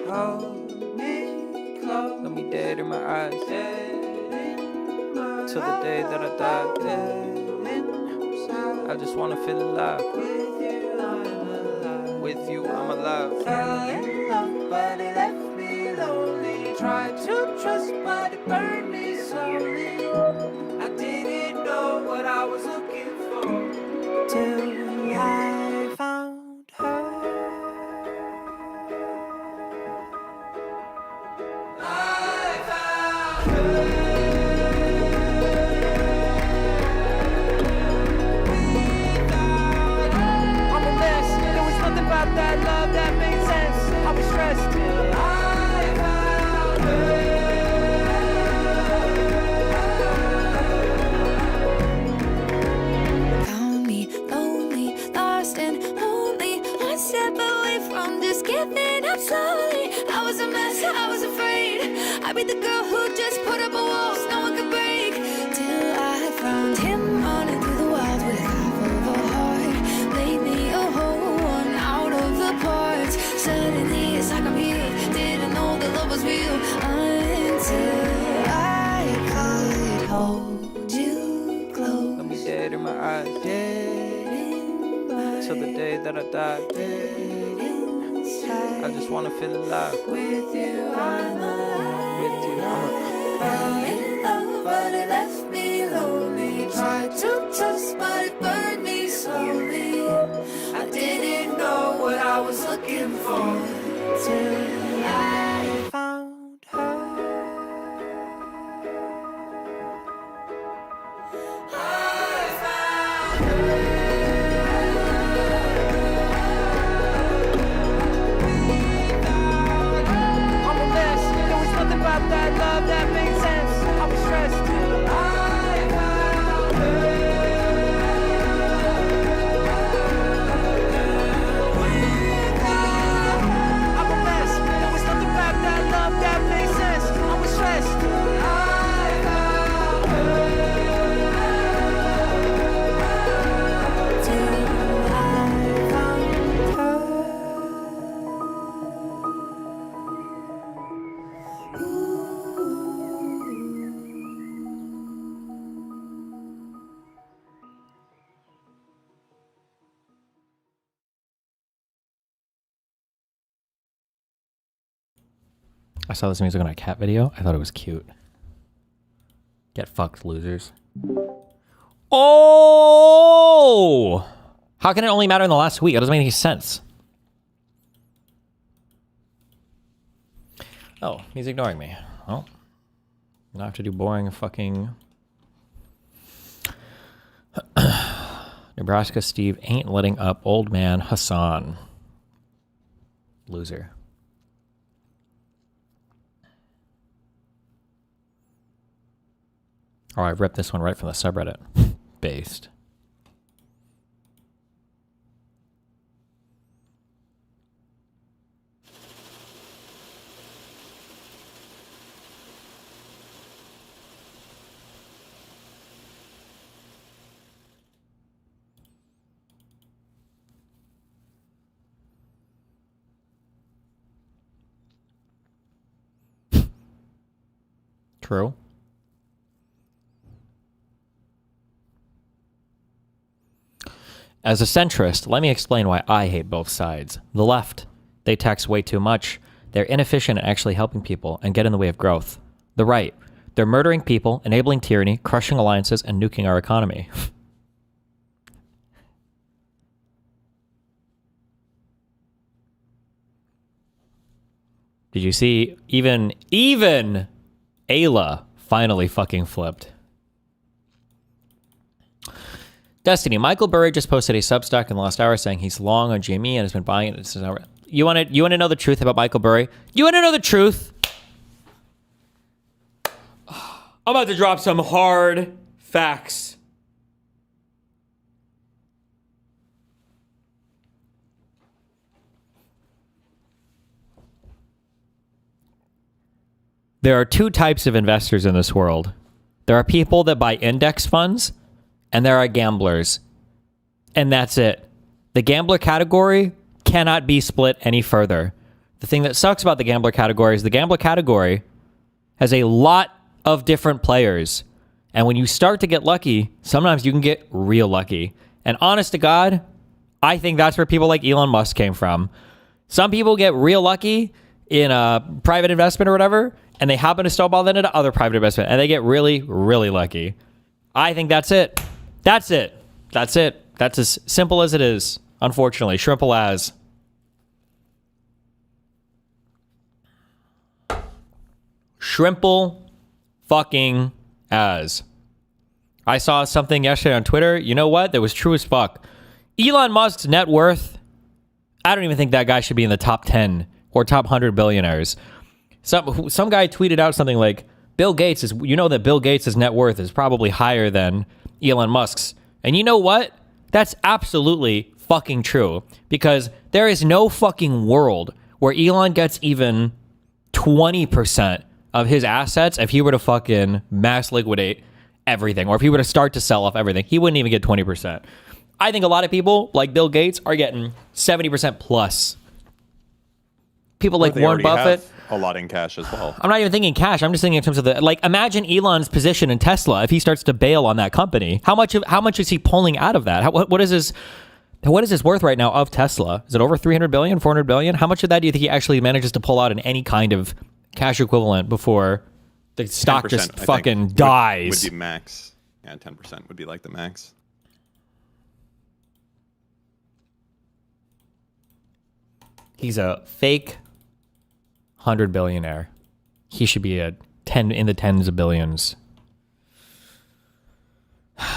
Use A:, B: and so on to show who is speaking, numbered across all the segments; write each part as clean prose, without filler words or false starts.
A: Hold me close, let me dead in my eyes, till the day that I die. I just wanna feel alive. With you, I'm alive. Fell in love, but it left me lonely. Tried to trust, but it burned me slowly. I didn't know what I was looking for till I found her. I found her. That love that made sense. I was stressed till I found her.
B: Found me lonely, lost and lonely, one step away from just giving up slowly. I was a mess, I was afraid I'd be the girl who just put up a wall no one could break. Till I found him running through the wild with half of a heart. Played me a whole one out of the parts. Suddenly it's like I'm healed. Didn't know that love was real until I could hold you close.
A: Let me dead in my eyes, till the day that I die. I just wanna feel alive.
B: With you I'm alive.
A: With you, I'm alive.
B: Fell in love, but it left me lonely. Tried to trust, but it burned me slowly. I didn't know what I was looking for till I
A: Found her.
B: I found her.
A: I'm a mess. There was nothing about that love that made sense. I was stressed till I found her. I'm a mess. There was nothing about that love that made sense. I was stressed till I found her.
B: Till I found her.
C: I saw this music on a cat video. I thought it was cute. Get fucked, losers. Oh! How can it only matter in the last week? It doesn't make any sense. Oh, he's ignoring me. Well, I have to do boring fucking... Nebraska Steve ain't letting up old man Hassan. Loser. Oh, I ripped this one right from the subreddit. Based. True. As a centrist, let me explain why I hate both sides. The left, they tax way too much. They're inefficient at actually helping people and get in the way of growth. The right, they're murdering people, enabling tyranny, crushing alliances, and nuking our economy. Did you see? Even Ayla finally fucking flipped. Destiny, Michael Burry just posted a Substack in the last hour saying he's long on GME and has been buying it. This is our, you want to know the truth about Michael Burry? You want to know the truth? I'm about to drop some hard facts. There are two types of investors in this world. There are people that buy index funds, and there are gamblers. and that's it. The gambler category cannot be split any further. The thing that sucks about the gambler category is the gambler category has a lot of different players. And when you start to get lucky, sometimes you can get real lucky. And honest to God, I think that's where people like Elon Musk came from. Some people get real lucky in a private investment or whatever, and they happen to snowball that into other private investment, and they get really, really lucky. I think that's it. That's it. That's it. That's as simple as it is, unfortunately. Shrimple as. Shrimple fucking as. I saw something yesterday on Twitter. You know what? That was true as fuck. Elon Musk's net worth, I don't even think that guy should be in the top 10 or top 100 billionaires. Some guy tweeted out something like, Bill Gates is, you know that Bill Gates' net worth is probably higher than Elon Musk's. And you know what? That's absolutely fucking true. Because there is no fucking world where Elon gets even 20% of his assets if he were to fucking mass liquidate everything, or if he were to start to sell off everything. He wouldn't even get 20%. I think a lot of people, like Bill Gates, are getting 70% plus. People like Warren Buffett.
D: A lot in cash as well.
C: I'm not even thinking cash. I'm just thinking in terms of the, like, imagine Elon's position in Tesla if he starts to bail on that company. How much is he pulling out of that? What is his worth right now of Tesla? Is it over 300 billion, 400 billion? How much of that do you think he actually manages to pull out in any kind of cash equivalent before the stock just fucking dies?
D: Would be max. Yeah, 10% would be like the max.
C: He's a fake 100 billionaire. He should be a 10 in the tens of billions.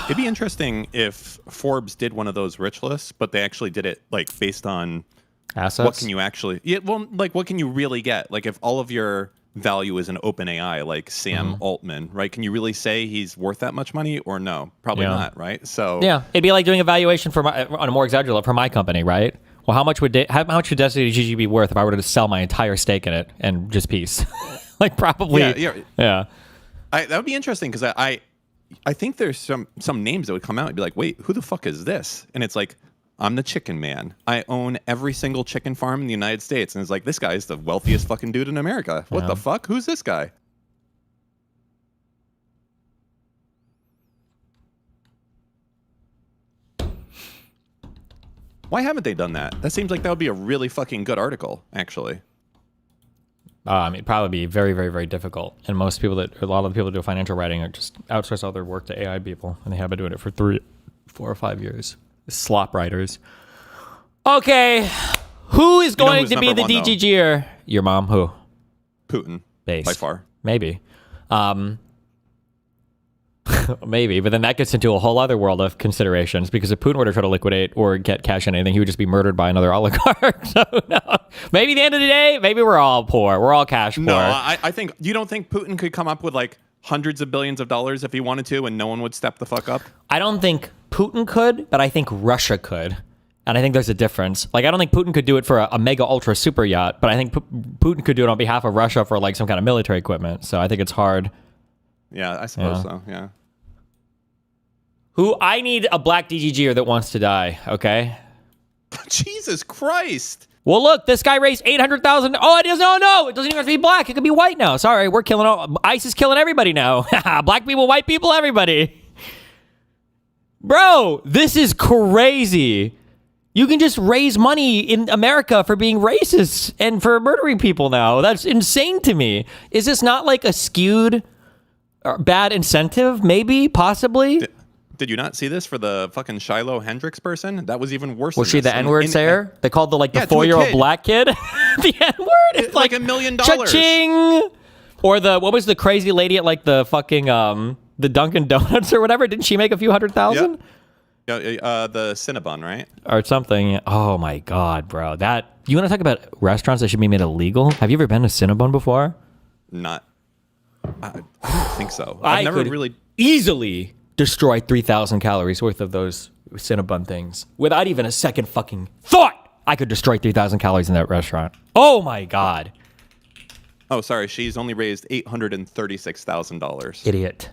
D: It'd be interesting if Forbes did one of those rich lists, but they actually did it like based on
C: assets.
D: What can you actually? Yeah, well, like what can you really get? Like if all of your value is an open AI, like Sam Altman, right? Can you really say he's worth that much money or no? Probably not, right? So
C: yeah, it'd be like doing a valuation for on a more exaggerated level for my company, right? Well, how much would Destiny GG be worth if I were to sell my entire stake in it and just peace? Like probably, yeah.
D: That would be interesting because I think there's some names that would come out and be like, wait, who the fuck is this? And it's like, I'm the chicken man. I own every single chicken farm in the United States. And it's like, this guy is the wealthiest fucking dude in America. What the fuck? Who's this guy? Why haven't they done that? That seems like that would be a really fucking good article, actually.
C: It'd probably be very, very, very difficult. And most people a lot of the people that do financial writing are just outsource all their work to AI people. And they have been doing it for 3, 4, or 5 years. SLOP writers. Okay. Who is going to be the DGGer? Your mom? Who?
D: Putin.
C: Base.
D: By far.
C: Maybe. Maybe, but then that gets into a whole other world of considerations, because if Putin were to try to liquidate or get cash in anything, he would just be murdered by another oligarch. So no, maybe at the end of the day, maybe we're all poor. We're all cash poor.
D: No, I think, you don't think Putin could come up with like hundreds of billions of dollars if he wanted to and no one would step the fuck up?
C: I don't think Putin could, but I think Russia could. And I think there's a difference. Like, I don't think Putin could do it for a mega ultra super yacht, but I think Putin could do it on behalf of Russia for like some kind of military equipment. So I think it's hard.
D: Yeah, I suppose so. Yeah.
C: I need a black DGGer that wants to die, okay?
D: Jesus Christ.
C: Well, look, this guy raised $800,000. Oh, it doesn't even have to be black. It could be white now. Sorry, we're killing ICE is killing everybody now. Black people, white people, everybody. Bro, this is crazy. You can just raise money in America for being racist and for murdering people now. That's insane to me. Is this not like a skewed or bad incentive? Maybe, possibly.
D: Did you not see this for the fucking Shiloh Hendricks person? That was even worse.
C: Was she the N-word sayer? They called the 4-year-old black kid the N-word? It's like
D: $1 million.
C: Cha-ching! Or what was the crazy lady at like the fucking the Dunkin' Donuts or whatever? Didn't she make a few $100,000?
D: Yeah, the Cinnabon, right?
C: Or something. Oh my God, bro. You want to talk about restaurants that should be made illegal? Have you ever been to Cinnabon before?
D: I don't think so. I've never really
C: easily destroy 3,000 calories worth of those Cinnabon things without even a second fucking thought. I could destroy 3,000 calories in that restaurant. Oh my God.
D: Oh, sorry. She's only raised $836,000.
C: Idiot.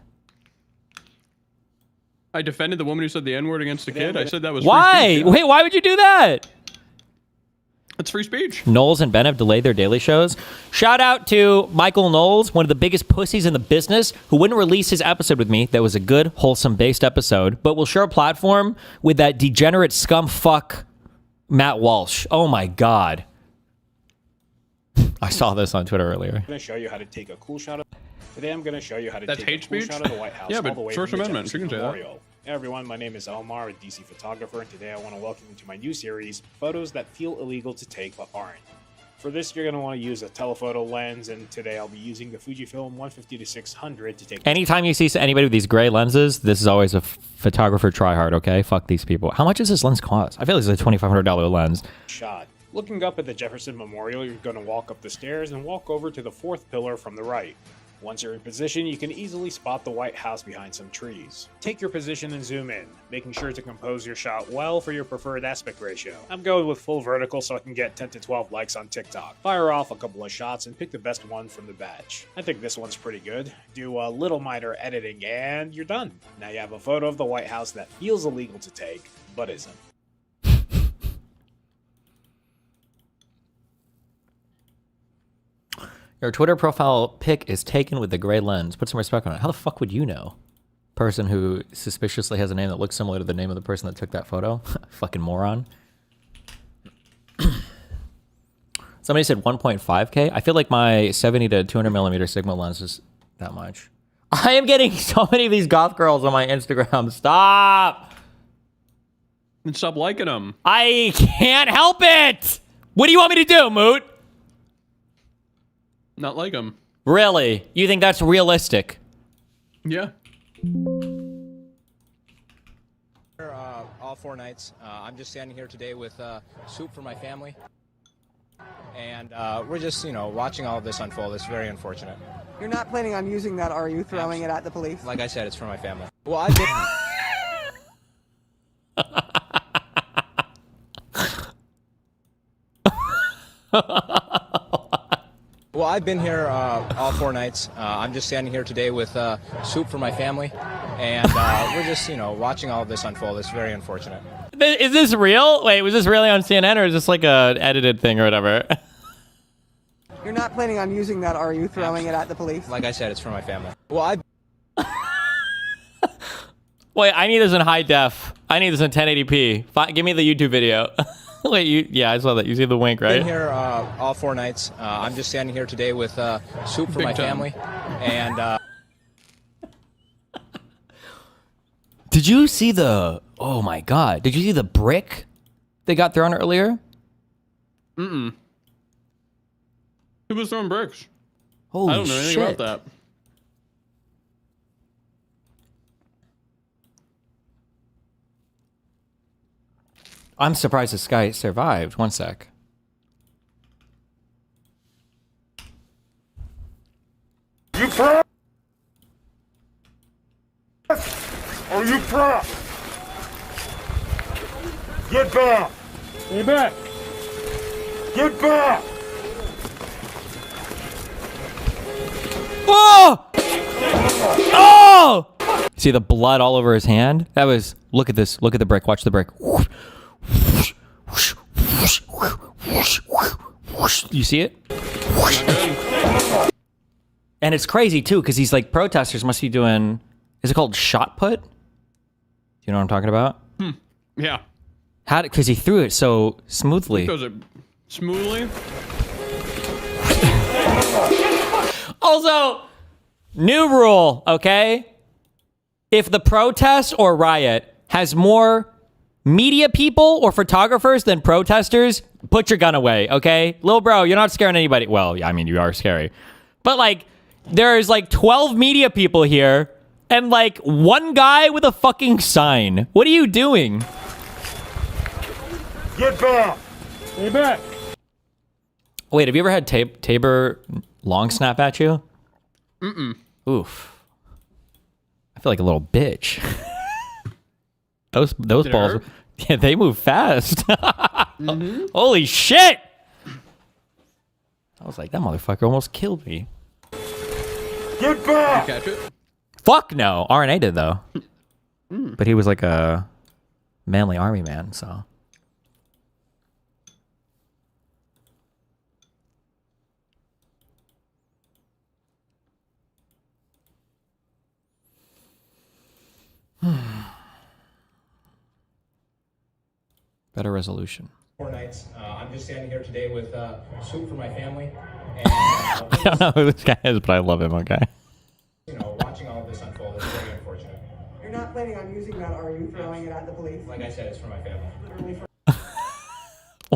E: I defended the woman who said the N-word against a kid. I said that was
C: Why?
E: free speech. Yeah.
C: Wait, why would you do that?
E: It's free speech.
C: Knowles and Ben have delayed their daily shows. Shout out to Michael Knowles, one of the biggest pussies in the business, who wouldn't release his episode with me. That was a good, wholesome, based episode, but will share a platform with that degenerate scum fuck Matt Walsh. Oh my God. I saw this on Twitter earlier.
F: I'm going to show you how to take a cool shot of... Today I'm going to show you how to take a cool
E: speech?
F: shot of the White House.
E: Yeah,
F: all
E: but
F: the way
E: First
F: from the
E: Amendment, you
F: Jefferson
E: can say that.
F: Memorial. Hey everyone, my name is Omar, a DC photographer, and today I want to welcome you to my new series, Photos That Feel Illegal to Take But Aren't. For this, you're going to want to use a telephoto lens, and today I'll be using the Fujifilm 150-600 to take...
C: Anytime you see anybody with these gray lenses, this is always a photographer tryhard, okay? Fuck these people. How much does this lens cost? I feel like it's a $2,500 lens.
F: shot. Looking up at the Jefferson Memorial, you're going to walk up the stairs and walk over to the fourth pillar from the right. Once you're in position, you can easily spot the White House behind some trees. Take your position and zoom in, making sure to compose your shot well for your preferred aspect ratio. I'm going with full vertical so I can get 10 to 12 likes on TikTok. Fire off a couple of shots and pick the best one from the batch. I think this one's pretty good. Do a little minor editing and you're done. Now you have a photo of the White House that feels illegal to take, but isn't.
C: Your Twitter profile pic is taken with the gray lens. Put some respect on it. How the fuck would you know? Person who suspiciously has a name that looks similar to the name of the person that took that photo. Fucking moron. Somebody said 1.5K. I feel like my 70 to 200 millimeter Sigma lens is that much. I am getting so many of these goth girls on my Instagram. Stop.
E: And stop liking them.
C: I can't help it. What do you want me to do, Moot?
E: Not like them.
C: Really? You think that's realistic?
E: Yeah.
G: All 4 nights. I'm just standing here today with soup for my family. And we're just, watching all of this unfold. It's very unfortunate.
H: You're not planning on using that, are you? Throwing it at the police?
G: Like I said, it's for my family. Well, I've been... Well, I've been here all 4 nights. I'm just standing here today with soup for my family. And we're just, watching all of this unfold. It's very unfortunate.
C: Is this real? Wait, was this really on CNN or is this like a edited thing or whatever?
H: You're not planning on using that, are you? Throwing it at the police?
G: Like I said, it's for my family. Well, I...
C: Wait, I need this in high def. I need this in 1080p. Give me the YouTube video. Wait, yeah, I saw that. You see the wink, right?
G: Been here all 4 nights. I'm just standing here today with soup for my family. And...
C: Did you see the... Oh my God. Did you see the brick they got thrown earlier?
E: Mm-mm. Who was throwing bricks?
C: Holy
E: I don't know anything
C: shit.
E: about that.
C: I'm surprised this guy survived. One sec.
I: You proud? Are you proud? Get back!
E: Get back!
I: Get back!
C: Oh! Oh! See the blood all over his hand? That was... Look at this. Look at the brick. Watch the brick. You see it? And it's crazy too, because these like protesters must be doing... Is it called shot put? Do you know what I'm talking about?
E: Yeah.
C: How? Because he threw it so smoothly.
E: Goes it smoothly?
C: Also, new rule, okay? If the protest or riot has more media people or photographers than protesters, put your gun away, okay? Lil bro, you're not scaring anybody. Well, yeah, I mean, you are scary. But like, there's like 12 media people here and like one guy with a fucking sign. What are you doing?
I: Get back!
E: Get back!
C: Wait, have you ever had Tabor long snap at you?
E: Mm-mm.
C: Oof. I feel like a little bitch. Those balls,
E: hurt?
C: yeah, they move fast. Holy shit! I was like, that motherfucker almost killed me.
I: Get back!
E: Catch it?
C: Fuck no. RNA did though. But he was like a manly army man, so. Better resolution.
G: 4 nights. I'm just standing here today with soup for my family. And,
C: I don't know who this guy is, but I love him, okay?
G: you know, watching all of this unfold is very unfortunate.
H: You're not planning on using that, are you? Throwing it at the police?
G: Like I said, it's for my family.
H: Literally for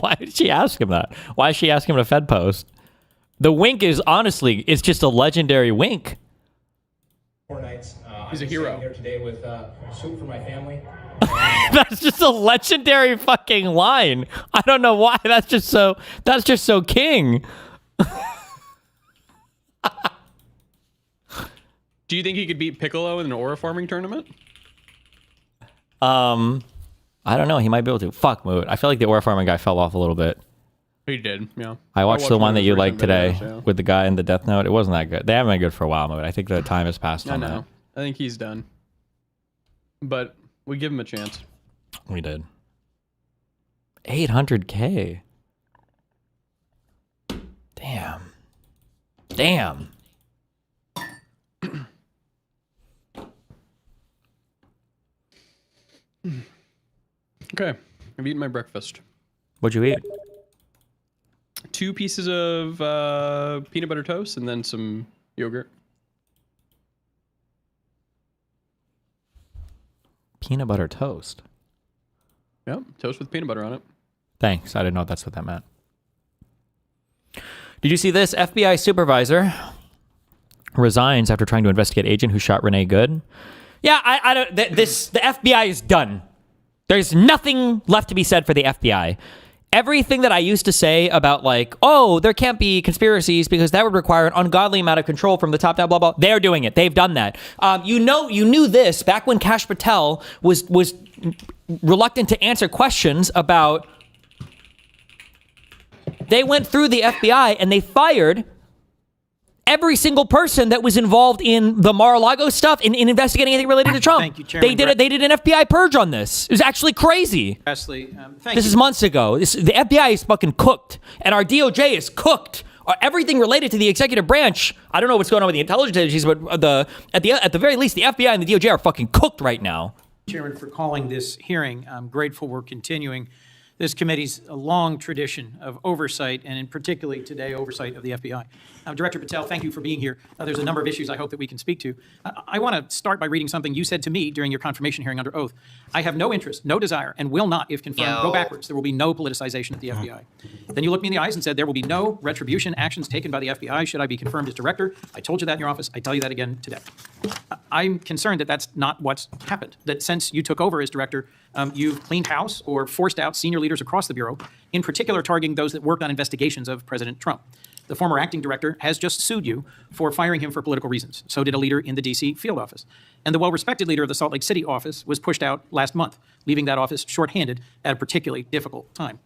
C: Why did she ask him that? Why did she ask him to Fed post? The wink is honestly, it's just a legendary wink.
G: 4 nights.
E: He's a
G: I'm
E: hero.
G: Standing here today with soup for my family.
C: That's just a legendary fucking line. I don't know why. That's just so king.
E: Do you think he could beat Piccolo in an aura farming tournament?
C: I don't know. He might be able to. Fuck Moot. I feel like the aura farming guy fell off a little bit.
E: He did, yeah.
C: I watched the one that you liked today
E: videos, yeah.
C: with the guy in the Death Note. It wasn't that good. They haven't been good for a while, Moot. I think the time has passed
E: I
C: on
E: know. I think he's done. But we give him a chance.
C: that. We did. 800K. Damn. Damn.
E: Okay, I've eaten my breakfast.
C: What'd you eat?
E: 2 pieces of peanut butter toast and then some yogurt.
C: Peanut butter toast.
E: Yeah, toast with peanut butter on it.
C: Thanks. I didn't know that's what that meant. Did you see this? FBI supervisor resigns after trying to investigate agent who shot Renee Good. Yeah, I don't. The FBI is done. There's nothing left to be said for the FBI. Everything that I used to say about like, oh, there can't be conspiracies because that would require an ungodly amount of control from the top down, blah, blah. They're doing it. They've done that. You knew this back when Kash Patel was reluctant to answer questions about. They went through the FBI and they fired every single person that was involved in the Mar-a-Lago stuff in investigating anything related to Trump.
J: Thank you, Chairman.
C: They did an FBI purge on this. It was actually crazy.
J: Presley, thank
C: This
J: you.
C: is months ago. The FBI is fucking cooked, and our DOJ is cooked. Everything related to the executive branch, I don't know what's going on with the intelligence agencies, but at the very least, the FBI and the DOJ are fucking cooked right now.
J: Chairman, for calling this hearing. I'm grateful we're continuing this committee's long tradition of oversight, and in particularly today, oversight of the FBI. Director Patel, thank you for being here. There's a number of issues I hope that we can speak to. I want to start by reading something you said to me during your confirmation hearing under oath. I have no interest, no desire, and will not, if confirmed, go backwards. There will be no politicization of the FBI. Then you looked me in the eyes and said there will be no retribution actions taken by the FBI should I be confirmed as director. I told you that in your office. I tell you that again today. I'm concerned that that's not what's happened, that since you took over as director, you've cleaned house or forced out senior leaders across the Bureau, in particular targeting those that worked on investigations of President Trump. The former acting director has just sued you for firing him for political reasons. So did a leader in the D.C. field office. And the well-respected leader of the Salt Lake City office was pushed out last month, leaving that office shorthanded at a particularly difficult time.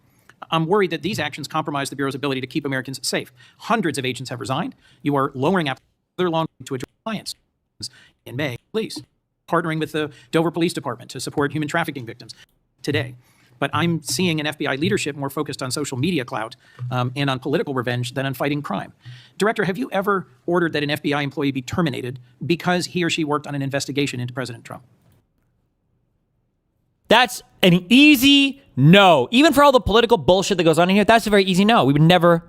J: I'm worried that these actions compromise the Bureau's ability to keep Americans safe. Hundreds of agents have resigned. You are lowering their law to address compliance. In May, police, partnering with the Dover Police Department to support human trafficking victims today. But I'm seeing an FBI leadership more focused on social media clout and on political revenge than on fighting crime. Director, have you ever ordered that an FBI employee be terminated because he or she worked on an investigation into President Trump?
C: That's an easy no. Even for all the political bullshit that goes on in here, that's a very easy no. We would never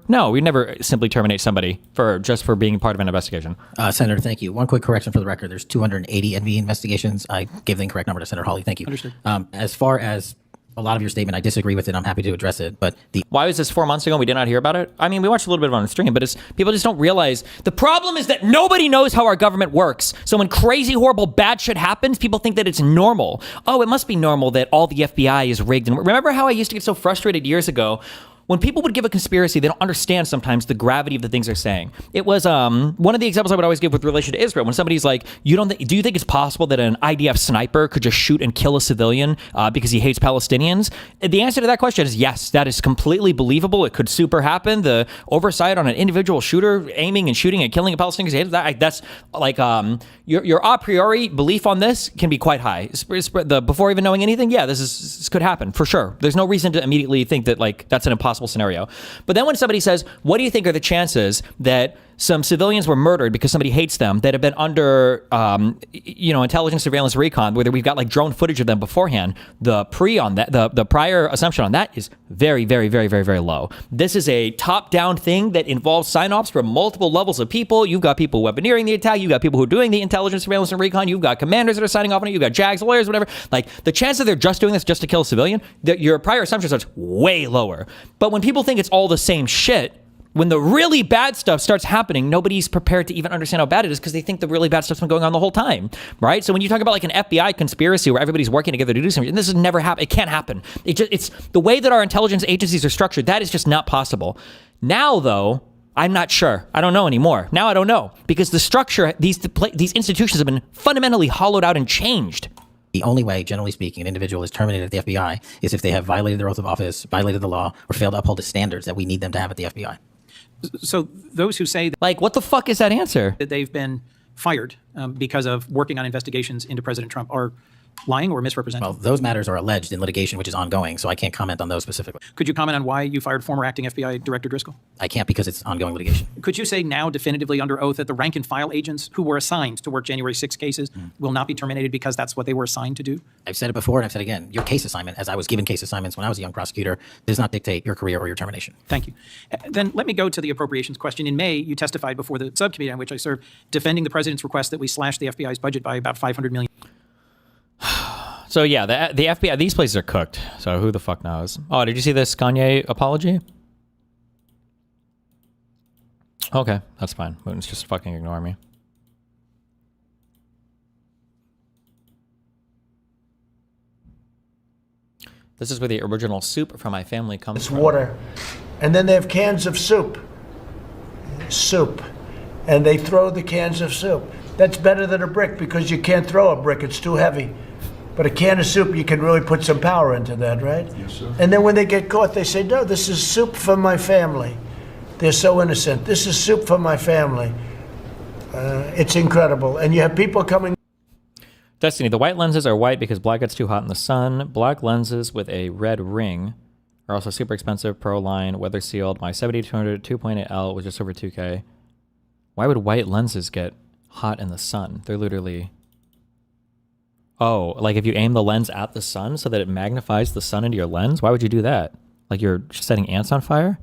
C: simply terminate somebody for being part of an investigation.
K: Senator, thank you. One quick correction for the record. There's 280 NV investigations. I gave the incorrect number to Senator Hawley. Thank you.
J: Understood.
K: As far as a lot of your statement, I disagree with it. I'm happy to address it. But
C: Why was this 4 months ago and we did not hear about it? I mean, we watched a little bit of it on the stream, but people just don't realize. The problem is that nobody knows how our government works. So when crazy, horrible, bad shit happens, people think that it's normal. Oh, it must be normal that all the FBI is rigged. And remember how I used to get so frustrated years ago when people would give a conspiracy, they don't understand sometimes the gravity of the things they're saying. It was one of the examples I would always give with relation to Israel. When somebody's like, do you think it's possible that an IDF sniper could just shoot and kill a civilian because he hates Palestinians? The answer to that question is yes, that is completely believable. It could super happen. The oversight on an individual shooter aiming and shooting and killing a Palestinian because he hates that, that's like your a priori belief on this can be quite high. Before even knowing anything, yeah, this could happen for sure. There's no reason to immediately think that like that's an impossible scenario. But then when somebody says, what do you think are the chances that some civilians were murdered because somebody hates them that have been under, intelligence, surveillance, recon, whether we've got like drone footage of them beforehand, the prior assumption on that is very, very, very, very, very low. This is a top-down thing that involves sign-offs from multiple levels of people. You've got people weaponeering the attack. You've got people who are doing the intelligence, surveillance, and recon. You've got commanders that are signing off on it. You've got JAGs, lawyers, whatever. Like, the chance that they're just doing this just to kill a civilian, your prior assumption starts way lower. But when people think it's all the same shit, when the really bad stuff starts happening, nobody's prepared to even understand how bad it is because they think the really bad stuff's been going on the whole time, right? So when you talk about like an FBI conspiracy where everybody's working together to do something, this has never happened. It can't happen. It's the way that our intelligence agencies are structured. That is just not possible. Now, though, I'm not sure. I don't know anymore. Now I don't know because the structure, these institutions have been fundamentally hollowed out and changed.
K: The only way, generally speaking, an individual is terminated at the FBI is if they have violated their oath of office, violated the law, or failed to uphold the standards that we need them to have at the FBI.
J: So those who say that,
C: like, what the fuck is that answer?
J: That they've been fired because of working on investigations into President Trump are lying or misrepresenting?
K: Well, those matters are alleged in litigation, which is ongoing, so I can't comment on those specifically.
J: Could you comment on why you fired former acting FBI Director Driscoll?
K: I can't because it's ongoing litigation.
J: Could you say now definitively under oath that the rank and file agents who were assigned to work January 6 cases will not be terminated because that's what they were assigned to do?
K: I've said it before and I've said it again. Your case assignment, as I was given case assignments when I was a young prosecutor, does not dictate your career or your termination.
J: Thank you. Then let me go to the appropriations question. In May, you testified before the subcommittee on which I serve, defending the president's request that we slash the FBI's budget by about $500 million.
C: So yeah, the FBI, these places are cooked. So who the fuck knows? Oh, did you see this Kanye apology? Okay, that's fine. Moot's just fucking ignore me. This is where the original soup from my family comes from.
L: It's water. And then they have cans of soup. And they throw the cans of soup. That's better than a brick because you can't throw a brick, it's too heavy. But a can of soup, you can really put some power into that, right?
I: Yes, sir.
L: And then when they get caught, they say, no, this is soup for my family. They're so innocent. This is soup for my family. It's incredible. And you have people coming.
C: Destiny, the white lenses are white because black gets too hot in the sun. Black lenses with a red ring are also super expensive. Pro line, weather sealed. My 70-200 2.8L was just over 2K. Why would white lenses get hot in the sun? They're literally... Oh, like if you aim the lens at the sun so that it magnifies the sun into your lens? Why would you do that? Like you're setting ants on fire?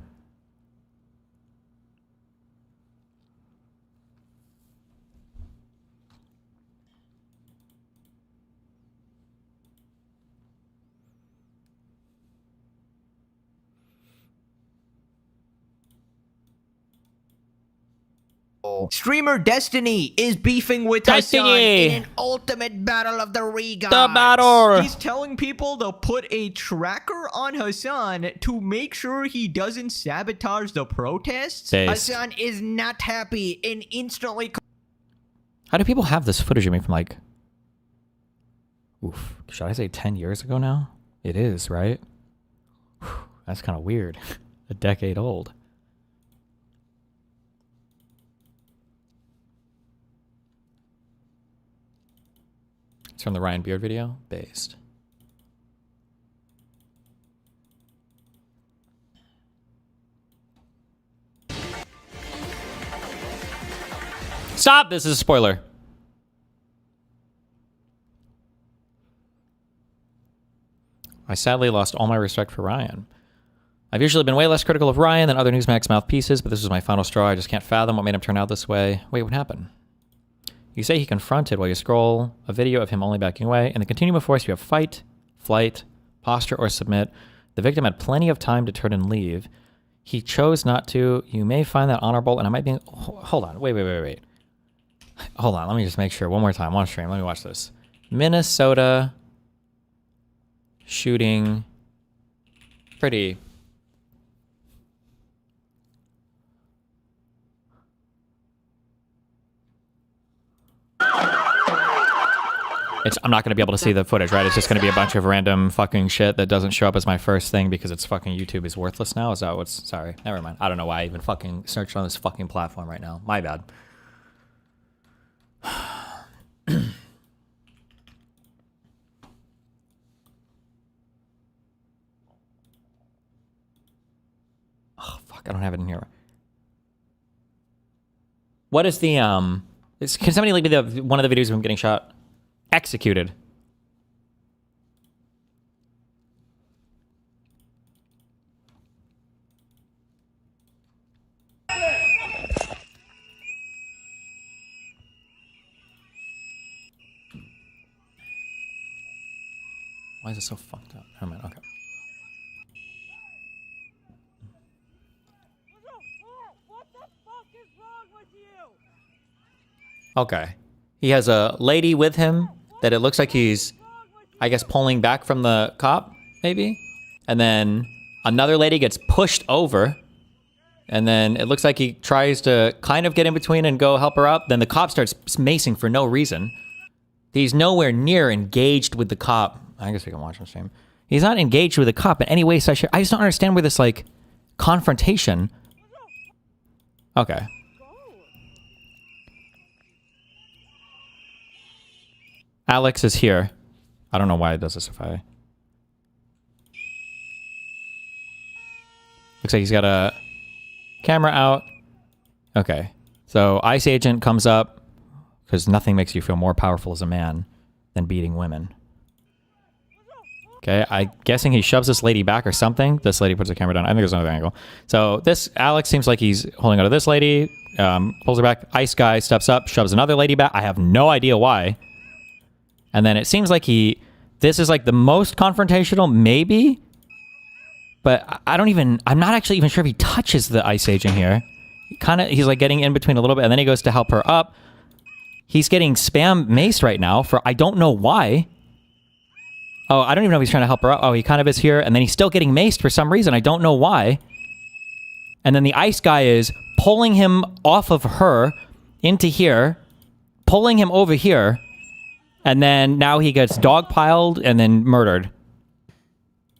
M: Streamer Destiny is beefing with Hassan in an ultimate battle of the regods.
C: The battle!
M: He's telling people to put a tracker on Hassan to make sure he doesn't sabotage the protests. Hassan is not happy and instantly...
C: How do people have this footage of me from like... Oof. Should I say 10 years ago now? It is, right? Whew, that's kind of weird. A decade old. It's from the Ryan Beard video. Based. Stop! This is a spoiler. I sadly lost all my respect for Ryan. I've usually been way less critical of Ryan than other Newsmax mouthpieces, but this was my final straw. I just can't fathom what made him turn out this way. Wait, what happened? You say he confronted while you scroll a video of him only backing away. In the continuum of force, you have fight, flight, posture, or submit. The victim had plenty of time to turn and leave. He chose not to. You may find that honorable, and I might be... Hold on. Wait. Hold on. Let me just make sure. One more time. On stream. Let me watch this. Minnesota shooting. Pretty I'm not going to be able to see the footage, right? It's just going to be a bunch of random fucking shit that doesn't show up as my first thing because it's fucking YouTube is worthless now. Is that what's... Sorry. Never mind. I don't know why I even fucking searched on this fucking platform right now. My bad. Oh, fuck. I don't have it in here. What is the... can somebody leave me the one of the videos of him getting shot? Executed. Why is it so fucked up? Never mind. Okay. Okay. He has a lady with him that it looks like he's, I guess, pulling back from the cop, maybe? And then another lady gets pushed over. And then it looks like he tries to kind of get in between and go help her up. Then the cop starts macing for no reason. He's nowhere near engaged with the cop. I guess we can watch him stream. He's not engaged with the cop in any way. So I just don't understand where this, like, confrontation... Okay. Alex is here. I don't know why it does this if I... Looks like he's got a camera out. Okay. So ICE agent comes up because nothing makes you feel more powerful as a man than beating women. Okay, I'm guessing he shoves this lady back or something. This lady puts the camera down. I think there's another angle. So this Alex seems like he's holding onto this lady, pulls her back. ICE guy steps up, shoves another lady back. I have no idea why. And then it seems like this is like the most confrontational, maybe. But I'm not actually even sure if he touches the ICE agent here. He's like getting in between a little bit, and then he goes to help her up. He's getting spam maced right now for I don't know why. Oh, I don't even know if he's trying to help her out. Oh, he kind of is here. And then he's still getting maced for some reason. I don't know why. And then the ICE guy is pulling him off of her into here, pulling him over here. And then now he gets dogpiled and then murdered.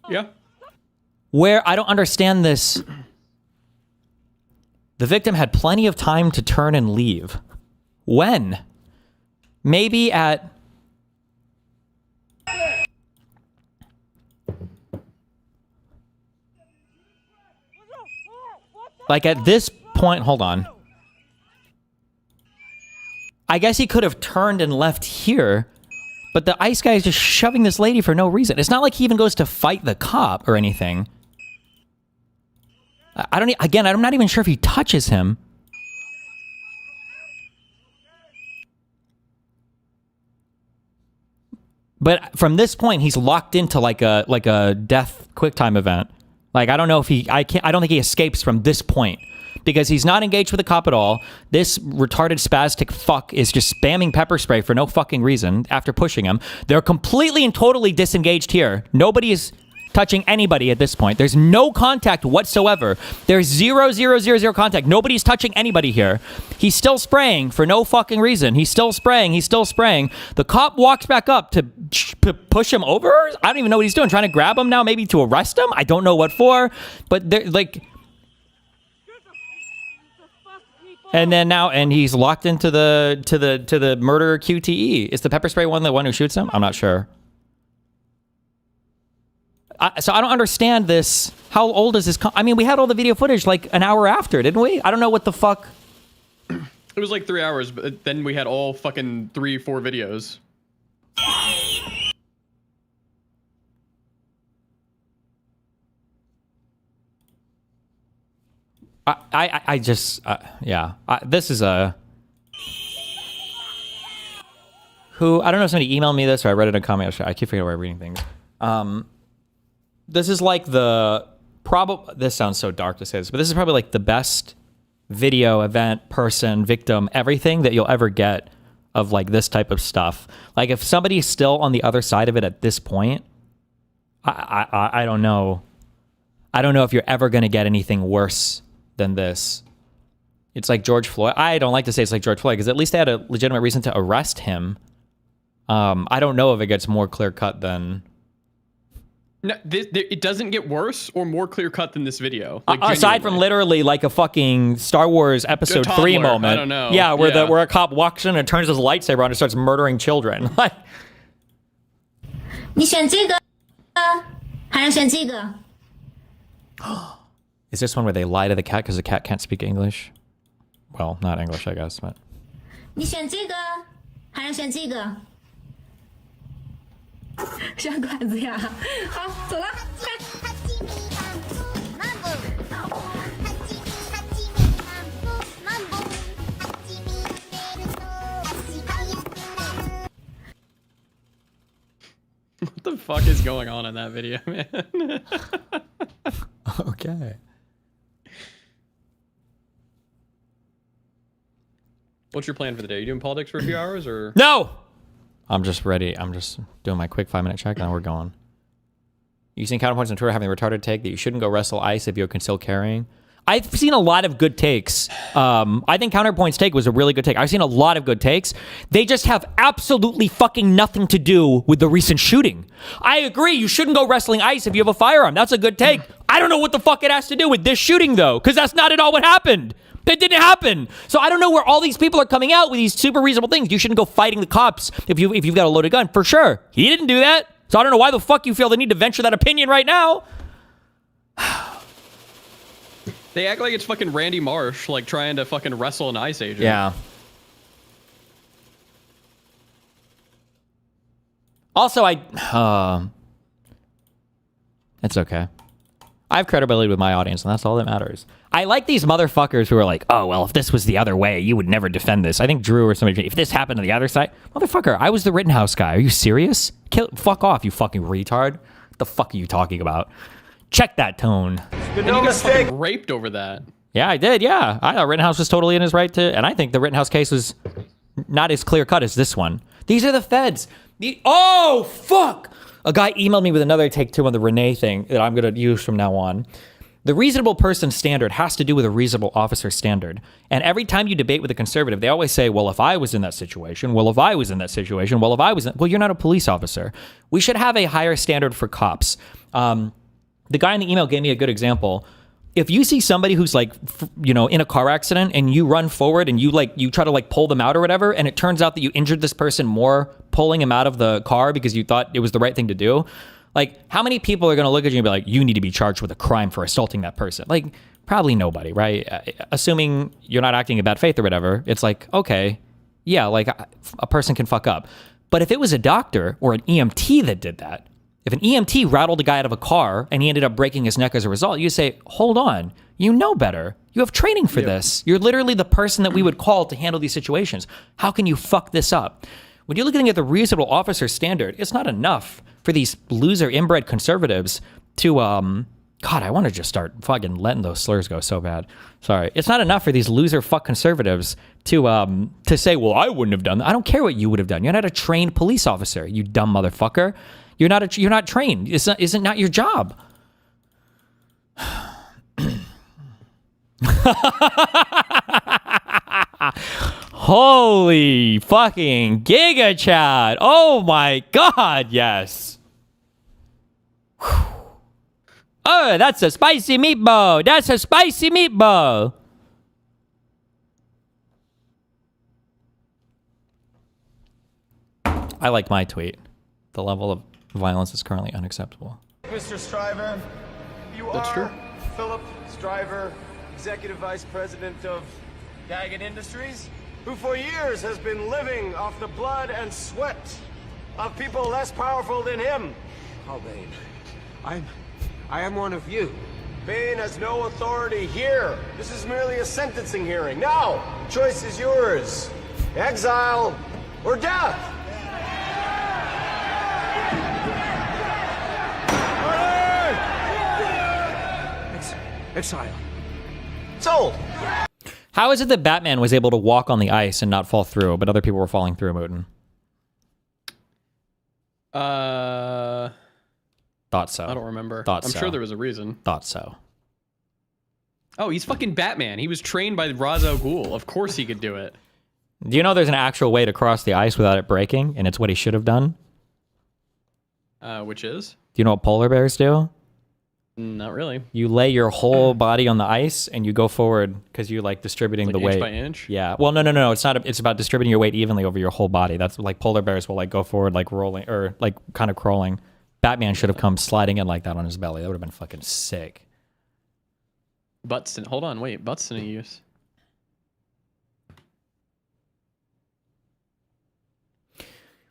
E: Yeah.
C: Where I don't understand this. The victim had plenty of time to turn and leave. When? Maybe at... Like at this point, hold on. I guess he could have turned and left here, but the ICE guy is just shoving this lady for no reason. It's not like he even goes to fight the cop or anything. I'm not even sure if he touches him. But from this point, he's locked into like a death QuickTime event. Like, I don't know if I don't think he escapes from this point because he's not engaged with the cop at all. This retarded spastic fuck is just spamming pepper spray for no fucking reason after pushing him. They're completely and totally disengaged here. Nobody is touching anybody at this point. There's no contact whatsoever. There's 0, 0, 0, 0 contact. Nobody's touching anybody here. He's still spraying for no fucking reason. He's still spraying. He's still spraying. The cop walks back up to push him over. I don't even know what he's doing. Trying to grab him now, maybe to arrest him. I don't know what for. But they're like... And then now, and he's locked into the murder QTE. Is the pepper spray one the one who shoots him? I'm not sure. So I don't understand this. How old is this? I mean, we had all the video footage like an hour after, didn't we? I don't know what the fuck.
E: It was like 3 hours, but then we had all fucking 3-4 videos. This is a... Who, I don't know if somebody emailed me this or I read it in a comment. I keep forgetting where I'm reading things. This is like this sounds so dark to say this, but this is probably like the best video, event, person, victim, everything that you'll ever get of like this type of stuff. Like if somebody's still on the other side of it at this point, I don't know. I don't know if you're ever going to get anything worse than this. It's like George Floyd. I don't like to say it's like George Floyd because at least they had a legitimate reason to arrest him. I don't know if it gets more clear cut than.
N: No, it doesn't get worse or more clear cut than this video.
E: Like, aside from literally like a fucking Star Wars Episode 3 moment.
N: I don't know.
E: Yeah, where a cop walks in and turns his lightsaber on and starts murdering children. Like.
B: 你选这个，还是选这个？
E: Is this one where they lie to the cat because the cat can't speak English? Well, not English, I guess, but.
B: 你选这个，还是选这个？选管子呀！好，走了。
N: What the fuck is going on in that video, man?
E: Okay.
N: What's your plan for the day? You doing politics for a few hours or?
E: No! I'm just ready. I'm just doing my quick 5-minute check and then we're going. You've seen counterpoints on Twitter having a retarded take that you shouldn't go wrestle ice if you're still carrying. I've seen a lot of good takes. I think Counterpoint's take was a really good take. I've seen a lot of good takes. They just have absolutely fucking nothing to do with the recent shooting. I agree, you shouldn't go wrestling ice if you have a firearm. That's a good take. I don't know what the fuck it has to do with this shooting, though, because that's not at all what happened. That didn't happen. So I don't know where all these people are coming out with these super reasonable things. You shouldn't go fighting the cops if you've got a loaded gun. For sure. He didn't do that. So I don't know why the fuck you feel the need to venture that opinion right now.
N: They act like it's fucking Randy Marsh, like trying to fucking wrestle an ICE agent.
E: Yeah. Also, it's okay. I have credibility with my audience, and that's all that matters. I like these motherfuckers who are like, oh, well, if this was the other way, you would never defend this. I think Drew or somebody, if this happened to the other side, motherfucker, I was the Rittenhouse guy. Are you serious? Fuck off, you fucking retard. What the fuck are you talking about? Check that tone.
N: And no mistake. Raped over that.
E: Yeah, I did. Yeah, I thought Rittenhouse was totally in his right to, and I think the Rittenhouse case was not as clear cut as this one. These are the feds. Oh fuck! A guy emailed me with another take two on the Renee thing that I'm gonna use from now on. The reasonable person standard has to do with a reasonable officer standard. And every time you debate with a conservative, they always say, well, if I was in that situation, well, if I was in that situation, well, if I was in, well, you're not a police officer. We should have a higher standard for cops. The guy in the email gave me a good example. If you see somebody who's like, you know, in a car accident and you run forward and you try to like pull them out or whatever, and it turns out that you injured this person more pulling him out of the car because you thought it was the right thing to do. Like, how many people are going to look at you and be like, you need to be charged with a crime for assaulting that person? Like, probably nobody, right? Assuming you're not acting in bad faith or whatever, it's like, okay, yeah, like a person can fuck up. But if it was a doctor or an EMT that did that, if an EMT rattled a guy out of a car and he ended up breaking his neck as a result, you say, hold on, you know better. You have training for this. You're literally the person that we would call to handle these situations. How can you fuck this up? When you're looking at the reasonable officer standard, it's not enough for these loser inbred conservatives to, God, I want to just start fucking letting those slurs go so bad. Sorry. It's not enough for these loser fuck conservatives to say, well, I wouldn't have done that. I don't care what you would have done. You're not a trained police officer, you dumb motherfucker. You're not trained. Isn't not your job. Holy fucking giga chat. Oh my god, yes. Oh, that's a spicy meatball. That's a spicy meatball. I like my tweet. The level of violence is currently unacceptable.
O: Mr. Stryver, you
N: That's
O: are
N: true.
O: Philip Stryver, Executive Vice President of Daggett Industries, who for years has been living off the blood and sweat of people less powerful than him. Oh, Bane, I am one of you. Bane has no authority here. This is merely a sentencing hearing. Now, the choice is yours. Exile or death.
I: Exile.
O: Sold.
E: How is it that Batman was able to walk on the ice and not fall through, but other people were falling through, Mootin? Thought so.
N: I don't remember.
E: Thought
N: I'm
E: so.
N: sure there was a reason.
E: Thought so.
N: Oh, he's fucking Batman. He was trained by Ra's al Ghul. Of course he could do it.
E: Do you know there's an actual way to cross the ice without it breaking, and it's what he should have done?
N: Which is?
E: Do you know what polar bears do?
N: Not really.
E: You lay your whole body on the ice and you go forward because you're like distributing
N: It's like
E: the weight.
N: inch by inch?
E: Yeah. Well, no. It's not. It's about distributing your weight evenly over your whole body. That's like polar bears will like go forward like rolling or like kind of crawling. Batman should have come sliding in like that on his belly. That would have been fucking sick.
N: Butts. Hold on. Wait. Butts in use.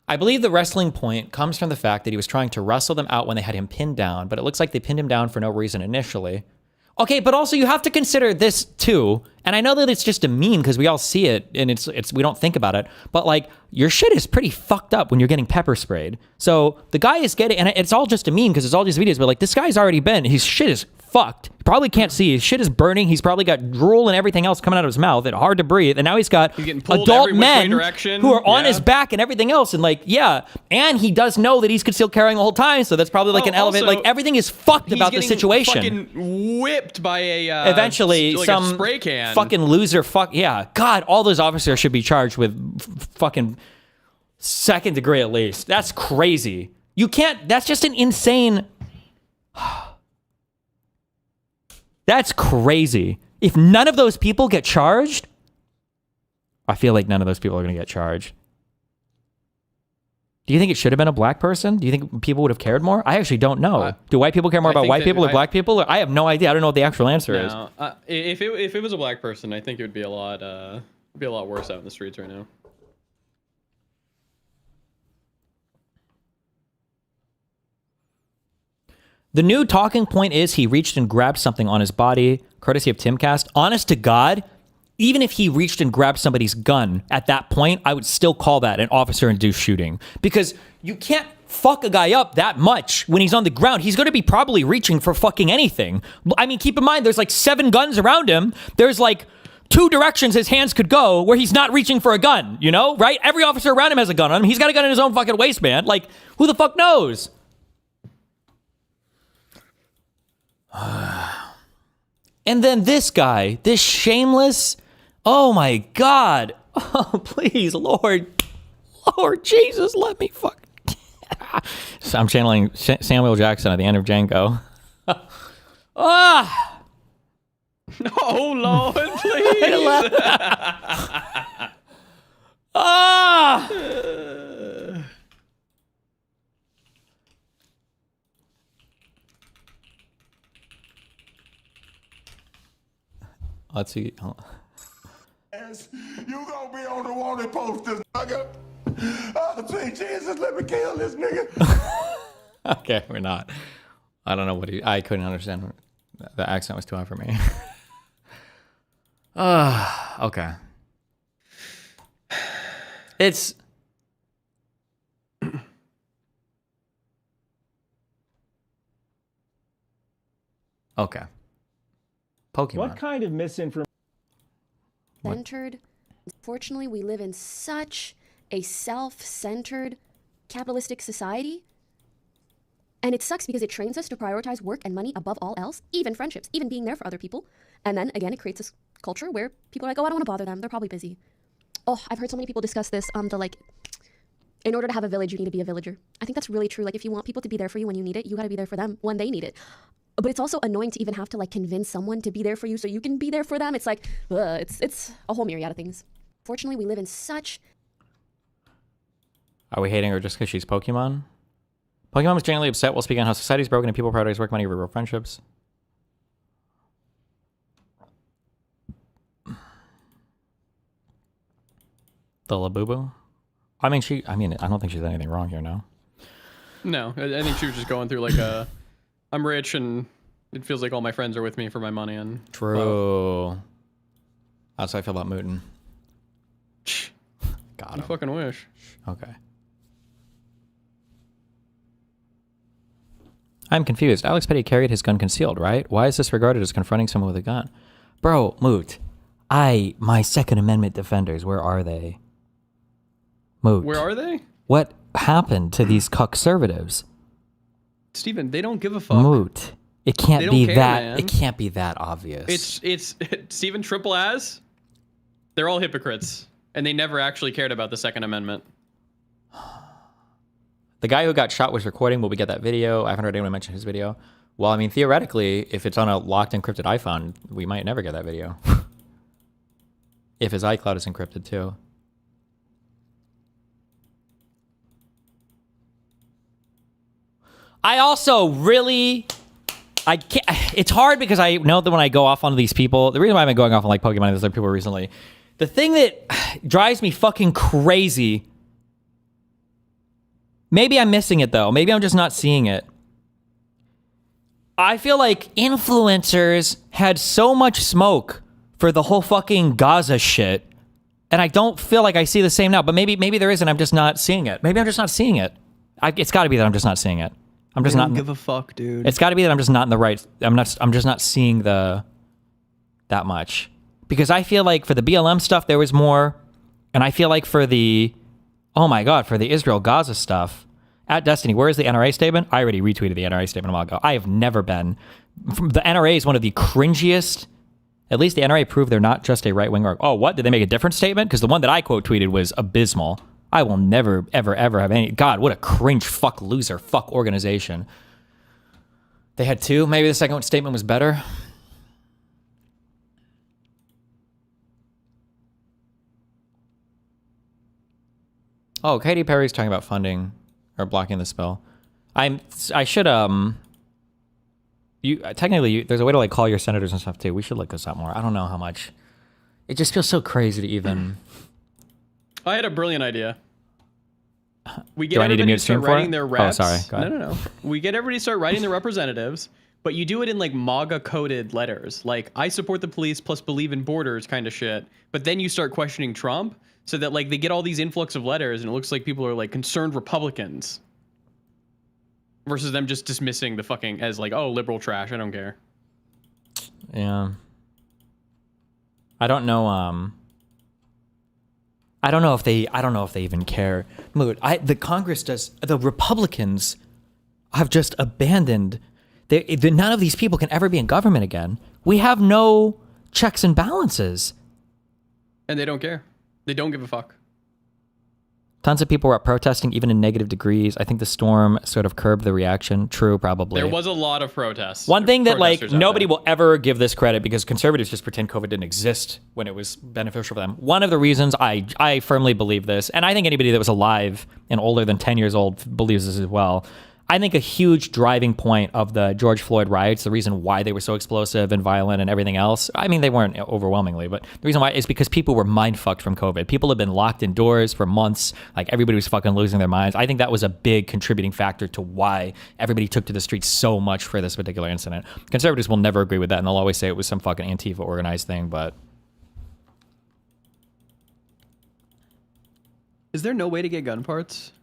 E: I believe the wrestling point comes from the fact that he was trying to wrestle them out when they had him pinned down, but it looks like they pinned him down for no reason initially. Okay, but also you have to consider this too, and I know that it's just a meme because we all see it and it's we don't think about it, but like your shit is pretty fucked up when you're getting pepper sprayed. So the guy is getting, and it's all just a meme because it's all these videos, but like this guy's already been, his shit is fucked. Probably can't see. His shit is burning. He's probably got drool and everything else coming out of his mouth. It's hard to breathe. And now he's got adult men who are on his back and everything else. And like, yeah. And he does know that he's concealed carrying the whole time. So that's probably like an element. Like everything is fucked about the situation.
N: Fucking whipped by a
E: eventually
N: like
E: some
N: a spray can.
E: Fucking loser. Yeah. God, all those officers should be charged with fucking second degree at least. That's crazy. You can't. That's just an insane. That's crazy. If none of those people get charged, I feel like none of those people are going to get charged. Do you think it should have been a black person? Do you think people would have cared more? I actually don't know. Do white people care more about white people or black people? I have no idea. I don't know what the actual answer is.
N: If it was a black person, I think it would be a lot worse out in the streets right now.
E: The new talking point is he reached and grabbed something on his body, courtesy of Timcast. Honest to God, even if he reached and grabbed somebody's gun at that point, I would still call that an officer-induced shooting. Because you can't fuck a guy up that much when he's on the ground. He's going to be probably reaching for fucking anything. I mean, keep in mind, there's like 7 guns around him. There's like 2 directions his hands could go where he's not reaching for a gun, you know, right? Every officer around him has a gun on him. He's got a gun in his own fucking waistband. Like, who the fuck knows? And then this guy, this shameless, oh my God. Oh, please, Lord Jesus, let me fuck. So I'm channeling Samuel Jackson at the end of Django.
N: Oh, Lord, please.
E: Let's see.
I: You gonna be on the wanted posters, nigga. Oh, sweet Jesus, let me kill this nigga.
E: Okay, we're not. I don't know what I couldn't understand. The accent was too high for me. Okay. It's... Okay. Pokimane.
P: What kind of misinformation?
Q: Centered. Unfortunately, we live in such a self-centered capitalistic society. And it sucks because it trains us to prioritize work and money above all else, even friendships, even being there for other people. And then again, it creates this culture where people are like, oh, I don't want to bother them. They're probably busy. Oh, I've heard so many people discuss this. In order to have a village, you need to be a villager. I think that's really true. Like, if you want people to be there for you when you need it, you got to be there for them when they need it. But it's also annoying to even have to like convince someone to be there for you so you can be there for them. It's like, it's a whole myriad of things. Fortunately, we live in such...
E: Are we hating her just because she's Pokimane? Pokimane was genuinely upset while speaking on how society is broken and people prioritize work, money over real friendships. The Labubu? I don't think she's anything wrong here, no?
N: No, I think she was just going through like a... I'm rich and it feels like all my friends are with me for my money and...
E: True. That's how I feel about Mootin. Got him.
N: You fucking wish.
E: Okay. I'm confused. Alex Petty carried his gun concealed, right? Why is this regarded as confronting someone with a gun? Bro, Moot. My Second Amendment defenders, where are they? Moot.
N: Where are they?
E: What happened to these conservatives?
N: Steven, they don't give a fuck.
E: Moot. It can't be that.
N: Man.
E: It can't be that obvious.
N: It's Steven Triple As. They're all hypocrites. And they never actually cared about the Second Amendment.
E: The guy who got shot was recording. Will we get that video? I haven't heard anyone mention his video. Well, I mean, theoretically, if it's on a locked encrypted iPhone, we might never get that video. If his iCloud is encrypted too. I also really, I can't, it's hard because I know that when I go off on these people, the reason why I've been going off on like Pokimane and other people recently, the thing that drives me fucking crazy, maybe I'm missing it though, maybe I'm just not seeing it. I feel like influencers had so much smoke for the whole fucking Gaza shit, and I don't feel like I see the same now, but maybe there is and I'm just not seeing it. Maybe I'm just not seeing it. It's gotta be that I'm just not seeing it. I'm just not
N: give a fuck, dude.
E: It's got to be that I'm just not in the right. I'm just not seeing that much, because I feel like for the BLM stuff there was more, and I feel like for the, oh my god, for the Israel Gaza stuff. At Destiny, where is the NRA statement? I already retweeted the NRA statement a while ago. I have never been. The NRA is one of the cringiest. At least the NRA proved they're not just a right wing. Oh, what? Did they make a different statement? Because the one that I quote tweeted was abysmal. I will never, ever, ever have any... God, what a cringe, fuck, loser, fuck organization. They had two. Maybe the second statement was better. Oh, Katy Perry's talking about funding or blocking the spell. I should, there's a way to like call your senators and stuff too. We should look this up more. I don't know how much. It just feels so crazy to even...
N: I had a brilliant idea. We get
E: Do I need to
N: everybody
E: mute
N: to start
E: stream for
N: writing
E: it?
N: their reps.
E: Oh, sorry. Go ahead.
N: No. We get everybody to start writing their representatives, but you do it in like MAGA coded letters, like I support the police plus believe in borders kind of shit. But then you start questioning Trump, so that like they get all these influx of letters, and it looks like people are like concerned Republicans, versus them just dismissing the fucking as like, oh, liberal trash. I don't care.
E: Yeah. I don't know. I don't know if they even care. Moot, the Congress does. The Republicans have just abandoned. None of these people can ever be in government again. We have no checks and balances.
N: And they don't care. They don't give a fuck.
E: Tons of people were out protesting, even in negative degrees. I think the storm sort of curbed the reaction. True, probably.
N: There was a lot of protests.
E: One thing that like nobody will ever give this credit, because conservatives just pretend COVID didn't exist when it was beneficial for them. One of the reasons I firmly believe this, and I think anybody that was alive and older than 10 years old believes this as well. I think a huge driving point of the George Floyd riots, the reason why they were so explosive and violent and everything else, I mean, they weren't overwhelmingly, but the reason why is because people were mind-fucked from COVID. People have been locked indoors for months. Like, everybody was fucking losing their minds. I think that was a big contributing factor to why everybody took to the streets so much for this particular incident. Conservatives will never agree with that, and they'll always say it was some fucking Antifa organized thing, but...
N: Is there no way to get gun parts?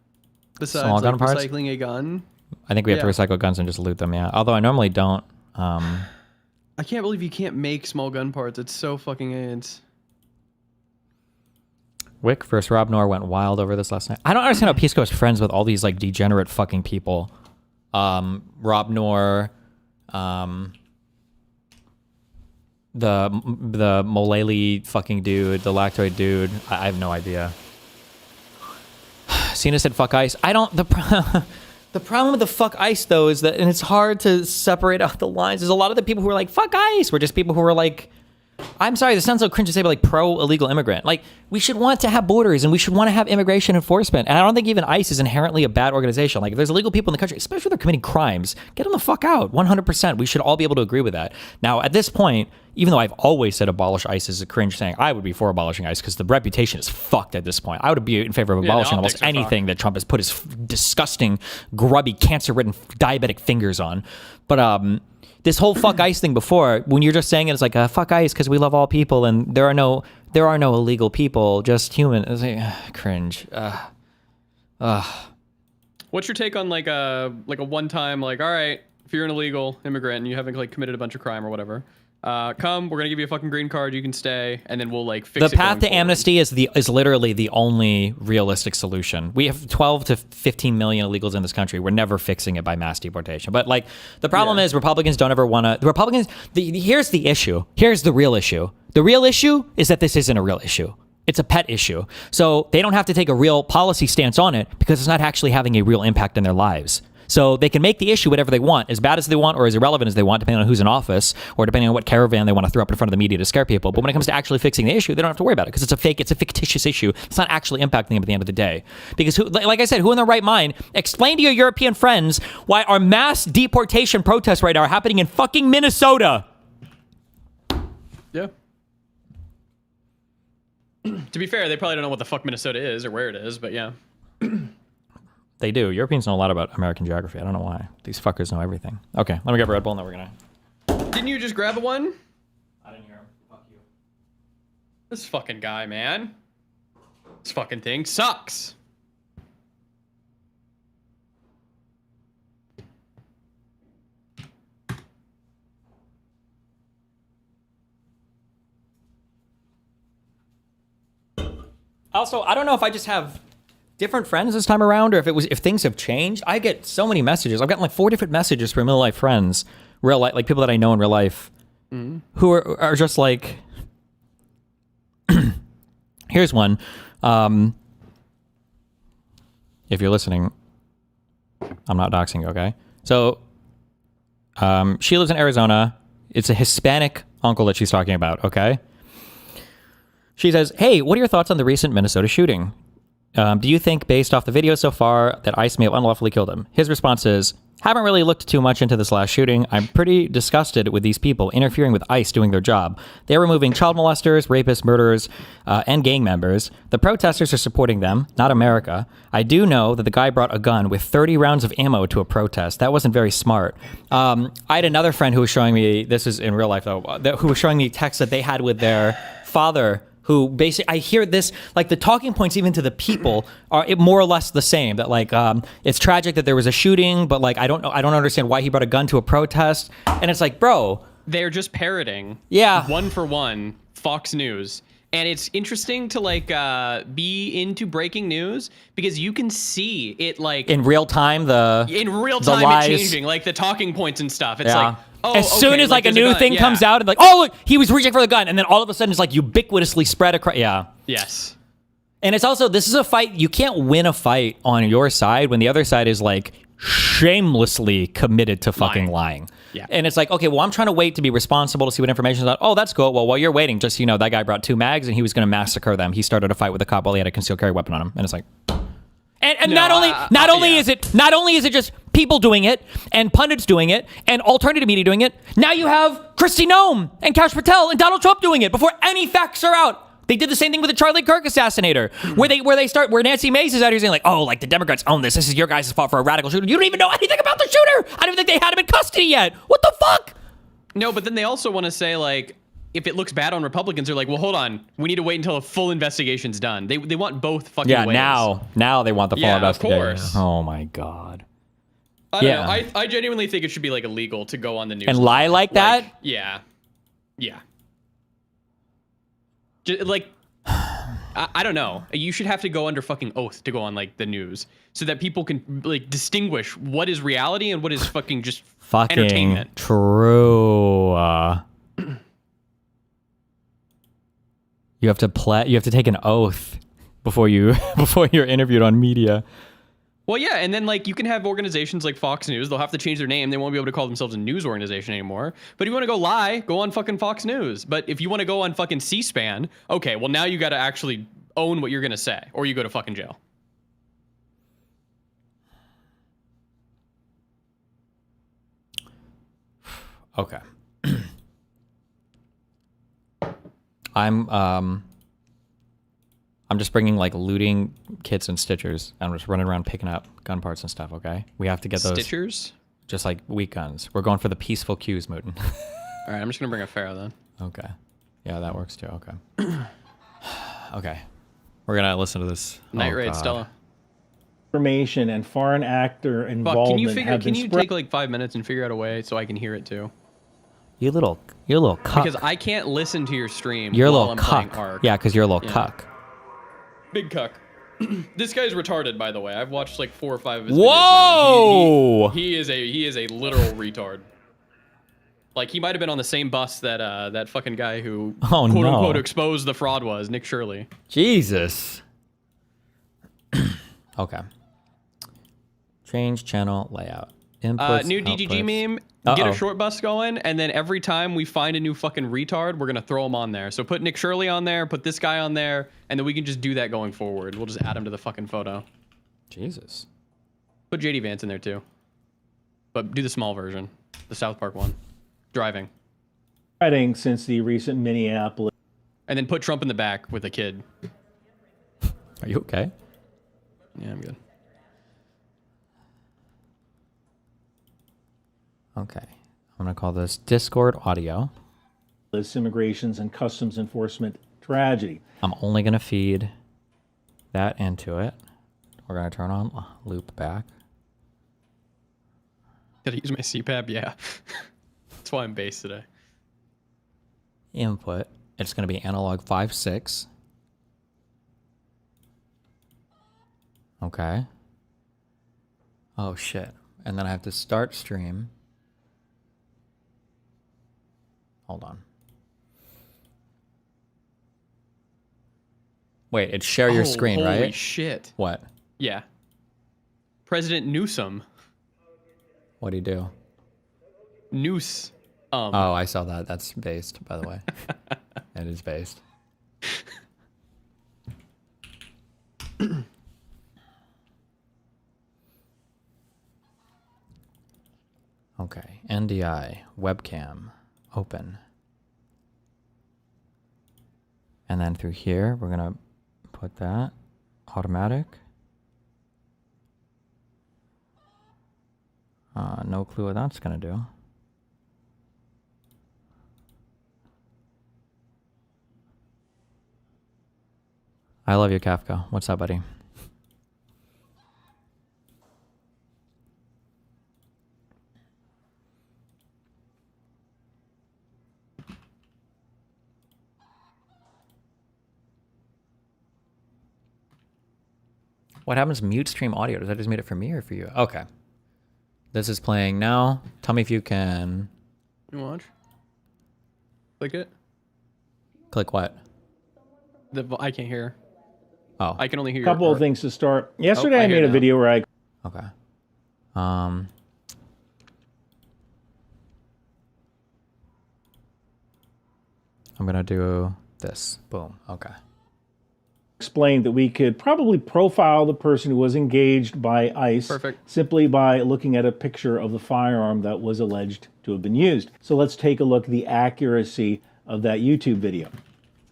N: Besides
E: Small gun parts?
N: recycling a gun?
E: I think we have to recycle guns and just loot them, yeah. Although I normally don't.
N: I can't believe you can't make small gun parts. It's so fucking AIDS.
E: Wick versus Rob Noor went wild over this last night. I don't understand how PISSCO is friends with all these like degenerate fucking people. Rob Noor, the Molele fucking dude, the Lactoid dude. I have no idea. Cena said fuck ICE. I don't... The problem with the fuck ICE, though, is that, and it's hard to separate out the lines, there's a lot of the people who are like, fuck ICE, were just people who were like, I'm sorry, this sounds so cringe to say, but like pro-illegal immigrant. Like, we should want to have borders and we should want to have immigration enforcement. And I don't think even ICE is inherently a bad organization. Like, if there's illegal people in the country, especially if they're committing crimes, get them the fuck out, 100%. We should all be able to agree with that. Now, at this point, even though I've always said abolish ICE is a cringe thing, I would be for abolishing ICE because the reputation is fucked at this point. I would be in favor of abolishing almost anything that Trump has put his disgusting, grubby, cancer-ridden, diabetic fingers on. But this whole fuck ICE thing before, when you're just saying it, it's like fuck ICE because we love all people and there are no illegal people, just human. It's like, cringe.
N: What's your take on like a one-time, like, all right, if you're an illegal immigrant and you haven't like committed a bunch of crime or whatever, come, we're gonna give you a fucking green card, you can stay, and then we'll like fix it.
E: The path to amnesty is literally the only realistic solution. We have 12 to 15 million illegals in this country. We're never fixing it by mass deportation. But like the problem is Republicans don't ever want to. The Republicans. Here's the issue. Here's the real issue. The real issue is that this isn't a real issue.
C: It's a pet issue. So they don't have to take a real policy stance on it because it's not actually having a real impact in their lives. So they can make the issue whatever they want, as bad as they want or as irrelevant as they want, depending on who's in office or depending on what caravan they want to throw up in front of the media to scare people. But when it comes to actually fixing the issue, they don't have to worry about it because it's a fictitious issue. It's not actually impacting them at the end of the day. Because, like I said, who in their right mind, explain to your European friends why our mass deportation protests right now are happening in fucking Minnesota.
N: Yeah. To be fair, they probably don't know what the fuck Minnesota is or where it is, but yeah.
C: They do. Europeans know a lot about American geography. I don't know why. These fuckers know everything. Okay, let me grab a Red Bull and then we're gonna...
N: Didn't you just grab one?
C: I didn't hear him. Fuck you.
N: This fucking guy, man. This fucking thing sucks.
C: Also, I don't know if I just have different friends this time around or if things have changed. I get so many messages. I've gotten like 4 different messages from real life friends, like people that I know in real life, who are just like, here's one. If you're listening, I'm not doxing you, okay? So she lives in Arizona. It's a Hispanic uncle that she's talking about, okay? She says, hey, what are your thoughts on the recent Minnesota shooting? Do you think, based off the video so far, that ICE may have unlawfully killed him? His response is, haven't really looked too much into this last shooting. I'm pretty disgusted with these people interfering with ICE doing their job. They're removing child molesters, rapists, murderers, and gang members. The protesters are supporting them, not America. I do know that the guy brought a gun with 30 rounds of ammo to a protest. That wasn't very smart. I had another friend who was showing me, this is in real life though, who was showing me texts that they had with their father, who basically, I hear this, like the talking points even to the people are more or less the same. That like, it's tragic that there was a shooting, but like, I don't understand why he brought a gun to a protest. And it's like, bro.
N: They're just parroting.
C: Yeah.
N: One for one, Fox News. And it's interesting to like be into breaking news because you can see it like
C: in real time
N: it changing, like the talking points and stuff. It's like, oh,
C: as soon as like a new thing comes out, and like, oh look, he was reaching for the gun, and then all of a sudden it's like ubiquitously spread across. Yeah.
N: Yes.
C: And it's also, this is a fight. You can't win a fight on your side when the other side is like shamelessly committed to fucking lying.
N: Yeah.
C: And it's like, okay, well, I'm trying to wait to be responsible to see what information is out. Oh, that's cool. Well, while you're waiting, just so you know, that guy brought 2 mags and he was going to massacre them. He started a fight with a cop while he had a concealed carry weapon on him. And it's like, and not only is it just people doing it and pundits doing it and alternative media doing it. Now you have Kristi Noem and Kash Patel and Donald Trump doing it before any facts are out. They did the same thing with the Charlie Kirk assassinator, where Nancy Mace is out here saying like, oh, like the Democrats own this. This is your guys' fault for a radical shooter. You don't even know anything about the shooter. I don't even think they had him in custody yet. What the fuck?
N: No, but then they also want to say like, if it looks bad on Republicans, they're like, well, hold on. We need to wait until a full investigation's done. They want both fucking ways.
C: Now they want the full investigation.
N: Of course.
C: Oh my God.
N: I don't know. I genuinely think it should be like illegal to go on the news
C: and lie like that.
N: Yeah. Like, I don't know. You should have to go under fucking oath to go on like the news so that people can like distinguish what is reality and what is fucking just entertainment.
C: True. You have to take an oath before you're interviewed on media.
N: Well, yeah, and then like you can have organizations like Fox News. They'll have to change their name. They won't be able to call themselves a news organization anymore. But if you want to go lie, go on fucking Fox News. But if you want to go on fucking C-SPAN, okay, well now you got to actually own what you're gonna say, or you go to fucking jail.
C: Okay. I'm just bringing like looting kits and stitchers. I'm just running around picking up gun parts and stuff, okay? We have to get those.
N: Stitchers?
C: Just like weak guns. We're going for the peaceful cues, Mootin.
N: All right, I'm just going to bring a Pharaoh then.
C: Okay. Yeah, that works too. Okay. Okay. We're going to listen to this.
N: Night Raid, Stella.
P: Information and foreign actor involvement.
N: Can you take like 5 minutes and figure out a way so I can hear it too?
C: You little cuck.
N: Because I can't listen to your stream.
C: You're a
N: while
C: little
N: I'm
C: cuck.
N: playing Ark.
C: Yeah, because you're a little cuck.
N: Big cuck. This guy's retarded, by the way. I've watched like 4 or 5 of his
C: Whoa!
N: videos now. He is a literal retard. Like he might have been on the same bus that that fucking guy who
E: Oh,
N: quote
E: no.
N: unquote exposed the fraud was, Nick Shirley.
E: Jesus. Okay. Change channel layout. Inputs,
N: New DGG
E: outputs.
N: meme. Get a short bus going, and then every time we find a new fucking retard, we're gonna throw him on there. So put Nick Shirley on there, put this guy on there, and then we can just do that going forward. We'll just add him to the fucking photo.
E: Jesus.
N: Put JD Vance in there too. But do the small version, the South Park one. Driving.
P: Spreading since the recent Minneapolis.
N: And then put Trump in the back with a kid.
E: Are you okay?
N: Yeah, I'm good.
E: Okay. I'm going to call this Discord audio.
P: This immigrations and customs enforcement tragedy.
E: I'm only going to feed that into it. We're going to turn on loop back.
N: Did I use my CPAP? Yeah. That's why I'm based today.
E: Input. It's going to be analog 5.6. Okay. Oh, shit. And then I have to start stream. Hold on. Wait, it's share your screen, right?
N: Holy shit.
E: What?
N: Yeah. President Newsom.
E: What do you do?
N: Noose.
E: Oh, I saw that. That's based, by the way. It is based. Okay. NDI. Webcam. Open. And then through here, we're going to put that. Automatic. No clue what that's going to do. I love you, Kafka. What's up, buddy? What happens mute stream audio? Does that just mute it for me or for you? Okay. This is playing now. Tell me if you can...
N: You watch? Click it.
E: Click what?
N: I can't hear.
E: Oh.
N: I can only hear
P: A couple of things to start. Yesterday I
N: hear
P: made a
N: now.
P: video where I...
E: Okay. I'm gonna do this. Boom. Okay.
P: explained that we could probably profile the person who was engaged by ICE simply by looking at a picture of the firearm that was alleged to have been used. So let's take a look at the accuracy of that YouTube video.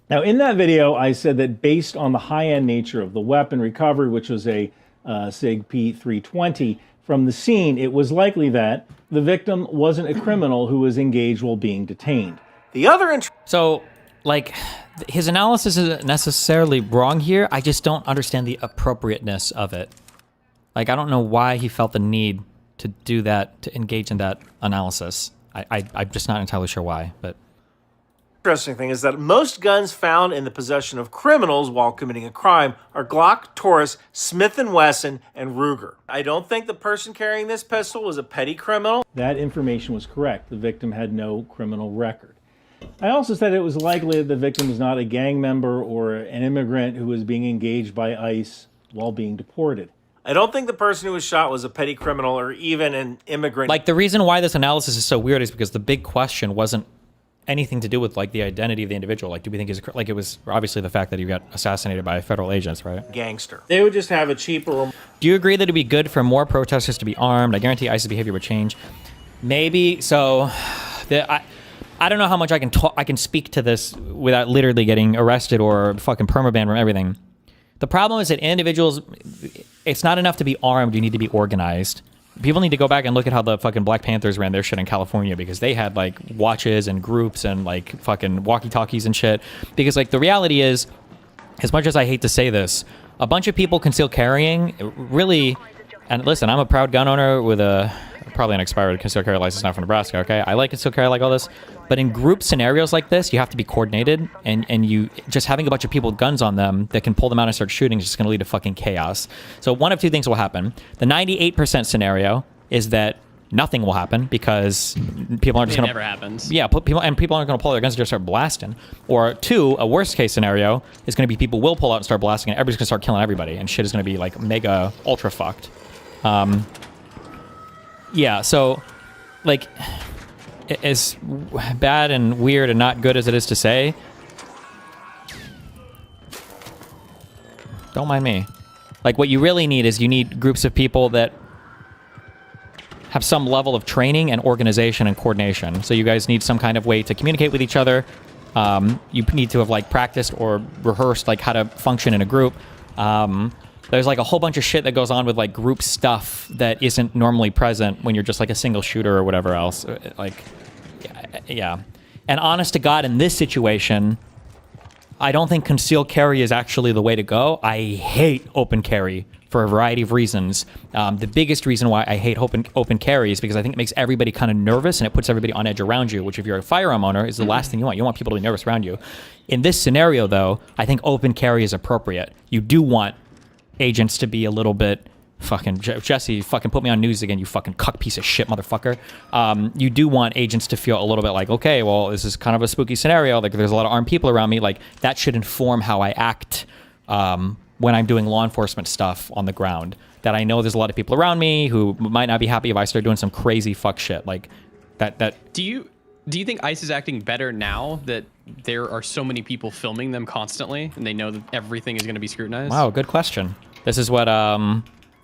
P: Now, in that video, I said that based on the high-end nature of the weapon recovery, which was a SIG P320, from the scene, it was likely that the victim wasn't a criminal who was engaged while being detained. The other
E: So, like, his analysis isn't necessarily wrong here. I just don't understand the appropriateness of it. Like, I don't know why he felt the need to do that, to engage in that analysis. I'm just not entirely sure why, but...
R: Interesting thing is that most guns found in the possession of criminals while committing a crime are Glock, Taurus, Smith & Wesson, and Ruger. I don't think the person carrying this pistol was a petty criminal.
P: That information was correct. The victim had no criminal record. I also said it was likely that the victim was not a gang member or an immigrant who was being engaged by ICE while being deported.
R: I don't think the person who was shot was a petty criminal or even an immigrant.
E: Like, the reason why this analysis is so weird is because the big question wasn't anything to do with, like, the identity of the individual. Like, do we think he's like, it was obviously the fact that he got assassinated by federal agents, right?
R: Gangster. They would just have a cheaper...
E: Do you agree that it'd be good for more protesters to be armed? I guarantee ICE's behavior would change. Maybe. So, I don't know how much I can speak to this without literally getting arrested or fucking permabanned from everything. The problem is that individuals, it's not enough to be armed. You need to be organized. People need to go back and look at how the fucking Black Panthers ran their shit in California, because they had, like, watches and groups and, like, fucking walkie-talkies and shit. Because, like, the reality is, as much as I hate to say this, a bunch of people concealed carrying really, and listen, I'm a proud gun owner with probably an expired concealed carry license now from Nebraska, okay? I like concealed carry, like all this. But in group scenarios like this, you have to be coordinated, and you just having a bunch of people with guns on them that can pull them out and start shooting is just going to lead to fucking chaos. So one of two things will happen. The 98% scenario is that nothing will happen because people aren't just
N: It
E: going
N: never happens.
E: Yeah, people aren't going to pull their guns and just start blasting. Or 2, a worst case scenario is going to be people will pull out and start blasting, and everybody's going to start killing everybody, and shit is going to be like mega ultra fucked. Yeah, so like as bad and weird and not good as it is to say, don't mind me. Like what you really need is you need groups of people that have some level of training and organization and coordination. So you guys need some kind of way to communicate with each other. You need to have like practiced or rehearsed like how to function in a group. There's like a whole bunch of shit that goes on with like group stuff that isn't normally present when you're just like a single shooter or whatever else. Like, yeah. And honest to God, in this situation, I don't think concealed carry is actually the way to go. I hate open carry for a variety of reasons. The biggest reason why I hate open carry is because I think it makes everybody kind of nervous and it puts everybody on edge around you, which if you're a firearm owner is the last thing you want. You want people to be nervous around you. In this scenario, though, I think open carry is appropriate. You do want agents to be a little bit fucking Jesse, fucking put me on news again, you fucking cuck piece of shit, motherfucker. You do want agents to feel a little bit like, okay, well, this is kind of a spooky scenario. Like, there's a lot of armed people around me. Like, that should inform how I act when I'm doing law enforcement stuff on the ground. That I know there's a lot of people around me who might not be happy if I start doing some crazy fuck shit. Like, that.
N: Do you think ICE is acting better now that there are so many people filming them constantly and they know that everything is going to be scrutinized?
E: Wow, good question. This is what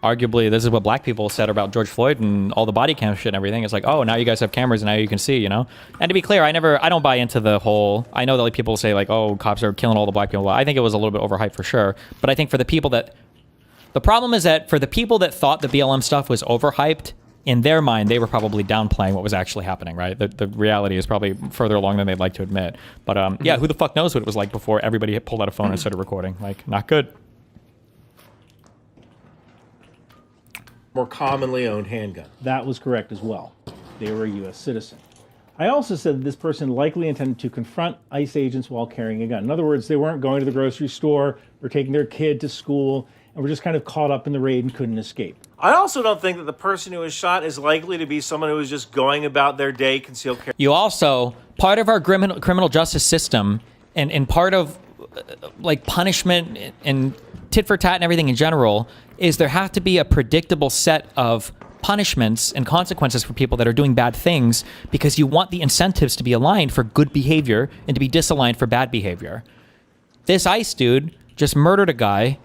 E: arguably, this is what black people said about George Floyd and all the body cam shit and everything. It's like, oh, now you guys have cameras and now you can see, you know? And to be clear, I don't buy into the whole, I know that like people say like, oh, cops are killing all the black people. I think it was a little bit overhyped for sure. But I think for the people that, the problem is that for the people that thought the BLM stuff was overhyped, in their mind, they were probably downplaying what was actually happening, right? The reality is probably further along than they'd like to admit. But yeah, who the fuck knows what it was like before everybody had pulled out a phone and started recording? Like, not good.
R: More commonly owned handgun.
P: That was correct as well. They were a U.S. citizen. I also said that this person likely intended to confront ICE agents while carrying a gun. In other words, they weren't going to the grocery store or taking their kid to school and were just kind of caught up in the raid and couldn't escape.
R: I also don't think that the person who was shot is likely to be someone who was just going about their day concealed carry.
E: You also, part of our criminal justice system and part of like punishment and tit for tat and everything in general is there have to be a predictable set of punishments and consequences for people that are doing bad things because you want the incentives to be aligned for good behavior and to be disaligned for bad behavior. This ICE dude just murdered a guy,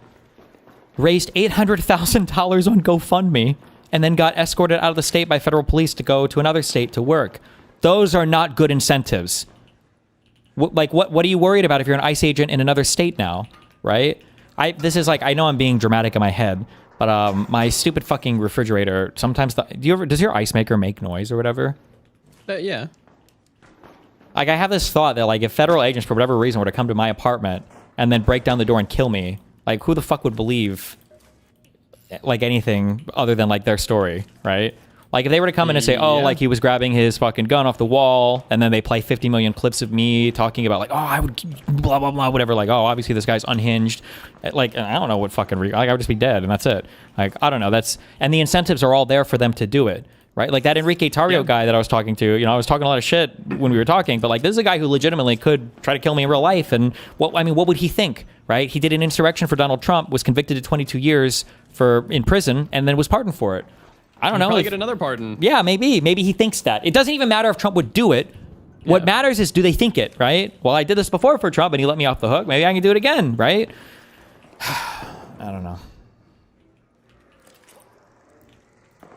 E: raised $800,000 on GoFundMe, and then got escorted out of the state by federal police to go to another state to work. Those are not good incentives. What are you worried about if you're an ICE agent in another state now, right? This is like, I know I'm being dramatic in my head, but my stupid fucking refrigerator, sometimes, does your ice maker make noise or whatever?
N: Yeah.
E: Like, I have this thought that, like, if federal agents, for whatever reason, were to come to my apartment and then break down the door and kill me, like, who the fuck would believe, like, anything other than, like, their story, right? Like, if they were to come in and say, oh, like, he was grabbing his fucking gun off the wall, and then they play 50 million clips of me talking about, like, oh, I would blah, blah, blah, whatever. Like, oh, obviously this guy's unhinged. Like, I don't know what fucking, like, I would just be dead, and that's it. Like, I don't know. And the incentives are all there for them to do it, right? Like, that Enrique Tarrio guy that I was talking to, you know, I was talking a lot of shit when we were talking, but, like, this is a guy who legitimately could try to kill me in real life, and what would he think, right? He did an insurrection for Donald Trump, was convicted to 22 years in prison, and then was pardoned for it. I don't know.
N: Probably get another pardon.
E: Yeah, maybe he thinks that. It doesn't even matter if Trump would do it. What matters is, do they think it, right? Well, I did this before for Trump and he let me off the hook. Maybe I can do it again, right? I don't know.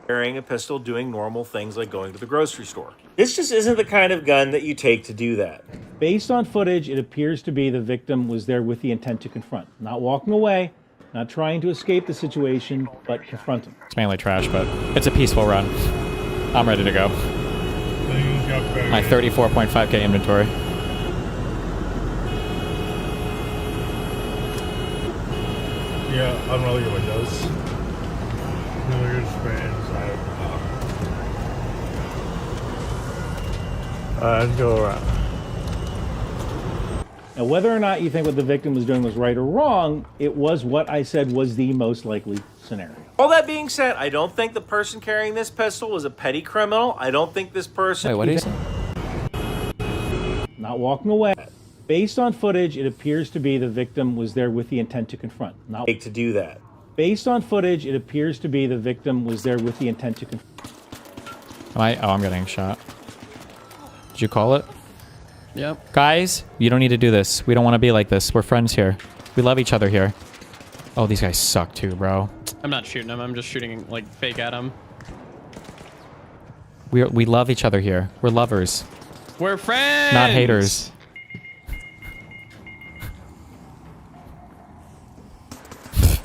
R: Carrying a pistol, doing normal things like going to the grocery store. This just isn't the kind of gun that you take to do that.
P: Based on footage, it appears to be the victim was there with the intent to confront, not walking away, not trying to escape the situation, but confront him.
E: It's mainly trash, but it's a peaceful run. I'm ready to go. My 34.5K inventory.
I: Yeah, I'm rolling your windows. Let's go around.
P: Now, whether or not you think what the victim was doing was right or wrong, it was what I said was the most likely scenario.
R: All that being said, I don't think the person carrying this pistol was a petty criminal. I don't think this person...
E: Wait, what is it?
P: Not walking away. Based on footage, it appears to be the victim was there with the intent to confront. Not
R: to do that.
P: Based on footage, it appears to be the victim was there with the intent to confront.
E: I'm getting shot. Did you call it?
N: Yep.
E: Guys, you don't need to do this. We don't want to be like this. We're friends here. We love each other here. Oh, these guys suck too, bro.
N: I'm not shooting him. I'm just shooting like fake at him.
E: We love each other here. We're lovers.
N: We're friends.
E: Not haters.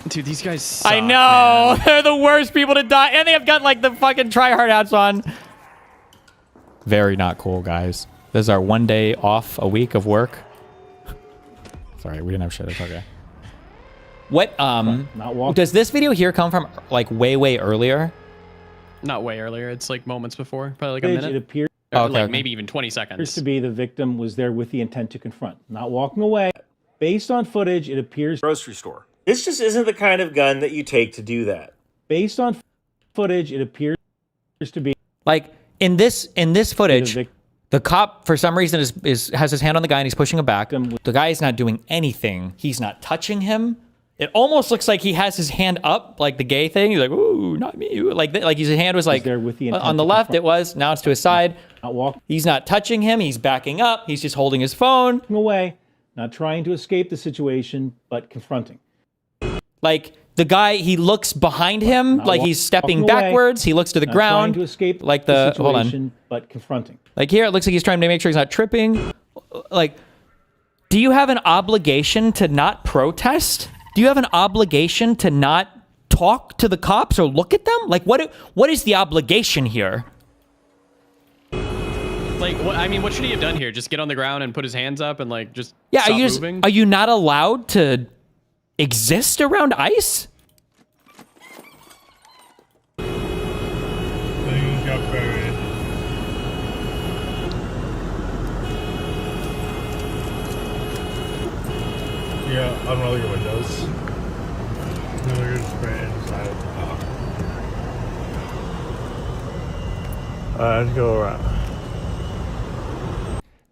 N: Dude, these guys suck,
E: I know.
N: man.
E: They're the worst people to die. And they have got like the fucking tryhard hats on. Very not cool, guys. This is our 1 day off a week of work. Sorry, we didn't have shit. It's okay. What, does this video here come from like way earlier?
N: Not way earlier. It's like moments before. Probably like a minute.
P: It appears
N: Like maybe even 20 seconds.
P: appears to be the victim was there with the intent to confront. Not walking away. Based on footage, it appears...
R: Grocery store. This just isn't the kind of gun that you take to do that.
P: Based on footage, it appears to be...
E: Like, in this footage... The cop, for some reason, has his hand on the guy and he's pushing him back. The guy is not doing anything. He's not touching him. It almost looks like he has his hand up, like the gay thing. He's like, "Ooh, not me." Like his hand was like
P: there with the
E: on the left. It was. Now it's to his side. He's not touching him. He's backing up. He's just holding his phone.
P: Away, not trying to escape the situation, but confronting.
E: Like the guy, he looks behind him, like he's stepping
P: away,
E: backwards. He looks to the ground,
P: trying to escape
E: like
P: the
E: hold
P: situation,
E: on,
P: but confronting.
E: Like here, it looks like he's trying to make sure he's not tripping. Like, do you have an obligation to not protest? Do you have an obligation to not talk to the cops or look at them? Like, what is the obligation here?
N: Like, I mean, what should he have done here? Just get on the ground and put his hands up and like just
E: Yeah,
N: stop moving?
E: are you not allowed to exist around ICE?
I: Things got buried. Yeah, I don't know your windows. No, you're just right inside. Let's go around.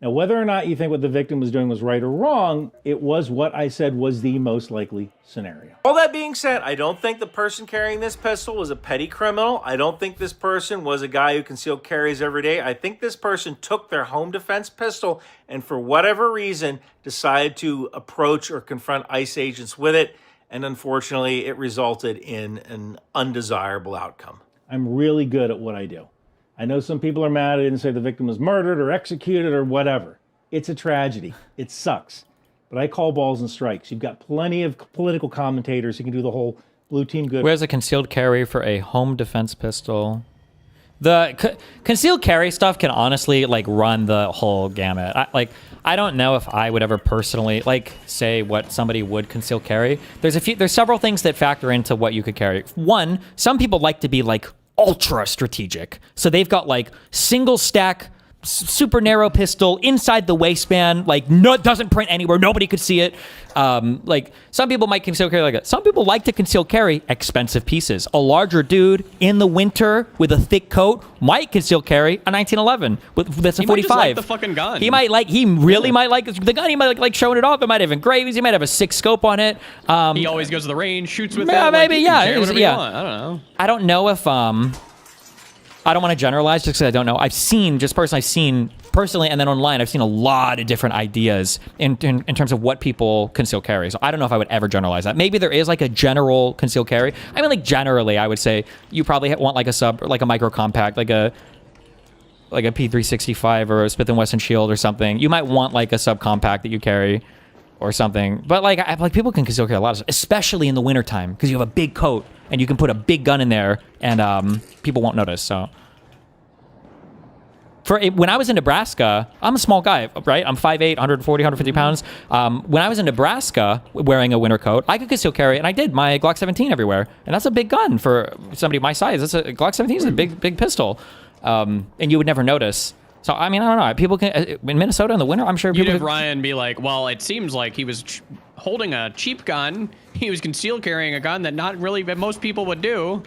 P: Now, whether or not you think what the victim was doing was right or wrong, it was what I said was the most likely scenario.
R: All that being said, I don't think the person carrying this pistol was a petty criminal. I don't think this person was a guy who concealed carries every day. I think this person took their home defense pistol and for whatever reason decided to approach or confront ICE agents with it. And unfortunately, it resulted in an undesirable outcome.
P: I'm really good at what I do. I know some people are mad I didn't say the victim was murdered or executed or whatever. It's a tragedy. It sucks. But I call balls and strikes. You've got plenty of political commentators who can do the whole blue team good.
E: Where's a concealed carry for a home defense pistol? The concealed carry stuff can honestly like run the whole gamut. I don't know if I would ever personally like say what somebody would conceal carry. There's several things that factor into what you could carry. One, some people like to be like ultra strategic. So they've got like single stack, super narrow pistol inside the waistband, like no, it doesn't print anywhere. Nobody could see it. Like some people might conceal carry like that. Some people like to conceal carry expensive pieces. A larger dude in the winter with a thick coat might conceal carry a 1911 that's a 45.
N: Might just like the fucking gun.
E: He really might like the gun. He might like showing it off. It might have engravings. He might have a 6 scope on it.
N: He always goes to the range, shoots with
E: yeah,
N: it.
E: Maybe,
N: like,
E: yeah.
N: Carry whatever you want. I don't know.
E: I don't know if I don't want to generalize just because I don't know. I've seen personally, and then online, I've seen a lot of different ideas in terms of what people conceal carry. So I don't know if I would ever generalize that. Maybe there is like a general conceal carry. I mean, like generally, I would say you probably want like a micro compact, like a P365 or a Smith & Wesson Shield or something. You might want like a subcompact that you carry or something. But like people can conceal carry a lot of stuff, especially in the wintertime because you have a big coat and you can put a big gun in there and people won't notice. So when I was in Nebraska, I'm a small guy, right? I'm 5'8", 140, 150 pounds. When I was in Nebraska wearing a winter coat, I could conceal carry, and I did my Glock 17 everywhere. And that's a big gun for somebody my size. Glock 17 is a big pistol. And you would never notice. So, I mean, I don't know. People can, in Minnesota in the winter, I'm sure
N: You'd
E: people
N: have
E: could,
N: Ryan be like, well, it seems like he was holding a cheap gun. He was concealed carrying a gun that most people would do.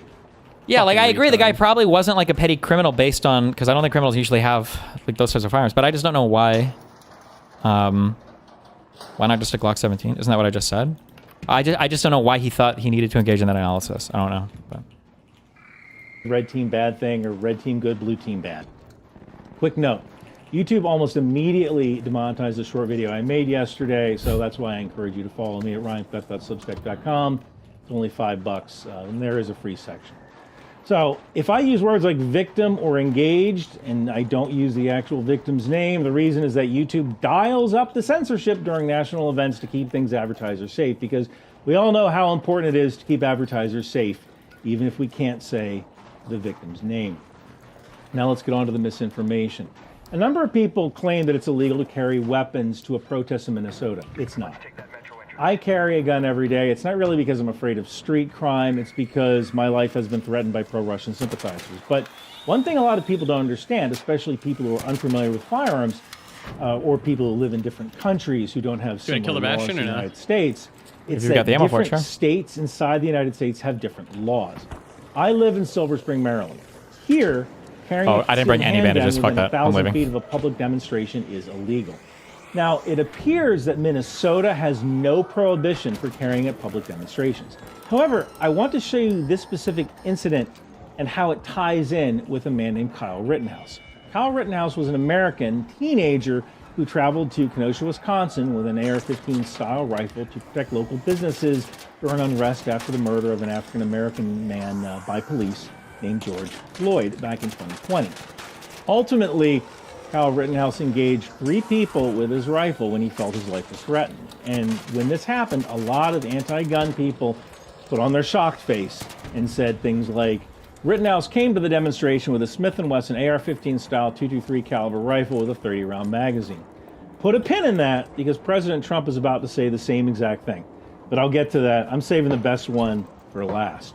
E: Yeah, like, I agree. The guy probably wasn't like a petty criminal based on, because I don't think criminals usually have like those types of firearms, but I just don't know why. Why not just a Glock 17? Isn't that what I just said? I just don't know why he thought he needed to engage in that analysis. I don't know. But.
P: Red team bad thing or red team good, blue team bad. Quick note. YouTube almost immediately demonetized the short video I made yesterday, so that's why I encourage you to follow me at ryanmcbeth.substack.com. It's only $5, and there is a free section. So if I use words like victim or engaged, and I don't use the actual victim's name, the reason is that YouTube dials up the censorship during national events to keep things advertiser safe, because we all know how important it is to keep advertisers safe, even if we can't say the victim's name. Now let's get on to the misinformation. A number of people claim that it's illegal to carry weapons to a protest in Minnesota. It's not. I carry a gun every day. It's not really because I'm afraid of street crime. It's because my life has been threatened by pro-Russian sympathizers. But one thing a lot of people don't understand, especially people who are unfamiliar with firearms, or people who live in different countries who don't have similar laws to the United States, it's that different states inside the United States have different laws. I live in Silver Spring, Maryland. Here, carrying
E: I didn't bring any bandages. Fuck that. I'm
P: 1,000
E: leaving.
P: feet of a public demonstration is illegal. Now, it appears that Minnesota has no prohibition for carrying at public demonstrations. However, I want to show you this specific incident and how it ties in with a man named Kyle Rittenhouse. Kyle Rittenhouse was an American teenager who traveled to Kenosha, Wisconsin with an AR-15 style rifle to protect local businesses during unrest after the murder of an African-American man by police named George Floyd back in 2020. Ultimately, Kyle Rittenhouse engaged 3 people with his rifle when he felt his life was threatened. And when this happened, a lot of anti-gun people put on their shocked face and said things like, Rittenhouse came to the demonstration with a Smith & Wesson AR-15 style .223 caliber rifle with a 30-round magazine. Put a pin in that because President Trump is about to say the same exact thing. But I'll get to that. I'm saving the best one for last.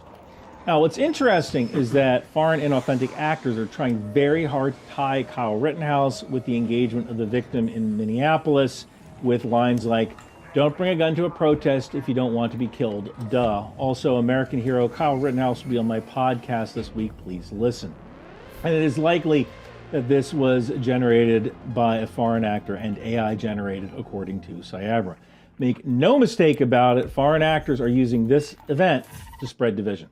P: Now, what's interesting is that foreign inauthentic actors are trying very hard to tie Kyle Rittenhouse with the engagement of the victim in Minneapolis with lines like, don't bring a gun to a protest if you don't want to be killed, duh. Also, American hero Kyle Rittenhouse will be on my podcast this week. Please listen. And it is likely that this was generated by a foreign actor and AI generated, according to Cyabra. Make no mistake about it, foreign actors are using this event to spread division.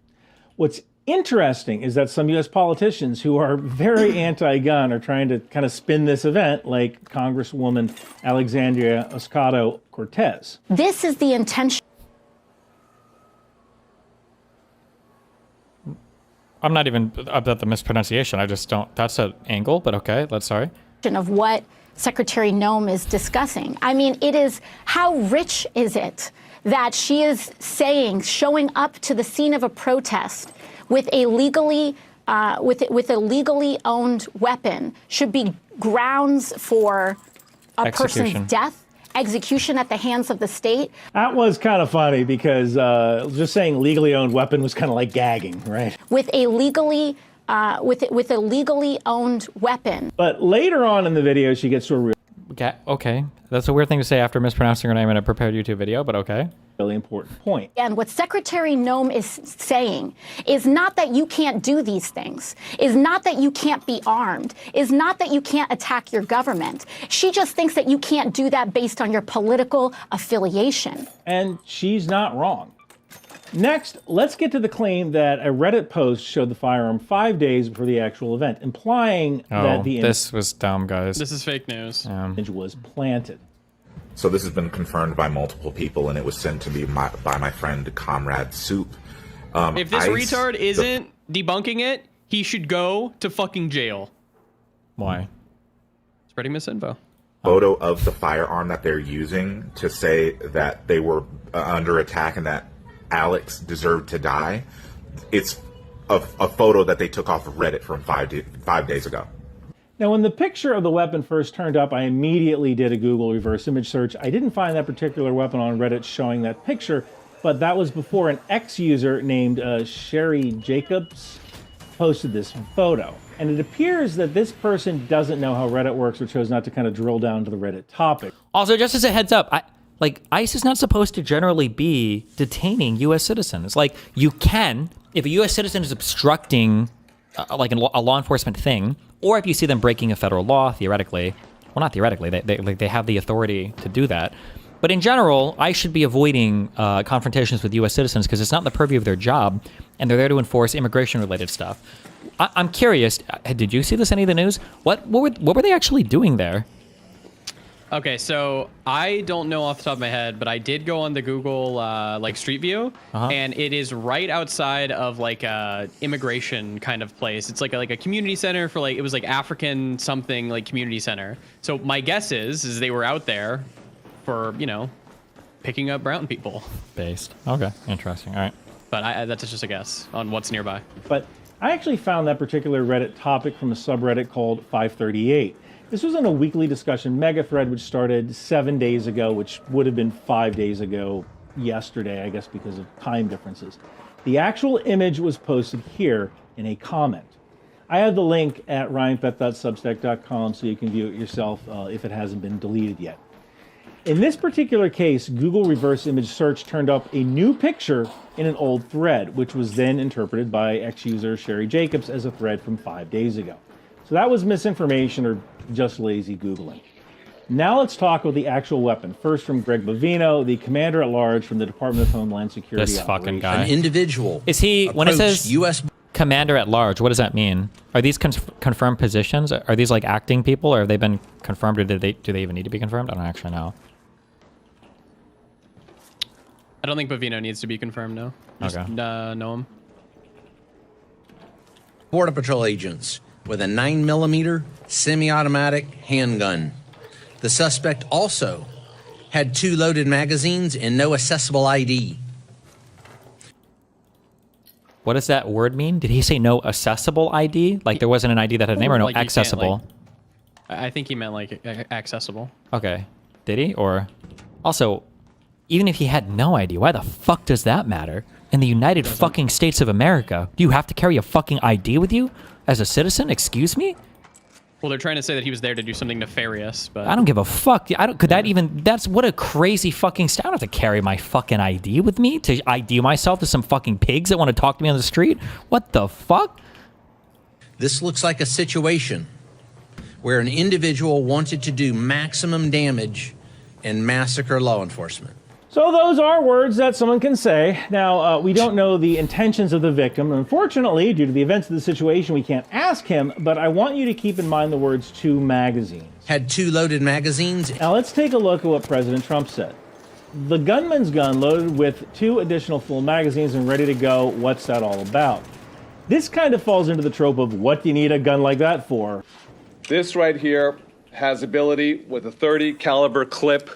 P: What's interesting is that some U.S. politicians who are very anti-gun are trying to kind of spin this event, like Congresswoman Alexandria Ocasio-Cortez.
S: This is the intention.
E: I'm not even about the mispronunciation. I just don't. That's an angle, but okay. Sorry.
S: Of what Secretary Noem is discussing. I mean, it is, how rich is it that she is saying, showing up to the scene of a protest with a legally owned weapon should be grounds for a person's death, execution at the hands of the state.
P: That was kind of funny because just saying legally owned weapon was kind of like gagging, right?
S: With a legally owned weapon.
P: But later on in the video, she gets to a real...
E: Okay. That's a weird thing to say after mispronouncing her name in a prepared YouTube video, but okay.
P: Really important point.
S: And what Secretary Noem is saying is not that you can't do these things, is not that you can't be armed, is not that you can't attack your government. She just thinks that you can't do that based on your political affiliation.
P: And she's not wrong. Next, let's get to the claim that a Reddit post showed the firearm 5 days before the actual event, implying that the
E: this was dumb, guys.
N: This is fake news.
P: Image was planted.
T: So this has been confirmed by multiple people, and it was sent to me by my friend Comrade Soup.
N: If this retard isn't debunking it, he should go to fucking jail.
E: Why?
N: Spreading misinfo.
T: Photo of the firearm that they're using to say that they were under attack and that Alex deserved to die. It's a photo that they took off of Reddit from 5 days ago.
P: Now, when the picture of the weapon first turned up, I immediately did a Google reverse image search. I didn't find that particular weapon on Reddit showing that picture, but that was before an ex-user named Sherry Jacobs posted this photo. And it appears that this person doesn't know how Reddit works or chose not to kind of drill down to the Reddit topic.
E: Also, just as a heads up, ICE is not supposed to generally be detaining U.S. citizens. Like, you can, if a U.S. citizen is obstructing like a law enforcement thing, or if you see them breaking a federal law, theoretically, well, not theoretically, they have the authority to do that. But in general, I should be avoiding confrontations with U.S. citizens because it's not the purview of their job, and they're there to enforce immigration-related stuff. I'm curious, did you see this in any of the news? What were they actually doing there?
N: Okay, so I don't know off the top of my head, but I did go on the Google like Street View, and it is right outside of like a immigration kind of place. It's like a community center for like, it was like African something like community center. So my guess is they were out there for, you know, picking up brown people.
E: Based. Okay, interesting. All right.
N: But that's just a guess on what's nearby.
P: But I actually found that particular Reddit topic from a subreddit called 538. This was in a weekly discussion mega thread which started 7 days ago, which would have been 5 days ago yesterday, I guess because of time differences. The actual image was posted here in a comment. I have the link at ryanbeth.substack.com so you can view it yourself if it hasn't been deleted yet. In this particular case, Google reverse image search turned up a new picture in an old thread, which was then interpreted by ex-user Sherry Jacobs as a thread from 5 days ago. So that was misinformation or just lazy Googling. Now let's talk about the actual weapon. First from Greg Bovino, the Commander-at-Large from the Department of Homeland Security.
E: This fucking guy.
U: An individual.
E: Is he, when it says
U: US
E: Commander-at-Large, what does that mean? Are these confirmed positions? Are these like acting people, or have they been confirmed, or do they even need to be confirmed? I don't actually know.
N: I don't think Bovino needs to be confirmed, no. Just,
E: Okay.
N: Know him.
U: Border Patrol agents with a 9mm semi-automatic handgun. The suspect also had 2 loaded magazines and no accessible ID.
E: What does that word mean? Did he say no accessible ID? Like there wasn't an ID that had a name, or no
N: Like, you can't,
E: accessible?
N: like, I think he meant like accessible.
E: Okay. Did he? Or also, even if he had no ID, why the fuck does that matter? In the United fucking States of America, do you have to carry a fucking ID with you as a citizen? Excuse me?
N: Well, they're trying to say that he was there to do something nefarious, but
E: I don't give a fuck. Could that even, that's what a crazy fucking style. I don't have to carry my fucking ID with me to ID myself to some fucking pigs that want to talk to me on the street. What the fuck?
U: This looks like a situation where an individual wanted to do maximum damage and massacre law enforcement.
P: So those are words that someone can say. Now, we don't know the intentions of the victim. Unfortunately, due to the events of the situation, we can't ask him, but I want you to keep in mind the words 2 magazines.
U: Had 2 loaded magazines.
P: Now let's take a look at what President Trump said. The gunman's gun loaded with 2 additional full magazines and ready to go. What's that all about? This kind of falls into the trope of what do you need a gun like that for?
V: This right here has ability with a 30 caliber clip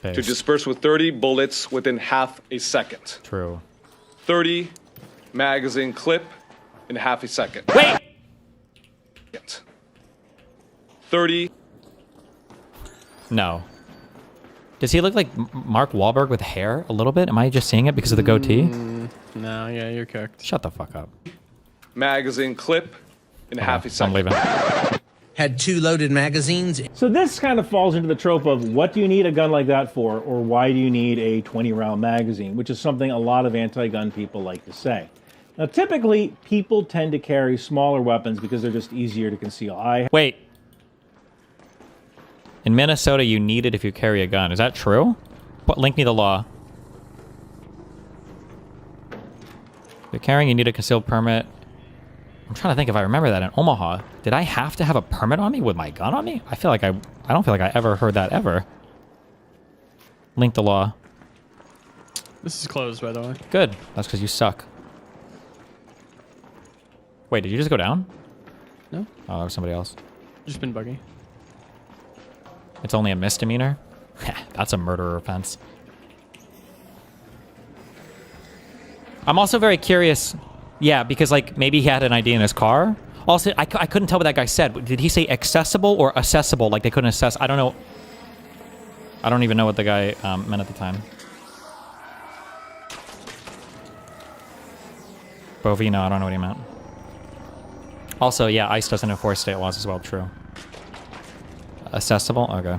V: to disperse with 30 bullets within half a second.
E: True.
V: 30 magazine clip in half a second.
E: Wait!
V: 30.
E: No. Does he look like Mark Wahlberg with hair a little bit? Am I just seeing it because of the goatee?
N: No, yeah, you're cooked.
E: Shut the fuck up.
V: Magazine clip in half a second.
E: I'm leaving.
U: Had 2 loaded magazines.
P: So this kind of falls into the trope of what do you need a gun like that for, or why do you need a 20-round magazine, which is something a lot of anti-gun people like to say. Now, typically, people tend to carry smaller weapons because they're just easier to conceal.
E: Wait. In Minnesota, you need it if you carry a gun. Is that true? Link me the law. If you're carrying, you need a concealed permit. I'm trying to think if I remember that in Omaha. Did I have to have a permit on me with my gun on me? I feel like I don't feel like I ever heard that ever. Link the law.
N: This is closed, by the way.
E: Good. That's because you suck. Wait, did you just go down?
N: No.
E: Oh, that was somebody else.
N: Just been buggy.
E: It's only a misdemeanor? That's a murder offense. I'm also very curious. Yeah, because like maybe he had an ID in his car. Also, I couldn't tell what that guy said. Did he say accessible or accessible? Like they couldn't assess. I don't know. I don't even know what the guy meant at the time. Bovino, I don't know what he meant. Also, yeah, ICE doesn't enforce state laws as well. True. Accessible? Okay.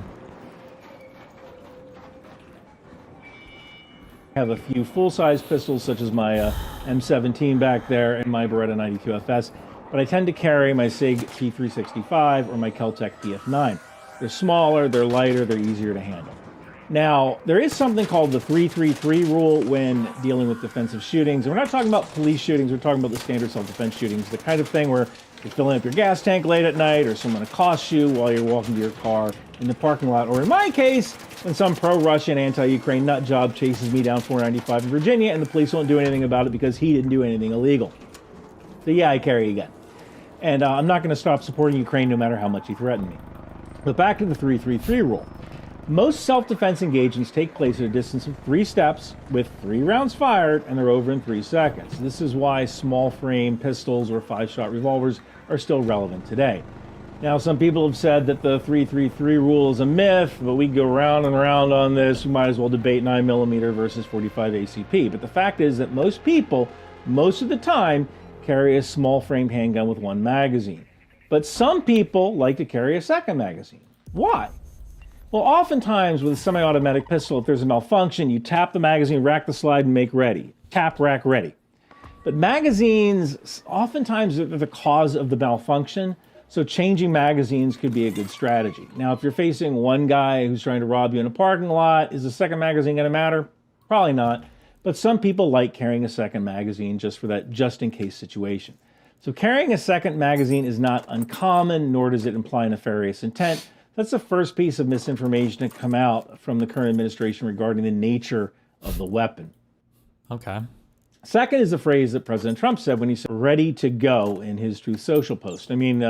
P: I have a few full-size pistols, such as my M17 back there and my Beretta 92FS, but I tend to carry my SIG P365 or my Keltec PF9. They're smaller, they're lighter, they're easier to handle. Now, there is something called the 333 rule when dealing with defensive shootings. And we're not talking about police shootings, we're talking about the standard self-defense shootings, the kind of thing where you're filling up your gas tank late at night, or someone accosts you while you're walking to your car in the parking lot, or in my case, when some pro-Russian, anti-Ukraine nut job chases me down 495 in Virginia and the police won't do anything about it because he didn't do anything illegal. So yeah, I carry a gun. And I'm not going to stop supporting Ukraine no matter how much you threaten me. But back to the 333 rule. Most self-defense engagements take place at a distance of 3 steps with 3 rounds fired, and they're over in 3 seconds. This is why small frame pistols or 5-shot revolvers are still relevant today. Now, some people have said that the 333 rule is a myth, but we go round and round on this. We might as well debate 9mm versus 45 ACP. But the fact is that most people, most of the time, carry a small frame handgun with 1 magazine. But some people like to carry a second magazine. Why? Well, oftentimes with a semi-automatic pistol, if there's a malfunction, you tap the magazine, rack the slide, and make ready. Tap, rack, ready. But magazines, oftentimes, are the cause of the malfunction, so changing magazines could be a good strategy. Now, if you're facing one guy who's trying to rob you in a parking lot, is the second magazine going to matter? Probably not. But some people like carrying a second magazine just for that just-in-case situation. So carrying a second magazine is not uncommon, nor does it imply nefarious intent. That's the first piece of misinformation to come out from the current administration regarding the nature of the weapon.
E: Okay.
P: Second is the phrase that President Trump said when he said ready to go in his Truth Social post. I mean,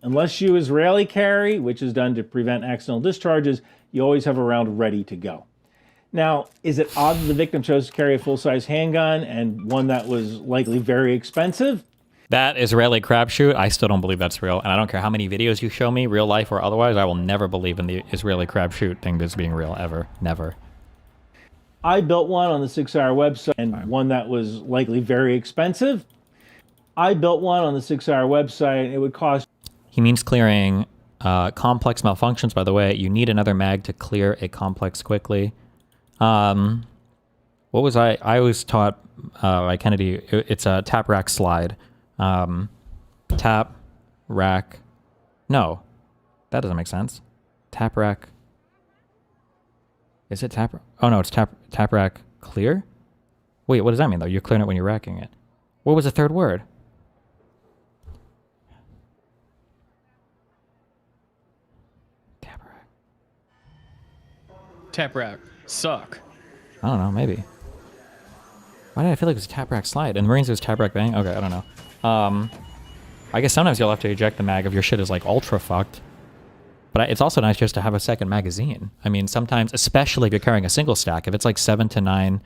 P: unless you Israeli carry, which is done to prevent accidental discharges, you always have a round ready to go. Now, is it odd that the victim chose to carry a full-size handgun and one that was likely very expensive?
E: That Israeli crapshoot, I still don't believe that's real. And I don't care how many videos you show me, real life or otherwise, I will never believe in the Israeli crapshoot thing that's being real, ever. Never.
P: I built one on the 6 Hour website, and one that was likely very expensive. I built one on the 6 Hour website, and it would cost...
E: He means clearing complex malfunctions, by the way. You need another mag to clear a complex quickly. What was I was taught by Kennedy, it's a tap, rack, slide. Tap, rack, no, that doesn't make sense. Tap, rack, is it tap? Oh no, it's tap, rack, clear? Wait, what does that mean though? You're clearing it when you're racking it. What was the third word? Tap, rack.
N: Tap, rack, suck.
E: I don't know, maybe. Why did I feel like it was tap, rack, slide? And Marines it was tap, rack, bang? Okay, I don't know. I guess sometimes you'll have to eject the mag if your shit is like ultra fucked. But it's also nice just to have a second magazine. I mean, sometimes, especially if you're carrying a single stack, if it's like 7 to 9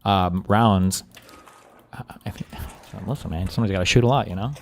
E: rounds, listen, man, somebody's got to shoot a lot, you know?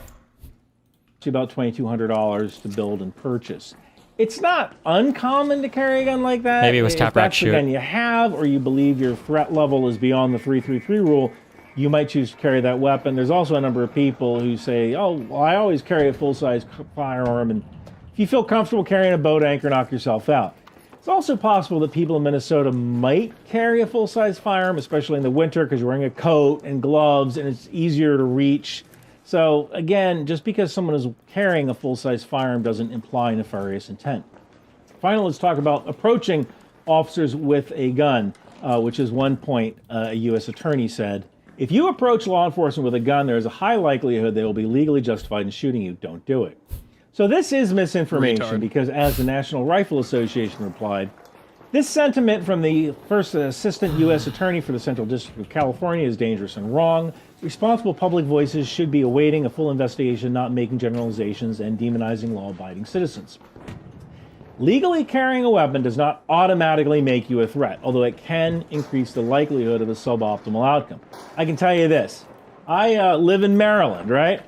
P: It's about $2,200 to build and purchase. It's not uncommon to carry a gun like that.
E: Maybe it was tap, rack, shoot.
P: If that's the gun you have, or you believe your threat level is beyond the 333 rule, you might choose to carry that weapon. There's also a number of people who say, oh, well, I always carry a full-size firearm, and if you feel comfortable carrying a boat anchor, knock yourself out. It's also possible that people in Minnesota might carry a full-size firearm, especially in the winter, because you're wearing a coat and gloves, and it's easier to reach. So, again, just because someone is carrying a full-size firearm doesn't imply nefarious intent. Finally, let's talk about approaching officers with a gun, which is one point a U.S. attorney said. If you approach law enforcement with a gun, there is a high likelihood they will be legally justified in shooting you. Don't do it. So this is misinformation because, as the National Rifle Association replied, this sentiment from the first assistant U.S. attorney for the Central District of California is dangerous and wrong. Responsible public voices should be awaiting a full investigation, not making generalizations and demonizing law-abiding citizens. Legally carrying a weapon does not automatically make you a threat, although it can increase the likelihood of a suboptimal outcome. I can tell you this. I live in Maryland, right?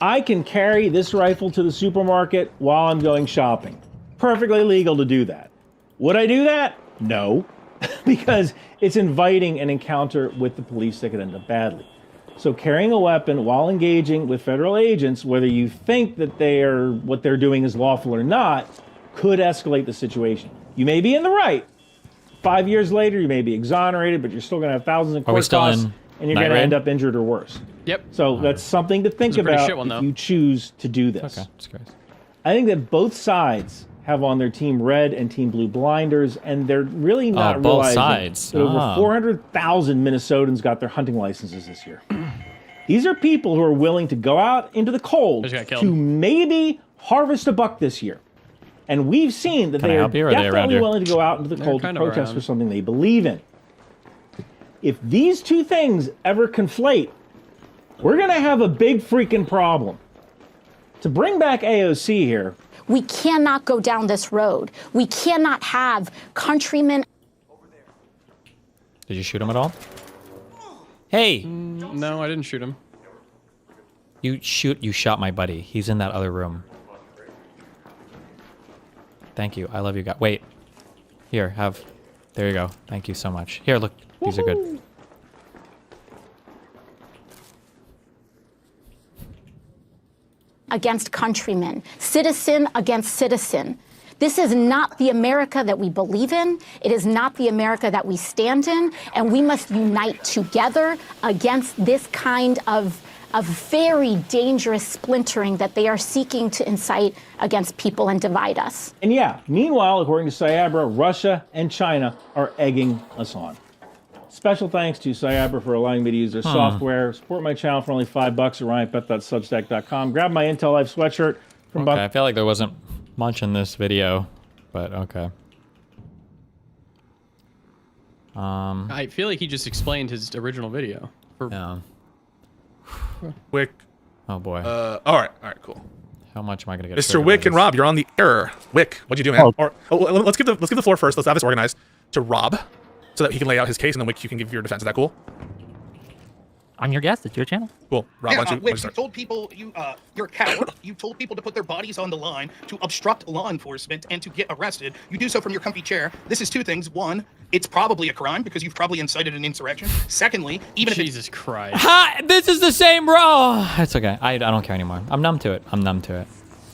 P: I can carry this rifle to the supermarket while I'm going shopping. Perfectly legal to do that. Would I do that? No, because it's inviting an encounter with the police that could end up badly. So carrying a weapon while engaging with federal agents, whether you think that what they're doing is lawful or not, could escalate the situation. You may be in the right. 5 years later, you may be exonerated, but you're still going to have thousands of court costs, and you're going to end up injured or worse.
N: Yep.
P: So that's something to think about if you choose to do this.
E: Okay, that's great.
P: I think that both sides have on their team red and team blue blinders, and they're really not
E: both
P: realizing
E: sides.
P: that over 400,000 Minnesotans got their hunting licenses this year. These are people who are willing to go out into the cold to maybe harvest a buck this year. And we've seen that they are definitely willing to go out into the cold to protest for something they believe in. If these two things ever conflate, we're going to have a big freaking problem. To bring back AOC here,
S: we cannot go down this road. We cannot have countrymen.
E: Did you shoot him at all? Hey!
N: No, I didn't shoot him.
E: You shot my buddy. He's in that other room. Thank you. I love you guys. Wait. Here, have. There you go. Thank you so much. Here, look. These are good.
S: Against countrymen, citizen against citizen. This is not the America that we believe in. It is not the America that we stand in, and we must unite together against this kind of very dangerous splintering that they are seeking to incite against people and divide us.
P: And yeah, meanwhile, according to Cyabra, Russia and China are egging us on. Special thanks to Cyabra for allowing me to use their software. Support my channel for only $5 at RyanBeth.substack.com. Grab my Intel Live sweatshirt from
E: Okay, I feel like there wasn't much in this video, but okay.
N: I feel like he just explained his original video.
E: Yeah.
A: Wick.
E: Oh boy.
A: All right, cool.
E: How much am I gonna get?
A: Mr. Wick and Rob, you're on the air. Wick, what'd you do, man? Let's give the floor first. Let's have this organized to Rob, so that he can lay out his case, and then Wick, you can give your defense. Is that cool?
D: I'm your guest. It's your channel.
A: Cool. Rob, why don't you
W: you told people you're a coward. You told people to put their bodies on the line to obstruct law enforcement and to get arrested. You do so from your comfy chair. This is two things. One, it's probably a crime because you've probably incited an insurrection. Secondly, even if
N: Jesus Christ.
E: Ha! This is the same, bro. It's okay. I don't care anymore. I'm numb to it. I'm numb to it.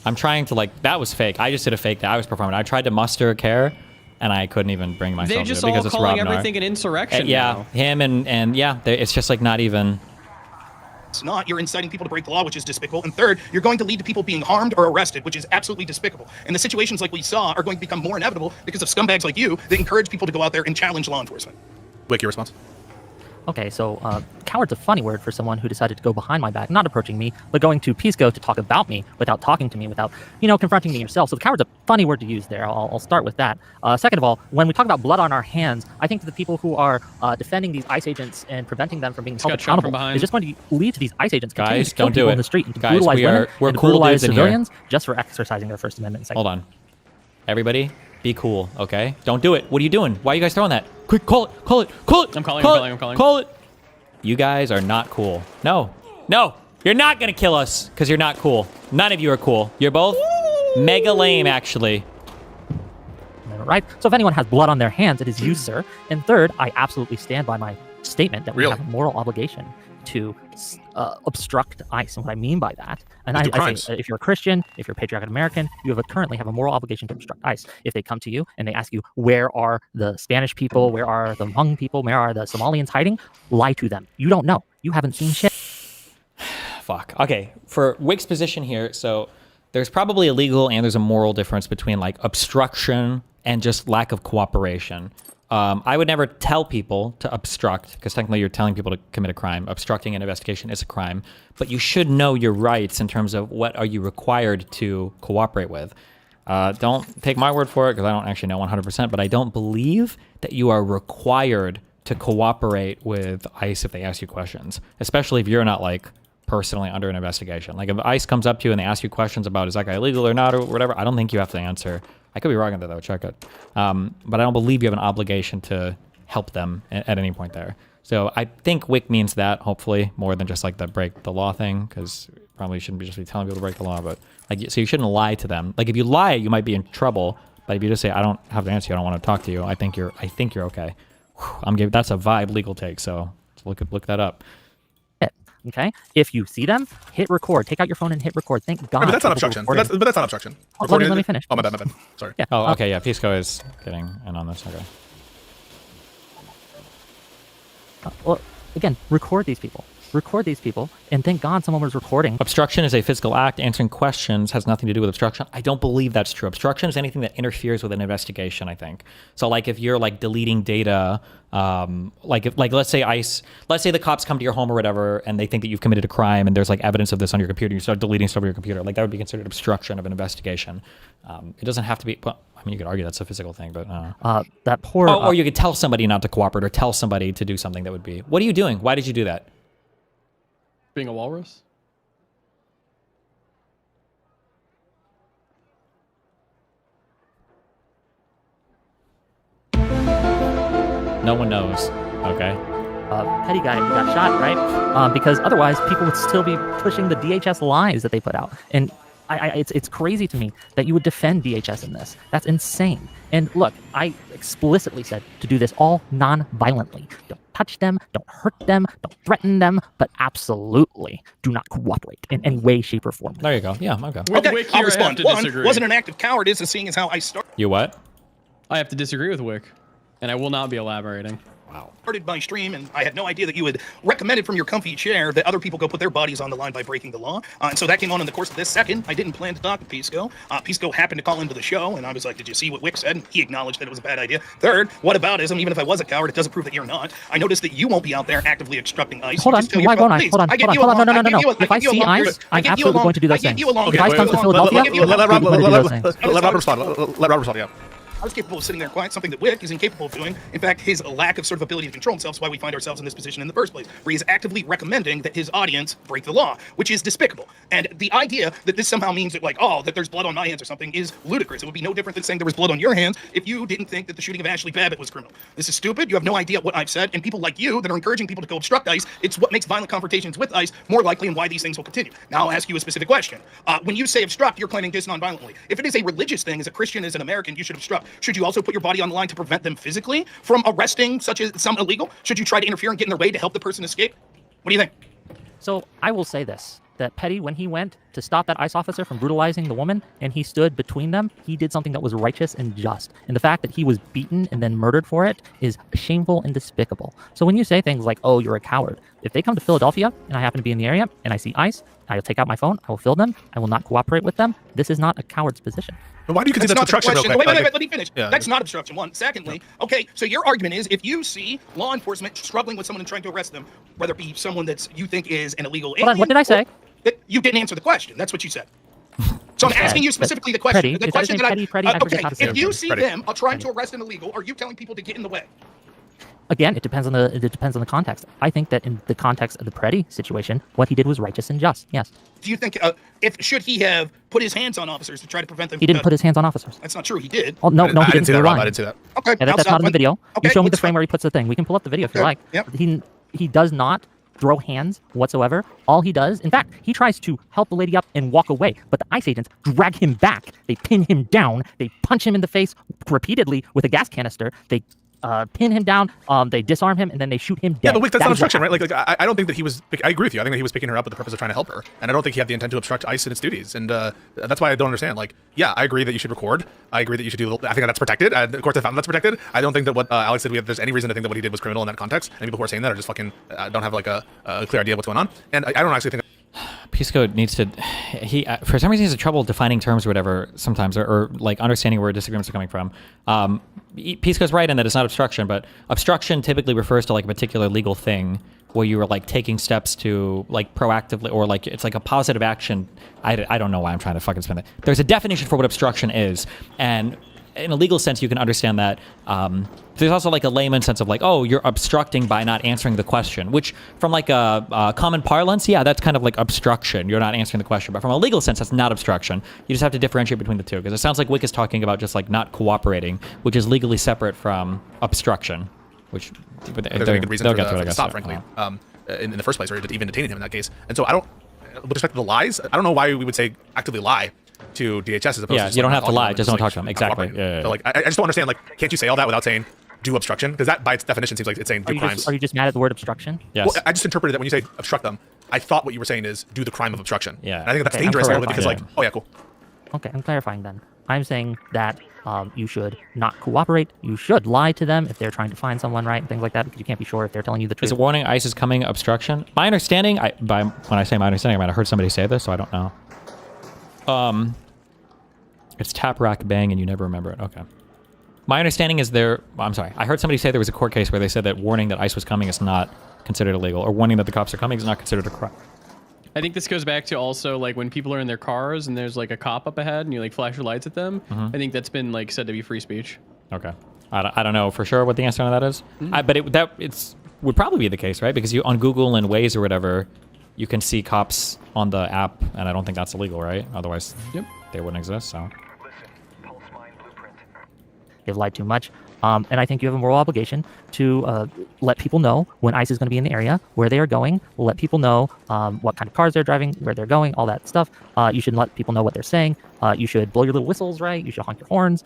E: I'm trying to that was fake. I just did a fake that I was performing. I tried to muster care. And I couldn't even bring myself
N: They're just
E: to it because
N: all
E: it's
N: calling
E: Rob
N: everything an insurrection
E: yeah,
N: now.
E: him and yeah, it's just not even.
W: it's not, you're inciting people to break the law, which is despicable. And third, you're going to lead to people being harmed or arrested, which is absolutely despicable. And the situations like we saw are going to become more inevitable because of scumbags like you that encourage people to go out there and challenge law enforcement.
A: Wick, your response?
D: Okay, so coward's a funny word for someone who decided to go behind my back, not approaching me, but going to PISSCO to talk about me without talking to me, without, confronting me yourself. So the coward's a funny word to use there. I'll start with that. Second of all, when we talk about blood on our hands, I think that the people who are defending these ICE agents and preventing them from being held accountable is just going to lead to these ICE agents continuing to kill people in the street and to brutalize women and to brutalize civilians just for exercising their First Amendment.
E: Hold on. Everybody, be cool, okay? Don't do it. What are you doing? Why are you guys throwing that? Quick, call it, call it, call it.
N: I'm calling.
E: Call it. You guys are not cool. No, you're not gonna kill us because you're not cool. None of you are cool. You're both mega lame, actually.
D: Right? So if anyone has blood on their hands, it is you, sir. And third, I absolutely stand by my statement that we have a moral obligation to obstruct ICE. And what I mean by that, and I say, if you're a Christian, if you're a patriotic American, you currently have a moral obligation to obstruct ICE. If they come to you and they ask you, where are the Spanish people, where are the Hmong people, where are the Somalians hiding, lie to them. You don't know. You haven't seen shit.
E: Fuck. Okay, for Wick's position here, so there's probably a legal and there's a moral difference between obstruction and just lack of cooperation. I would never tell people to obstruct, because technically you're telling people to commit a crime. Obstructing an investigation is a crime, but you should know your rights in terms of what are you required to cooperate with. Don't take my word for it, because I don't actually know 100%, but I don't believe that you are required to cooperate with ICE if they ask you questions, especially if you're not personally under an investigation. If ICE comes up to you and they ask you questions about is that guy illegal or not or whatever, I don't think you have to answer. I could be wrong on that though, check it. But I don't believe you have an obligation to help them at any point there. So I think Wick means that, hopefully, more than just the break the law thing, because probably shouldn't be just telling people to break the law, but so you shouldn't lie to them. If you lie, you might be in trouble, but if you just say, I don't have to answer you, I don't want to talk to you, I think you're okay. That's a vibe legal take, so look that up.
D: Okay, if you see them, hit record. Take out your phone and hit record. Thank God.
A: Right, but that's not obstruction. But that's not obstruction.
D: Let me finish.
A: Oh, my bad. Sorry.
D: Yeah.
E: Oh, okay. Yeah, PISSCO is getting in on this. Okay.
D: Well, again, record these people. Record these people, and thank God someone was recording.
E: Obstruction is a physical act. Answering questions has nothing to do with obstruction. I don't believe that's true. Obstruction is anything that interferes with an investigation, I think. So like if you're like deleting data, like let's say the cops come to your home or whatever, and they think that you've committed a crime and there's like evidence of this on your computer, you start deleting stuff on your computer, like that would be considered obstruction of an investigation. It doesn't have to be, well, I mean, you could argue that's a physical thing, but
D: that poor...
E: or you could tell somebody not to cooperate or tell somebody to do something that would be, what are you doing? Why did you do that?
N: Being a walrus?
E: No one knows. Okay.
D: Petty guy got shot, right? Because otherwise people would still be pushing the DHS lies that they put out. And it's crazy to me that you would defend DHS in this. That's insane. And look, I explicitly said to do this all non-violently. Don't touch them, don't hurt them, don't threaten them, but absolutely do not cooperate in any way, shape, or form.
E: There you go. Yeah, okay.
W: Okay, I'll respond. One, wasn't an act of cowardice, and seeing as how I started.
E: You what?
N: I have to disagree with Wick, and I will not be elaborating.
E: Wow.
W: Started my stream, and I had no idea that you had recommended from your comfy chair that other people go put their bodies on the line by breaking the law. And so that came on in the course of this second. I didn't plan to talk to PISSCO. PISSCO happened to call into the show, and I was like, did you see what Wick said? And he acknowledged that it was a bad idea. Third, whataboutism, even if I was a coward, it doesn't prove that you're not. I noticed that you won't be out there actively obstructing ICE.
D: Hold on, why won't I? Hold on, no. If I see ICE, I'm absolutely going to do those things. If ICE comes to Philadelphia,
A: let Rob respond. Let Rob respond, yeah.
W: I was capable of sitting there quiet, something that Wick is incapable of doing. In fact, his lack of sort of ability to control himself is why we find ourselves in this position in the first place, where he's actively recommending that his audience break the law, which is despicable. And the idea that this somehow means that, like, oh, that there's blood on my hands or something is ludicrous. It would be no different than saying there was blood on your hands if you didn't think that the shooting of Ashley Babbitt was criminal. This is stupid. You have no idea what I've said. And people like you that are encouraging people to go obstruct ICE, it's what makes violent confrontations with ICE more likely and why these things will continue. Now I'll ask you a specific question. When you say obstruct, you're claiming this non-violently. If it is a religious thing, as a Christian, as an American, you should obstruct. Should you also put your body on the line to prevent them physically from arresting such as some illegal? Should you try to interfere and get in their way to help the person escape? What do you think?
D: So I will say this, that Petty, when he went to stop that ICE officer from brutalizing the woman and he stood between them, he did something that was righteous and just. And the fact that he was beaten and then murdered for it is shameful and despicable. So when you say things like, oh, you're a coward, if they come to Philadelphia and I happen to be in the area and I see ICE, I'll take out my phone, I will film them, I will not cooperate with them. This is not a coward's position.
A: But why do you consider that obstruction?
W: Wait, let me finish. Yeah. That's not obstruction, one. Secondly, okay, so your argument is if you see law enforcement struggling with someone and trying to arrest them, whether it be someone that you think is an illegal alien...
D: Hold on, what did I say?
W: You didn't answer the question. That's what you said. So I'm asking you specifically the question. The question that okay, if you see them trying to arrest an illegal, are you telling people to get in the way?
D: Again, it depends on the context. I think that in the context of the Preddy situation, what he did was righteous and just. Yes.
W: Do you think should he have put his hands on officers to try to prevent them?
D: He didn't put his hands on officers.
W: That's not true. He did.
D: Oh no, he didn't see that.
A: I didn't see that.
W: Okay,
D: yeah, that's not in the video.
W: Okay,
D: you show me the frame where he puts the thing. We can pull up the video if you like.
W: Yep.
D: He does not throw hands whatsoever. All he does, in fact, he tries to help the lady up and walk away, but the ICE agents drag him back. They pin him down. They punch him in the face repeatedly with a gas canister. They pin him down, they disarm him, and then they shoot him dead.
A: Yeah, but wait, that's not obstruction, right? Like I don't think that he was... I agree with you. I think that he was picking her up with the purpose of trying to help her. And I don't think he had the intent to obstruct ICE in its duties. And that's why I don't understand. Like, yeah, I agree that you should record. I agree that you should do... I think that's protected. The courts have found that's protected. I don't think that what Alex said, there's any reason to think that what he did was criminal in that context. And people who are saying that are just fucking... don't have like a clear idea of what's going on. And I don't actually think...
E: PISSCO needs to, for some reason he has trouble defining terms or whatever sometimes, or like understanding where disagreements are coming from. PISSCO's right in that it's not obstruction, but obstruction typically refers to like a particular legal thing where you are like taking steps to like proactively, or like it's like a positive action. I don't know why I'm trying to fucking spin it. There's a definition for what obstruction is, and in a legal sense, you can understand that. There's also like a layman sense of like, oh, you're obstructing by not answering the question, which from like a common parlance, yeah, that's kind of like obstruction. You're not answering the question. But from a legal sense, that's not obstruction. You just have to differentiate between the two, because it sounds like Wick is talking about just like not cooperating, which is legally separate from obstruction, which
A: there's a good reason for the stop, frankly, in the first place, or even detaining him in that case. And so I don't, with respect to the lies, I don't know why we would say actively lie to DHS as opposed to...
E: you don't have to lie, just don't talk to them. Exactly. Yeah.
A: So like, I just don't understand, like, can't you say all that without saying do obstruction? Because that by its definition seems like it's saying do crimes.
D: Are you just mad at the word obstruction?
E: Yes.
A: Well, I just interpreted that when you say obstruct them, I thought what you were saying is do the crime of obstruction.
C: Yeah.
A: And I think that's
D: Okay,
A: dangerous
D: I'm
A: a little bit because like, oh yeah, cool.
D: Okay, I'm clarifying then. I'm saying that you should not cooperate. You should lie to them if they're trying to find someone, right? And things like that, because you can't be sure if they're telling you the truth.
C: Is it warning ICE is coming obstruction? My understanding, when I say my understanding, I might have heard somebody say this, so I don't know. It's tap, rack, bang, and you never remember it. Okay. My understanding is I'm sorry. I heard somebody say there was a court case where they said that warning that ICE was coming is not considered illegal, or warning that the cops are coming is not considered a crime.
N: I think this goes back to also like when people are in their cars and there's like a cop up ahead and you like flash your lights at them. I think that's been like said to be free speech.
C: Okay. I don't know for sure what the answer to that is. But it would probably be the case, right? Because you on Google and Waze or whatever, you can see cops on the app, and I don't think that's illegal, right? Otherwise, they wouldn't exist. So.
D: You've lied too much. And I think you have a moral obligation to let people know when ICE is going to be in the area, where they are going, let people know what kind of cars they're driving, where they're going, all that stuff. You should let people know what they're saying. You should blow your little whistles, right? You should honk your horns.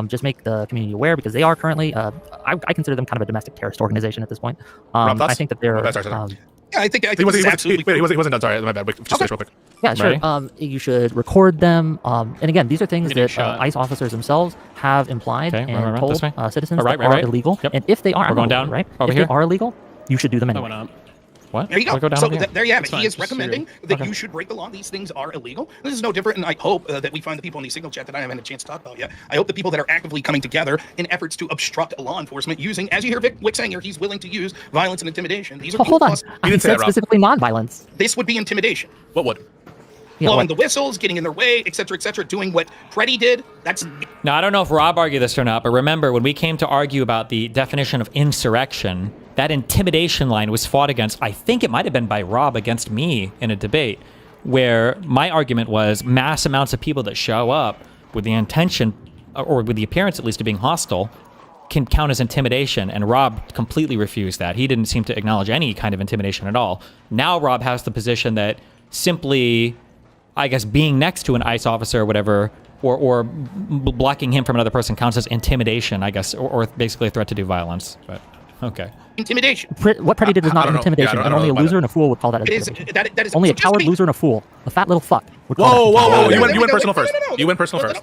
D: Just make the community aware, because they are currently, I consider them kind of a domestic terrorist organization at this point. I think that they're...
W: Yeah, I think
A: he wasn't done. Sorry, my bad. Just finish real quick.
D: Yeah, sure. You should record them. And again, these are things that ICE officers themselves have implied and told citizens that are illegal. And if they are,
C: We're going down,
D: right?
C: over
D: if
C: here.
D: they are illegal, you should do them anyway.
C: What?
W: There you go.
C: Go down
W: So
C: over here.
W: there you have it.
C: That's
W: He is
C: fine. Just
W: recommending
C: serious.
W: that you should break the law. These things are illegal. This is no different, and I hope that we find the people in the signal chat that I haven't had a chance to talk about yet. I hope the people that are actively coming together in efforts to obstruct law enforcement using, as you hear Wick saying here, he's willing to use violence and intimidation. These are
D: Hold on. I said specifically non-violence.
W: This would be intimidation.
A: What would?
W: Blowing the whistles, getting in their way, etc., doing what Preddy did. That's
C: Now, I don't know if Rob argued this or not, but remember, when we came to argue about the definition of insurrection, that intimidation line was fought against, I think it might have been by Rob against me in a debate, where my argument was mass amounts of people that show up with the intention, or with the appearance at least, of being hostile, can count as intimidation, and Rob completely refused that. He didn't seem to acknowledge any kind of intimidation at all. Now Rob has the position that simply, I guess, being next to an ICE officer or whatever, or blocking him from another person counts as intimidation, I guess, or basically a threat to do violence. But okay.
W: Intimidation.
D: What Preddy did was not intimidation, and only a loser and a fool would call that
W: It is-
D: intimidation.
W: that is
D: Only a
W: so just
D: coward,
W: be-
D: loser, and a fool, a fat little fuck, would call
A: Whoa,
D: that
A: whoa, whoa!
W: There
A: You went
W: we
A: personal
W: go.
A: first.
W: No.
A: You went personal first.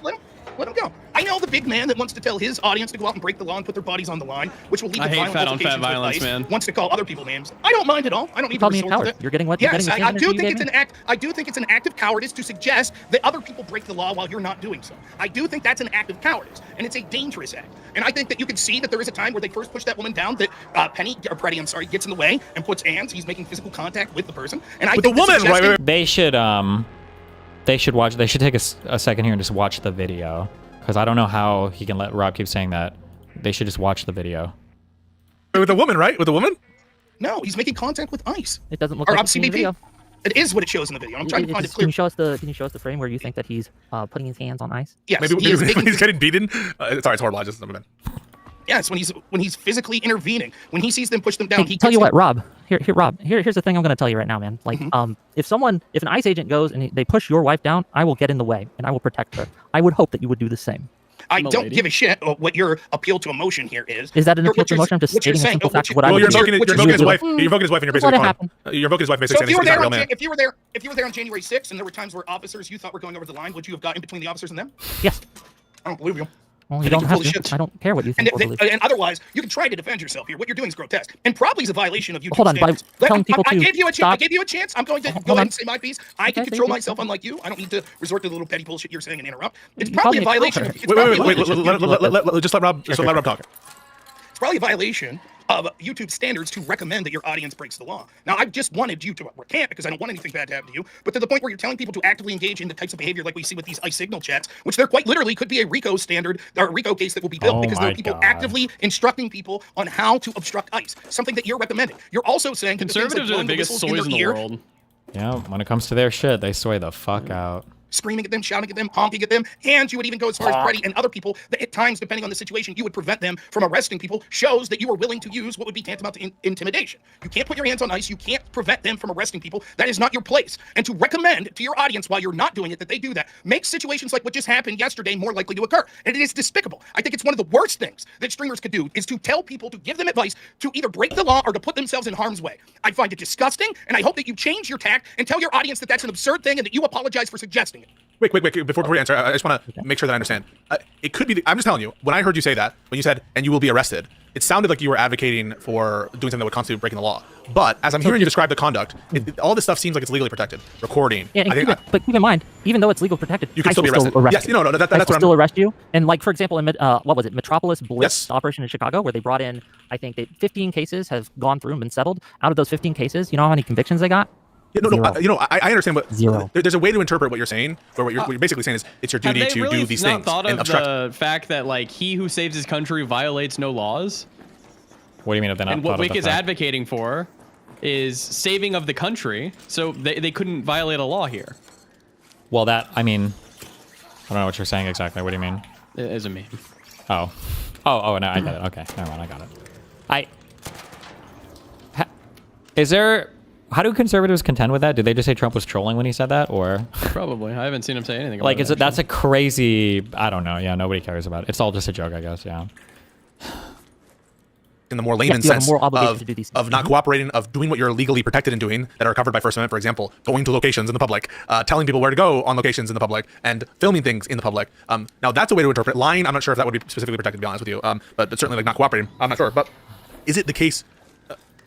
W: Let him go. I know the big man that wants to tell his audience to go out and break the law and put their bodies on the line, which will lead
N: I
W: to
N: hate
W: violent
N: fat on
W: altercations
N: fat
W: with
N: violence,
W: ICE,
N: man.
W: wants to call other people names. I don't mind at all. I don't need to
D: called me a
W: resort to
D: coward.
W: that.
D: You're getting what?
W: Yes,
D: You're getting the
W: I
D: same
W: do
D: energy you
W: think it's
D: gave
W: an act. I do think it's an act of cowardice to suggest that other people break the law while you're not doing so. I do think that's an act of cowardice, and it's a dangerous act. And I think that you can see that there is a time where they first push that woman down, that Preddy, gets in the way and puts hands. He's making physical contact with the person, and I
A: With
W: think
A: the woman,
W: suggesting-
A: right?
C: They should take a second here and just watch the video, because I don't know how he can let Rob keep saying that. They should just watch the video.
A: With the woman, right? With the woman?
W: No, he's making contact with ICE.
D: It doesn't look
W: Or
D: like it's in the
W: CBP.
D: video.
W: It is what it shows in the video. I'm trying to find it clear.
D: Can you show us the frame where you think that he's putting his hands on ICE?
W: Yes,
A: Maybe
W: he is
A: when
W: making
A: he's getting beaten. Sorry, it's horrible. I just never been.
W: Yes, when he's physically intervening, when he sees them push them down,
D: Hey, tell you what, Rob. Here's the thing I'm going to tell you right now, man. Like, if an ICE agent goes and they push your wife down, I will get in the way and I will protect her. I would hope that you would do the same.
W: I don't give a shit what your appeal to emotion here is.
D: Is that an appeal to emotion? I'm just
W: what you're
D: stating a
W: saying-
D: simple fact of what
A: Well,
D: I would
A: you're
D: do.
A: invoking his wife. You're invoking his wife, and you're
D: Just let
A: basically
D: it happen.
A: you're invoking his wife,
W: So
A: basically
W: if you
A: saying
W: were
A: he's not a real
W: there,
A: man.
W: if you were there on January 6th, and there were times where officers you thought were going over the line, would you have got in between the officers and them?
D: Yes.
W: I don't believe you.
D: Well,
W: I
D: you
W: think
D: don't
W: you're
D: have
W: full of
D: to.
W: shit.
D: I don't care what you think or believe.
W: And otherwise, you can try to defend yourself here. What you're doing is grotesque, and probably is a violation of YouTube
D: Hold on, by
W: standards.
D: telling people
W: I
D: to
W: gave you a chance. I
D: stop-
W: gave you a chance. I'm going to
D: Hold
W: go ahead
D: on.
W: and say my piece. I can
D: Okay,
W: control
D: thank you.
W: myself, unlike you. I don't need to resort to the little petty bullshit you're saying and interrupt. It's
D: You
W: probably a
D: called me a
W: violation.
D: coward.
W: It's
A: Wait,
W: probably a
A: wait,
W: violation of YouTube.
A: just let Rob talk.
W: It's probably a violation of YouTube standards to recommend that your audience breaks the law. Now, I just wanted you to recant because I don't want anything bad to happen to you, but to the point where you're telling people to actively engage in the types of behavior like we see with these ICE signal chats, which there quite literally could be a RICO standard or a RICO case that will be built because there are people actively instructing people on how to obstruct ICE, something that you're recommending. You're also saying that
N: Conservatives are the biggest soys in the world.
C: Yeah, when it comes to their shit, they soy the fuck out.
W: screaming at them, shouting at them, honking at them, and you would even go as far as Freddie and other people that at times, depending on the situation, you would prevent them from arresting people, shows that you were willing to use what would be tantamount to intimidation. You can't put your hands on ice. You can't prevent them from arresting people. That is not your place. And to recommend to your audience while you're not doing it that they do that makes situations like what just happened yesterday more likely to occur. And it is despicable. I think it's one of the worst things that streamers could do is to tell people to give them advice to either break the law or to put themselves in harm's way. I find it disgusting, and I hope that you change your tack and tell your audience that that's an absurd thing and that you apologize for suggesting it.
A: Wait. Before you answer, I just want to make sure that I understand. It could be, I'm just telling you, when I heard you say that, when you said, and you will be arrested, it sounded like you were advocating for doing something that would constitute breaking the law. But as I'm hearing you describe the conduct, all this stuff seems like it's legally protected. Recording.
D: Yeah, but keep in mind, even though it's legal protected,
A: you can still be arrested. Yes, no, that's what I'm...
D: still arrest you. And like, for example, in what was it, Metropolis Blitz operation in Chicago, where they brought in, I think, 15 cases have gone through and been settled. Out of those 15 cases, you know how many convictions they got?
A: Yeah, I understand, but there's a way to interpret what you're saying, or what you're basically saying is it's your duty to do these things.
N: Have they really not thought of the fact that, like, he who saves his country violates no laws?
E: What do you mean if they're not?
N: And what Wick is advocating for is saving of the country, so they couldn't violate a law here.
E: Well, I mean, I don't know what you're saying exactly. What do you mean?
N: It is a meme.
E: Oh, no, I get it. Okay, never mind, I got it. How do conservatives contend with that? Did they just say Trump was trolling when he said that, or?
N: Probably. I haven't seen him say anything about
E: like,
N: it.
E: That's a crazy, I don't know. Yeah, nobody cares about it. It's all just a joke, I guess, yeah.
A: In the more layman sense of not cooperating, of doing what you're legally protected in doing that are covered by First Amendment, for example, going to locations in the public, telling people where to go on locations in the public, and filming things in the public. Now, that's a way to interpret. Lying, I'm not sure if that would be specifically protected, to be honest with you, but certainly like not cooperating, I'm not sure. But is it the case,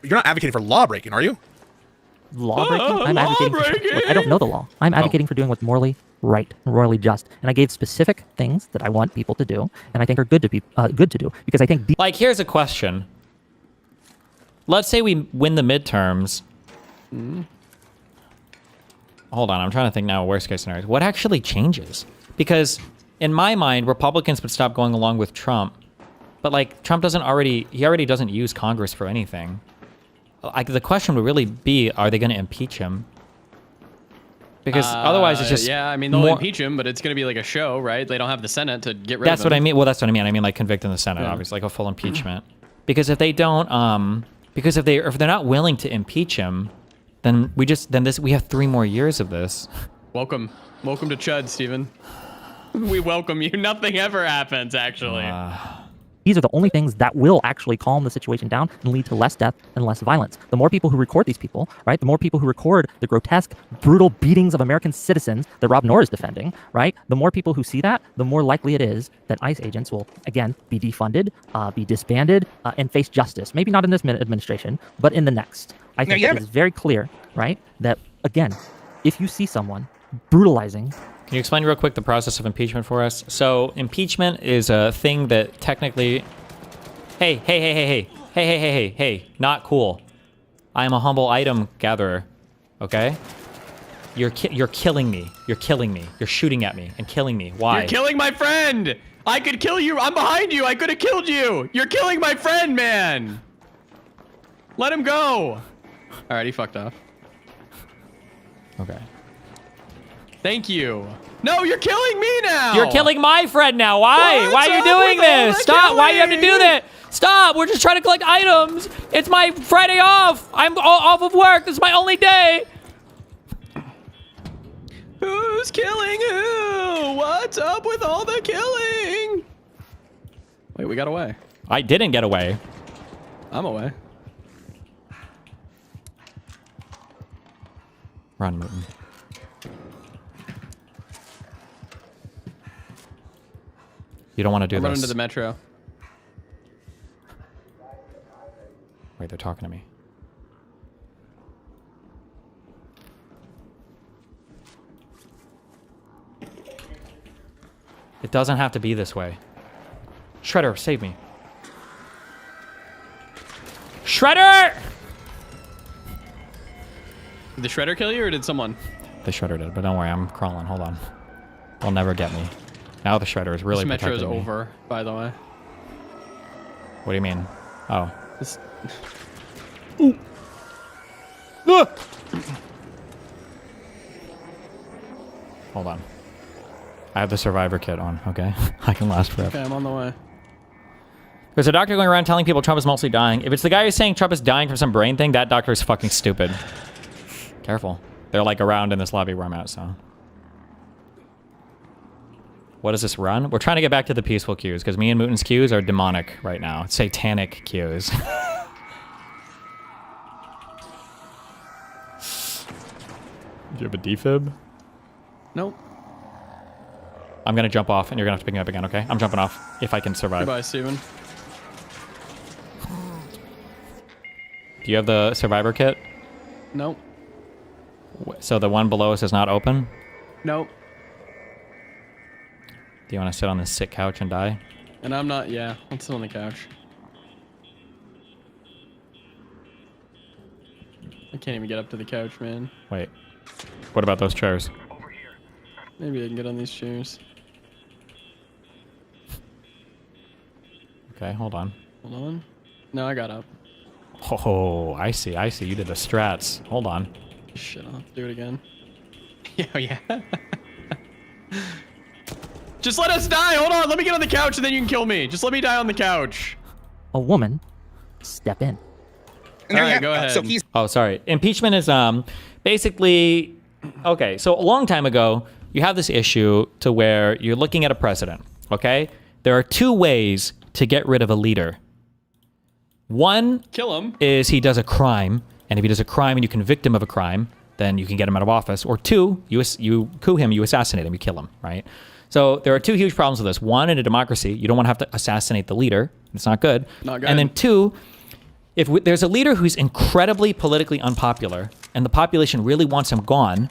A: you're not advocating for law breaking, are you?
D: Law breaking? I'm advocating for, look, I don't know the law. I'm advocating for doing what's morally right, morally just. And I gave specific things that I want people to do, and I think are good to do, because I think...
E: Like, here's a question. Let's say we win the midterms. Hold on, I'm trying to think now, worst case scenario. What actually changes? Because in my mind, Republicans would stop going along with Trump. But like, Trump already doesn't use Congress for anything. Like, the question would really be, are they going to impeach him? Because otherwise it's just...
N: Yeah, I mean, they'll impeach him, but it's going to be like a show, right? They don't have the Senate to get rid of him.
E: That's what I mean. Well, that's what I mean. I mean, like, convict in the Senate, obviously, like a full impeachment. Because if they don't, because if they're not willing to impeach him, then we have 3 more years of this.
N: Welcome to Chud, Steven. We welcome you. Nothing ever happens, actually.
D: These are the only things that will actually calm the situation down and lead to less death and less violence. The more people who record these people, right? The more people who record the grotesque, brutal beatings of American citizens that Rob Noor is defending, right? The more people who see that, the more likely it is that ICE agents will, again, be defunded, be disbanded, and face justice. Maybe not in this administration, but in the next. I think it is very clear, right? That, again, if you see someone brutalizing...
E: Can you explain real quick the process of impeachment for us? So impeachment is a thing that technically... Hey, not cool. I am a humble item gatherer, okay? You're killing me. You're killing me. You're shooting at me and killing me. Why?
N: You're killing my friend! I could kill you! I'm behind you! I could have killed you! You're killing my friend, man! Let him go! Alright, he fucked off.
E: Okay.
N: Thank you. No, you're killing me now.
E: You're killing my friend now. Why? Why are you doing this? Stop. Why do you have to do that? Stop. We're just trying to collect items. It's my Friday off. I'm off of work. This is my only day.
N: Who's killing who? What's up with all the killing? Wait, we got away.
E: I didn't get away.
N: I'm away.
E: Run, Mootin. You don't want to do this.
N: Run into the metro.
E: Wait, they're talking to me. It doesn't have to be this way. Shredder, save me. Shredder!
N: Did the Shredder kill you, or did someone?
E: The Shredder did, but don't worry, I'm crawling. Hold on. They'll never get me. Now the Shredder is really protecting me.
N: This metro is over, by the way.
E: What do you mean? Oh.
N: This...
E: Ooh. Ah! Hold on. I have the survivor kit on, okay? I can last forever.
N: Okay, I'm on the way.
E: There's a doctor going around telling people Trump is mostly dying. If it's the guy who's saying Trump is dying from some brain thing, that doctor is fucking stupid. Careful. They're like around in this lobby where I'm at, so. What does this run? We're trying to get back to the peaceful queues because me and Mooten's queues are demonic right now. Satanic queues. Do you have a defib?
N: Nope.
E: I'm gonna jump off and you're gonna have to pick me up again, okay? I'm jumping off if I can survive.
N: Goodbye, Steven.
E: Do you have the survivor kit?
N: Nope.
E: So the one below us is not open?
N: Nope.
E: Do you want to sit on this sick couch and die?
N: And I'm not, yeah. I'll sit on the couch. I can't even get up to the couch, man.
E: Wait. What about those chairs?
N: Maybe I can get on these chairs.
E: Okay, hold on.
N: Hold on. No, I got up.
E: Oh, I see. I see. You did the strats. Hold on.
N: Shit, I'll have to do it again. Yeah, yeah. Just let us die. Hold on. Let me get on the couch and then you can kill me. Just let me die on the couch.
D: A woman, step in.
N: All right, go ahead.
E: Oh, sorry. Impeachment is basically okay. So a long time ago, you have this issue to where you're looking at a president. Okay, there are two ways to get rid of a leader. One,
N: kill him,
E: is he does a crime, and if he does a crime and you convict him of a crime, then you can get him out of office. Or two, you coup him, you assassinate him, you kill him, right? So there are two huge problems with this. One, in a democracy, you don't want to have to assassinate the leader. It's not good.
N: Not good.
E: And then two, if there's a leader who's incredibly politically unpopular and the population really wants him gone,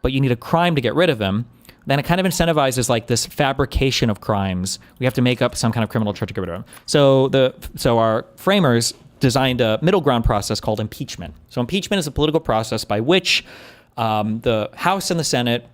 E: but you need a crime to get rid of him, then it kind of incentivizes like this fabrication of crimes. We have to make up some kind of criminal charge to get rid of him. So our framers designed a middle ground process called impeachment. So impeachment is a political process by which the House and the Senate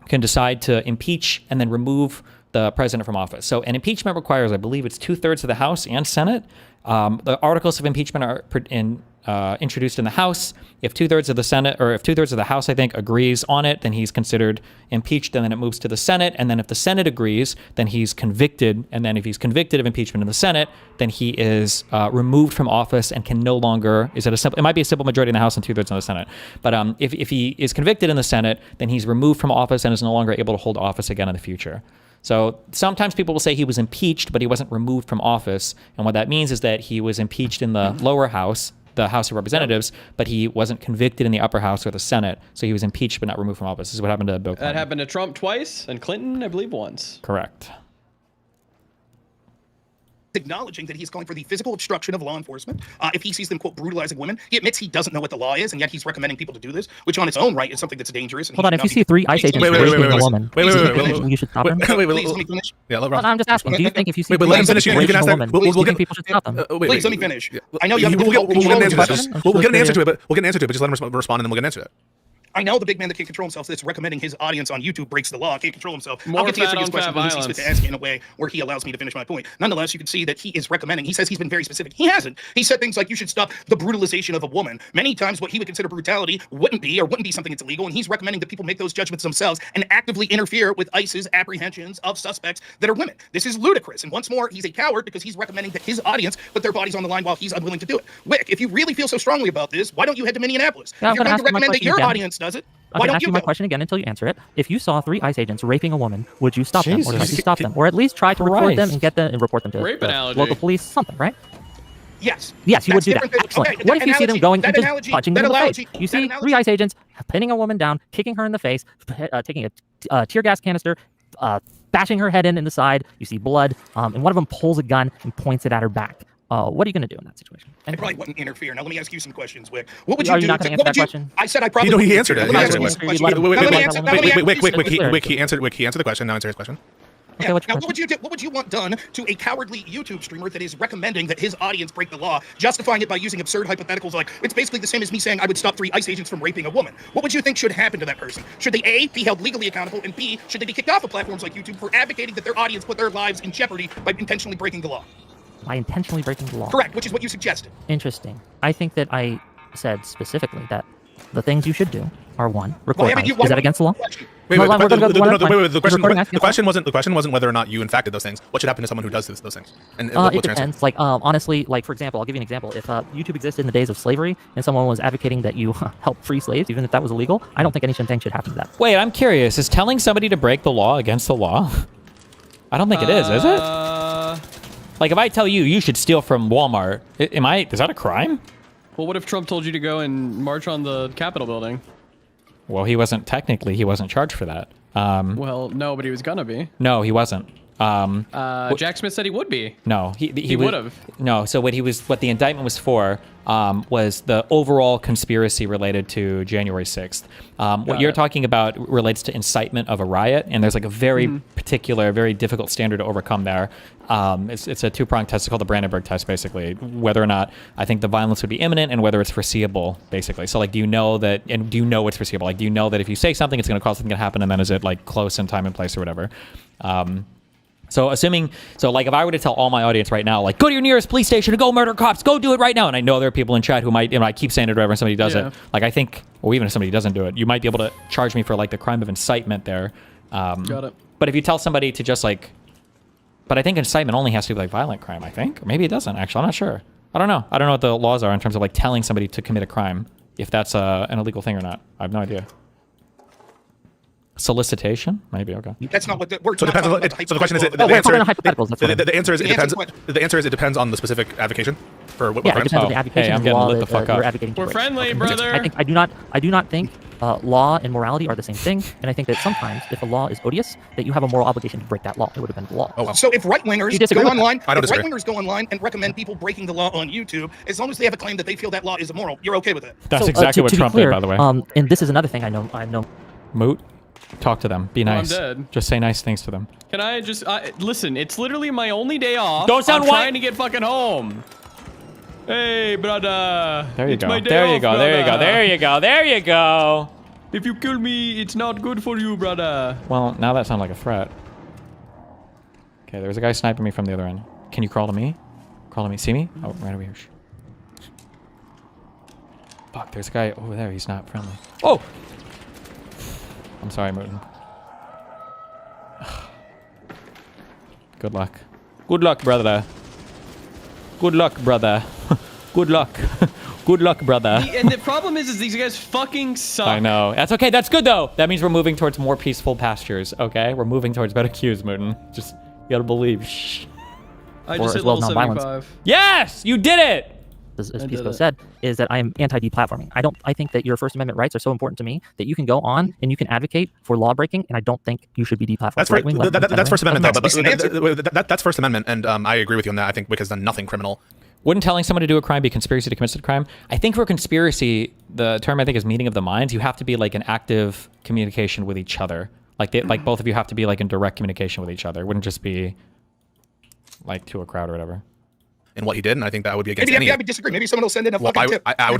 E: can decide to impeach and then remove the president from office. So an impeachment requires, I believe it's 2/3 of the House and Senate. The articles of impeachment are introduced in the House. If 2/3 of the Senate, or if 2/3 of the House, I think, agrees on it, then he's considered impeached, and then it moves to the Senate. And then if the Senate agrees, then he's convicted. And then if he's convicted of impeachment in the Senate, then he is removed from office and can no longer. It might be a simple majority in the House and 2/3 in the Senate. But if he is convicted in the Senate, then he's removed from office and is no longer able to hold office again in the future. So sometimes people will say he was impeached, but he wasn't removed from office. And what that means is that he was impeached in the lower house, the House of Representatives, but he wasn't convicted in the upper house or the Senate. So he was impeached but not removed from office. This is what happened to Bill Clinton.
N: That happened to Trump twice and Clinton, I believe, once.
E: Correct.
W: Acknowledging that he's calling for the physical obstruction of law enforcement. If he sees them, quote, brutalizing women, he admits he doesn't know what the law is, and yet he's recommending people to do this, which on its own right is something that's dangerous. And
D: Hold on, if you see 3 ICE agents raping a woman, you should stop them?
W: Please, let me finish.
A: Yeah,
W: Hold
A: on,
W: I'm just asking, do you think if you see
A: 3 ICE agents raping a woman,
W: do you think people should stop them? Please, let me finish. I know you have
A: we'll get an answer to it, but just let him respond and then we'll get an answer to it.
W: I know the big man that can't control himself that's recommending his audience on YouTube breaks the law, can't control himself.
N: More
W: I'll get to answer
N: fat
W: his
N: on
W: question
N: fat
W: when he sees fit to ask it in a way where he allows me to finish my point. Nonetheless, you can see that he is recommending, he says he's been very specific. He hasn't. He said things like you should stop the brutalization of a woman. Many times what he would consider brutality wouldn't be something that's illegal, and he's recommending that people make those judgments themselves and actively interfere with ICE's apprehensions of suspects that are women. This is ludicrous, and once more, he's a coward because he's recommending that his audience put their bodies on the line while he's unwilling to do it. Wick, if you really feel so strongly about this, why don't you head to Minneapolis?
D: Yeah,
W: if you're going to recommend that your audience does it, why don't
D: ask
W: you
D: you my
W: go?
D: question again until you answer it. If you saw 3 ICE agents raping a woman, would you stop them, or try to stop them, or at least try to record them and get them and report them to
N: Rape
D: the
N: analogy.
D: local police, something, right?
W: Yes.
D: Yes, you would
W: That's
D: do that.
W: different than-
D: Excellent.
W: okay,
D: What if you see them going and just
W: analogy-
D: punching
W: that
D: them in the
W: analogy-
D: face? You
W: that
D: see
W: analogy-
D: 3 ICE agents pinning a woman down, kicking her in the face, taking a tear gas canister, bashing her head in the side. You see blood, and one of them pulls a gun and points it at her back. What are you going to do in that situation?
W: I probably wouldn't interfere. Now let me ask you some questions, Wick. What would
D: Are
W: you
D: you
W: do?
D: not gonna answer that question?
W: I said I probably.
A: He
W: wouldn't
A: answered it.
W: interfere.
A: He
W: Let me
A: answered
W: ask
A: it.
W: you a question. Now let me answer- now let me ask-
A: He answered the question. Now answer his question.
W: Yeah. Now, what would you do? What would you want done to a cowardly YouTube streamer that is recommending that his audience break the law, justifying it by using absurd hypotheticals like it's basically the same as me saying I would stop 3 ICE agents from raping a woman? What would you think should happen to that person? Should they A, be held legally accountable, and B, should they be kicked off of platforms like YouTube for advocating that their audience put their lives in jeopardy by intentionally breaking the law?
D: By intentionally breaking the law.
W: Correct, which is what you suggested.
D: Interesting. I think that I said specifically that the things you should do are one. Record
W: Well, yeah, but
D: ice.
W: you-
D: Is that against the law?
A: Wait,
D: No,
A: wait,
D: we're gonna go
A: the
D: one at a time.
A: the question wasn't whether or not you infected those things. What should happen to someone who does those things? And
D: It
A: what's your answer?
D: depends. Like, honestly, like, for example, I'll give you an example. If YouTube existed in the days of slavery and someone was advocating that you help free slaves, even if that was illegal, I don't think anything should happen to that.
E: Wait, I'm curious. Is telling somebody to break the law against the law? I don't think it is it? Like, if I tell you you should steal from Walmart, is that a crime?
N: Well, what if Trump told you to go and march on the Capitol building?
E: Well, he wasn't charged for that.
N: Well, no, but he was gonna be.
E: No, he wasn't.
N: Jack Smith said he would be.
E: No, he
N: would have.
E: No, so what the indictment was for was the overall conspiracy related to January 6th. What you're talking about relates to incitement of a riot, and there's like a very particular, very difficult standard to overcome there. It's a two-pronged test. It's called the Brandenburg test, basically. Whether or not I think the violence would be imminent and whether it's foreseeable, basically. So, like, do you know that, and do you know it's foreseeable? Like, do you know that if you say something, it's going to cause something to happen, and then is it, like, close in time and place or whatever? So like if I were to tell all my audience right now, like, go to your nearest police station and go murder cops, go do it right now. And I know there are people in chat who might, I keep saying it whenever somebody does it. Like, I think, or even if somebody doesn't do it, you might be able to charge me for like the crime of incitement there.
N: Got it.
E: But if you tell somebody to just like, but I think incitement only has to be like violent crime, I think. Or maybe it doesn't, actually. I'm not sure. I don't know. I don't know what the laws are in terms of like telling somebody to commit a crime, if that's an illegal thing or not. I have no idea. Solicitation, maybe. Okay.
W: That's not what the word.
A: So it depends. So the question is, the answer is it depends on the specific advocation for what
D: Yeah, it
A: crimes.
D: depends on the advocation of law that you're advocating
N: We're
D: for.
N: friendly, brother.
D: I do not think law and morality are the same thing, and I think that sometimes if a law is odious, that you have a moral obligation to break that law. It would have been the law.
A: Oh, wow.
W: So if right-wingers
D: You disagree
W: go
D: with that?
W: online,
A: I don't
W: if
A: disagree.
W: right-wingers go online and recommend people breaking the law on YouTube, as long as they have a claim that they feel that law is immoral, you're okay with it.
E: That's exactly what
D: to be
E: Trump
D: clear,
E: did, by the way.
D: And this is another thing I know.
E: Moot, talk to them. Be
N: I'm
E: nice.
N: dead.
E: Just say nice things to them.
N: Can I just listen? It's literally my only day off.
E: Don't sound
N: I'm
E: white.
N: trying to get fucking home. Hey, brother.
E: There you
N: It's
E: go.
N: my day
E: There you
N: off,
E: go. There you go.
N: brother.
E: There you go. There you go.
N: If you kill me, it's not good for you, brother.
E: Well, now that sounds like a threat. Okay, there's a guy sniping me from the other end. Can you crawl to me? Crawl to me. See me? Oh, right over here. Fuck, there's a guy over there. He's not friendly. Oh! I'm sorry, Mootin. Good luck. Good luck, brother. Good luck, brother. Good luck. Good luck, brother.
N: And the problem is these guys fucking suck.
E: I know. That's okay. That's good, though. That means we're moving towards more peaceful pastures, okay? We're moving towards better cues, Mootin. Just, you gotta believe. Shh.
N: I
D: Or
N: just
D: as
N: hit
D: well
N: level
D: as nonviolence.
N: 75.
E: Yes! You did it!
D: As
N: I did
D: PISSCO
N: it.
D: said, is that I am anti-deplatforming. I think that your First Amendment rights are so important to me that you can go on and you can advocate for law breaking, and I don't think you should be deplatformed.
A: That's
D: Right-wing, left-wing,
A: that's First Amendment, though.
D: center-wing.
A: But that's First Amendment, and I agree with you on that. I think because then nothing criminal.
E: Wouldn't telling someone to do a crime be conspiracy to commit a crime? I think for conspiracy, the term I think is meeting of the minds. You have to be like in active communication with each other. Like like both of you have to be like in direct communication with each other. It wouldn't just be like to a crowd or whatever.
A: In what he did, and I think that would be against
W: Maybe
A: any.
W: I would disagree. Maybe someone will send in a
A: Well,
W: fucking tip.
A: I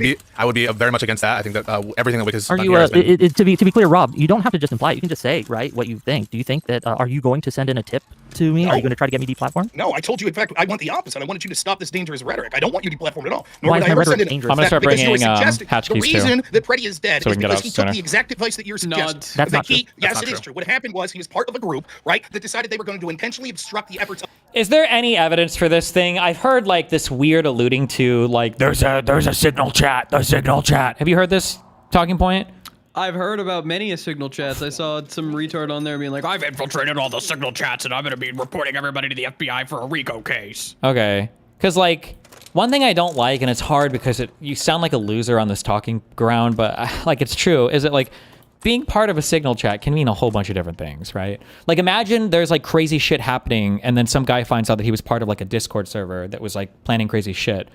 A: would be very much against that. I think that everything that we has
D: Are
A: done
D: you
A: here has been,
D: to be clear, Rob? You don't have to just imply it. You can just say right what you think. Do you think that are you going to send in a tip to me?
W: No.
D: Are you going to try to get me deplatformed?
W: No, I told you. In fact, I want the opposite. I wanted you to stop this dangerous rhetoric. I don't want you deplatformed at all. Nor
D: Why
W: would
D: is
W: I
D: my
W: ever send
D: rhetoric
W: in
D: dangerous?
E: I'm gonna start
W: because you were
E: bringing,
W: suggesting
E: hatch
W: the
E: keys, too.
W: reason that Preddy is dead
E: So we
W: is
E: can get
W: because
E: out
W: he took
E: sooner.
W: the exact advice that you're suggesting.
D: That's not true.
W: Yes,
A: That's
W: it
A: not
W: is
A: true.
W: true. What happened was he was part of a group, right, that decided they were going to intentionally obstruct the efforts of
E: Is there any evidence for this thing? I've heard like this weird alluding to like there's a signal chat, the signal chat. Have you heard this talking point?
N: I've heard about many a signal chats. I saw some retard on there being like, I've infiltrated all the signal chats and I'm going to be reporting everybody to the FBI for a RICO case.
E: Okay. Because, like, one thing I don't like, and it's hard because you sound like a loser on this talking ground, but, like, it's true, is that, like, being part of a signal chat can mean a whole bunch of different things, right? Like, imagine there's, like, crazy shit happening, and then some guy finds out that he was part of, like, a Discord server that was, like, planning crazy shit.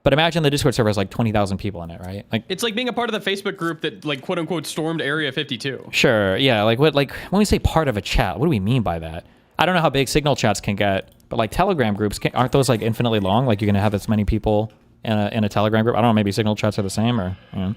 E: But imagine the Discord server has, like, 20,000 people in it, right? Like,
N: It's like being a part of the Facebook group that, like, quote unquote, stormed Area 52.
E: sure, yeah, like, what, like, when we say part of a chat, what do we mean by that? I don't know how big signal chats can get, but like Telegram groups, aren't those like infinitely long? Like you're gonna have this many people in a Telegram group? I don't know, maybe signal chats are the same or, you know.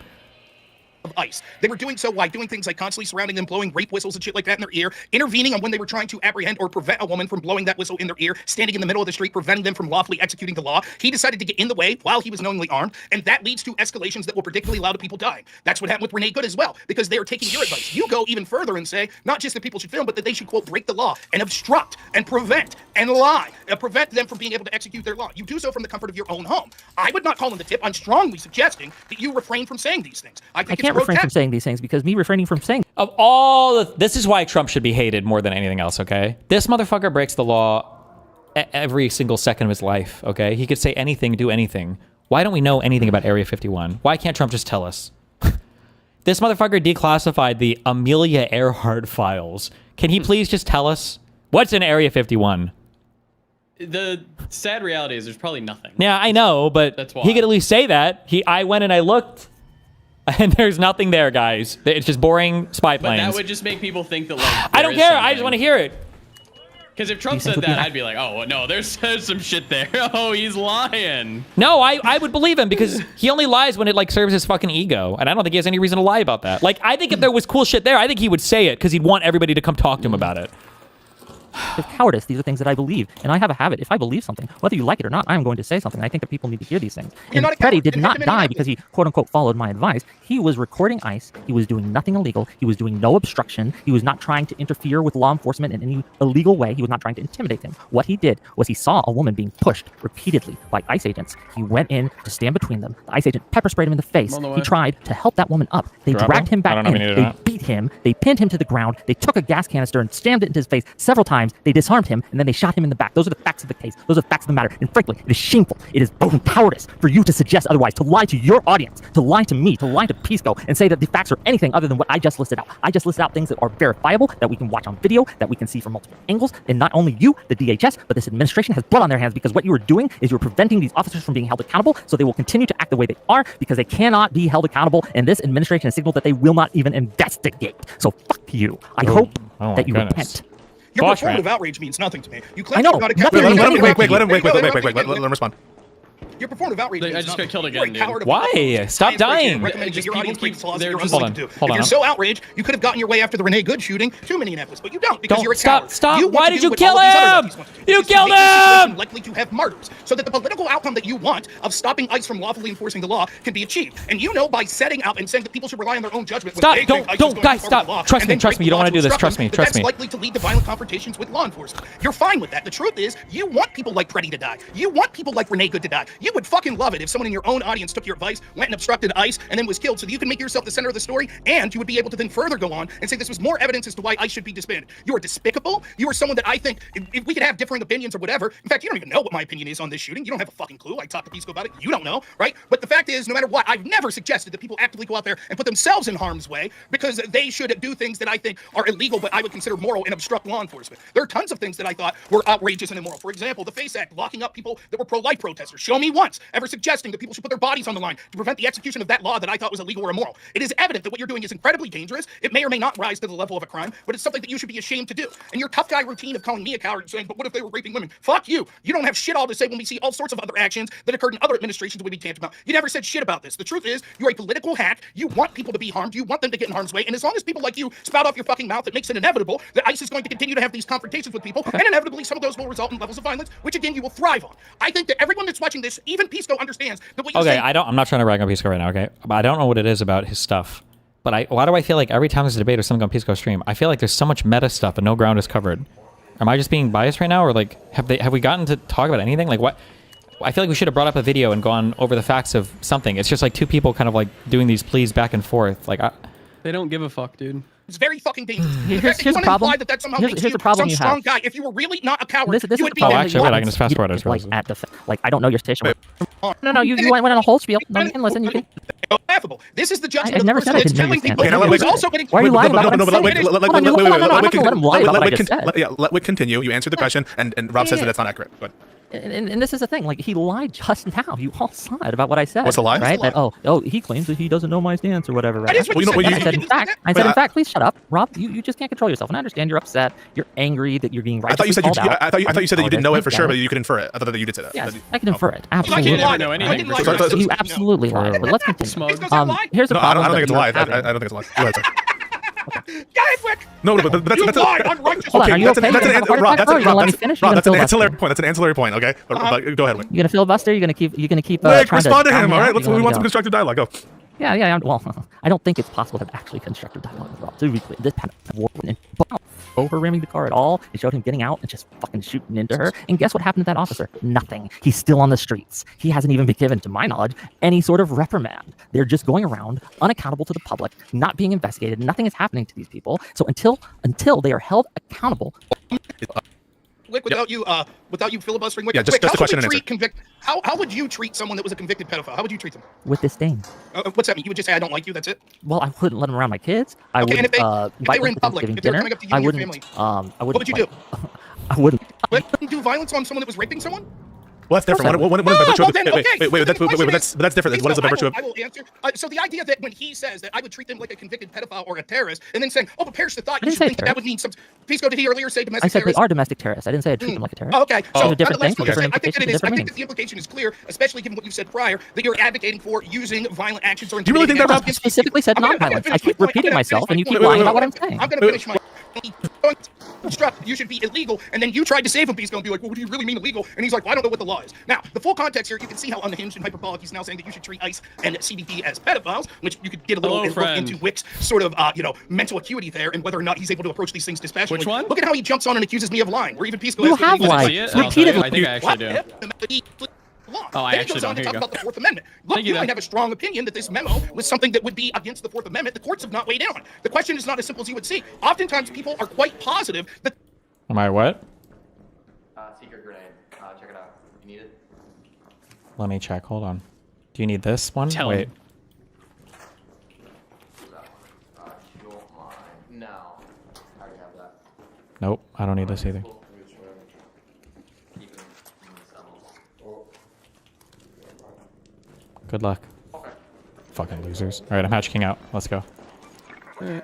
W: of ICE. They were doing so by doing things like constantly surrounding them, blowing rape whistles and shit like that in their ear, intervening on when they were trying to apprehend or prevent a woman from blowing that whistle in their ear, standing in the middle of the street, preventing them from lawfully executing the law. He decided to get in the way while he was knowingly armed, and that leads to escalations that will predictably allow to people dying. That's what happened with Renee Good as well, because they are taking your advice. You go even further and say, not just that people should film, but that they should, quote, break the law and obstruct and prevent and lie, prevent them from being able to execute their law. You do so from the comfort of your own home. I would not call in the tip. I'm strongly suggesting that you refrain from saying these things. I
D: can't refrain from saying these things because me refraining from saying
E: of all this is why Trump should be hated more than anything else, okay? This motherfucker breaks the law every single second of his life, okay? He could say anything, do anything. Why don't we know anything about Area 51? Why can't Trump just tell us? This motherfucker declassified the Amelia Earhart files. Can he please just tell us what's in Area 51?
N: The sad reality is there's probably nothing.
E: Yeah, I know, but
N: That's why.
E: he could at least say that. I went and I looked, and there's nothing there, guys. It's just boring spy
N: But
E: planes.
N: that would just make people think that, like,
E: I don't care. I just want to hear it.
N: Because if Trump said that, I'd be like, oh, no, there's some shit there. Oh, he's lying.
E: No, I would believe him because he only lies when it like serves his fucking ego, and I don't think he has any reason to lie about that. Like, I think if there was cool shit there, I think he would say it because he'd want everybody to come talk to him about it.
D: It's cowardice. These are things that I believe, and I have a habit. If I believe something, whether you like it or not, I am going to say something. I think that people need to hear these things. And Freddie did not die because he, quote unquote, followed my advice. He was recording ICE. He was doing nothing illegal. He was doing no obstruction. He was not trying to interfere with law enforcement in any illegal way. He was not trying to intimidate them. What he did was he saw a woman being pushed repeatedly by ICE agents. He went in to stand between them. The ICE agent pepper sprayed him in the face. He tried to help that woman up. They dragged him back in. They beat him. They pinned him to the ground. They took a gas canister and slammed it into his face several times. They disarmed him, and then they shot him in the back. Those are the facts of the case. Those are the facts of the matter. And frankly, it is shameful. It is both cowardice for you to suggest otherwise, to lie to your audience, to lie to me, to lie to PISSCO, and say that the facts are anything other than what I just listed out. I just listed out things that are verifiable, that we can watch on video, that we can see from multiple angles, and not only you, the DHS, but this administration has blood on their hands because what you are doing is you're preventing these officers from being held accountable, so they will continue to act the way they are because they cannot be held accountable, and this administration has signaled that they will not even investigate. So fuck you. I hope that you repent.
W: Your performative outrage means nothing to me. You claim
D: I know.
W: you're not a
A: Let him respond.
W: Your performative outrage.
N: I just got killed again, dude.
E: Why? Stop dying.
W: Hold on. If you're so outraged, you could have gotten your way after the Renee Good shooting to Minneapolis, but you don't because you're a coward.
E: Stop. Why did you kill him? You killed him!
W: Likely to have martyrs, so that the political outcome that you want of stopping ICE from lawfully enforcing the law can be achieved. And you know by setting out and saying that people should rely on their own judgment.
E: Stop! Don't, guys, stop! Trust me. You don't want to do this. Trust me.
W: That's likely to lead to violent confrontations with law enforcement. You're fine with that. The truth is, you want people like Preddy to die. You want people like Renee Good to die. You would fucking love it if someone in your own audience took your advice, went and obstructed ICE, and then was killed so that you can make yourself the center of the story, and you would be able to then further go on and say this was more evidence as to why ICE should be disbanded. You are despicable. You are someone that I think, if we could have differing opinions or whatever, in fact, you don't even know what my opinion is on this shooting. You don't have a fucking clue. I talked to PISSCO about it. You don't know, right? But the fact is, no matter what, I've never suggested that people actively go out there and put themselves in harm's way because they should do things that I think are illegal, but I would consider moral and obstruct law enforcement. There are tons of things that I thought were outrageous and immoral. For example, the FACE Act, locking up people that were pro-life protesters. Show me once ever suggesting that people should put their bodies on the line to prevent the execution of that law that I thought was illegal or immoral. It is evident that what you're doing is incredibly dangerous. It may or may not rise to the level of a crime, but it's something that you should be ashamed to do. And your tough guy routine of calling me a coward and saying, but what if they were raping women? Fuck you. You don't have shit all to say when we see all sorts of other actions that occurred in other administrations that we be tantamount. You never said shit about this. The truth is, you're a political hack. You want people to be harmed. You want them to get in harm's way. And as long as people like you spout off your fucking mouth, it makes it inevitable that ICE is going to continue to have these confrontations with people, and inevitably some of those will result in levels of violence, which again, you will thrive on. I think that everyone that's watching this, even PISSCO, understands that what you're saying.
E: I'm not trying to rag on PISSCO right now, okay? But I don't know what it is about his stuff. But why do I feel like every time there's a debate or something on PISSCO stream, I feel like there's so much meta stuff and no ground is covered. Am I just being biased right now, or like have we gotten to talk about anything? Like what? I feel like we should have brought up a video and gone over the facts of something. It's just like two people kind of like doing these pleas back and forth. Like
N: they don't give a fuck, dude.
W: It's very fucking dangerous.
D: Here's the problem.
W: That somehow makes you some strong guy. If you were really not a coward,
D: this
W: you would be.
E: Oh, actually, wait, I can just fast forward.
D: I don't know your station. No, you went on a whole spiel. No, you can listen. You can.
W: Laughable. This is the judgment.
D: I never said I didn't know your
W: stance.
D: Why are you lying about what I'm saying? Let him lie about what I just said.
A: Let Wick continue. You answered the question, and Rob says that it's not accurate. Go ahead.
D: And this is the thing, like, he lied just now. You all saw it about what I said.
A: What's the lie?
D: Right? That, he claims that he doesn't know my stance or whatever. Right?
W: That is what you said.
D: I said, in fact, please shut up, Rob. You just can't control yourself. And I understand you're upset. You're angry that you're being right.
A: I thought you said I thought you said that you didn't know it for sure, but you could infer it. I thought that you did say that.
D: Yes, I can infer it. Absolutely.
N: You never know anything.
D: You absolutely lied. But let's continue. Here's the
A: I
D: problem.
A: don't think it's a lie. I don't think it's a lie. Go ahead, sir. No, but that's
W: You lied on righteous.
D: Hold on, are you okay?
A: That's an ancillary point. That's an ancillary point. Okay, but go ahead.
D: You gonna filibuster? You're gonna keep.
A: Rick, respond to him. All right, we want some constructive dialogue. Go.
D: Yeah. Well, I don't think it's possible to have actually constructive dialogue with Rob. To be clear, this panel over ramming the car at all. It showed him getting out and just fucking shooting into her. And guess what happened to that officer? Nothing. He's still on the streets. He hasn't even been given, to my knowledge, any sort of reprimand. They're just going around unaccountable to the public, not being investigated. Nothing is happening to these people. So until they are held accountable.
W: Without you filibustering,
A: just a question and answer.
W: How would you treat someone that was a convicted pedophile? How would you treat them?
D: With disdain.
W: What's that mean? You would just say, I don't like you, that's it?
D: Well, I wouldn't let them around my kids. I
W: Okay,
D: wouldn't
W: if they were in public, if they were coming up to you and your family, what would you do?
D: I wouldn't.
W: Wouldn't do violence on someone that was raping someone?
A: Well, that's different. Wait, that's different. What is the virtue of?
W: I will answer. So the idea that when he says that I would treat them like a convicted pedophile or a terrorist, and then saying, oh, but perish the thought, you should think that would mean some. PISSCO, did he earlier say domestic terrorists?
D: I said they are domestic terrorists. I didn't say I'd treat them like a terrorist.
W: Oh, okay.
D: So a different thing.
W: I think that the implication is clear, especially given what you said prior, that you're advocating for using violent actions or
A: Do you really think that Rob
D: specifically said non-violence? I keep repeating myself, and you keep lying about what I'm saying.
W: I'm going to finish my. You should be illegal, and then you tried to save him. He's going to be like, well, what do you really mean illegal? And he's like, well, I don't know what the law is. Now, the full context here, you can see how unhinged and hyperbolic he's now saying that you should treat ICE and CBP as pedophiles, which you could get a little look into Wick's sort of, mental acuity there, and whether or not he's able to approach these things dispassionately.
N: Which one?
W: Look at how he jumps on and accuses me of lying. Where even PISSCO
D: You have lied repeatedly.
N: I think I actually do. Oh, I actually don't. Here you go.
W: About the Fourth Amendment. Look, you might have a strong opinion that this memo was something that would be against the Fourth Amendment. The courts have not weighed in on it. The question is not as simple as you would see. Oftentimes, people are quite positive that.
E: Am I what?
C: Secret grenade. Check it out. You need it?
E: Let me check. Hold on. Do you need this one?
N: Tell
E: Wait.
N: him.
C: No. I already have that.
E: Nope. I don't need this either. Good luck. Fucking losers. All right, I'm Hatch King out. Let's go.
W: The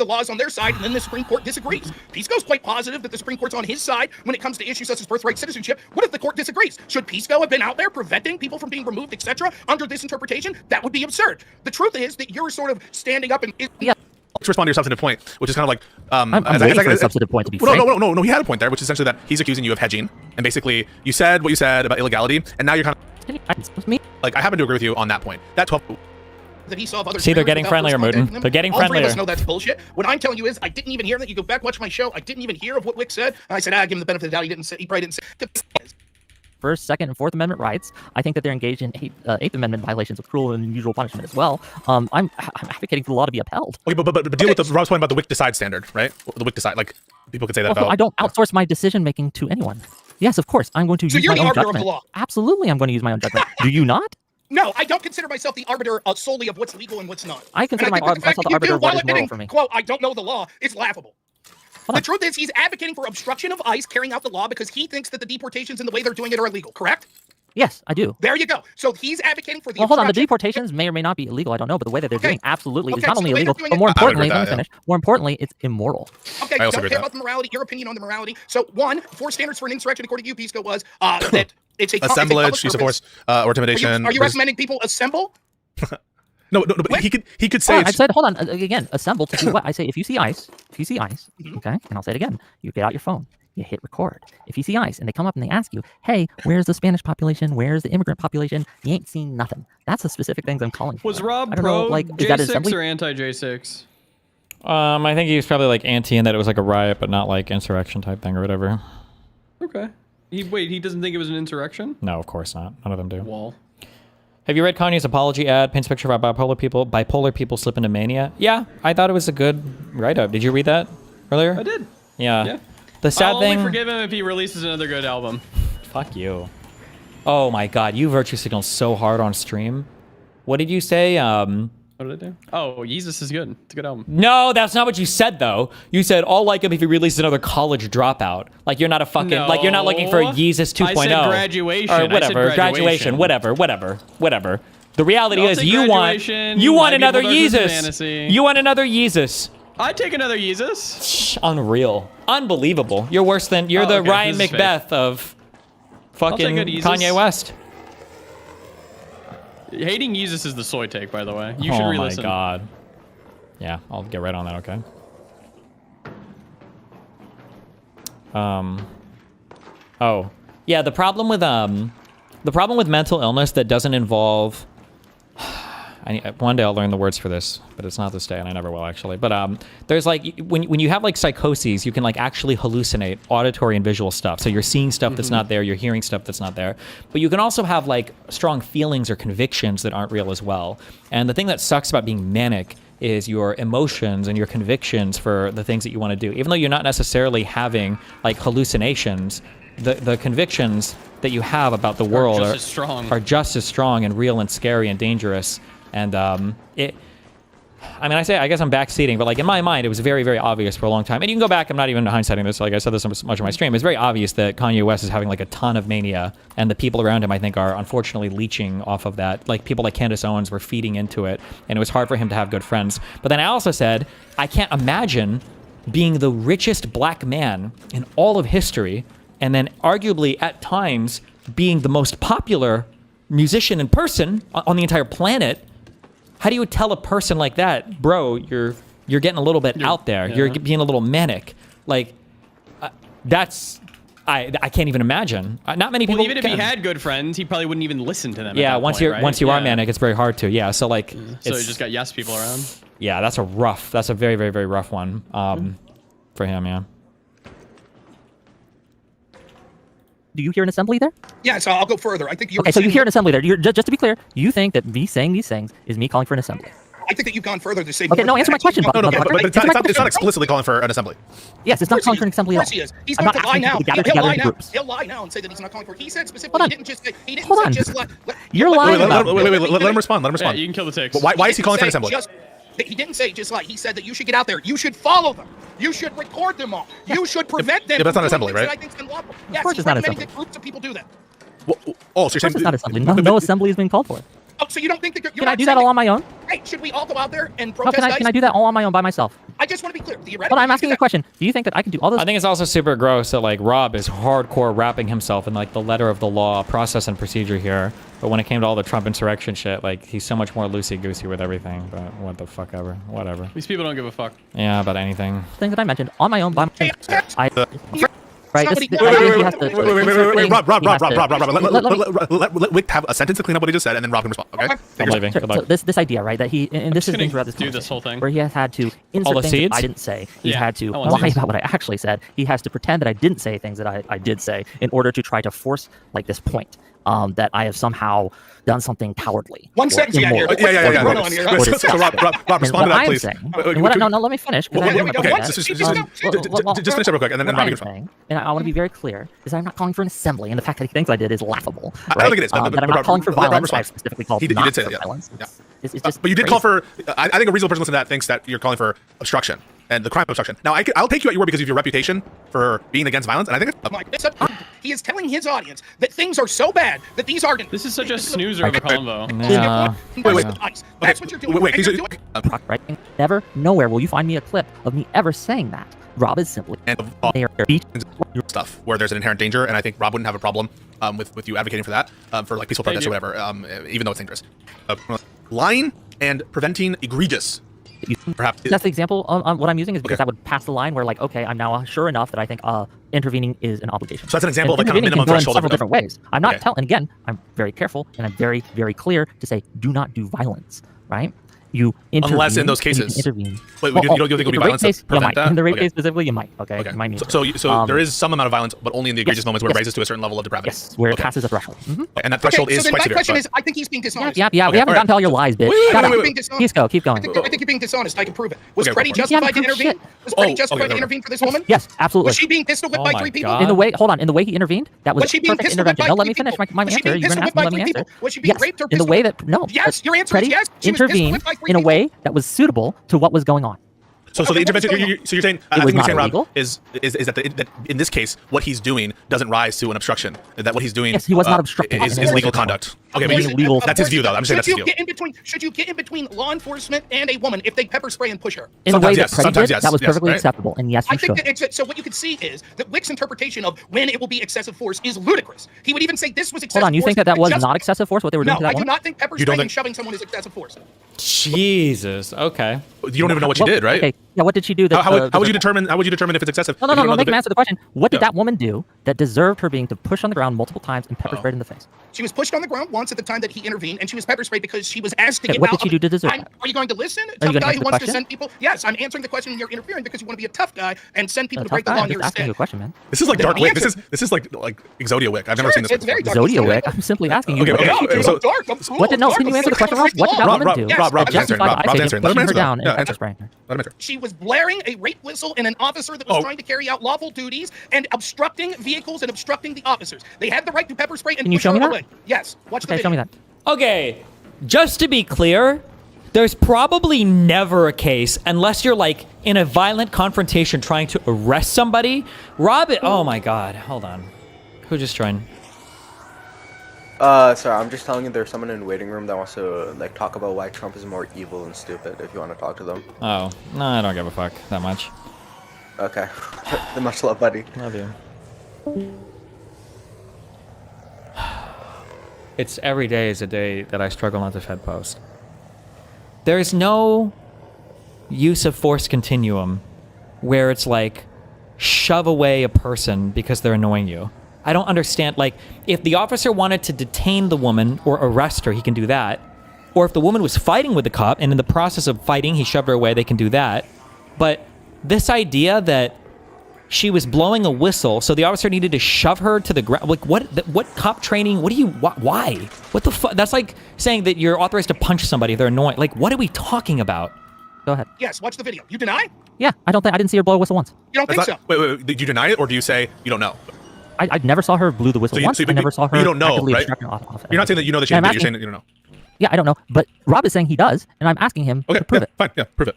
W: law is on their side, and then the Supreme Court disagrees. PISSCO's quite positive that the Supreme Court's on his side when it comes to issues such as birthright citizenship. What if the court disagrees? Should PISSCO have been out there preventing people from being removed, etc., under this interpretation? That would be absurd. The truth is that you're sort of standing up and...
A: Let's respond to your substantive point, which is kind of like
D: I'm waiting for a substantive point to be frank.
A: No. He had a point there, which is essentially that he's accusing you of hedging, and basically you said what you said about illegality, and now you're kind of like I happen to agree with you on that point. That 12.
W: That he saw of other
E: See, they're getting friendlier, Mooten. They're getting friendlier.
W: All three of us know that's bullshit. What I'm telling you is, I didn't even hear that. You go back, watch my show. I didn't even hear of what Wick said. And I said, give him the benefit of the doubt. He didn't say. He probably didn't say.
D: First, Second, and Fourth Amendment rights. I think that they're engaged in Eighth Amendment violations of cruel and unusual punishment as well. I'm advocating for the law to be upheld.
A: Okay, but deal with the Rob's point about the Wick decide standard, right? The Wick decide, like people could say that about.
D: I don't outsource my decision making to anyone. Yes, of course, I'm going to use my own judgment. Of the law. Absolutely, I'm going to use my own judgment. Do you not?
W: No, I don't consider myself the arbiter solely of what's legal and what's not.
D: I consider myself the arbiter of what is moral for me.
W: Quote, I don't know the law. It's laughable. The truth is, he's advocating for obstruction of ICE carrying out the law because he thinks that the deportations and the way they're doing it are illegal, correct?
D: Yes, I do.
W: There you go. So he's advocating for the
D: hold on. The deportations may or may not be illegal. I don't know, but the way that they're doing absolutely is not only illegal, but more importantly, let me finish. More importantly, it's immoral.
W: Okay, don't care about the morality. Your opinion on the morality. So, one, 4 standards for an insurrection, according to you, PISSCO, was that it's a
A: assemblage, use of force, or intimidation.
W: Are you recommending people assemble?
A: No, but he could say.
D: I said, hold on, again, assemble to do what? I say, if you see ICE, okay, and I'll say it again, you get out your phone. You hit record. If you see ICE and they come up and they ask you, hey, where's the Spanish population? Where's the immigrant population? You ain't seen nothing. That's the specific things I'm calling for.
N: Was Rob
D: pro
N: J6 or anti-J6?
E: I think he was probably like anti in that it was like a riot, but not like insurrection type thing or whatever.
N: Okay. He doesn't think it was an insurrection?
E: No, of course not. None of them do.
N: Wall.
E: Have you read Kanye's apology ad? Paints a picture of how bipolar people slip into mania. Yeah, I thought it was a good write-up. Did you read that earlier?
N: I did.
E: Yeah. The sad thing.
N: I'll only forgive him if he releases another good album.
E: Fuck you. Oh my god, you virtue signal so hard on stream. What did you say?
N: What did I do? Oh, Yeezus is good. It's a good album.
E: No, that's not what you said, though. You said, I'll like him if he releases another college dropout. Like, you're not a fucking, like, you're not looking for a Yeezus 2.0.
N: I said graduation.
E: Or whatever, graduation, whatever. The reality is you want another Yeezus. You want another Yeezus.
N: I'd take another Yeezus.
E: Unreal. Unbelievable. You're worse than, you're the Ryan McBeth of fucking Kanye West.
N: Hating Yeezus is the soy take, by the way. You should re-listen.
E: Oh my god. Yeah, I'll get right on that, okay? Oh. Yeah, the problem with mental illness that doesn't involve... one day I'll learn the words for this, but it's not this day, and I never will, actually. But there's like, when you have like psychoses, you can like actually hallucinate auditory and visual stuff. So you're seeing stuff that's not there, you're hearing stuff that's not there. But you can also have like strong feelings or convictions that aren't real as well. And the thing that sucks about being manic is your emotions and your convictions for the things that you want to do. Even though you're not necessarily having like hallucinations, the convictions that you have about the world are just as strong and real and scary and dangerous. And I guess I'm backseating, but like in my mind, it was very, very obvious for a long time. And you can go back, I'm not even hindsighting this, like I said this so much on my stream, it's very obvious that Kanye West is having like a ton of mania, and the people around him, I think, are unfortunately leeching off of that. Like people like Candace Owens were feeding into it, and it was hard for him to have good friends. But then I also said, I can't imagine being the richest black man in all of history, and then arguably at times being the most popular musician in person on the entire planet. How do you tell a person like that, bro, you're getting a little bit out there. Yeah. You're being a little manic. Like, that's, I can't even imagine. Not many people
N: even if he had good friends, he probably wouldn't even listen to them.
E: Yeah,
N: at that
E: once
N: point,
E: you are manic, it's very hard to. Yeah, so like,
N: so he just got yes people around.
E: Yeah, that's a very, very, very rough one for him, yeah.
D: Do you hear an assembly there?
W: Yeah, so I'll go further. I think you're...
D: Okay, so you hear an assembly there. Just to be clear, you think that me saying these things is me calling for an assembly?
W: I think that you've gone further to say...
D: Okay, no, answer my question.
A: No, but it's not explicitly calling for an assembly.
D: Yes, it's not calling for an assembly at all.
W: Of course he is. He's going to lie now. He'll lie now and say that he's not calling for it. He said specifically, he didn't just say...
D: You're lying.
A: Wait, let him respond.
N: Yeah, you can kill the ticks.
A: Why is he calling for an assembly?
W: He didn't say just lie. He said that you should get out there. You should follow them. You should record them all. You should prevent them.
A: Yeah, but that's not assembly, right?
W: Yes,
D: of course it's not assembly.
W: Groups of people do that.
A: Oh, so you're saying
D: it's not assembly. No assembly is being called for.
W: Oh, so you don't think that you're
D: Can I do that all on my own?
W: Hey, should we all go out there and
D: No,
W: protest?
D: can I do that all on my own by myself?
W: I just want to be clear.
D: But I'm asking you a question. Do you think that I can do all those?
E: I think it's also super gross that like Rob is hardcore wrapping himself in like the letter of the law, process and procedure here. But when it came to all the Trump insurrection shit, like he's so much more loosey-goosey with everything. But what the fuck ever, whatever.
N: These people don't give a fuck.
E: Yeah, about anything.
D: Things that I mentioned on my own by myself. Right.
A: Wait, Rob. Let Wick have a sentence to clean up what he just said, and then Rob can respond. Okay.
E: I'm leaving. Good luck.
D: So this idea, right, that he and this is things throughout this
N: do this whole thing
D: where he has had to insert things that I didn't say. He's had to lie about what I actually said. He has to pretend that I didn't say things that I did say in order to try to force like this point that I have somehow done something cowardly.
W: One sentence you got here.
A: Yeah. So Rob, respond to that, please.
D: No, let me finish.
A: Okay, just finish up real quick, and then Rob can respond.
D: And I want to be very clear, is I'm not calling for an assembly, and the fact that he thinks I did is laughable.
A: I don't think it is.
D: That I'm not calling for violence. I specifically called
A: he did say that,
D: violence.
A: Yeah.
D: It's just
A: but you did call for. I think a reasonable person listening to that thinks that you're calling for obstruction and the crime of obstruction. Now, I'll take you at your word because of your reputation for being against violence, and I think
W: he is telling his audience that things are so bad that these are.
N: This is such a snoozer of a combo.
A: Wait.
W: That's what you're doing.
D: Right? Never, nowhere will you find me a clip of me ever saying that. Rob is simply
A: stuff where there's an inherent danger, and I think Rob wouldn't have a problem with you advocating for that for like peaceful protests or whatever, even though it's dangerous. Lying and preventing egregious. Perhaps
D: that's the example on what I'm using is because that would pass the line where like, okay, I'm now sure enough that I think intervening is an obligation.
A: So that's an example of a kind of minimum threshold.
D: In several different ways. I'm not telling, and again, I'm very careful and I'm very, very clear to say, do not do violence, right? You intervene.
A: Unless in those cases.
D: Intervene.
A: Wait, you don't think it would be violence to prevent that?
D: In the rape case specifically, you might. Okay. You might need
A: so there is some amount of violence, but only in the egregious moments where it rises to a certain level of depravity.
D: Yes, where it passes a threshold.
A: And that threshold is quite severe.
W: My question is, I think he's being dishonest.
D: Yeah. We haven't gotten to all your lies, bitch. Keep going.
W: I think you're being dishonest. I can prove it. Was Freddie justified to intervene? Was Freddie justified to intervene for this woman?
D: Yes, absolutely.
W: Was she being pistol whipped by 3 people?
D: In the way he intervened, that was perfect intervention. No, let me finish my answer. You're gonna have to let me answer.
W: Was she being raped or
D: in the way that no.
W: Yes, your answer is yes.
D: Intervened in a way that was suitable to what was going on.
A: So the intervention. So you're saying I
D: was
A: think you're saying,
D: not
A: Rob, is that in this case what he's doing doesn't rise to an obstruction. That what he's doing
D: Yes, he was not obstructing.
A: is legal conduct. Okay, but that's his view though. I'm saying that's his view.
W: Should you get in between law enforcement and a woman if they pepper spray and push her?
D: In a way that Freddie did, that was perfectly acceptable, and yes, you
W: I think
D: should.
W: that so what you could see is that Wick's interpretation of when it will be excessive force is ludicrous. He would even say this was excessive force.
D: Hold on, you think that was not excessive force, what they were doing to that
W: I do
D: woman?
W: not think pepper spraying and shoving someone is excessive force.
E: Jesus. Okay.
A: You don't even know what she did, right?
D: Okay. Yeah, what did she do? That,
A: how would you determine? How would you determine if it's excessive?
D: No, make him answer the question. What did that woman do that deserved her being pushed on the ground multiple times and pepper sprayed in the face?
W: She was pushed on the ground once at the time that he intervened, and she was pepper sprayed because she was asked to
D: Okay,
W: get
D: what
W: out.
D: did she do to deserve that?
W: Are you going to listen?
D: Are you
W: Tough
D: gonna
W: guy
D: answer
W: who
D: the
W: wants to
D: question?
W: send people. Yes, I'm answering the question, and you're interfering because you want to be a tough guy and send people to
D: Tough
W: break the
D: guy,
W: law
D: I'm
W: in your
D: just asking
W: stead.
D: you a question, man.
A: This is like dark Wick. This is like Exodia Wick. I've never seen this.
W: It's very dark.
D: Exodia Wick. I'm simply asking you.
A: Okay.
W: So dark. I'm cool.
D: What did can you answer the question, Rob? What did that woman do?
A: Rob's answering. Rob's answering. Let him
D: Pushing her
A: answer.
D: down and
A: Yeah,
D: pepper spraying her.
A: Let him answer.
W: She was blaring a rape whistle in an officer that was trying to carry out lawful duties and obstructing vehicles and obstructing the officers. They had the right to pepper spray and
D: Can you
W: push
D: show
W: her
D: me that?
W: away. Yes. Watch the
D: Okay,
W: video.
D: show me that.
E: Okay, just to be clear, there's probably never a case, unless you're like in a violent confrontation trying to arrest somebody. Oh my God, hold on. Who just joined?
F: Sorry, I'm just telling you there's someone in the waiting room that wants to like talk about why Trump is more evil and stupid if you want to talk to them.
E: Oh, no, I don't give a fuck that much.
F: Okay. Much love, buddy.
E: Love you. It's every day is a day that I struggle not to fed post. There is no use of force continuum where it's like shove away a person because they're annoying you. I don't understand. Like, if the officer wanted to detain the woman or arrest her, he can do that. Or if the woman was fighting with the cop and in the process of fighting, he shoved her away, they can do that. But this idea that she was blowing a whistle, so the officer needed to shove her to the ground. Like, what cop training? Why? What the fuck? That's like saying that you're authorized to punch somebody if they're annoying. Like, what are we talking about?
D: Go ahead.
W: Yes, watch the video. You deny?
D: Yeah, I didn't see her blow a whistle once.
W: You don't think so?
A: Wait. Did you deny it, or do you say you don't know?
D: I never saw her blew the whistle once. I never saw her.
A: You don't know,
D: actively
A: right?
D: obstructing off.
A: You're not saying that you know that she did. You're saying that you don't know.
D: Yeah, I don't know. But Rob is saying he does, and I'm asking him to prove it.
A: Fine. Yeah, prove it.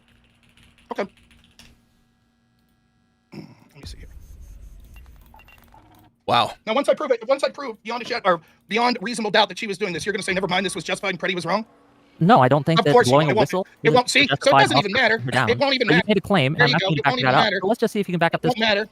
W: Okay. Let me see here.
A: Wow.
W: Now, once I prove beyond reasonable doubt that she was doing this, you're going to say, never mind, this was justified and Freddie was wrong?
D: No, I don't think that blowing a whistle.
W: It won't see. So it doesn't even matter. It won't even matter.
D: You made a claim, and I'm asking you to back that up. So let's just see if you can back up this.
W: It won't matter.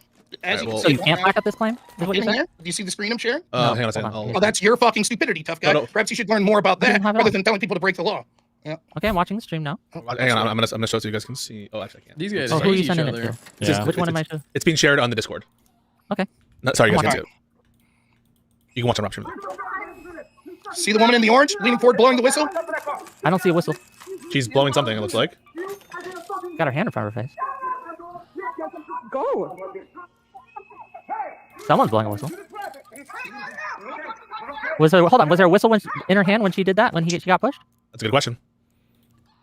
D: So you can't back up this claim? Is what you're saying?
W: Do you see the screen I'm sharing?
A: Hang on a second.
W: Oh, that's your fucking stupidity, tough guy.
A: No.
W: Perhaps you should learn more about that rather than telling people to break the law. Yeah.
D: Okay, I'm watching the stream now.
A: Hang on, I'm gonna show it so you guys can see. Oh, actually, I can't.
N: These guys
D: who are
N: hate
D: you
N: each
D: sending it
N: other.
D: to? Which one am I to?
A: It's being shared on the Discord.
D: Okay.
A: No, sorry, you guys
W: Come
A: can
W: on.
A: see it. You can watch on option.
W: See the woman in the orange leaning forward, blowing the whistle?
D: I don't see a whistle.
A: She's blowing something, it looks like.
D: Got her hand in front of her face.
G: Go.
D: Someone's blowing a whistle. Was there a whistle in her hand when she did that? When she got pushed?
A: That's a good question.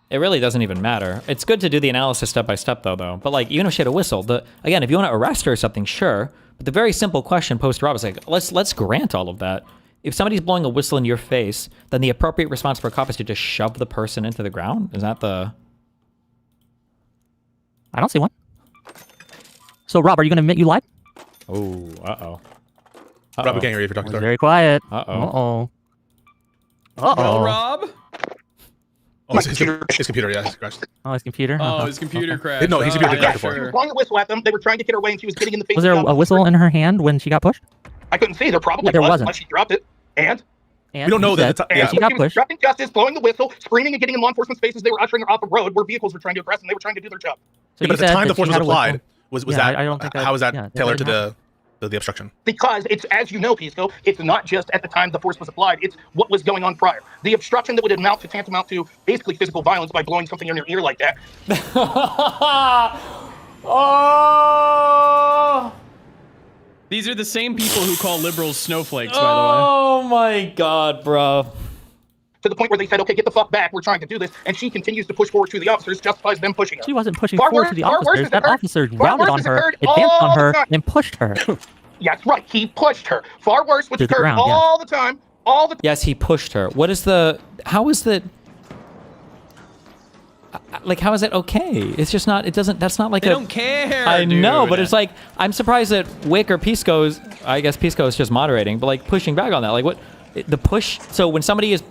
E: It really doesn't even matter. It's good to do the analysis step by step, though. But like, even if she had a whistle, again, if you want to arrest her or something, sure. But the very simple question posed to Rob is like, let's grant all of that. If somebody's blowing a whistle in your face, then the appropriate response for a cop is to just shove the person into the ground. Is that the?
D: I don't see one. So Rob, are you going to admit you lied?
E: Oh, uh-oh.
A: Rob, we can't hear you if you're talking.
D: Very quiet.
E: Uh-oh.
N: Well, Rob?
A: Oh, his computer, yeah, he's crashed.
D: Oh, his computer?
N: Oh, his computer crashed.
A: No, his computer did crash before.
W: She was blowing a whistle at them. They were trying to get her away, and she was getting in the face.
D: Was there a whistle in her hand when she got pushed?
W: I couldn't see. There probably
D: Yeah, there
W: was,
D: wasn't.
W: unless she dropped it. And
A: We don't know that.
W: and
D: she got
W: she was
D: pushed.
W: obstructing justice, blowing the whistle, screaming and getting in law enforcement's faces. They were ushering her off a road where vehicles were trying to arrest, and they were trying to do their job.
D: So
A: But at the time the force was applied, was that?
D: I don't think
A: how was that
D: yeah,
A: tailored to
D: that
A: the obstruction?
W: Because it's, as you know, PISSCO, it's not just at the time the force was applied, it's what was going on prior. The obstruction that would tantamount to basically physical violence by blowing something in your ear like that.
E: Oh!
N: These are the same people who call liberals snowflakes, by the way.
E: Oh my God, bro.
W: To the point where they said, okay, get the fuck back, we're trying to do this, and she continues to push forward to the officers, justifies them pushing her.
D: She wasn't pushing
W: Far
D: forward
W: worse-
D: to the
W: far worse
D: officers.
W: is
D: That
W: it hurt.
D: officer
W: Far
D: rounded
W: worse
D: on
W: is it
D: her,
W: hurt
D: advanced
W: all
D: on
W: the
D: her,
W: time.
D: and pushed her.
W: Yes, right, he pushed her. Far worse, which
D: To the
W: occurred
D: ground, yeah.
W: all the time,
E: Yes, he pushed her. How is the... like, how is it okay? It's just not. It doesn't. That's not like
N: They don't care.
E: I know,
N: dude.
E: but it's like I'm surprised that Wick or Pisco's. I guess Pisco is just moderating, but like pushing back on that. Like what the push. So when somebody is,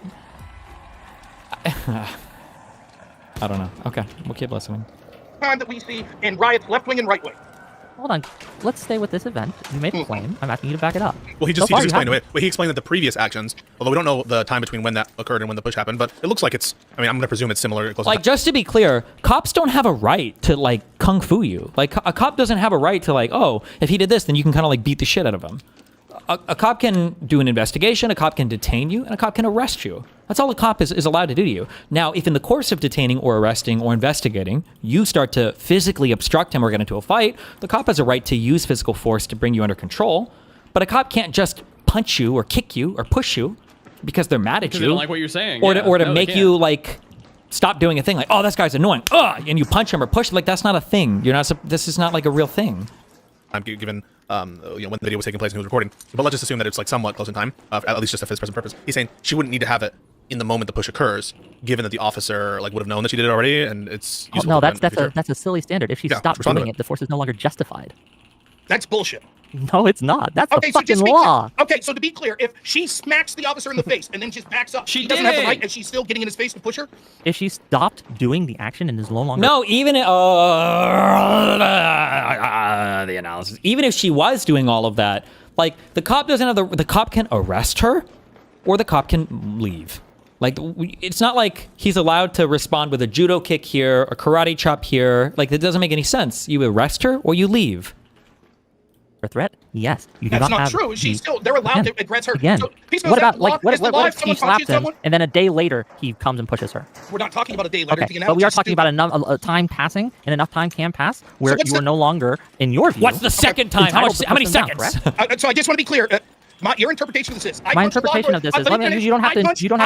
E: I don't know. Okay, we'll keep listening.
W: Time that we see in riots, left wing and right wing.
D: Hold on. Let's stay with this event. You made a claim. I'm asking you to back it up.
A: Well, he just explained it. Well, he explained that the previous actions, although we don't know the time between when that occurred and when the push happened, but it looks like it's. I mean, I'm going to presume it's similar.
E: Like, just to be clear, cops don't have a right to like kung fu you. Like, a cop doesn't have a right to like, oh, if he did this, then you can kind of like beat the shit out of him. A cop can do an investigation, a cop can detain you, and a cop can arrest you. That's all a cop is allowed to do to you. Now, if in the course of detaining or arresting or investigating, you start to physically obstruct him or get into a fight, the cop has a right to use physical force to bring you under control. But a cop can't just punch you or kick you or push you because they're mad at
N: Because
E: you.
N: they don't like what you're saying.
E: Or
N: Yeah.
E: to
N: No, they
E: make
N: can't.
E: you like stop doing a thing like, oh, this guy's annoying. Ugh, and you punch him or push him. Like, that's not a thing. You're not. This is not like a real thing.
A: I'm given, when the video was taking place and he was recording. But let's just assume that it's like somewhat close in time, at least just for this present purpose. He's saying she wouldn't need to have it in the moment the push occurs, given that the officer like would have known that she did it already, and it's useful.
D: No,
A: for
D: that's a silly standard. If she stopped
A: respond to
D: doing it, the force is no longer justified.
W: That's bullshit.
D: No, it's not. That's the
W: So
D: fucking
W: just be
D: law.
W: clear. Okay, so to be clear, if she smacks the officer in the face and then just backs up, she doesn't have the right, and she's still getting in his face to push her.
D: If she stopped doing the action and is no longer
E: No, even the analysis. Even if she was doing all of that, like the cop doesn't have the cop can arrest her, or the cop can leave. Like it's not like he's allowed to respond with a judo kick here, a karate chop here. Like it doesn't make any sense. You arrest her or you leave.
D: a threat? Yes. You do
W: That's
D: not
W: not
D: have
W: true. She's still. They're allowed to aggress her.
D: Again.
W: So,
D: What about
W: law,
D: like what
W: is the
D: if
W: law if
D: she
W: someone
D: slaps
W: punches
D: him
W: someone?
D: and then a day later he comes and pushes her?
W: We're not talking about a day later.
D: Okay,
W: The
D: but we are
W: analogy's
D: talking
W: stupid.
D: about a time passing and enough time can pass where
W: what's
D: you are no longer, in your view.
E: What's the second time? How many seconds?
W: So I just want to be clear. Your interpretation of this is.
D: My interpretation of this is. You don't have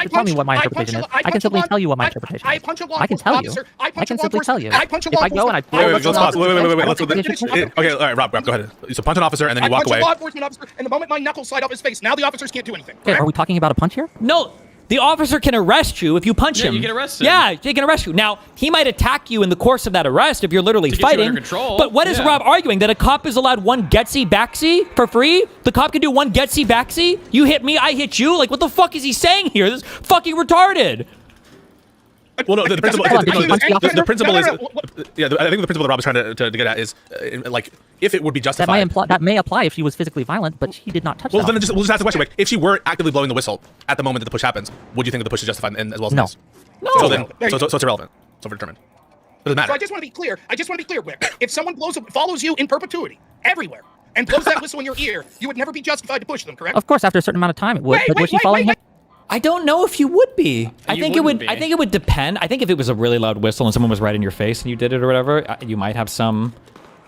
D: to tell me what my interpretation is. I can simply tell you what my interpretation is.
W: I punch a law
D: I can tell you.
W: officer.
D: I can simply tell you.
W: I punch a
D: If
W: law
D: I go and I
A: Wait, let's pause. Wait. Okay, all right, Rob, go ahead. So punch an officer and then you walk away.
W: I punch a law enforcement officer, and the moment my knuckles slide off his face, now the officers can't do anything.
D: Okay, are we talking about a punch here?
E: No, the officer can arrest you if you punch him.
N: you can arrest him.
E: Yeah, they can arrest you. Now, he might attack you in the course of that arrest if you're literally
N: To get you
E: fighting.
N: under control.
E: But what is
N: Yeah.
E: Rob arguing? That a cop is allowed one getsy backsy for free? The cop can do one getsy backsy? You hit me, I hit you? Like, what the fuck is he saying here? This is fucking retarded.
A: Well, no, the principle.
D: Hold on, did you punch the officer?
A: The principle is.
W: No.
A: Yeah, I think the principle that Rob is trying to get at is, like, if it would be justified.
D: That may apply if she was physically violent, but she did not touch.
A: Well,
D: that
A: then we'll just ask the question: like, if she were actively blowing the whistle at the moment that the push happens, would you think that the push is justified and as well as
D: No.
A: this? So then, so it's irrelevant. It's overdetermined. It doesn't matter.
W: So I just want to be clear. Wick. If someone follows you in perpetuity everywhere and blows that whistle in your ear, you would never be justified to push them, correct?
D: Of course, after a certain amount of time, it would. But was she following him?
E: I don't know if you would be. I think it would.
N: be.
E: I think it would depend. I think if it was a really loud whistle and someone was right in your face and you did it or whatever, you might have some.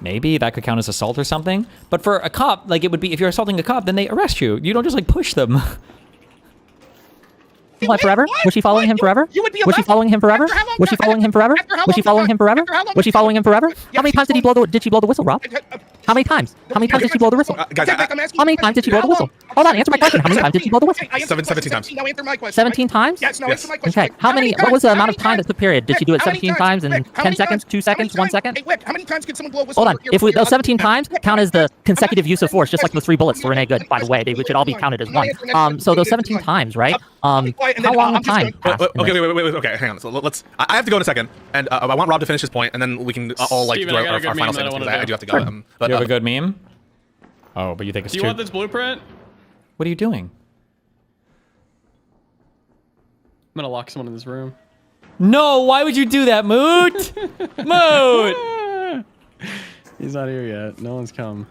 E: Maybe that could count as assault or something. But for a cop, like it would be if you're assaulting a cop, then they arrest you. You don't just like push them.
D: What, forever? Was she following him forever?
W: You would be
D: Was she
W: allowed-
D: following him forever?
W: After how long
D: Was she
W: time?
D: following him forever?
W: After how
D: Was she
W: long
D: following
W: time?
D: him forever?
W: After how long
D: Was she
W: time?
D: following him forever? How many times did she blow the whistle, Rob? How many times? How many times did she blow the whistle?
A: Guys,
D: How many times did she blow the whistle? Hold on, answer my question. How many times did she blow the whistle?
A: 17 times.
W: Now answer my question.
D: 17 times?
W: Yes, no,
A: Yes.
W: answer my question.
D: Okay. How many? What was the amount of time that took period? Did she do it
W: How many
D: 17 times in
W: Wick, how
D: 10
W: many
D: seconds,
W: times?
D: 2 seconds,
W: How many
D: 1 second?
W: Hey, Wick, how many times can someone blow a whistle?
D: Hold on. If those 17 times count as the consecutive use of force, just like those 3 bullets for Renee Good, by the way, they should all be counted as one. So those 17 times, right? How long of time passed? in
A: Okay,
D: this?
A: wait. Okay, hang on. So let's. I have to go in a second, and I want Rob to finish his point, and then we can all like
N: Steven,
A: do
N: I got
A: our
N: a good
A: final
N: meme that I
A: statements
N: wanna
A: because I
N: do.
A: do have to go.
E: Sure.
A: But
E: You have a good meme? Oh, but you think it's
N: Do you
E: too...
N: want this blueprint?
E: What are you doing?
N: I'm gonna lock someone in this room.
E: No, why would you do that, Moot? Moot!
N: He's not here yet. No one's come.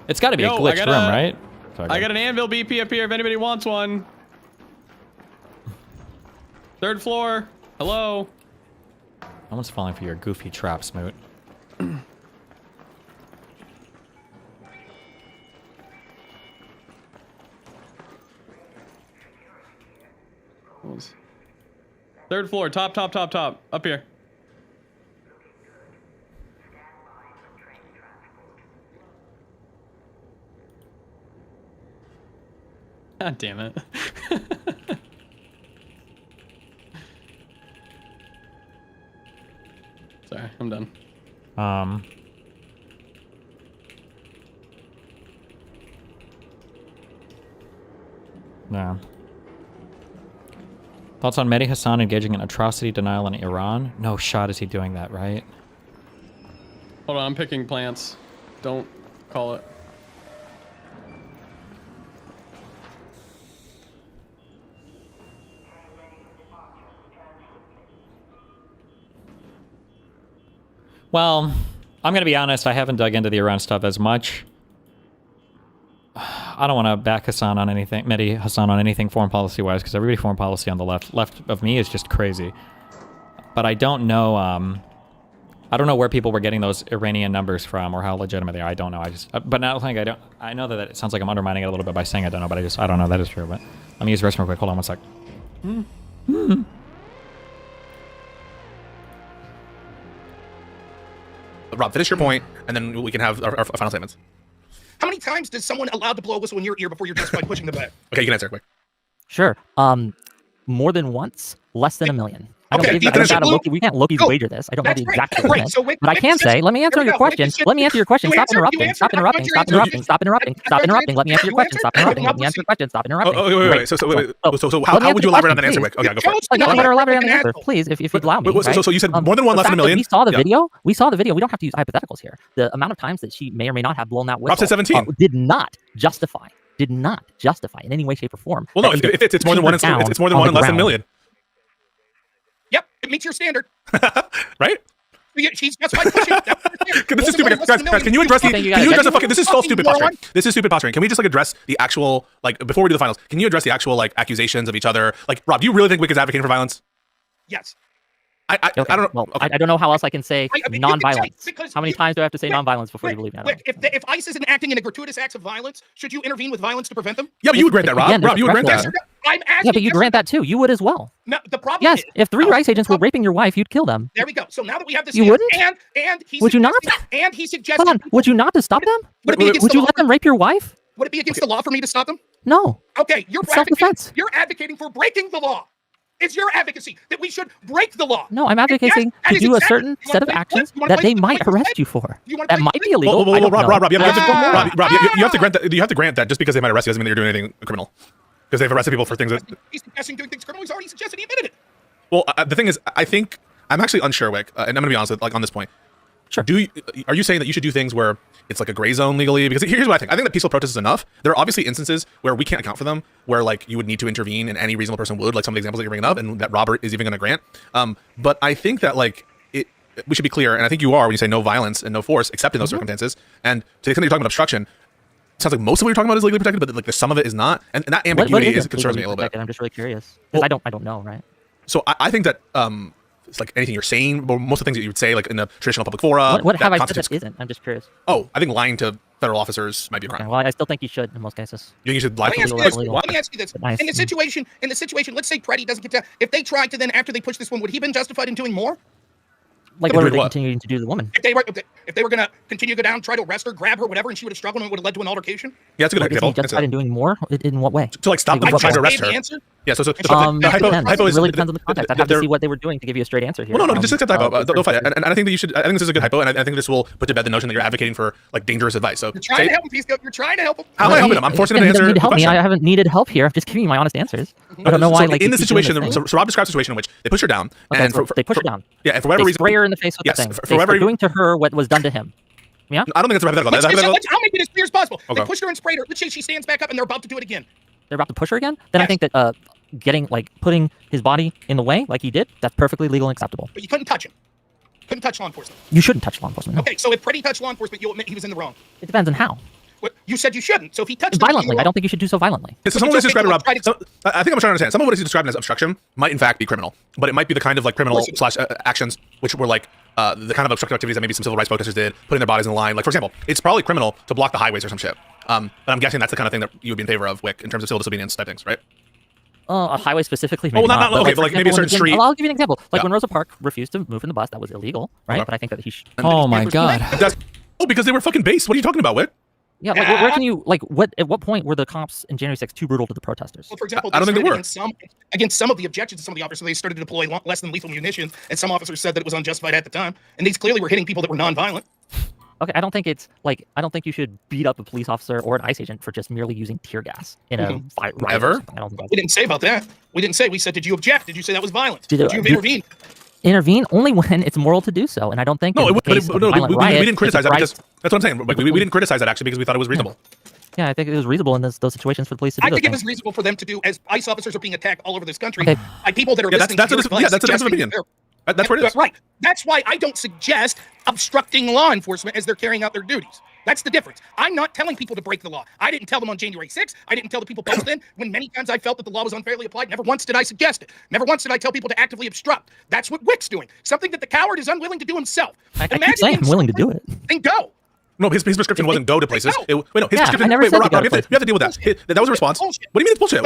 E: It's got to be a glitched room, right?
N: I got an anvil BP up here if anybody wants one. 3rd floor. Hello.
E: No one's falling for your goofy traps, Moot.
N: Third floor. Top. Up here. God damn it.
C: Yeah. Thoughts on Mehdi Hassan engaging in atrocity denial in Iran? No shot is he doing that, right?
N: Hold on, I'm picking plants. Don't call it.
C: Well, I'm going to be honest, I haven't dug into the Iran stuff as much. I don't want to back Hassan on anything, Mehdi Hassan on anything foreign policy-wise, because everybody foreign policy on the left of me is just crazy. But I don't know, I don't know where people were getting those Iranian numbers from or how legitimate they are. I don't know. But now I know that it sounds like I'm undermining it a little bit by saying I don't know, but I don't know. That is true. But let me use the restroom real quick. Hold on one sec.
A: Rob, finish your point, and then we can have our final statements.
W: How many times does someone allowed to blow a whistle in your ear before you're justified pushing the button?
A: Okay, you can answer quick.
D: Sure. More than once, less than 1 million.
W: Okay,
D: we can't Loki's wager this. I don't know the exact estimate, but I can say, let me answer your question. Let me answer your question. Stop interrupting. Stop interrupting. Stop interrupting. Stop interrupting. Stop interrupting. Let me answer your question. Stop interrupting. Let me answer your question. Stop interrupting.
A: Wait. So how would you elaborate on that answer, Wick? Okay, go for it.
D: I'm going to elaborate on the answer, please, if you'd allow me.
A: So you said more than one, less than 1 million?
D: We saw the video. We saw the video. We don't have to use hypotheticals here. The amount of times that she may or may not have blown that whistle.
A: Rob said 17.
D: Did not justify in any way, shape, or form.
A: Well, no, if it's more than one, it's more than one and less than 1 million.
W: Yep, it meets your standard.
A: Right?
W: She's justified pushing.
A: This is stupid. Guys, can you address the fucking... This is all stupid posturing. This is stupid posturing. Can we just address the actual, before we do the finals, can you address the actual accusations of each other? Rob, do you really think Wick is advocating for violence?
W: Yes.
A: I don't know.
D: Well, okay. I don't know how else I can say non-violence. How many times do I have to say non-violence before you believe me?
W: If ICE isn't acting in a gratuitous acts of violence, should you intervene with violence to prevent them?
A: Yeah, but you would grant that, Rob. Rob, you would grant that.
W: I'm asking.
D: Yeah, but you'd grant that too. You would as well.
W: No, the problem
D: yes,
W: is,
D: if 3 ICE agents were raping your wife, you'd kill them.
W: There we go. So now that we have this,
D: you wouldn't.
W: And he
D: would you not?
W: And he suggested.
D: Hold on. Would you not to stop them? Would you let them rape your wife?
W: Would it be against the law for me to stop them?
D: No.
W: Okay, you're
D: self-defense.
W: You're advocating for breaking the law. It's your advocacy that we should break the law.
D: No, I'm advocating to do a certain set of actions that they might arrest you for. That might be illegal.
A: Rob, you have to grant that. You have to grant that just because they might arrest you doesn't mean that you're doing anything criminal. Because they've arrested people for things that...
W: He's confessing doing things criminal. He's already suggested he admitted it.
A: Well, the thing is, I think... I'm actually unsure, Wick, and I'm going to be honest with, on this point.
D: Sure.
A: Are you saying that you should do things where it's like a gray zone legally? Because here's what I think. I think that peaceful protest is enough. There are obviously instances where we can't account for them, where you would need to intervene and any reasonable person would, like some of the examples that you're bringing up, and that Robert is even going to grant. But I think that we should be clear, and I think you are when you say no violence and no force, except in those circumstances. And to the extent that you're talking about obstruction, it sounds like most of what you're talking about is legally protected, but some of it is not, and that ambiguity concerns me a little bit.
D: I'm just really curious because I don't know, right?
A: So I think that it's like anything you're saying, or most of the things that you would say in the traditional public fora.
D: What have I said that isn't? I'm just curious.
A: Oh, I think lying to federal officers might be a crime.
D: Okay, well, I still think you should in most cases.
A: You think you should lie to
W: Let me ask you this. In the situation, let's say Preddy doesn't get down. If they tried to then, after they push this one, would he have been justified in doing more?
D: Like what were they continuing to do to the woman?
W: If they were going to continue to go down, try to arrest her, grab her, whatever, and she would have struggled and it would have led to an altercation?
A: Yeah, that's a good example.
D: Is he justified in doing more? In what way?
A: To stop them from trying to arrest her. Yeah, so
D: it really depends on the context. I'd have to see what they were doing to give you a straight answer here.
A: Well, no, just accept the hypo. Don't fight it. And I think that you should. I think this is a good hypo, and I think this will put to bed the notion that you're advocating for dangerous advice. So
W: you're trying to help him, PISSCO. You're trying to help him.
A: How am I helping him? I'm forcing him to answer.
D: You need to help me. I haven't needed help here. I'm just giving you my honest answers. I don't know why.
A: In the situation, so Rob describes a situation in which they push her down, and
D: they push her down.
A: Yeah, and for whatever reason,
D: spray her in the face with the thing. They're doing to her what was done to him. Yeah.
A: I don't think it's a hypothetical.
W: I'll make it as clear as possible. They pushed her and sprayed her. Let's say she stands back up and they're about to do it again.
D: They're about to push her again? Then I think that putting his body in the way like he did, that's perfectly legal and acceptable.
W: But you couldn't touch him. Couldn't touch law enforcement.
D: You shouldn't touch law enforcement. No.
W: Okay, so if Preddy touched law enforcement, you'll admit he was in the wrong.
D: It depends on how.
W: Well, you said you shouldn't. So if he touched
D: violently, I don't think you should do so violently.
A: So someone is describing Rob. I think I'm trying to understand. Some of what he's describing as obstruction might in fact be criminal, but it might be the kind of criminal slash actions which were the kind of obstructive activities that maybe some civil rights protesters did, putting their bodies in the line. For example, it's probably criminal to block the highways or some shit. But I'm guessing that's the kind of thing that you would be in favor of, Wick, in terms of civil disobedience type things, right?
D: A highway specifically, maybe
A: not. Okay, but maybe a certain street.
D: I'll give you an example. When Rosa Parks refused to move in the bus, that was illegal, right? But I think that he should.
C: Oh my god.
A: Because they were fucking based. What are you talking about, Wick?
D: Yeah, like where can you at what point were the cops in January 6th too brutal to the protesters?
W: Well, for example,
A: I don't think they were.
W: Against some of the objections of some of the officers, they started to deploy less than lethal munitions, and some officers said that it was unjustified at the time. And these clearly were hitting people that were nonviolent.
D: Okay, I don't think it's like I don't think you should beat up a police officer or an ICE agent for just merely using tear gas in a fight.
A: Ever?
W: We didn't say about that. We didn't say. We said, did you object? Did you say that was violent? Did you intervene?
D: Intervene only when it's moral to do so, and I don't think.
A: No,
D: we
A: didn't criticize that because that's what I'm saying. Like, we didn't criticize that actually because we thought it was reasonable.
D: Yeah, I think it was reasonable in those situations for the police to do
W: I think it
D: things.
W: was reasonable for them to do as ICE officers are being attacked all over this country by people that are listening
A: that's
W: to your advice,
A: that's a different opinion. That's what it is.
W: Right. That's why I don't suggest obstructing law enforcement as they're carrying out their duties. That's the difference. I'm not telling people to break the law. I didn't tell them on January 6th. I didn't tell the people post in when many times I felt that the law was unfairly applied. Never once did I suggest it. Never once did I tell people to actively obstruct. That's what Wick's doing. Something that the coward is unwilling to do himself.
D: I keep saying I'm willing to do it.
W: Then go.
A: No, his prescription wasn't go to places. His prescription.
D: I never said
A: Rob, you have to deal with that. That was a response. What do you mean it's bullshit?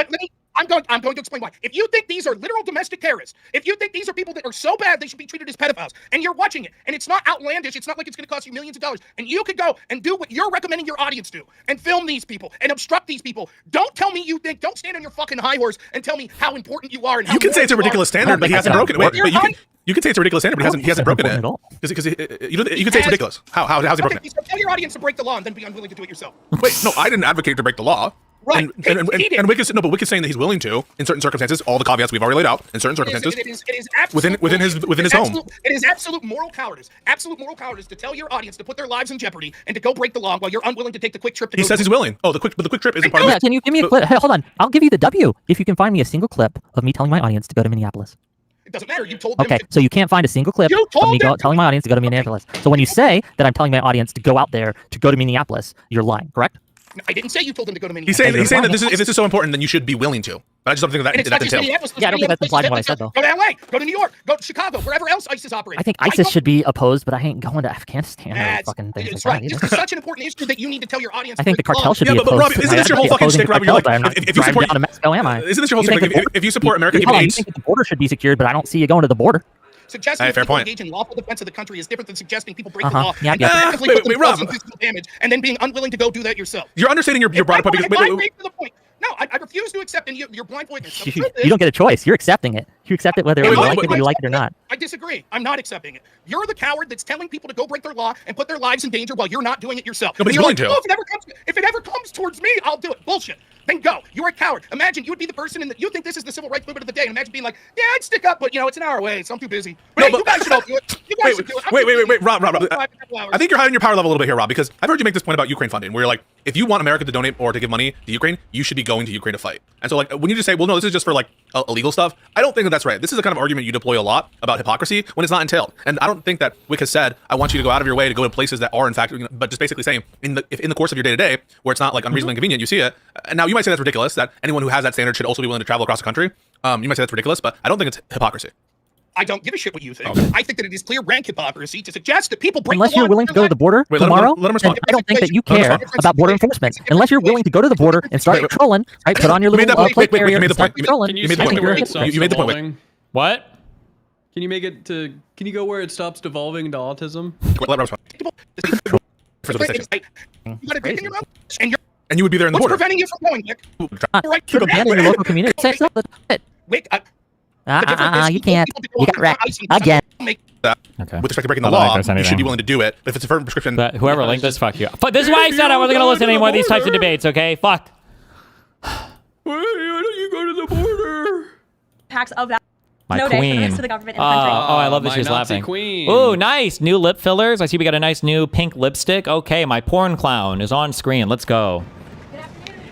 W: I'm going to explain why. If you think these are literal domestic terrorists, if you think these are people that are so bad they should be treated as pedophiles, and you're watching it, and it's not outlandish, it's not like it's going to cost you millions of dollars, and you could go and do what you're recommending your audience do, and film these people, and obstruct these people, don't tell me don't stand on your fucking high horse and tell me how important you are. And how
A: you can say it's a ridiculous standard, but he hasn't broken it. Wait, you can say it's a ridiculous standard, but he hasn't broken it. Because you can say it's ridiculous. How's he broken it?
W: So tell your audience to break the law and then be unwilling to do it yourself.
A: Wait, no, I didn't advocate to break the law.
W: Right.
A: And Wick is Wick is saying that he's willing to in certain circumstances. All the caveats we've already laid out in certain circumstances.
W: It is absolute,
A: within his home.
W: It is absolute moral cowardice. Absolute moral cowardice to tell your audience to put their lives in jeopardy and to go break the law while you're unwilling to take the quick trip.
A: He says he's willing. Oh, the quick trip isn't part of it.
D: Yeah, can you give me a clip? Hey, hold on. I'll give you the W if you can find me a single clip of me telling my audience to go to Minneapolis.
W: It doesn't matter. You told them.
D: Okay, so you can't find a single clip of me telling my audience to go to Minneapolis. So when you say that I'm telling my audience to go out there to go to Minneapolis, you're lying, correct?
W: I didn't say you told them to go to Minneapolis.
A: He's saying that if this is so important, then you should be willing to. But I just don't think that entails.
D: Yeah, I don't think that's implied in what I said, though.
W: Go to LA, go to New York, go to Chicago, wherever else ISIS operates.
D: I think ISIS should be opposed, but I ain't going to Afghanistan or fucking things like that either.
W: This is such an important issue that you need to tell your audience.
D: I think the cartel should be opposed.
A: But Rob, isn't this your whole fucking shtick, Rob? You're like, if you support
D: down to Mexico, am I?
A: Isn't this your whole shtick? If you support America,
D: you think the border should be secured, but I don't see you going to the border.
W: Suggesting people engage in lawful defense of the country is different than suggesting people break the law
D: and
W: actively put themselves in physical damage and then being unwilling to go do that yourself.
A: You're understating your broader point because
W: No, I refuse to accept, and you're blind witness.
D: You don't get a choice. You're accepting it. You accept it whether you like it or not.
W: I disagree. I'm not accepting it. You're the coward that's telling people to go break their law and put their lives in danger while you're not doing it yourself.
A: No, but he's willing to.
W: Oh, if it ever comes towards me, I'll do it. Bullshit. Then go. You're a coward. Imagine you would be the person you think this is the civil rights movement of the day, and imagine being like, yeah, I'd stick up, but it's an hour away, so I'm too busy. But you guys should all do it. You guys should do it.
A: Wait, Rob. I think you're hiding your power level a little bit here, Rob, because I've heard you make this point about Ukraine funding, where you're like, if you want America to donate or to give money to Ukraine, you should be going to Ukraine to fight. And so, like, when you just say, well, no, this is just for like illegal stuff, I don't think that's right. This is the kind of argument you deploy a lot about hypocrisy when it's not entailed. And I don't think that Wick has said, I want you to go out of your way to go to places that are in fact, but just basically saying in the course of your day to day, where it's not like unreasonably inconvenient, you see it. And now you might say that's ridiculous, that anyone who has that standard should also be willing to travel across the country. You might say that's ridiculous, but I don't think it's hypocrisy.
W: I don't give a shit what you think. I think that it is clear rank hypocrisy to suggest that people break
D: Unless
W: the law.
D: you're willing to go to the border tomorrow,
A: let him respond.
D: I don't think that you care about border enforcement. Unless you're willing to go to the border and start trolling, right? Put on your little plate carrier.
A: You made the point.
N: You
A: made the point.
N: What? Can you make it to? Can you go where it stops devolving into autism?
A: Let him respond. And you would be there in the border.
W: What's preventing you from going, Nick?
D: You're abandoning your local community. Say something.
W: Wait,
D: you can't. You got wrecked again.
A: Okay. With respect to breaking the law, you should be willing to do it. But if it's a firm prescription,
E: but whoever linked this, fuck you. But this is why I said I wasn't gonna listen to any more of these types of debates. Okay, fuck.
N: Why don't you go to the border?
G: Packs of that.
E: My
G: no
E: queen.
G: day for the rest of the government in the country.
E: Oh, I love that she's laughing.
N: Queen.
E: Ooh, nice. New lip fillers. I see we got a nice new pink lipstick. Okay, my porn clown is on screen. Let's go.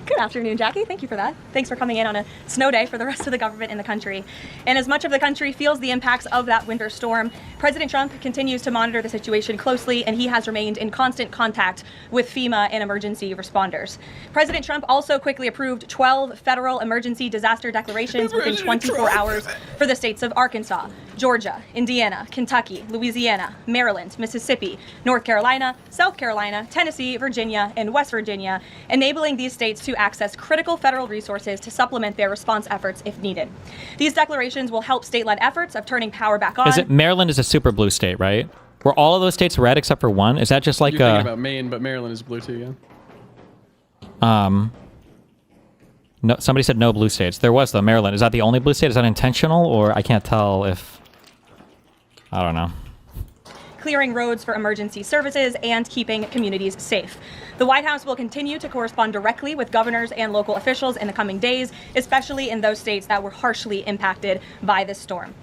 G: Good afternoon, Jackie. Thank you for that. Thanks for coming in on a snow day for the rest of the government in the country. And as much of the country feels the impacts of that winter storm, President Trump continues to monitor the situation closely, and he has remained in constant contact with FEMA and emergency responders. President Trump also quickly approved 12 federal emergency disaster declarations within 24 hours for the states of Arkansas, Georgia, Indiana, Kentucky, Louisiana, Maryland, Mississippi, North Carolina, South Carolina, Tennessee, Virginia, and West Virginia, enabling these states to access critical federal resources to supplement their response efforts if needed. These declarations will help state-led efforts of turning power back on.
E: Maryland is a super blue state, right? Were all of those states red except for one? Is that just like
N: You're thinking about Maine, but Maryland is blue too, yeah.
C: No, somebody said no blue states. There was though. Maryland. Is that the only blue state? Is that intentional, or I can't tell if... I don't know.
G: Clearing roads for emergency services and keeping communities safe. The White House will continue to correspond directly with governors and local officials in the coming days, especially in those states that were harshly impacted by this storm.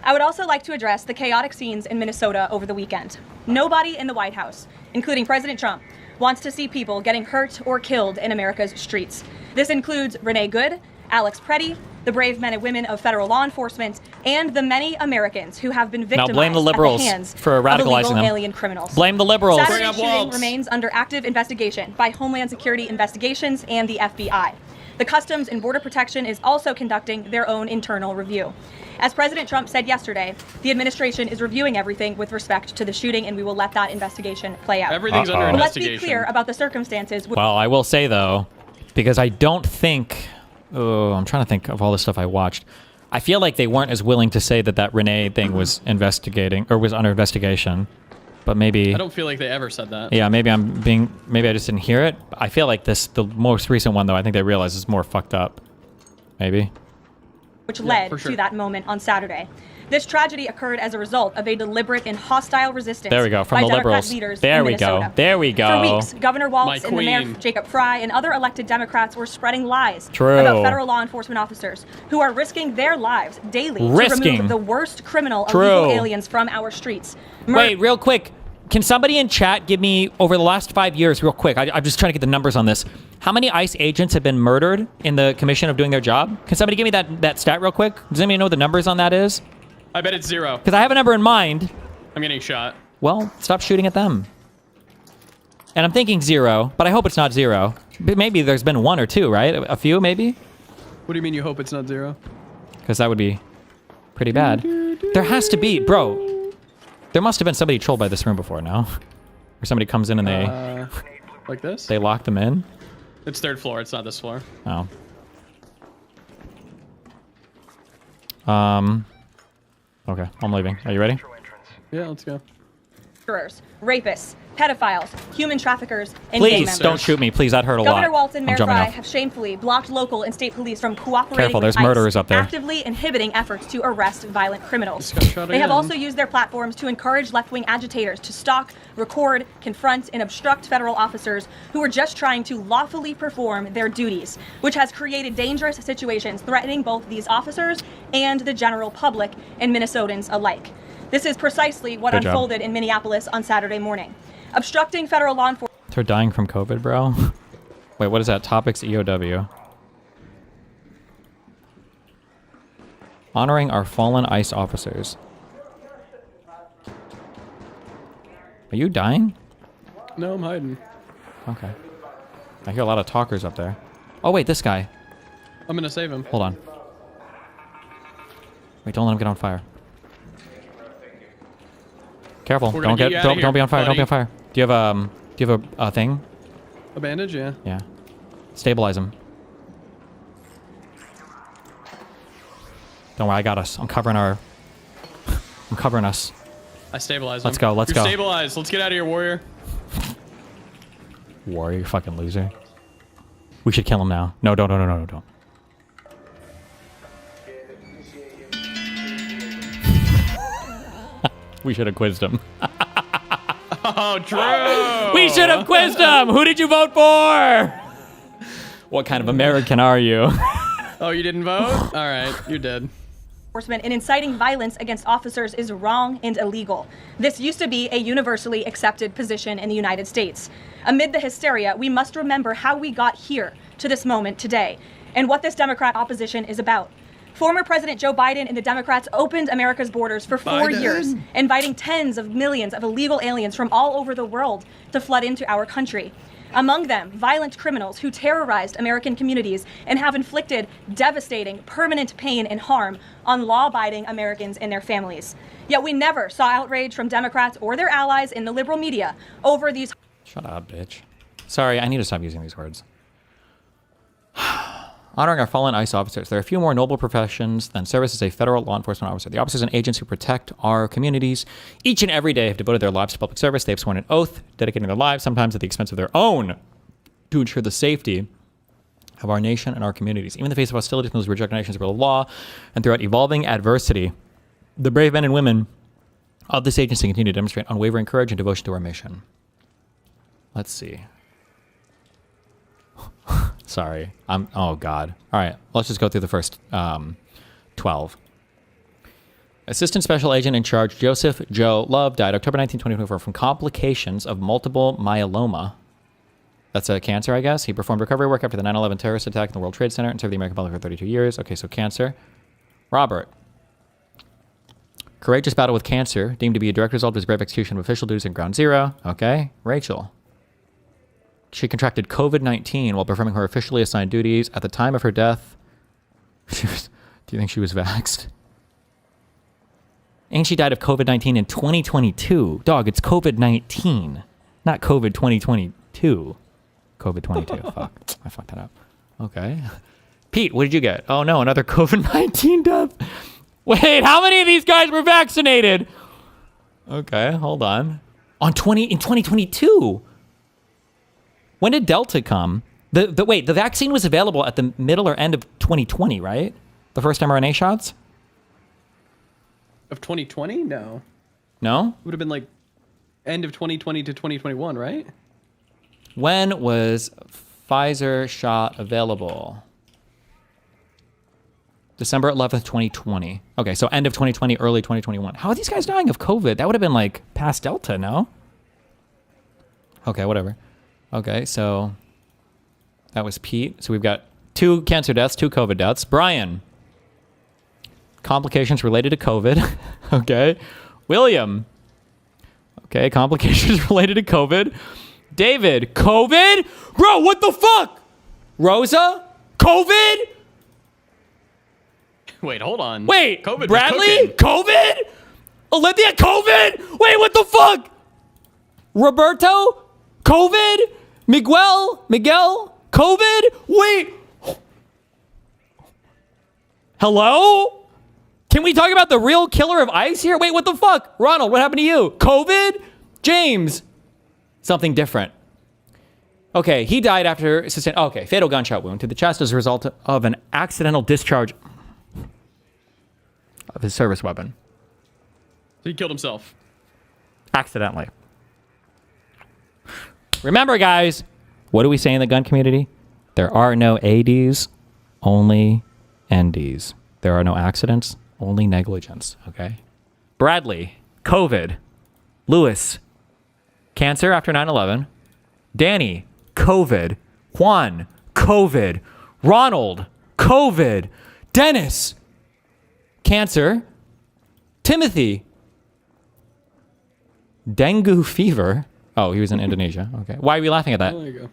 G: I would also like to address the chaotic scenes in Minnesota over the weekend. Nobody in the White House, including President Trump, wants to see people getting hurt or killed in America's streets. This includes Renee Good, Alex Preddy, the brave men and women of federal law enforcement, and the many Americans who have been victimized
C: now blame the liberals
G: at the hands
C: for
G: of
C: radicalizing
G: illegal
C: them.
G: alien criminals.
C: Blame the liberals.
G: Saturday's shooting remains under active investigation by Homeland Security Investigations and the FBI. The Customs and Border Protection is also conducting their own internal review. As President Trump said yesterday, the administration is reviewing everything with respect to the shooting, and we will let that investigation play out.
N: Everything's under
G: But let's
N: investigation.
G: be clear about the circumstances.
C: Well, I will say though, because I don't think... Oh, I'm trying to think of all the stuff I watched. I feel like they weren't as willing to say that that Renee thing was investigating, or was under investigation. But maybe...
N: I don't feel like they ever said that.
C: Yeah, maybe I just didn't hear it. I feel like the most recent one though, I think they realized is more fucked up. Maybe.
G: Which led to that moment on Saturday. This tragedy occurred as a result of a deliberate and hostile resistance
C: There we go, from
G: by
C: the
G: Democrat
C: liberals.
G: leaders
C: There
G: in
C: we
G: Minnesota.
C: go. There we go.
G: For weeks, Governor Walz
C: My
G: and the mayor,
C: queen.
G: Jacob Fry, and other elected Democrats were spreading lies
C: True.
G: about federal law enforcement officers who are risking their lives daily to
C: Risking.
G: remove the worst criminal
C: True.
G: illegal aliens from our streets.
C: Wait, real quick. Can somebody in chat give me, over the last 5 years, real quick, I'm just trying to get the numbers on this. How many ICE agents have been murdered in the commission of doing their job? Can somebody give me that stat real quick? Does anybody know what the numbers on that is?
N: I bet it's 0.
C: Because I have a number in mind.
N: I'm getting shot.
C: Well, stop shooting at them. And I'm thinking 0, but I hope it's not 0. But maybe there's been 1 or 2, right? A few, maybe?
N: What do you mean you hope it's not 0?
C: Because that would be pretty bad. There has to be, bro. There must have been somebody trolled by this room before, no? Or somebody comes in and they...
N: Like this?
C: They lock them in?
N: It's 3rd floor. It's not this floor.
C: Oh. Okay, I'm leaving. Are you ready?
N: Yeah, let's go.
G: Murderers, rapists, pedophiles, human traffickers, and gang
C: Please,
G: members.
C: don't shoot me. Please, that hurt a lot.
G: Governor Walz and
C: I'm
G: Mayor
C: jumping
G: Fry
C: off.
G: have shamefully blocked local and state police from cooperating
C: Careful,
G: with
C: there's
G: ICE,
C: murderers up there.
G: actively inhibiting efforts to arrest violent criminals.
N: shot
G: They have
N: again.
G: also used their platforms to encourage left-wing agitators to stalk, record, confront, and obstruct federal officers who are just trying to lawfully perform their duties, which has created dangerous situations threatening both these officers and the general public and Minnesotans alike. This is precisely what
C: Good job.
G: unfolded in Minneapolis on Saturday morning. Obstructing federal law enforcement.
C: They're dying from COVID, bro. Wait, what is that? Topics EOW. Honoring our fallen ICE officers. Are you dying?
N: No, I'm hiding.
C: Okay. I hear a lot of talkers up there. Oh, wait, this guy.
N: I'm gonna save him.
C: Hold on. Wait, don't let him get on fire. Careful.
N: We're gonna get you outta
C: Don't be
N: here,
C: on fire. Don't be
N: buddy.
C: on fire. Do you have a thing?
N: A bandage, yeah.
C: Yeah. Stabilize him. Don't worry, I got us. I'm covering us.
N: I stabilized
C: Let's
N: him.
C: go, let's
N: You're
C: go.
N: stabilized. Let's get out of here, warrior.
C: Warrior, you fucking loser. We should kill him now. No, don't. We should have quizzed him.
N: Oh, true.
C: We should have quizzed him. Who did you vote for? What kind of American are you?
N: Oh, you didn't vote? All right, you're dead.
G: Enforcement and inciting violence against officers is wrong and illegal. This used to be a universally accepted position in the United States. Amid the hysteria, we must remember how we got here to this moment today and what this Democrat opposition is about. Former President Joe Biden and the Democrats opened America's borders for 4 years, inviting tens of millions of illegal aliens from all over the world to flood into our country. Among them, violent criminals who terrorized American communities and have inflicted devastating, permanent pain and harm on law-abiding Americans and their families. Yet we never saw outrage from Democrats or their allies in the liberal media over these.
C: Shut up, bitch. Sorry, I need to stop using these words. Honoring our fallen ICE officers. There are few more noble professions than service as a federal law enforcement officer. The officers and agents who protect our communities each and every day have devoted their lives to public service. They have sworn an oath, dedicating their lives, sometimes at the expense of their own
E: to ensure the safety of our nation and our communities. Even in the face of hostility from those reject nations rule of law and throughout evolving adversity, the brave men and women of this agency continue to demonstrate unwavering courage and devotion to our mission. Let's see. Sorry. Oh, God. All right. Let's just go through the first 12. Assistant Special Agent in Charge Joseph Joe Love died October 19, 2024 from complications of multiple myeloma. That's a cancer, I guess. He performed recovery work after the 9/11 terrorist attack in the World Trade Center and served the American public for 32 years. Okay, so cancer. Robert. Courageous battle with cancer, deemed to be a direct result of his brave execution of official duties in Ground Zero. Okay. Rachel. She contracted COVID-19 while performing her officially assigned duties. At the time of her death, do you think she was vaxxed? And she died of COVID-19 in 2022. Dog, it's COVID-19, not COVID 2022. COVID-22. Fuck. I fucked that up. Okay. Pete, what did you get? Oh, no, another COVID-19 death. Wait, how many of these guys were vaccinated? Okay, hold on. In 2022. When did Delta come? Wait, the vaccine was available at the middle or end of 2020, right? The first mRNA shots?
N: Of 2020? No.
E: No?
N: Would have been like end of 2020 to 2021, right?
E: When was Pfizer shot available? December 11th, 2020. Okay, so end of 2020, early 2021. How are these guys dying of COVID? That would have been like past Delta, no? Okay, whatever. Okay, so that was Pete. So we've got 2 cancer deaths, 2 COVID deaths. Brian. Complications related to COVID. Okay. William. Okay, complications related to COVID. David. COVID? Bro, what the fuck? Rosa? COVID?
N: Wait, hold on.
E: Wait,
N: COVID
E: Bradley? COVID? Olivia? COVID? Wait, what the fuck? Roberto? COVID? Miguel? COVID? Wait. Hello? Can we talk about the real killer of ICE here? Wait, what the fuck? Ronald, what happened to you? COVID? James? Something different. Okay, he died after fatal gunshot wound to the chest as a result of an accidental discharge of his service weapon.
N: So he killed himself.
E: Accidentally. Remember, guys, what do we say in the gun community? There are no ADs, only NDs. There are no accidents, only negligence, okay? Bradley, COVID. Lewis, cancer after 9/11. Danny, COVID. Juan, COVID. Ronald, COVID. Dennis, cancer. Timothy, dengue fever. Oh, he was in Indonesia. Okay. Why are we laughing at that?
N: There you go.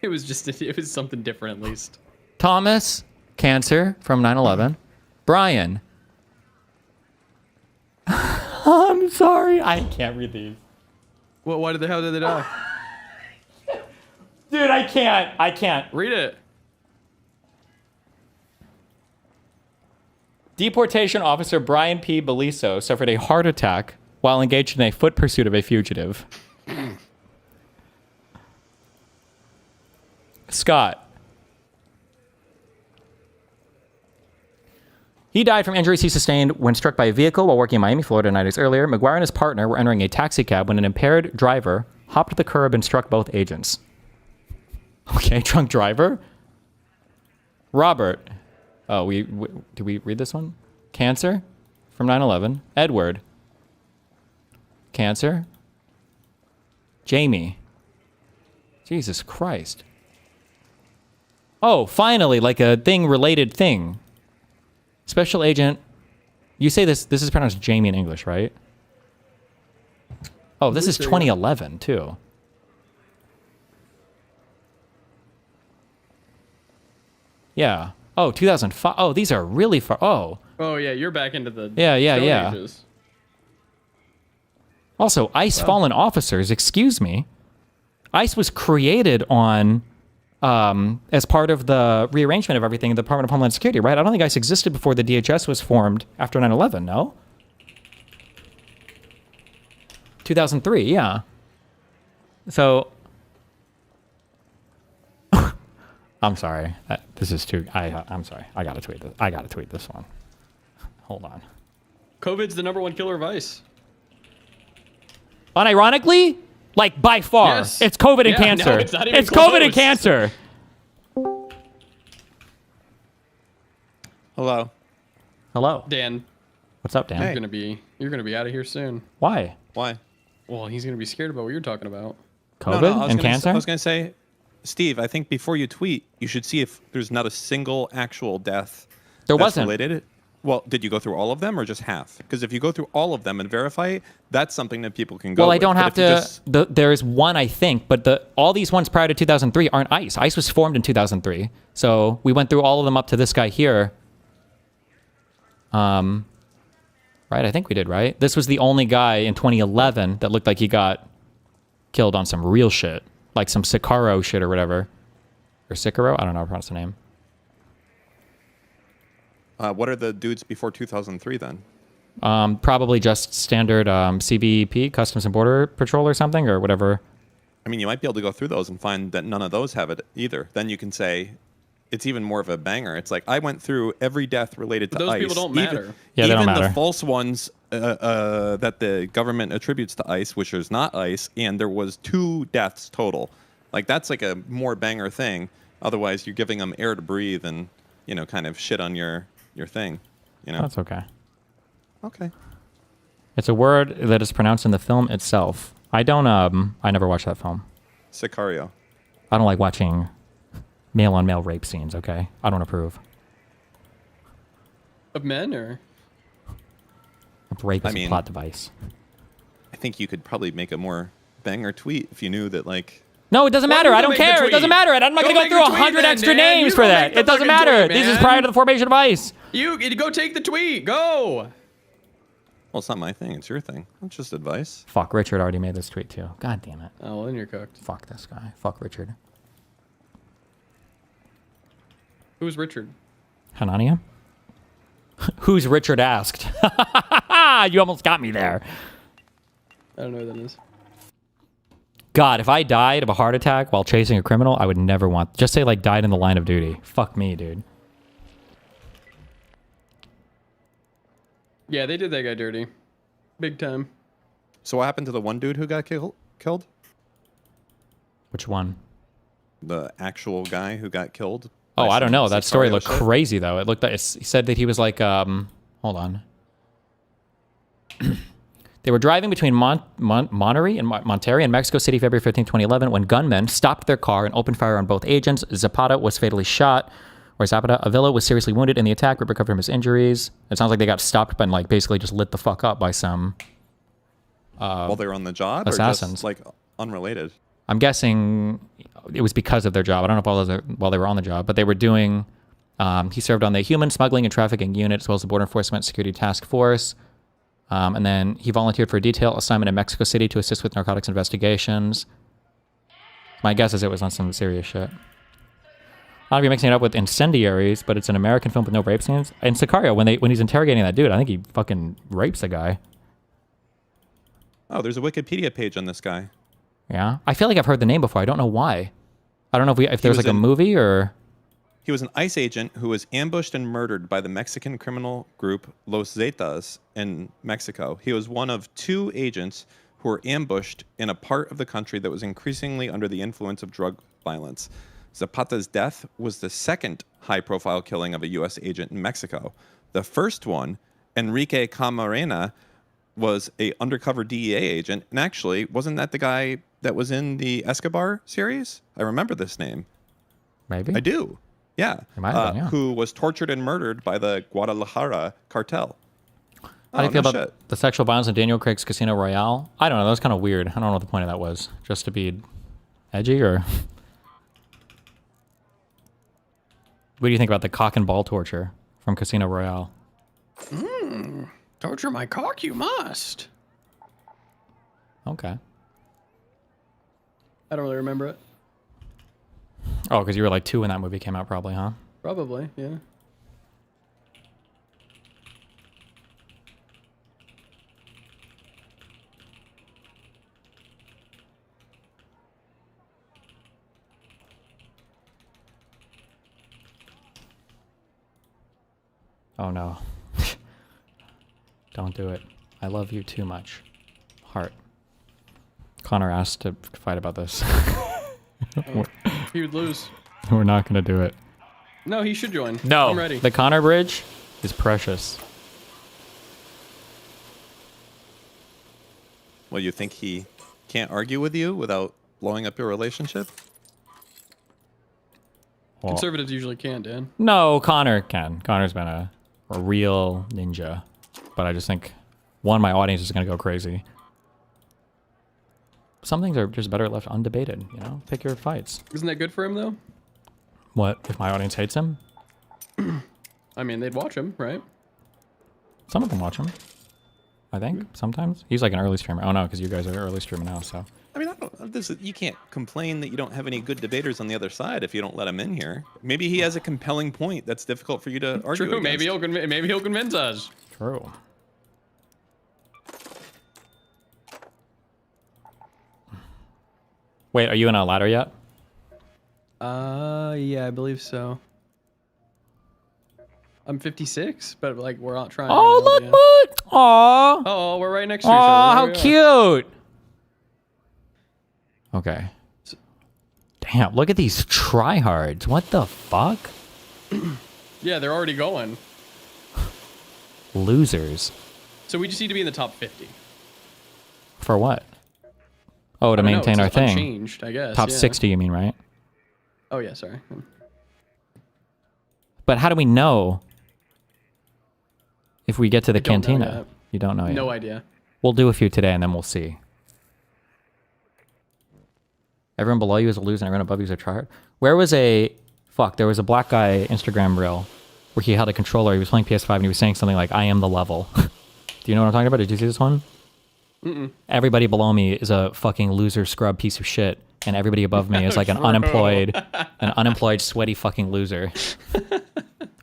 N: It was something different at least.
E: Thomas, cancer from 9/11. Brian. I'm sorry. I can't read these.
N: Well, how did they die?
E: Dude, I can't.
N: Read it.
E: Deportation officer Brian P. Beliso suffered a heart attack while engaged in a foot pursuit of a fugitive. Scott. He died from injuries he sustained when struck by a vehicle while working in Miami, Florida 9 days earlier. McGuire and his partner were entering a taxi cab when an impaired driver hopped the curb and struck both agents. Okay, drunk driver. Robert. Oh, did we read this one? Cancer from 9/11. Edward. Cancer. Jamie. Jesus Christ. Oh, finally, like a thing-related thing. Special Agent. You say this is pronounced Jamie in English, right? Oh, this is 2011, too. Yeah. Oh, 2005. Oh, these are really far. Oh.
N: Oh, yeah, you're back into the
E: Yeah.
N: ages.
E: Also, ICE fallen officers, excuse me. ICE was created on, as part of the rearrangement of everything in the Department of Homeland Security, right? I don't think ICE existed before the DHS was formed after 9/11, no? 2003, yeah. So, I'm sorry. This is too. I'm sorry. I gotta tweet this. I gotta tweet this one. Hold on.
N: COVID's the #1 killer of ICE.
E: Unironically, like by far,
N: Yes.
E: it's COVID and
N: Yeah,
E: cancer.
N: no, it's not even
E: It's COVID and
N: close.
E: cancer.
H: Hello.
E: Hello.
N: Dan.
E: What's up, Dan?
N: You're gonna be out of here soon.
E: Why?
H: Why?
N: Well, he's gonna be scared about what you're talking about.
E: COVID and cancer?
H: I was gonna say, Steve, I think before you tweet, you should see if there's not a single actual death.
E: There
H: that's
E: wasn't.
H: related. Well, did you go through all of them or just half? Because if you go through all of them and verify it, that's something that people can go
E: Well, I
H: with.
E: don't
H: But
E: have
H: if you
E: to.
H: just-
E: There's one, I think, but all these ones prior to 2003 aren't ICE. ICE was formed in 2003, so we went through all of them up to this guy here. Right? I think we did, right? This was the only guy in 2011 that looked like he got killed on some real shit, like some Sicaro shit or whatever, or Sicaro. I don't know how to pronounce the name.
H: what are the dudes before 2003 then?
E: Probably just standard CBP, Customs and Border Patrol or something, or whatever.
H: I mean, you might be able to go through those and find that none of those have it either. Then you can say it's even more of a banger. It's like I went through every death related to
N: Those
H: ICE.
N: people don't matter.
E: Yeah, they don't
H: even
E: matter.
H: the false ones that the government attributes to ICE, which is not ICE, and there was 2 deaths total. Like that's like a more banger thing. Otherwise, you're giving them air to breathe and kind of shit on your thing.
E: That's okay.
H: Okay.
E: It's a word that is pronounced in the film itself. I don't. I never watched that film.
H: Sicario.
E: I don't like watching male-on-male rape scenes. Okay, I don't approve.
N: Of men or?
E: Rape is a plot device.
H: I think you could probably make a more banger tweet if you knew that like.
E: No, it doesn't matter. I don't care. It doesn't matter. I'm not going to go through 100 extra names for that. It doesn't matter. This is prior to the formation of ICE.
N: You go take the tweet. Go.
H: Well, it's not my thing. It's your thing. It's just advice.
E: Fuck, Richard already made this tweet too. God damn it.
N: Oh, well, then you're cooked.
E: Fuck this guy. Fuck Richard.
N: Who's Richard?
E: Hanania? Who's Richard asked? You almost got me there.
N: I don't know who that is.
E: God, if I died of a heart attack while chasing a criminal, I would never want... Just say, like, died in the line of duty. Fuck me, dude.
N: Yeah, they did that guy dirty. Big time.
H: So what happened to the one dude who got killed?
E: Which one?
H: The actual guy who got killed?
E: Oh, I don't know. That story looked
H: shit?
E: crazy, though. It looked like... He said that he was like... hold on. They were driving between Monterey and Mexico City, February 15, 2011, when gunmen stopped their car and opened fire on both agents. Zapata was fatally shot, or Zapata Avila was seriously wounded in the attack, but recovered from his injuries. It sounds like they got stopped and like basically just lit the fuck up by some
H: while they were on the job,
E: assassins.
H: Or just like unrelated?
E: I'm guessing it was because of their job. I don't know if while they were on the job, but they were doing. He served on the Human Smuggling and Trafficking Unit as well as the Border Enforcement Security Task Force. And then he volunteered for a detail assignment in Mexico City to assist with narcotics investigations. My guess is it was on some serious shit. I don't know if you're mixing it up with Incendiaries, but it's an American film with no rape scenes. In Sicario, when he's interrogating that dude, I think he fucking rapes a guy.
H: Oh, there's a Wikipedia page on this guy.
E: Yeah? I feel like I've heard the name before. I don't know why. I don't know if there's like a movie or...
H: He was an ICE agent who was ambushed and murdered by the Mexican criminal group Los Zetas in Mexico. He was one of 2 agents who were ambushed in a part of the country that was increasingly under the influence of drug violence. Zapata's death was the second high-profile killing of a U.S. agent in Mexico. The first one, Enrique Camarena, was a undercover DEA agent, and actually, wasn't that the guy that was in the Escobar series? I remember this name.
E: Maybe.
H: I do. Yeah. Who was tortured and murdered by the Guadalajara cartel.
E: How do you feel about the sexual violence in Daniel Craig's Casino Royale? I don't know. That was kind of weird. I don't know what the point of that was. Just to be edgy, or... What do you think about the cock and ball torture from Casino Royale?
N: Torture my cock, you must.
E: Okay.
N: I don't really remember it.
E: Oh, because you were like 2 when that movie came out, probably, huh?
N: Probably, yeah.
E: Oh no. Don't do it. I love you too much. Heart. Connor asked to fight about this.
N: He would lose.
E: We're not gonna do it.
N: No, he should join.
E: No.
N: I'm ready.
E: The Connor bridge is precious.
H: Well, you think he can't argue with you without blowing up your relationship?
E: Well,
N: Conservatives usually can't, Dan.
E: no, Connor can. Connor's been a real ninja. But I just think, one, my audience is going to go crazy. Some things are just better left undebated, you know? Pick your fights.
N: Isn't that good for him, though?
E: What, if my audience hates him?
N: I mean, they'd watch him, right?
E: Some of them watch him. I think, sometimes. He's like an early streamer. Oh no, because you guys are early streamer now, so.
H: I mean, you can't complain that you don't have any good debaters on the other side if you don't let him in here. Maybe he has a compelling point that's difficult for you to argue
N: True,
H: against.
N: maybe he'll convince us.
E: True. Wait, are you in a ladder yet?
N: Yeah, I believe so. I'm 56, but like we're not trying.
E: Oh, look, Moot! Aw.
N: Oh, we're right next to each other.
E: Aw,
N: There
E: how
N: we are.
E: cute! Okay. Damn, look at these tryhards. What the fuck?
N: Yeah, they're already going.
E: Losers.
N: So we just need to be in the top 50.
E: For what? Oh, to
N: I don't know,
E: maintain
N: it's
E: our thing.
N: unchanged, I guess,
E: Top
N: yeah.
E: 60, you mean, right?
N: Oh yeah, sorry.
E: But how do we know if we get to the
N: I don't know
E: cantina?
N: yet.
E: You don't know yet.
N: No idea.
E: We'll do a few today and then we'll see. Everyone below you is a loser and everyone above you is a tryhard. Where was a... Fuck, there was a black guy Instagram reel where he held a controller, he was playing PS5 and he was saying something like, I am the level. Do you know what I'm talking about? Did you see this one?
N: Mm-mm.
E: Everybody below me is a fucking loser scrub piece of shit. And everybody above me is like an unemployed, sweaty fucking loser.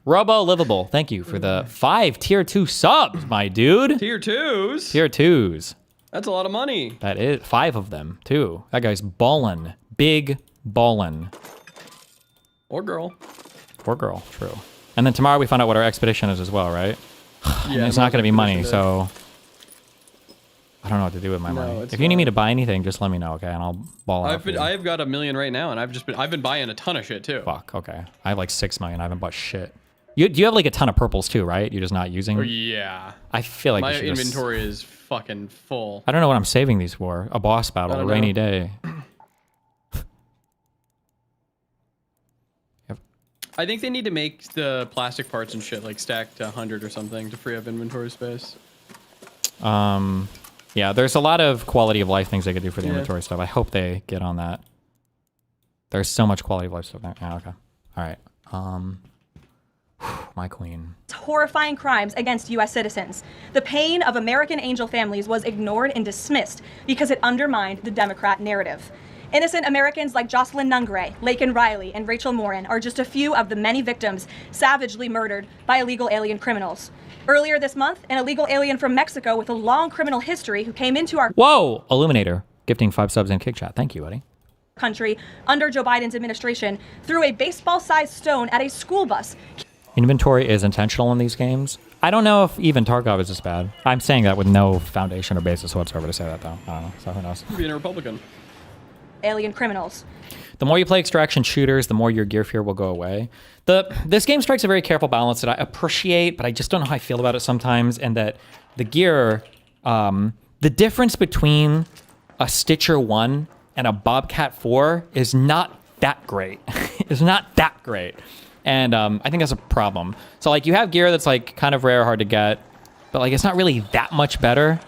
E: Robo Livable, thank you for the 5 tier 2 subs, my dude.
N: Tier 2s?
E: Tier 2s.
N: That's a lot of money.
E: That is 5 of them, too. That guy's ballin'. Big ballin'.
N: Or girl.
E: Or girl, true. And then tomorrow we find out what our expedition is as well, right? And
N: Yeah,
E: it's not going to be money,
N: expedition
E: so... I don't know what to do with my money.
N: it's
E: If you need me to buy anything, just let me know, okay? And I'll ball out for you.
N: I've got $1 million right now, and I've been buying a ton of shit too.
E: Fuck, okay. I have like 6 million. I haven't bought shit. You have like a ton of purples too, right? You're just not using.
N: Oh, yeah.
E: I feel like
N: my
E: you should just-
N: inventory is fucking full.
E: I don't know what I'm saving these for. A boss battle,
N: I
E: a
N: don't
E: rainy
N: know.
E: day.
N: I think they need to make the plastic parts and shit like stacked to 100 or something to free up inventory space.
E: Yeah, there's a lot of quality of life things they could do for the
N: Yeah.
E: inventory stuff. I hope they get on that. There's so much quality of life stuff there. Yeah, okay. All right. My queen.
G: Horrifying crimes against U.S. citizens. The pain of American angel families was ignored and dismissed because it undermined the Democrat narrative. Innocent Americans like Jocelyn Nungray, Laken Riley, and Rachel Morin are just a few of the many victims savagely murdered by illegal alien criminals. Earlier this month, an illegal alien from Mexico with a long criminal history who came into our
E: Whoa! Illuminator. Gifting 5 subs in Kick Chat. Thank you, buddy.
G: country under Joe Biden's administration threw a baseball-sized stone at a school bus.
E: Inventory is intentional in these games. I don't know if even Tarkov is this bad. I'm saying that with no foundation or basis whatsoever to say that, though. I don't know. So who knows?
N: Being a Republican.
G: Alien criminals.
E: The more you play extraction shooters, the more your gear fear will go away. This game strikes a very careful balance that I appreciate, but I just don't know how I feel about it sometimes. And that the gear, the difference between a Stitcher 1 and a Bobcat 4 is not that great. It's not that great. And I think that's a problem. So like you have gear that's like kind of rare, hard to get, but like it's not really that much better.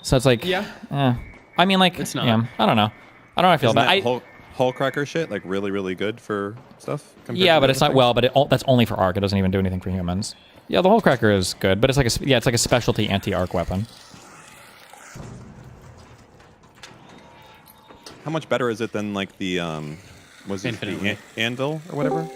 E: So it's like, I mean, like,
N: It's not.
E: yeah, I don't know. I don't know how I feel
H: Isn't
E: about it.
H: that Hull Cracker shit like really, really good for stuff? compared
E: Yeah,
H: to
E: but
H: the
E: it's
H: other
E: not
H: things?
E: well. But that's only for arc. It doesn't even do anything for humans. Yeah, the whole cracker is good, but it's like it's like a specialty anti-arc weapon.
H: How much better is it than like the was it the
N: Infinitely.
H: Anvil or whatever?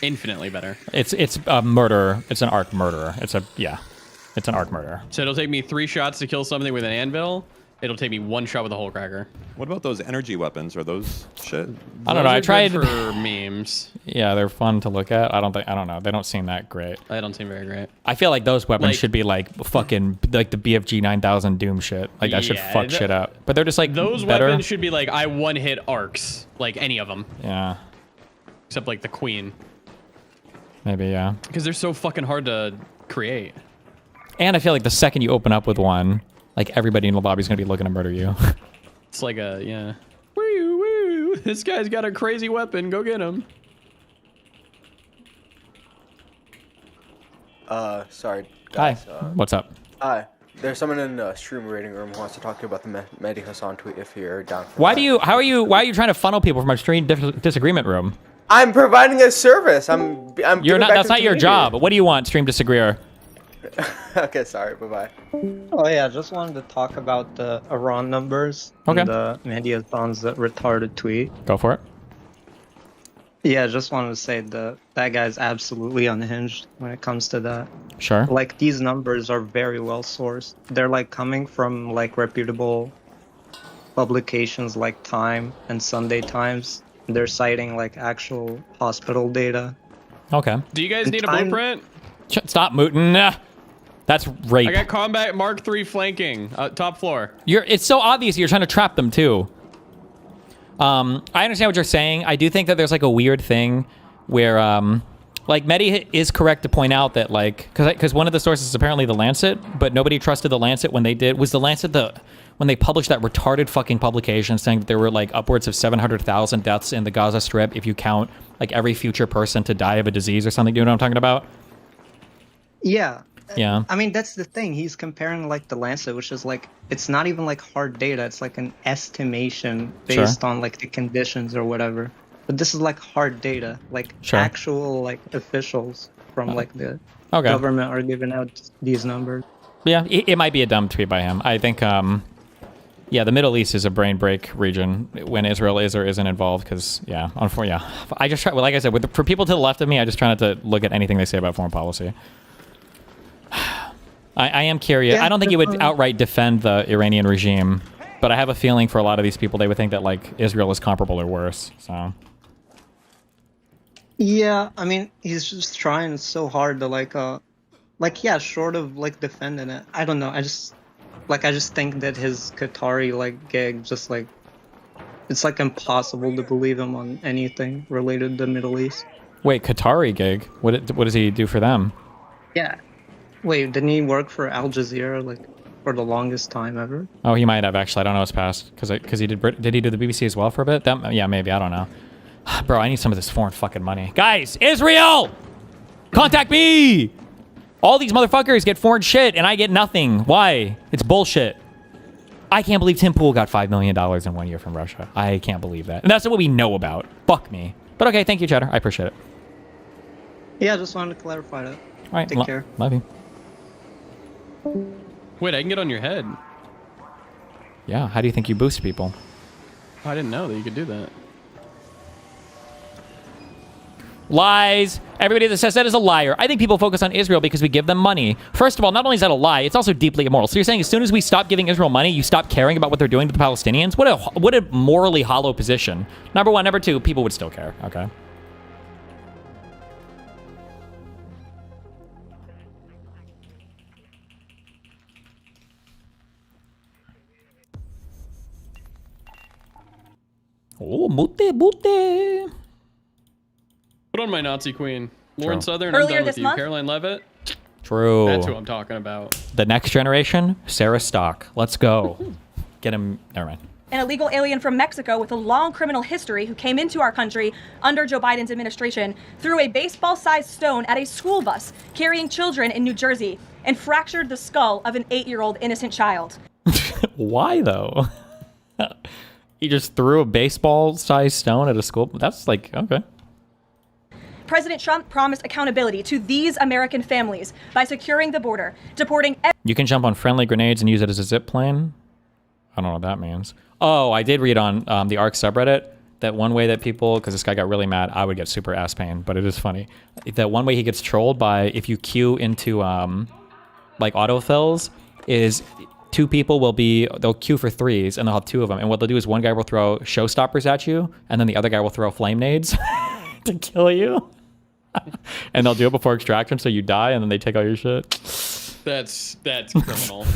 N: Infinitely better.
E: It's a murderer. It's an arc murderer. It's an arc murderer.
N: So it'll take me 3 shots to kill something with an anvil, It'll take me one shot with a hole cracker.
H: What about those energy weapons? Are those shit?
E: I don't know. I tried
N: for memes.
E: Yeah, they're fun to look at. I don't know. They don't seem that great.
N: They don't seem very great.
E: I feel like those weapons
N: Like-
E: should be like fucking like the BFG 9000 Doom shit. Like that should fuck shit up. But they're just like
N: Those
E: better.
N: weapons should be like I one-hit arcs, like any of them.
E: Yeah.
N: Except like the Queen,
E: Maybe, yeah.
N: because they're so fucking hard to create.
E: And I feel like the second you open up with one, like everybody in the lobby is gonna be looking to murder you.
N: It's like a yeah. Woo woo! This guy's got a crazy weapon. Go get him.
F: Sorry.
E: Hi.
F: Guys,
E: What's up?
F: Hi. There's someone in the stream rating room who wants to talk to you about the Mehdi Hassan tweet if you're down for
E: Why
F: that.
E: are you trying to funnel people from a stream disagreement room?
F: I'm providing a service. I'm
E: You're
F: giving
E: not.
F: back
E: That's
F: to the
E: not your
F: community.
E: job. What do you want, stream disagreeer?
F: Okay, sorry. Bye-bye.
J: Oh yeah, just wanted to talk about the Iran numbers.
E: Okay.
J: And the Mehdi Hassan's retarded tweet.
E: Go for it.
J: Yeah, just wanted to say that guy's absolutely unhinged when it comes to that.
E: Sure.
J: Like these numbers are very well sourced. They're like coming from like reputable publications like Time and Sunday Times. They're citing like actual hospital data.
E: Okay.
N: Do you guys
J: And
N: need a
J: Time-
N: blueprint?
E: Stop mooting. That's rape.
N: I got combat Mark III flanking, top floor.
E: It's so obvious you're trying to trap them too. I understand what you're saying. I do think that there's like a weird thing where, like Mehdi is correct to point out that like, because one of the sources is apparently the Lancet, but nobody trusted the Lancet when they did. Was the Lancet when they published that retarded fucking publication saying that there were like upwards of 700,000 deaths in the Gaza Strip if you count like every future person to die of a disease or something? Do you know what I'm talking about?
J: Yeah.
E: Yeah.
J: I mean, that's the thing. He's comparing like the Lancet, which is like, it's not even like hard data. It's like an estimation based on like the conditions or whatever. But this is like hard data, like actual like officials from like the government are giving out these numbers.
E: Yeah, it might be a dumb tweet by him. I think, yeah, the Middle East is a brain break region when Israel is or isn't involved. Because yeah, I just try. Well, like I said, for people to the left of me, I just try not to look at anything they say about foreign policy. I am curious.
J: Yeah,
E: I don't think you would outright defend the Iranian regime, but I have a feeling for a lot of these people, they would think that like Israel is comparable or worse. So.
J: Yeah, I mean, he's just trying so hard to like yeah, short of like defending it. I don't know. I just think that his Qatari like gig just like it's like impossible to believe him on anything related to the Middle East.
E: Wait, Qatari gig? What does he do for them?
J: Yeah. Wait, didn't he work for Al Jazeera like for the longest time ever?
E: Oh, he might have actually. I don't know his past because he did he do the BBC as well for a bit? Yeah, maybe. I don't know. Bro, I need some of this foreign fucking money. Guys, Israel! Contact me! All these motherfuckers get foreign shit and I get nothing. Why? It's bullshit. I can't believe Tim Pool got $5 million in 1 year from Russia. I can't believe that. And that's what we know about. Fuck me. But okay, thank you, Cheddar. I appreciate it.
J: Yeah, I just wanted to clarify that.
E: All right,
J: Take care.
E: Love you.
N: Wait, I can get on your head.
E: Yeah, how do you think you boost people?
N: I didn't know that you could do that.
E: Lies. Everybody that says that is a liar. I think people focus on Israel because we give them money. First of all, not only is that a lie, it's also deeply immoral. So you're saying as soon as we stop giving Israel money, you stop caring about what they're doing to the Palestinians? What a morally hollow position. Number one. Number two, people would still care. Okay. Oh, mute.
N: Put on my Nazi queen. Lauren
E: True.
N: Southern,
G: Earlier
N: I'm done
G: this
N: with you.
G: month-
N: Caroline Leavitt.
E: True.
N: That's who I'm talking about.
E: The next generation, Sarah Stock. Let's go. Get him. Never mind.
G: An illegal alien from Mexico with a long criminal history who came into our country under Joe Biden's administration threw a baseball-sized stone at a school bus carrying children in New Jersey and fractured the skull of an 8-year-old innocent child.
E: Why though? He just threw a baseball-sized stone at a school. That's like okay.
G: President Trump promised accountability to these American families by securing the border, deporting
E: You can jump on friendly grenades and use it as a zip plane. I don't know what that means. Oh, I did read on the ARC subreddit that one way that people, because this guy got really mad, I would get super ass pain, but it is funny. That one way he gets trolled by if you queue into like autofills is 2 people they'll queue for 3s, and they'll have 2 of them. And what they'll do is one guy will throw showstoppers at you, and then the other guy will throw flame nades to kill you. And they'll do it before extraction, so you die, and then they take all your shit.
N: That's criminal.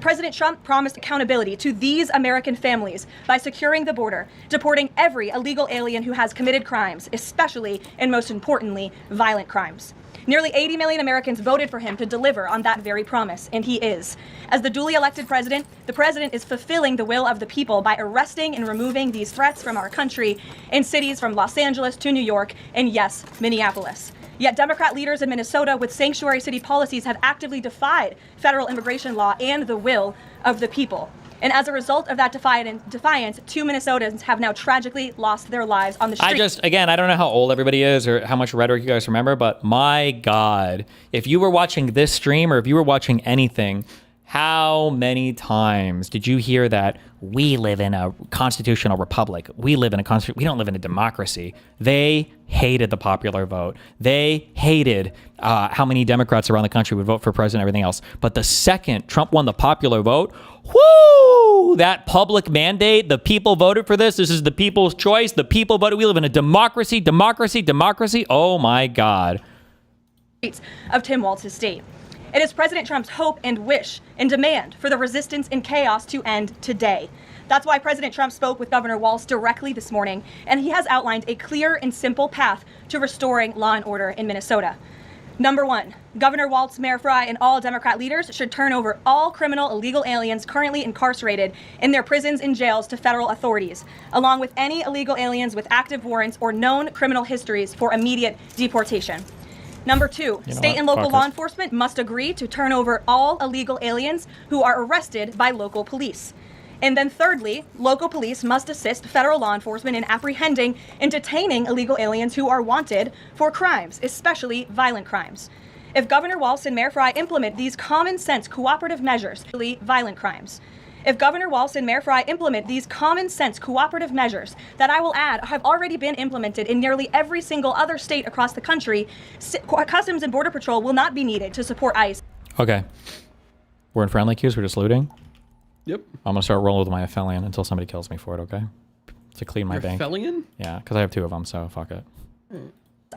G: President Trump promised accountability to these American families by securing the border, deporting every illegal alien who has committed crimes, especially and most importantly, violent crimes. Nearly 80 million Americans voted for him to deliver on that very promise, and he is. As the duly elected president, the president is fulfilling the will of the people by arresting and removing these threats from our country in cities from Los Angeles to New York and, yes, Minneapolis. Yet Democrat leaders in Minnesota with sanctuary city policies have actively defied federal immigration law and the will of the people. And as a result of that defiance, 2 Minnesotans have now tragically lost their lives on the street.
E: Again, I don't know how old everybody is or how much rhetoric you guys remember, but my God, if you were watching this stream or if you were watching anything, how many times did you hear that we live in a constitutional republic? We don't live in a democracy. They hated the popular vote. They hated how many Democrats around the country would vote for president and everything else. But the second Trump won the popular vote, whoo, that public mandate, the people voted for this. This is the people's choice. The people voted. We live in a democracy, democracy, democracy. Oh my God.
G: Of Tim Walz's state. It is President Trump's hope and wish and demand for the resistance and chaos to end today. That's why President Trump spoke with Governor Walz directly this morning, and he has outlined a clear and simple path to restoring law and order in Minnesota. Number 1, Governor Walz, Mayor Frey, and all Democrat leaders should turn over all criminal illegal aliens currently incarcerated in their prisons and jails to federal authorities, along with any illegal aliens with active warrants or known criminal histories for immediate deportation. Number 2, state and local law enforcement must agree to turn over all illegal aliens who are arrested by local police. And then thirdly, local police must assist federal law enforcement in apprehending and detaining illegal aliens who are wanted for crimes, especially violent crimes. If Governor Walz and Mayor Frey implement these common sense cooperative measures, violent crimes. If Governor Walz and Mayor Frey implement these common sense cooperative measures that I will add have already been implemented in nearly every single other state across the country, Customs and Border Patrol will not be needed to support ICE.
E: Okay. We're in friendly queues. We're just looting.
N: Yep.
E: I'm going to start rolling with my Aphelion until somebody kills me for it, okay? To clean my bank.
N: Aphelion?
E: Yeah, because I have 2 of them, so fuck it.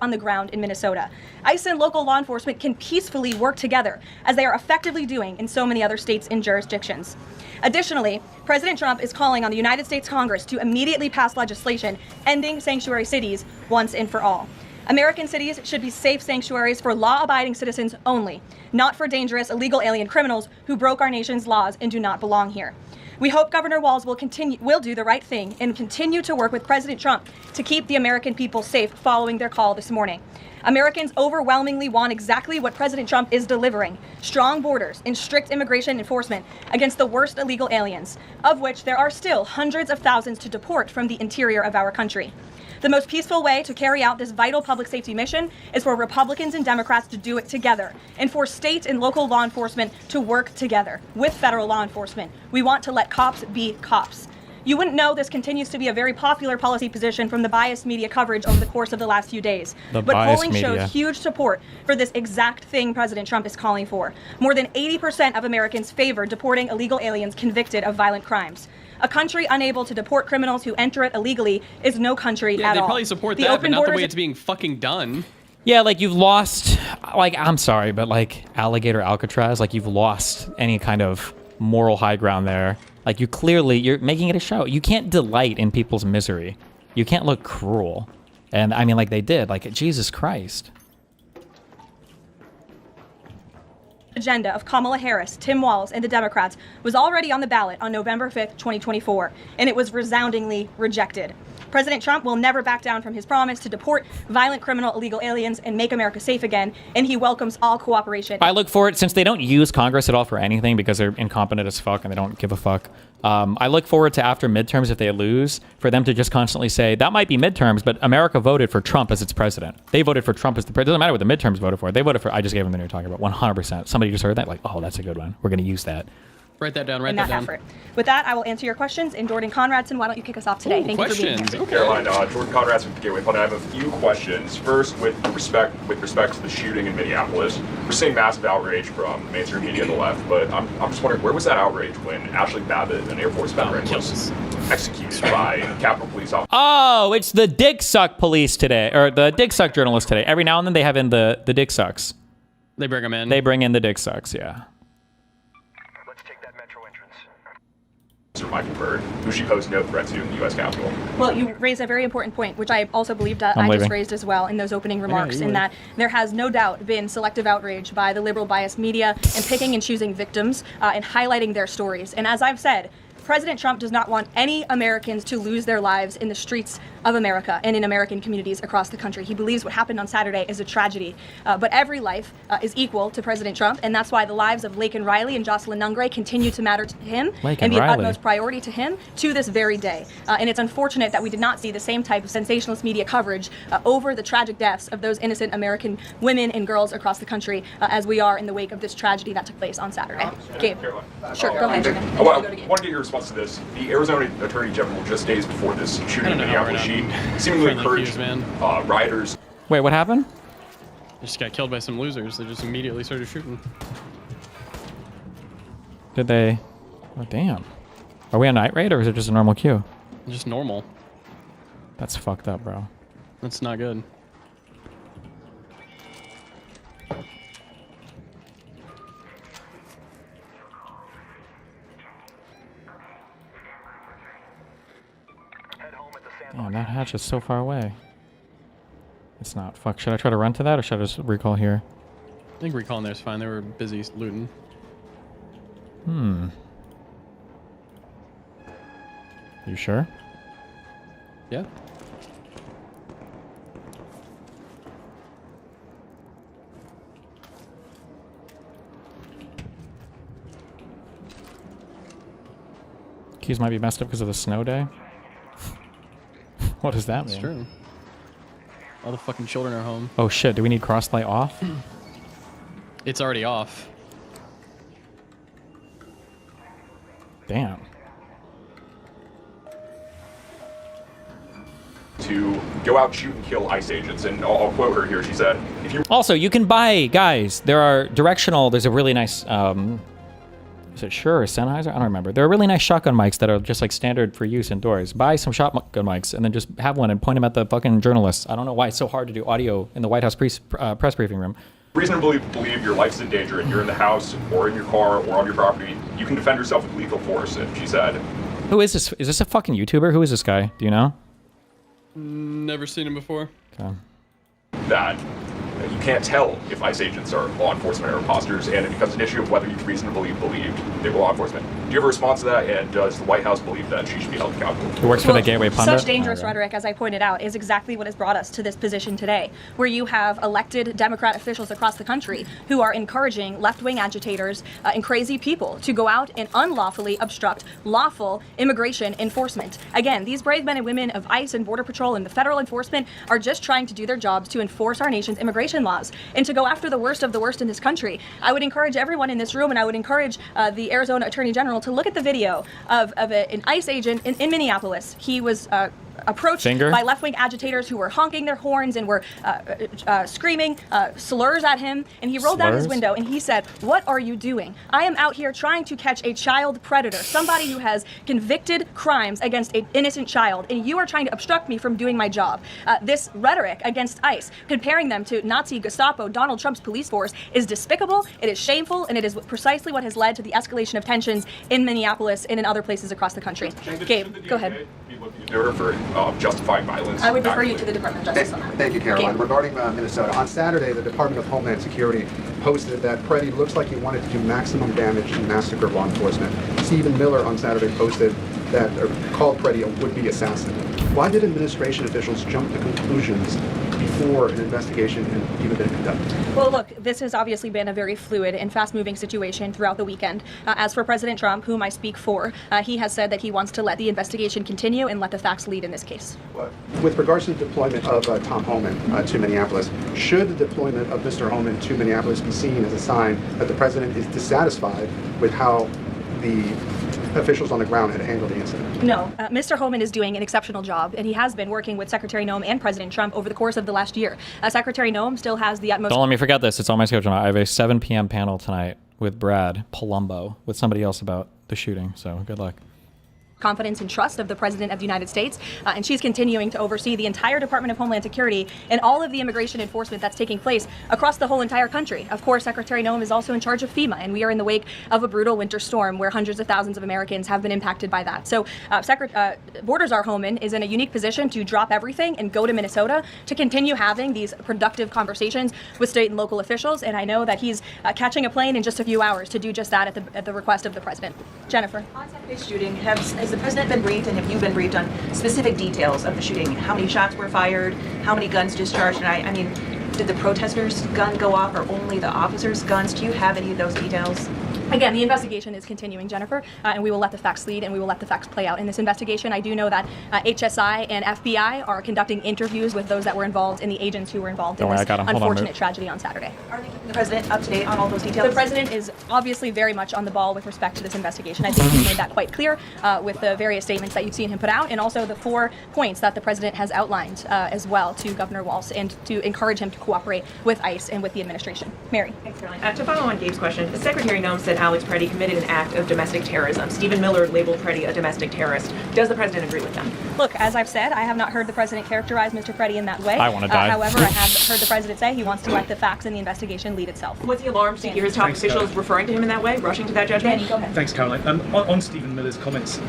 G: On the ground in Minnesota. ICE and local law enforcement can peacefully work together, as they are effectively doing in so many other states and jurisdictions. Additionally, President Trump is calling on the United States Congress to immediately pass legislation ending sanctuary cities once and for all. American cities should be safe sanctuaries for law-abiding citizens only, not for dangerous illegal alien criminals who broke our nation's laws and do not belong here. We hope Governor Walz will do the right thing and continue to work with President Trump to keep the American people safe following their call this morning. Americans overwhelmingly want exactly what President Trump is delivering: strong borders and strict immigration enforcement against the worst illegal aliens, of which there are still hundreds of thousands to deport from the interior of our country. The most peaceful way to carry out this vital public safety mission is for Republicans and Democrats to do it together, and for state and local law enforcement to work together with federal law enforcement. We want to let cops be cops. You wouldn't know this continues to be a very popular policy position from the biased media coverage over the course of the last few days. But polling shows huge support for this exact thing President Trump is calling for. More than 80% of Americans favor deporting illegal aliens convicted of violent crimes. A country unable to deport criminals who enter it illegally is no country at all.
N: They probably support that, but not the way it's being fucking done.
E: Yeah, like you've lost, like, I'm sorry, but like Alligator Alcatraz, like you've lost any kind of moral high ground there. Like you're making it a show. You can't delight in people's misery. You can't look cruel. And I mean, like they did, like Jesus Christ.
G: Agenda of Kamala Harris, Tim Walz, and the Democrats was already on the ballot on November 5th, 2024, and it was resoundingly rejected. President Trump will never back down from his promise to deport violent criminal illegal aliens and make America safe again, and he welcomes all cooperation.
E: I look forward, since they don't use Congress at all for anything because they're incompetent as fuck and they don't give a fuck, I look forward to after midterms, if they lose, for them to just constantly say, that might be midterms, but America voted for Trump as its president. They voted for Trump as the president. It doesn't matter what the midterms voted for. They voted for, I just gave them the new talking about 100%. Somebody just heard that, like, oh, that's a good one. We're going to use that.
N: Write that down. Write
G: in
N: that
G: that
N: down.
G: effort. With that, I will answer your questions. And Jordan Conradson, why don't you kick us off today? Thank you for being here.
K: Caroline, Jordan Conradson with Gateway Fund. I have a few questions. First, with respect to the shooting in Minneapolis, we're seeing massive outrage from mainstream media and the left, but I'm just wondering, where was that outrage when Ashley Babbitt, an Air Force veteran, was executed by Capitol Police officers?
E: Oh, it's the Dick Suck police today, or the Dick Suck journalists today. Every now and then they have in the Dick Sucks.
N: They bring them in.
E: They bring in the Dick Sucks, yeah.
K: Michael Byrd, who she posed no threat to in the U.S. Capitol.
G: Well, you raise a very important point, which I also believe that I just raised as well in those opening remarks, in that there has no doubt been selective outrage by the liberal biased media and picking and choosing victims and highlighting their stories. And as I've said, President Trump does not want any Americans to lose their lives in the streets of America and in American communities across the country. He believes what happened on Saturday is a tragedy, but every life is equal to President Trump, and that's why the lives of Laken Riley and Jocelyn Nungray continue to matter to him and be of utmost priority to him to this very day. And it's unfortunate that we did not see the same type of sensationalist media coverage over the tragic deaths of those innocent American women and girls across the country as we are in the wake of this tragedy that took place on Saturday. Gabe. Sure, go ahead.
K: I want to get your response to this. The Arizona Attorney General just days before this shooting in Minneapolis, she seemingly encouraged rioters.
E: Wait, what happened?
N: They just got killed by some losers. They just immediately started shooting.
E: Did they? Oh, damn. Are we on night raid or is it just a normal queue?
N: Just normal.
E: That's fucked up, bro.
N: That's not good.
E: Damn, that hatch is so far away. It's not. Fuck, should I try to run to that or should I just recall here?
N: I think recalling there's fine. They were busy looting.
E: You sure?
N: Yeah.
E: Keys might be messed up because of the snow day. What does that mean?
N: It's true. All the fucking children are home.
E: Oh shit, do we need crosslight off?
N: It's already off.
E: Damn.
K: To go out, shoot, and kill ICE agents. And I'll quote her here. She said, if you...
E: Also, you can buy, guys, there are directional, there's a really nice, is it Shure or Sennheiser? I don't remember. There are really nice shotgun mics that are just like standard for use indoors. Buy some shotgun mics and then just have one and point them at the fucking journalists. I don't know why it's so hard to do audio in the White House press briefing room.
K: Reasonably believe your life's in danger and you're in the house or in your car or on your property, you can defend yourself with lethal force. And she said,
E: who is this? Is this a fucking YouTuber? Who is this guy? Do you know?
N: Never seen him before.
E: Okay.
K: That you can't tell if ICE agents are law enforcement or imposters, and it becomes an issue of whether you reasonably believe they were law enforcement. Do you have a response to that, and does the White House believe that she should be held accountable?
E: Who works for the Gateway Pundit?
G: Such dangerous rhetoric, as I pointed out, is exactly what has brought us to this position today, where you have elected Democrat officials across the country who are encouraging left-wing agitators and crazy people to go out and unlawfully obstruct lawful immigration enforcement. Again, these brave men and women of ICE and Border Patrol and the federal enforcement are just trying to do their jobs to enforce our nation's immigration laws and to go after the worst of the worst in this country. I would encourage everyone in this room, and I would encourage the Arizona Attorney General to look at the video of an ICE agent in Minneapolis. He was approached by left-wing agitators who were honking their horns and were screaming slurs at him, and he rolled down his window and he said, "What are you doing? I am out here trying to catch a child predator, somebody who has convicted crimes against an innocent child, and you are trying to obstruct me from doing my job." This rhetoric against ICE, comparing them to Nazi Gestapo, Donald Trump's police force, is despicable, it is shameful, and it is precisely what has led to the escalation of tensions in Minneapolis and in other places across the country. Gabe, go ahead.
K: For justifying violence.
G: I would refer you to the Department of Justice on that.
L: Thank you, Caroline. Regarding Minnesota, on Saturday, the Department of Homeland Security posted that Preddy looks like he wanted to do maximum damage and massacre law enforcement. Stephen Miller on Saturday posted that, called Preddy a would-be assassin. Why did administration officials jump to conclusions before an investigation had even been conducted?
G: Well, look, this has obviously been a very fluid and fast-moving situation throughout the weekend. As for President Trump, whom I speak for, he has said that he wants to let the investigation continue and let the facts lead in this case.
L: With regards to the deployment of Tom Homan to Minneapolis, should the deployment of Mr. Homan to Minneapolis be seen as a sign that the president is dissatisfied with how the officials on the ground had handled the incident?
G: No, Mr. Holman is doing an exceptional job, and he has been working with Secretary Noem and President Trump over the course of the last year. Secretary Noem still has the utmost...
E: Don't let me forget this. It's on my schedule now. I have a 7 p.m. panel tonight with Brad Palumbo, with somebody else about the shooting, so good luck.
G: confidence and trust of the President of the United States, and she's continuing to oversee the entire Department of Homeland Security and all of the immigration enforcement that's taking place across the whole entire country. Of course, Secretary Noem is also in charge of FEMA, and we are in the wake of a brutal winter storm where hundreds of thousands of Americans have been impacted by that. So Borders-Czar Holman is in a unique position to drop everything and go to Minnesota to continue having these productive conversations with state and local officials, and I know that he's catching a plane in just a few hours to do just that at the request of the President. Jennifer.
B: On Saturday's shooting, has the President been briefed, and have you been briefed on specific details of the shooting? How many shots were fired? How many guns discharged? And I mean, did the protesters' gun go off, or only the officers' guns? Do you have any of those details?
G: Again, the investigation is continuing, Jennifer, and we will let the facts lead and we will let the facts play out in this investigation. I do know that HSI and FBI are conducting interviews with those that were involved and the agents who were involved in this unfortunate tragedy on Saturday.
B: Are they keeping the President up to date on all those details?
G: The President is obviously very much on the ball with respect to this investigation. I think he's made that quite clear with the various statements that you've seen him put out, and also the 4 points that the President has outlined as well to Governor Walz, and to encourage him to cooperate with ICE and with the administration. Mary.
B: Thanks, Caroline. To follow on Gabe's question, Secretary Noem said Alex Preddy committed an act of domestic terrorism. Stephen Miller labeled Preddy a domestic terrorist. Does the President agree with them?
G: Look, as I've said, I have not heard the President characterize Mr. Preddy in that way.
E: I want to die.
G: However, I have heard the President say he wants to let the facts in the investigation lead itself.
B: Was he alarmed to hear his top officials referring to him in that way, rushing to that judgment?
G: Danny, go ahead.
M: Thanks, Caroline. On Stephen Miller's comments,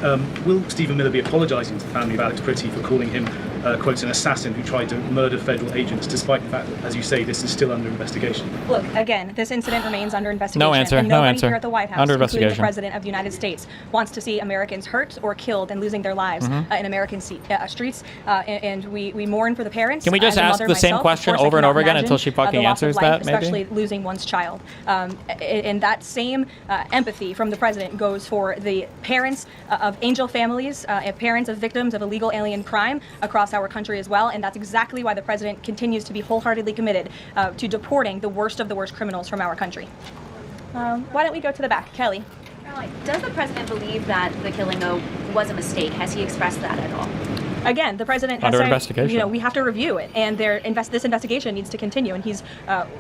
M: will Stephen Miller be apologising to the family of Alex Preddy for calling him, quote, an assassin who tried to murder federal agents, despite the fact that, as you say, this is still under investigation?
G: Look, again, this incident remains under investigation.
E: No answer.
G: And
E: No
G: nobody
E: answer.
G: here at the White House,
E: Under
G: including the
E: investigation.
G: President of the United States, wants to see Americans hurt or killed and losing their lives in American streets. And we mourn for the parents.
E: Can we just
G: As a
E: ask
G: mother
E: the same
G: myself,
E: question
G: of course, I
E: over and
G: cannot
E: over again
G: imagine,
E: until she fucking
G: the loss of
E: answers
G: life,
E: that, maybe?
G: especially losing one's child. And that same empathy from the President goes for the parents of angel families, parents of victims of illegal alien crime across our country as well. And that's exactly why the President continues to be wholeheartedly committed to deporting the worst of the worst criminals from our country. Why don't we go to the back? Kelly.
O: Does the President believe that the killing, though, was a mistake? Has he expressed that at all?
G: Again, the President has
E: Under
G: said,
E: investigation.
G: you know, we have to review it, and this investigation needs to continue, and he's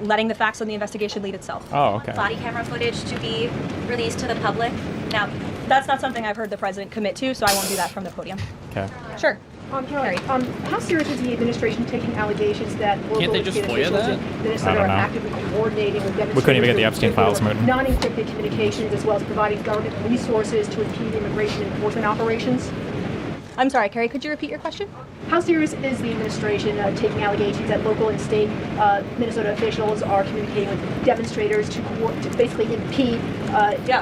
G: letting the facts on the investigation lead itself.
E: Oh, okay.
O: Body camera footage to be released to the public? Now,
G: that's not something I've heard the President commit to, so I won't do that from the podium.
E: Okay.
G: Sure.
X: Kelly, how serious is the administration taking allegations that local
E: Can't they just
X: state
E: FOIA
X: officials
E: that?
X: in Minnesota
E: I don't
X: are
E: know.
X: actively coordinating with demonstrators?
E: We couldn't even get the Epstein files, Moot.
X: Non-encrypted communications, as well as providing government resources to impede immigration enforcement operations?
G: I'm sorry, Carrie, could you repeat your question?
X: How serious is the administration taking allegations that local and state Minnesota officials are communicating with demonstrators to basically impede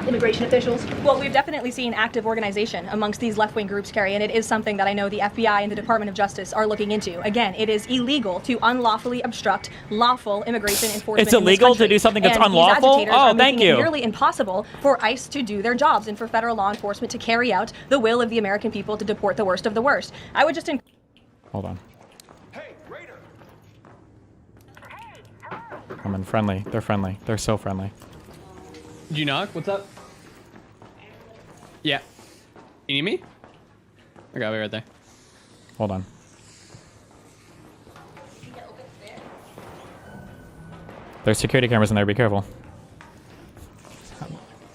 X: immigration officials?
G: Well, we've definitely seen active organization amongst these left-wing groups, Carrie, and it is something that I know the FBI and the Department of Justice are looking into. Again, it is illegal to unlawfully obstruct lawful immigration enforcement.
E: It's illegal to do something that's unlawful? Oh, thank you.
G: It's nearly impossible for ICE to do their jobs and for federal law enforcement to carry out the will of the American people to deport the worst of the worst. I would just
E: Hold on. Come in, friendly. They're friendly. They're so friendly.
N: Did you knock? What's up? Yeah. You need me? I got me right there.
E: Hold on. There's security cameras in there. Be careful.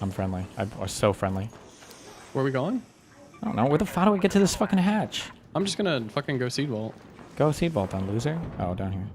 E: I'm friendly. I was so friendly.
N: Where are we going?
E: I don't know. Where the fuck do we get to this fucking hatch?
N: I'm just gonna fucking go seed vault.
E: Go seed vault then, loser. Oh, down here.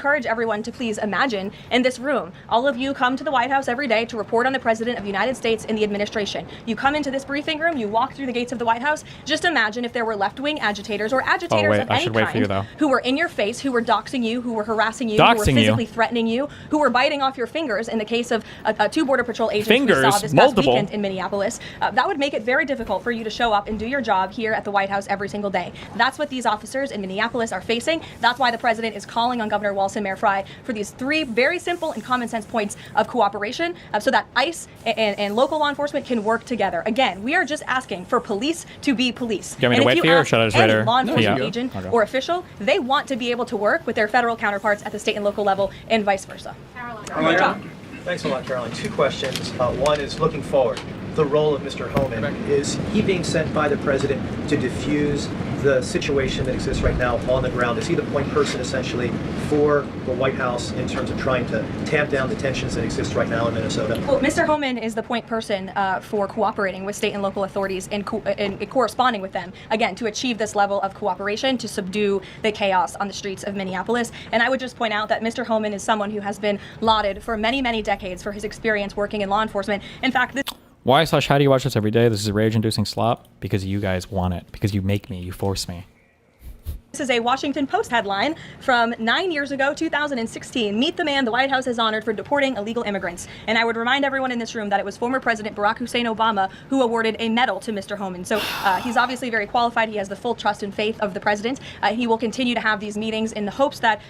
G: encourage everyone to please imagine in this room, all of you come to the White House every day to report on the President of the United States and the administration. You come into this briefing room, you walk through the gates of the White House. Just imagine if there were left-wing agitators or agitators of any kind who were in your face, who were doxing you, who were harassing you, who were physically threatening you, who were biting off your fingers in the case of 2 Border Patrol agents we saw this past weekend in Minneapolis. That would make it very difficult for you to show up and do your job here at the White House every single day. That's what these officers in Minneapolis are facing. That's why the President is calling on Governor Walz and Mayor Frey for these 3 very simple and common sense points of cooperation so that ICE and local law enforcement can work together. Again, we are just asking for police to be police.
E: Do you want me to wait for you, or should I just
G: any
E: wait her?
G: law enforcement
E: Yeah.
G: agent
E: Okay.
G: or official, they want to be able to work with their federal counterparts at the state and local level and vice versa.
Y: Caroline,
I: Thanks a lot, Caroline. Two questions. One is looking forward. The role of Mr. Homan. Is he being sent by the president to diffuse the situation that exists right now on the ground? Is he the point person essentially for the White House in terms of trying to tamp down the tensions that exist right now in Minnesota?
G: Well, Mr. Homan is the point person for cooperating with state and local authorities and corresponding with them, again, to achieve this level of cooperation to subdue the chaos on the streets of Minneapolis. And I would just point out that Mr. Homan is someone who has been lauded for many, many decades for his experience working in law enforcement. In fact,
E: Why/how do you watch this every day? This is a rage-inducing slop because you guys want it. Because you make me. You force me.
G: this is a Washington Post headline from 9 years ago, 2016. Meet the man the White House has honored for deporting illegal immigrants. And I would remind everyone in this room that it was former President Barack Hussein Obama who awarded a medal to Mr. Homan. So he's obviously very qualified. He has the full trust and faith of the president. He will continue to have these meetings in the hopes that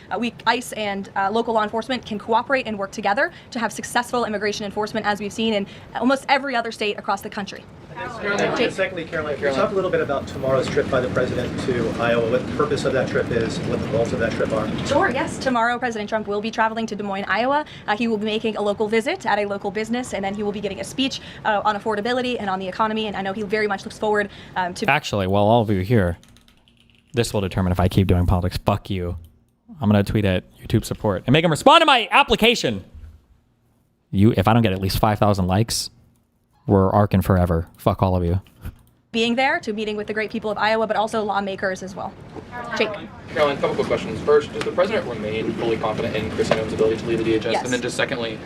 G: ICE and local law enforcement can cooperate and work together to have successful immigration enforcement, as we've seen in almost every other state across the country.
I: And secondly, Caroline, can you talk a little bit about tomorrow's trip by the president to Iowa, what the purpose of that trip is, what the goals of that trip are?
G: Sure, yes. Tomorrow, President Trump will be traveling to Des Moines, Iowa. He will be making a local visit at a local business, and then he will be getting a speech on affordability and on the economy, and I know he very much looks forward to...
E: Actually, while all of you are here, this will determine if I keep doing politics. Fuck you. I'm going to tweet at YouTube support and make him respond to my application. If I don't get at least 5,000 likes, we're arcing forever. Fuck all of you.
G: Being there, to meeting with the great people of Iowa, but also lawmakers as well. Jake.
Q: Caroline, a couple quick questions. First, does the president remain fully confident in Kristi Noem's ability to lead the DHS?
G: Yes.
Q: And then just secondly,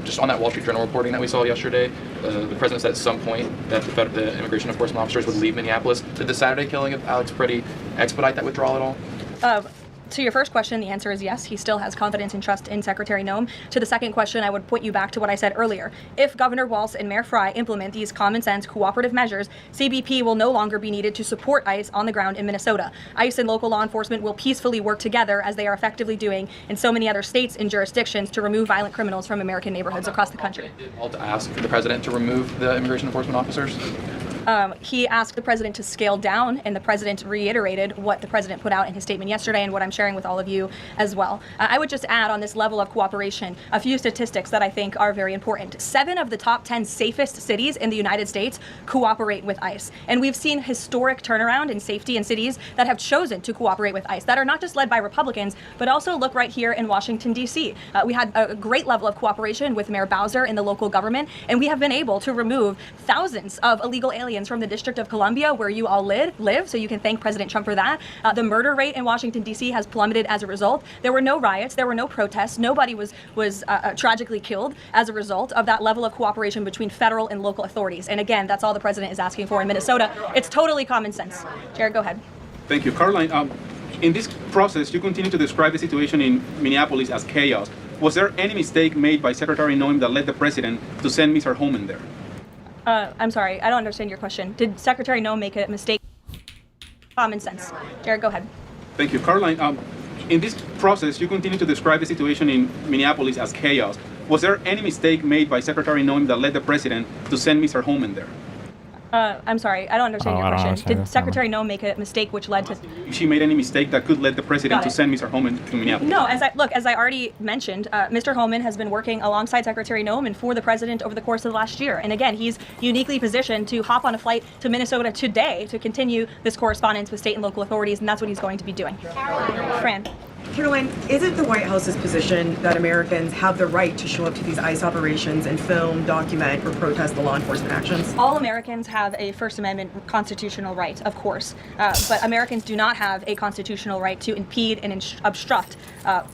Q: just on that Wall Street Journal reporting that we saw yesterday, the president said at some point that the immigration enforcement officers would leave Minneapolis. Did the Saturday killing of Alex Pretty expedite that withdrawal at all?
G: To your first question, the answer is yes. He still has confidence and trust in Secretary Noem. To the second question, I would point you back to what I said earlier. If Governor Walz and Mayor Frey implement these common sense cooperative measures, CBP will no longer be needed to support ICE on the ground in Minnesota. ICE and local law enforcement will peacefully work together, as they are effectively doing in so many other states and jurisdictions, to remove violent criminals from American neighborhoods across the country.
Q: Did Walt ask for the president to remove the immigration enforcement officers?
G: He asked the president to scale down, and the president reiterated what the president put out in his statement yesterday and what I'm sharing with all of you as well. I would just add on this level of cooperation a few statistics that I think are very important. 7 of the top 10 safest cities in the United States cooperate with ICE. And we've seen historic turnaround in safety in cities that have chosen to cooperate with ICE, that are not just led by Republicans, but also look right here in Washington, D.C. We had a great level of cooperation with Mayor Bowser in the local government, and we have been able to remove thousands of illegal aliens from the District of Columbia, where you all live, so you can thank President Trump for that. The murder rate in Washington, D.C. has plummeted as a result. There were no riots, there were no protests, nobody was tragically killed as a result of that level of cooperation between federal and local authorities. And again, that's all the president is asking for in Minnesota. It's totally common sense. Jared, go ahead.
R: Thank you. Caroline, in this process, you continue to describe the situation in Minneapolis as chaos. Was there any mistake made by Secretary Noem that led the president to send Mr. Homan there?
G: I'm sorry, I don't understand your question. Did Secretary Noem make a mistake? Common sense. Jared, go ahead.
R: Thank you. Caroline, in this process, you continue to describe the situation in Minneapolis as chaos. Was there any mistake made by Secretary Noem that led the president to send Mr. Homan there?
G: I'm sorry, I don't understand your question. Did Secretary Noem make a mistake which led to...
R: She made any mistake that could lead the president to send Mr. Homan to Minneapolis?
G: No, as I already mentioned, Mr. Homan has been working alongside Secretary Noem and for the president over the course of the last year. And again, he's uniquely positioned to hop on a flight to Minnesota today to continue this correspondence with state and local authorities, and that's what he's going to be doing. Fran.
T: Caroline, is it the White House's position that Americans have the right to show up to these ICE operations and film, document, or protest the law enforcement actions?
G: All Americans have a First Amendment constitutional right, of course, but Americans do not have a constitutional right to impede and obstruct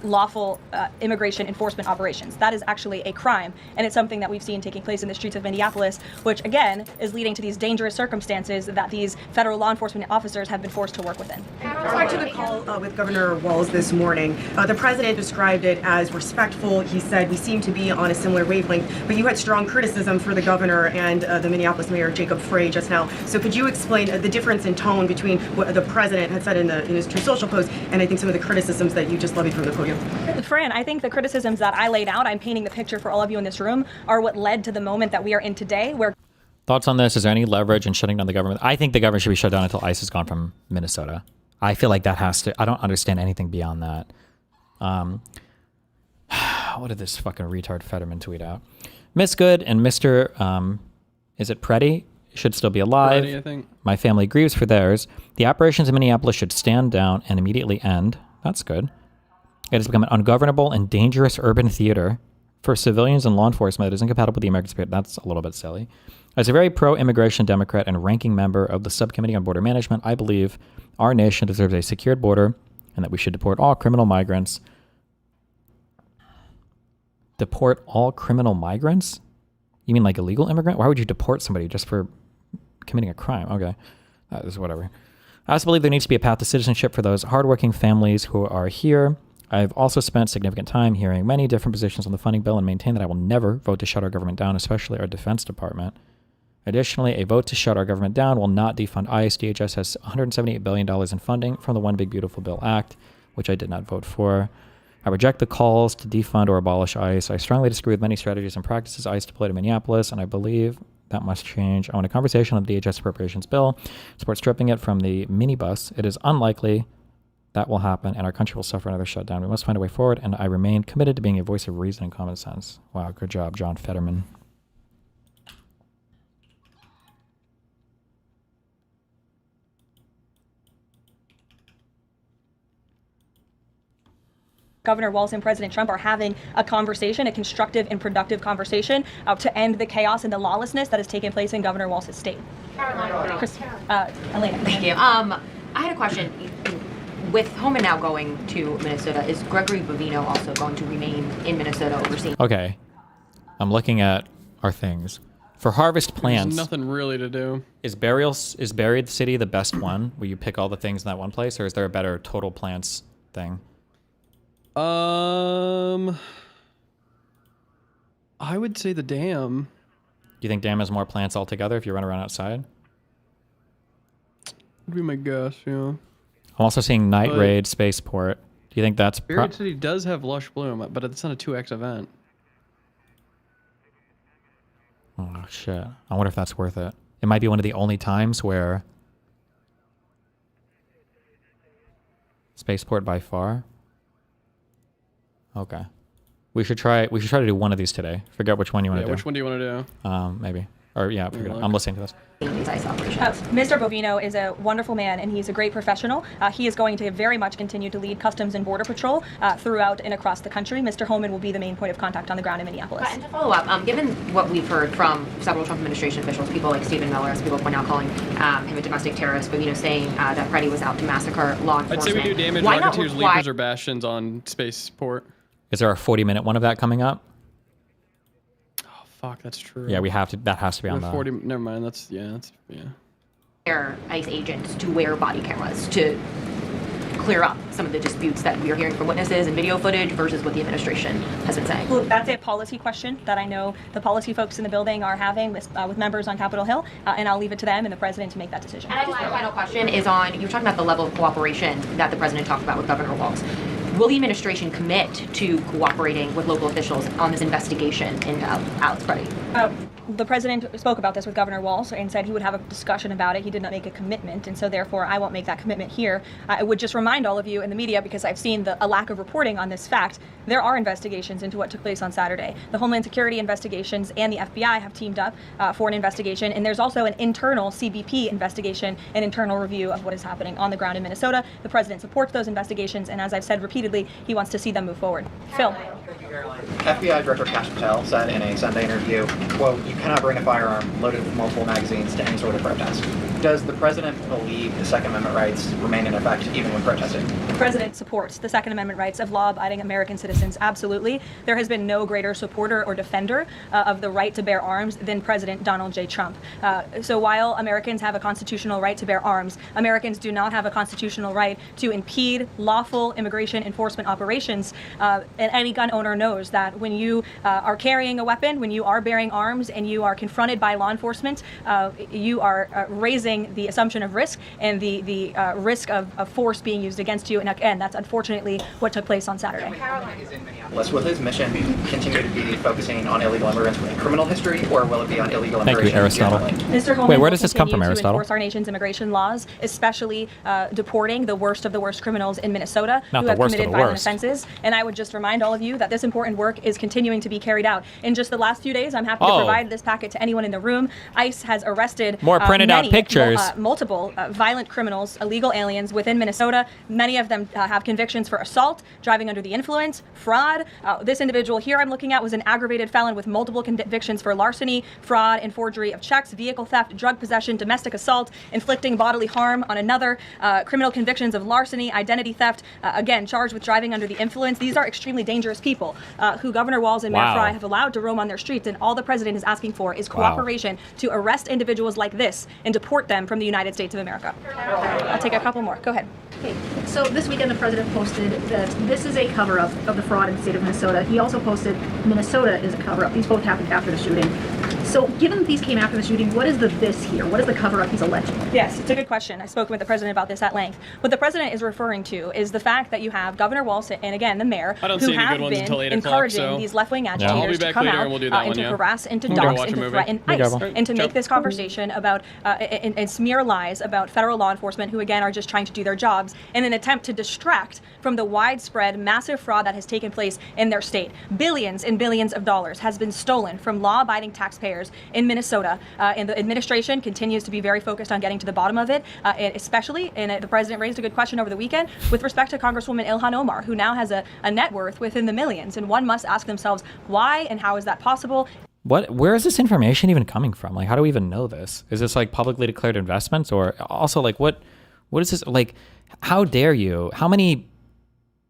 G: lawful immigration enforcement operations. That is actually a crime, and it's something that we've seen taking place in the streets of Minneapolis, which again is leading to these dangerous circumstances that these federal law enforcement officers have been forced to work within.
T: Back to the call with Governor Walz this morning. The president described it as respectful. He said, we seem to be on a similar wavelength, but you had strong criticism for the governor and the Minneapolis mayor, Jacob Frey, just now. So could you explain the difference in tone between what the president had said in his Truth Social post and I think some of the criticisms that you just levied from the podium?
G: Fran, I think the criticisms that I laid out, I'm painting the picture for all of you in this room, are what led to the moment that we are in today, where...
E: Thoughts on this? Is there any leverage in shutting down the government? I think the government should be shut down until ICE is gone from Minnesota. I feel like that has to... I don't understand anything beyond that. what did this fucking retard Fetterman tweet out? Miss Good and Mr. Is it Preddy? Should still be alive.
N: Preddy, I think.
E: My family grieves for theirs. The operations in Minneapolis should stand down and immediately end. That's good. It has become an ungovernable and dangerous urban theater for civilians and law enforcement that is incompatible with the American spirit. That's a little bit silly. As a very pro-immigration Democrat and ranking member of the Subcommittee on Border Management, I believe our nation deserves a secured border and that we should deport all criminal migrants. Deport all criminal migrants? You mean like illegal immigrant? Why would you deport somebody just for committing a crime? Okay. That is whatever. I also believe there needs to be a path to citizenship for those hardworking families who are here. I've also spent significant time hearing many different positions on the funding bill and maintain that I will never vote to shut our government down, especially our Defense Department. Additionally, a vote to shut our government down will not defund ICE. DHS has $178 billion in funding from the One Big Beautiful Bill Act, which I did not vote for. I reject the calls to defund or abolish ICE. I strongly disagree with many strategies and practices ICE deployed in Minneapolis, and I believe that must change. I want a conversation on the DHS appropriations bill. Support stripping it from the minibus. It is unlikely that will happen, and our country will suffer another shutdown. We must find a way forward, and I remain committed to being a voice of reason and common sense. Wow, good job, John Fetterman.
G: Governor Walz and President Trump are having a conversation, a constructive and productive conversation to end the chaos and the lawlessness that has taken place in Governor Walz's state.
P: Elena.
G: Thank
P: you. I had a question. With Homan now going to Minnesota, is Gregory Bovino also going to remain in Minnesota overseeing?
E: Okay. I'm looking at our things. For harvest plants,
N: There's nothing really to do.
E: Is Buried City the best one where you pick all the things in that one place, or is there a better total plants thing?
N: I would say the dam.
E: Do you think dam has more plants altogether if you run around outside?
N: Would be my guess, yeah.
E: I'm also seeing Night Raid Spaceport. Do you think that's...
N: Buried City does have lush bloom, but it's not a 2x event.
E: Oh, shit. I wonder if that's worth it. It might be one of the only times where... Spaceport by far? Okay. We should try to do one of these today. Figure out which one you want to do.
N: Which one do you want to do?
E: Maybe. Or yeah, I'm listening to this.
G: Mr. Bovino is a wonderful man, and he's a great professional. He is going to very much continue to lead Customs and Border Patrol throughout and across the country. Mr. Homan will be the main point of contact on the ground in Minneapolis.
P: And to follow up, given what we've heard from several Trump administration officials, people like Stephen Miller, as people point out, calling him a domestic terrorist, Bovino saying that Preddy was out to massacre law enforcement.
N: I'd say we do damage Rocketeers, Leapers, or Bastions on Spaceport.
E: Is there a 40-minute one of that coming up?
N: Fuck, that's true.
E: Yeah, we have to. That has to be on the...
N: 40. Never mind. That's
P: ICE agents to wear body cameras to clear up some of the disputes that we are hearing from witnesses and video footage versus what the administration has been saying.
G: Well, that's a policy question that I know the policy folks in the building are having with members on Capitol Hill, and I'll leave it to them and the president to make that decision.
P: And my final question is on, you were talking about the level of cooperation that the president talked about with Governor Walz. Will the administration commit to cooperating with local officials on this investigation into Alex Preddy?
G: The president spoke about this with Governor Walz and said he would have a discussion about it. He did not make a commitment, and so therefore I won't make that commitment here. I would just remind all of you in the media, because I've seen a lack of reporting on this fact, there are investigations into what took place on Saturday. The Homeland Security investigations and the FBI have teamed up for an investigation, and there's also an internal CBP investigation, an internal review of what is happening on the ground in Minnesota. The president supports those investigations, and as I've said repeatedly, he wants to see them move forward. Phil.
S: FBI Director Kash Patel said in a Sunday interview, quote, "You cannot bring a firearm loaded with multiple magazines to any sort of protest." Does the president believe the Second Amendment rights remain in effect even when protesting?
G: The president supports the Second Amendment rights of law-abiding American citizens, absolutely. There has been no greater supporter or defender of the right to bear arms than President Donald J. Trump. So while Americans have a constitutional right to bear arms, Americans do not have a constitutional right to impede lawful immigration enforcement operations. And any gun owner knows that when you are carrying a weapon, when you are bearing arms, and you are confronted by law enforcement, you are raising questioning the assumption of risk and the risk of force being used against you. And again, that's unfortunately what took place on Saturday.
S: Will his mission continue to be focusing on illegal immigrants with a criminal history, or will it be on illegal
E: Thank
S: immigration?
E: you, Aristotle.
G: Mr. Holman
E: Wait, where
G: will
E: does this come from,
G: continue to
E: Aristotle?
G: enforce our nation's immigration laws, especially deporting the worst of the worst criminals in Minnesota
E: Not
G: who
E: the
G: have
E: worst of
G: committed
E: the
G: violent
E: worst.
G: offenses. And I would just remind all of you that this important work is continuing to be carried out. In just the last few days, I'm happy to
E: Oh.
G: provide this packet to anyone in the room. ICE has arrested
E: More printed out
G: many,
E: pictures.
G: multiple violent criminals, illegal aliens within Minnesota. Many of them have convictions for assault, driving under the influence, fraud. This individual here I'm looking at was an aggravated felon with multiple convictions for larceny, fraud, and forgery of checks, vehicle theft, drug possession, domestic assault, inflicting bodily harm on another, criminal convictions of larceny, identity theft, again, charged with driving under the influence. These are extremely dangerous people who Governor Walz and Mayor
E: Wow.
G: Frey have allowed to roam on their streets, and all the president is asking for is cooperation to arrest individuals like this and deport them from the United States of America. I'll take a couple more. Go ahead.
X: Okay, so this weekend the president posted that this is a cover-up of the fraud in the state of Minnesota. He also posted Minnesota is a cover-up. These both happened after the shooting. So given that these came after the shooting, what is the this here? What is the cover-up he's alleging?
G: Yes, it's a good question. I've spoken with the president about this at length. What the president is referring to is the fact that you have Governor Walz and, again, the mayor,
N: I don't
G: who
N: see any
G: have
N: good ones
G: been
N: until 8 o'clock,
G: encouraging
N: so-
G: these left-wing
N: Yeah. I'll be
G: agitators to
N: back
G: come
N: later
G: out
N: and we'll do that
G: and
N: one,
G: to
N: yeah.
G: harass and to
N: I'm gonna
G: dox
N: watch
G: and
N: a
G: to
N: movie.
G: threaten
N: Hey,
G: ICE
N: Gabble.
G: and to
N: Ciao.
G: make this conversation about and smear lies about federal law enforcement who, again, are just trying to do their jobs in an attempt to distract from the widespread massive fraud that has taken place in their state. Billions and billions of dollars has been stolen from law-abiding taxpayers in Minnesota, and the administration continues to be very focused on getting to the bottom of it, and especially, and the president raised a good question over the weekend, with respect to Congresswoman Ilhan Omar, who now has a net worth within the millions, and one must ask themselves why and how is that possible?
E: Where is this information even coming from? Like, how do we even know this? Is this like publicly declared investments, or also like what is this like? How dare you? How many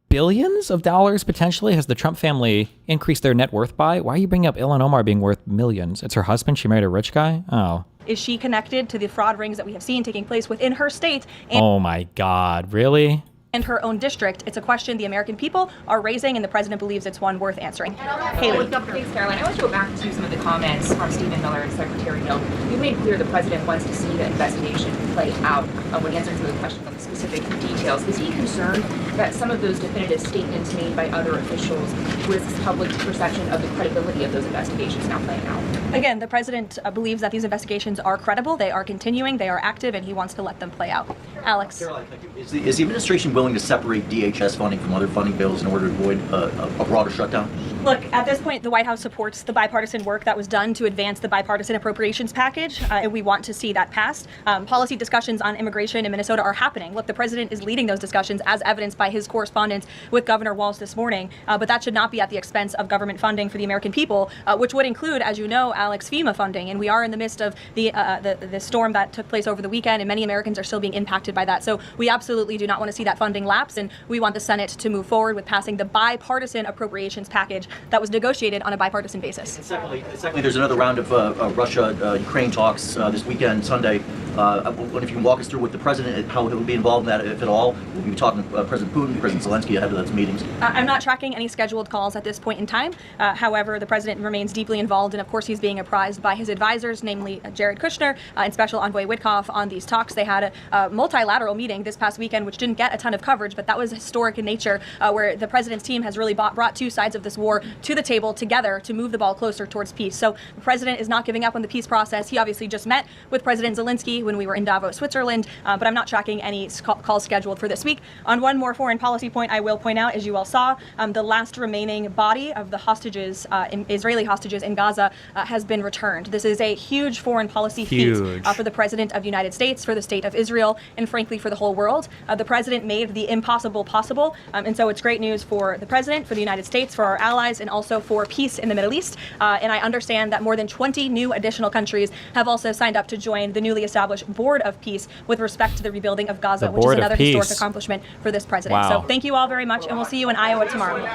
E: billions of dollars potentially has the Trump family increased their net worth by? Why are you bringing up Ilhan Omar being worth millions? It's her husband. She married a rich guy. Oh.
G: Is she connected to the fraud rings that we have seen taking place within her state and
E: Oh my God! Really?
G: her own district? It's a question the American people are raising, and the president believes it's one worth answering. Haley.
P: Thanks, Caroline. I want to go back to some of the comments from Stephen Miller and Secretary Hill. You made clear the president wants to see the investigation play out when answering some of the questions on the specific details. Is he concerned that some of those definitive statements made by other officials risks public perception of the credibility of those investigations now playing out?
G: Again, the president believes that these investigations are credible, they are continuing, they are active, and he wants to let them play out. Alex.
D: Caroline, is the administration willing to separate DHS funding from other funding bills in order to avoid a broader shutdown?
G: Look, at this point, the White House supports the bipartisan work that was done to advance the bipartisan appropriations package, and we want to see that passed. Policy discussions on immigration in Minnesota are happening. Look, the president is leading those discussions, as evidenced by his correspondence with Governor Walz this morning, but that should not be at the expense of government funding for the American people, which would include, as you know, Alex, FEMA funding, and we are in the midst of the storm that took place over the weekend, and many Americans are still being impacted by that. So we absolutely do not want to see that funding lapse, and we want the Senate to move forward with passing the bipartisan appropriations package that was negotiated on a bipartisan basis.
D: Secondly, there's another round of Russia-Ukraine talks this weekend, Sunday. I wonder if you can walk us through with the president, how he'll be involved in that, if at all. We'll be talking to President Putin, President Zelensky ahead of those meetings.
G: I'm not tracking any scheduled calls at this point in time. However, the president remains deeply involved, and of course he's being apprised by his advisors, namely Jared Kushner and Special Envoy Witkoff, on these talks. They had a multilateral meeting this past weekend, which didn't get a ton of coverage, but that was historic in nature, where the president's team has really brought two sides of this war to the table together to move the ball closer towards peace. So the president is not giving up on the peace process. He obviously just met with President Zelensky when we were in Davos, Switzerland, but I'm not tracking any calls scheduled for this week. On one more foreign policy point, I will point out, as you all saw, the last remaining body of the hostages, Israeli hostages in Gaza, has been returned. This is a huge foreign policy feat for the President of the United States, for the state of Israel, and frankly for the whole world. The President made the impossible possible, and so it's great news for the President, for the United States, for our allies, and also for peace in the Middle East. And I understand that more than 20 new additional countries have also signed up to join the newly established Board of Peace with respect to the rebuilding of Gaza, which is another historic accomplishment for this president.
E: Wow.
G: So thank you all very much, and we'll see you in Iowa tomorrow.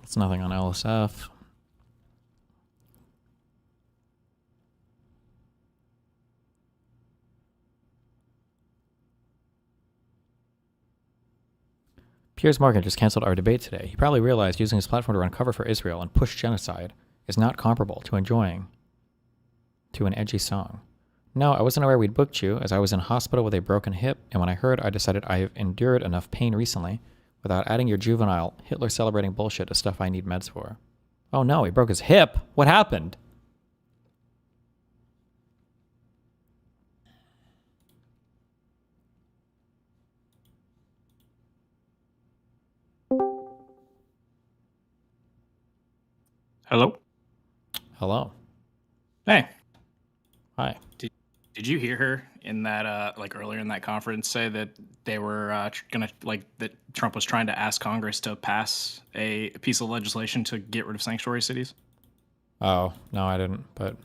E: It's nothing on LSF. Piers Morgan just canceled our debate today. He probably realized using his platform to run cover for Israel and push genocide is not comparable to enjoying to an edgy song. No, I wasn't aware we'd booked you, as I was in hospital with a broken hip, and when I heard, I decided I have endured enough pain recently without adding your juvenile, Hitler-celebrating bullshit to stuff I need meds for. Oh no, he broke his hip. What happened?
A: Hello?
E: Hello.
A: Hey.
E: Hi.
A: Did you hear her in that, like earlier in that conference say that they were gonna, like, that Trump was trying to ask Congress to pass a piece of legislation to get rid of sanctuary cities?
E: Oh, no, I didn't, but...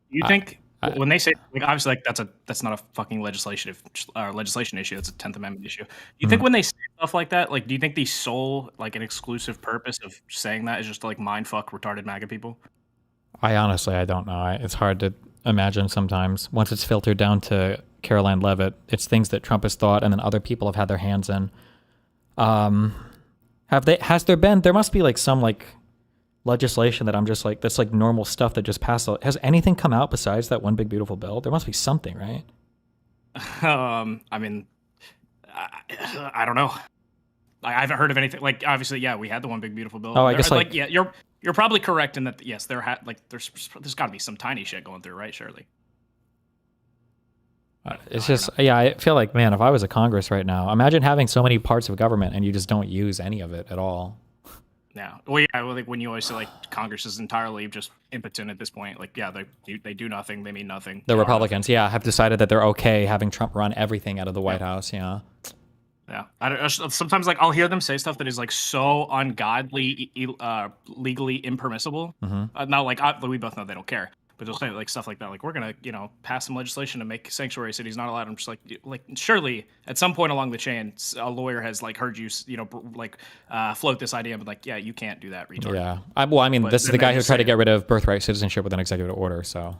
A: You think, when they say, like, obviously, like, that's not a fucking legislation issue, it's a 10th Amendment issue. Do you think when they say stuff like that, like, do you think the sole, like, an exclusive purpose of saying that is just to, like, mindfuck retarded MAGA people?
E: I don't know. It's hard to imagine sometimes. Once it's filtered down to Caroline Leavitt, it's things that Trump has thought and then other people have had their there must be like some like legislation that I'm just like, that's like normal stuff that just passed. Has anything come out besides that one big beautiful bill? There must be something, right?
A: I mean, I don't know. I haven't heard of anything. Like, obviously, yeah, we had the one big beautiful bill.
E: Oh, I guess
A: yeah, you're probably correct in that. Yes, there's got to be some tiny shit going through, right? Surely.
E: It's just, yeah, I feel like, man, if I was a Congress right now, imagine having so many parts of government and you just don't use any of it at all.
A: Yeah. Well, yeah. Well, like when you always say like Congress is entirely just impotent at this point, like, yeah, they do nothing, they mean nothing.
E: The Republicans, yeah, have decided that they're okay having Trump run everything out of the White House. Yeah.
A: Yeah. Sometimes like I'll hear them say stuff that is like so ungodly, legally impermissible. Now, like we both know they don't care, but they'll say like stuff like that, like we're gonna, pass some legislation to make sanctuary cities not allowed. I'm just like surely at some point along the chain, a lawyer has like heard you, float this idea, but like, yeah, you can't do that, retard.
E: Yeah. I mean, this is the guy who tried to get rid of birthright citizenship with an executive order. So,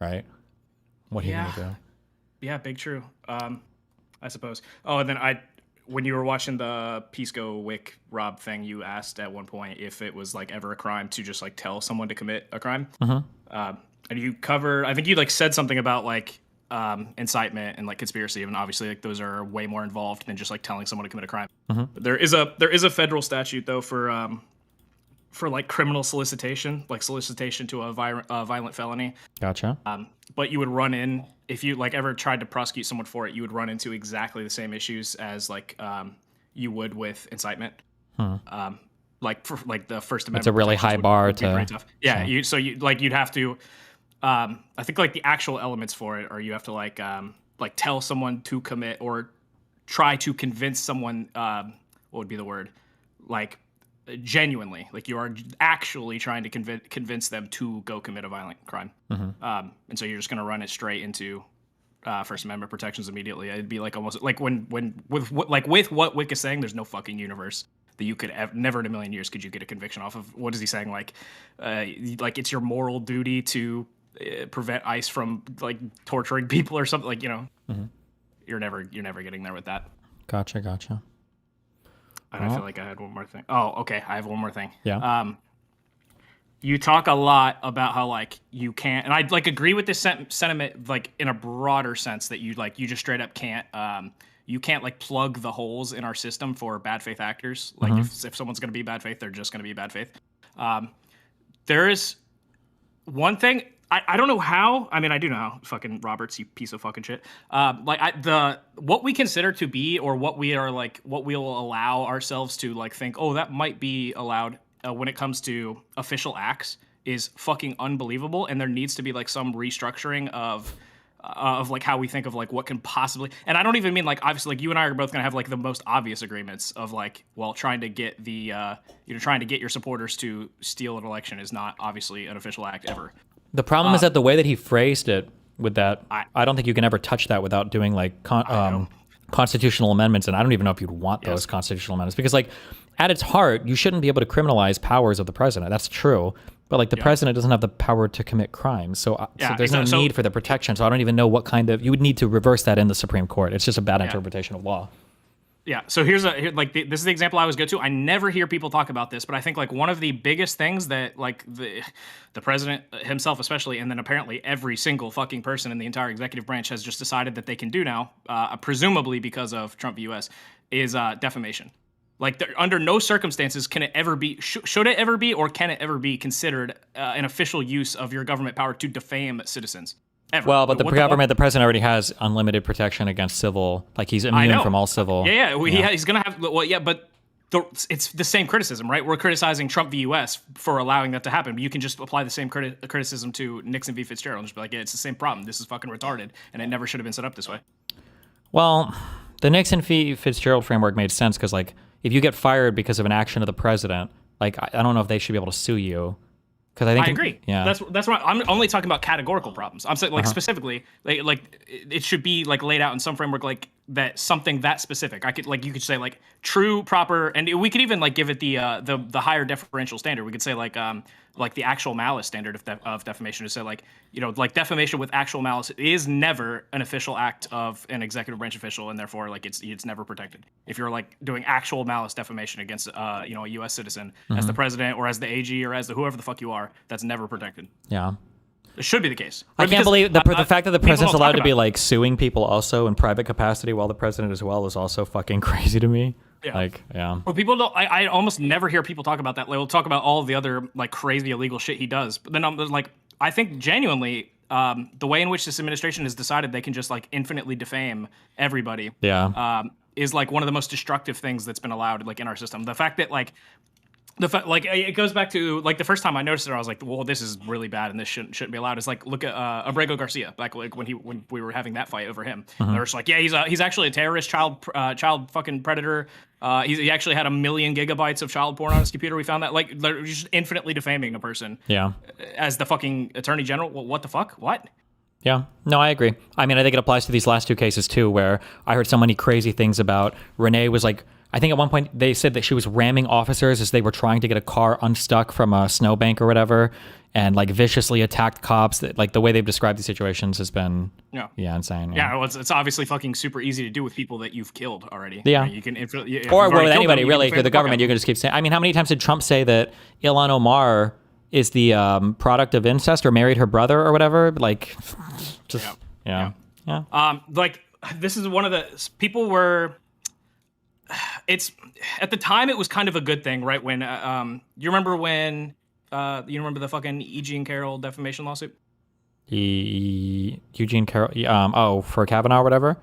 E: right? What are you gonna do?
A: Yeah, big true. I suppose. Oh, and then when you were watching the PISSCO Rob thing, you asked at one point if it was like ever a crime to just like tell someone to commit a crime. And you covered, I think you like said something about like incitement and like conspiracy, and obviously like those are way more involved than just like telling someone to commit a crime. But there is a federal statute though for like criminal solicitation, like solicitation to a violent felony.
E: Gotcha.
A: But you would run in, if you like ever tried to prosecute someone for it, you would run into exactly the same issues as like you would with incitement. Like for like the First Amendment.
E: It's a really high bar to.
A: Yeah. You'd have to. I think like the actual elements for it are you have to like tell someone to commit or try to convince someone. What would be the word? Like genuinely, like you are actually trying to convince them to go commit a violent crime. And so you're just going to run it straight into First Amendment protections immediately. It'd be like almost like with what Wick is saying, there's no fucking universe that you could never in a million years could you get a conviction off of. What is he saying? Like it's your moral duty to prevent ICE from like torturing people or something, like, you're never getting there with that.
E: Gotcha.
A: And I feel like I had one more thing. Oh, okay. I have one more thing.
E: Yeah.
A: You talk a lot about how like you can't, and I like agree with this sentiment like in a broader sense that you just straight up can't you can't like plug the holes in our system for bad faith actors. Like if someone's going to be bad faith, they're just going to be bad faith. There is one thing I don't know how. I mean, I do know how. Fucking Roberts, you piece of fucking shit. What we consider to be, or what we are like, what we'll allow ourselves to like think, oh, that might be allowed when it comes to official acts, is fucking unbelievable. And there needs to be like some restructuring of like how we think of like what can possibly. And I don't even mean like obviously like you and I are both gonna have like the most obvious agreements of like, well, trying to get the trying to get your supporters to steal an election is not obviously an official act ever.
E: The problem is that the way that he phrased it with that, I don't think you can ever touch that without doing like constitutional amendments. And I don't even know if you'd want those constitutional amendments, because like at its heart, you shouldn't be able to criminalize powers of the president. That's true. But like the president doesn't have the power to commit crimes. So there's no need for the protection. So I don't even know what kind of, you would need to reverse that in the Supreme Court. It's just a bad interpretation of law.
A: Yeah. So this is the example I always go to. I never hear people talk about this, but I think like one of the biggest things that like the president himself especially, and then apparently every single fucking person in the entire executive branch has just decided that they can do now, presumably because of Trump v. US, is defamation. Like under no circumstances can it ever be, should it ever be, or can it ever be considered an official use of your government power to defame citizens? Ever.
E: Well, but the president already has unlimited protection against civil, like he's immune from all civil.
A: He's gonna have, but it's the same criticism, right? We're criticizing Trump v. US for allowing that to happen, but you can just apply the same criticism to Nixon v. Fitzgerald and just be like, yeah, it's the same problem. This is fucking retarded, and it never should have been set up this way.
E: Well, the Nixon v. Fitzgerald framework made sense because, like, if you get fired because of an action of the president, like, I don't know if they should be able to sue you. Because I
A: agree.
E: Yeah,
A: that's right. I'm only talking about categorical problems. I'm saying like specifically, like it should be like laid out in some framework, like that something that specific. You could say like true, proper, and we could even like give it the higher deferential standard. We could say like the actual malice standard of defamation to say like, you know, like defamation with actual malice is never an official act of an executive branch official, and therefore like it's never protected. If you're like doing actual malice defamation against a U.S. citizen as the president or as the AG or as the whoever the fuck you are, that's never protected.
E: Yeah.
A: It should be the case.
E: I can't believe the fact that the president's allowed to be like suing people also in private capacity while the president as well is also fucking crazy to me.
A: Yeah.
E: Like, yeah.
A: Well, people don't. I almost never hear people talk about that. Like, we'll talk about all of the other like crazy illegal shit he does, but then I'm like, I think genuinely, the way in which this administration has decided they can just like infinitely defame everybody.
E: Yeah.
A: Is like one of the most destructive things that's been allowed like in our system. The fact that like. It goes back to like the first time I noticed it, I was like, well, this is really bad and this shouldn't be allowed. It's like, look at Abrego Garcia back like when we were having that fight over him. They were just like, yeah, he's actually a terrorist, child fucking predator. He actually had 1 million gigabytes of child porn on his computer. We found that like they're just infinitely defaming a person.
E: Yeah.
A: As the fucking attorney general. Well, what the fuck? What?
E: Yeah, no, I agree. I mean, I think it applies to these last two cases too, where I heard so many crazy things about Renee was like, I think at one point they said that she was ramming officers as they were trying to get a car unstuck from a snowbank or whatever, and like viciously attacked cops. That like the way they've described these situations has been insane.
A: Yeah, well, it's obviously fucking super easy to do with people that you've killed already.
E: Yeah,
A: you can
E: or with anybody really. If you're the government, you can just keep saying. I mean, how many times did Trump say that Ilhan Omar is the product of incest or married her brother or whatever? Like, just yeah.
A: Like this is one of the people were. It's at the time it was kind of a good thing, right? When you remember when you remember the fucking Eugene Carroll defamation lawsuit?
E: Eugene Carroll, for Kavanaugh or whatever?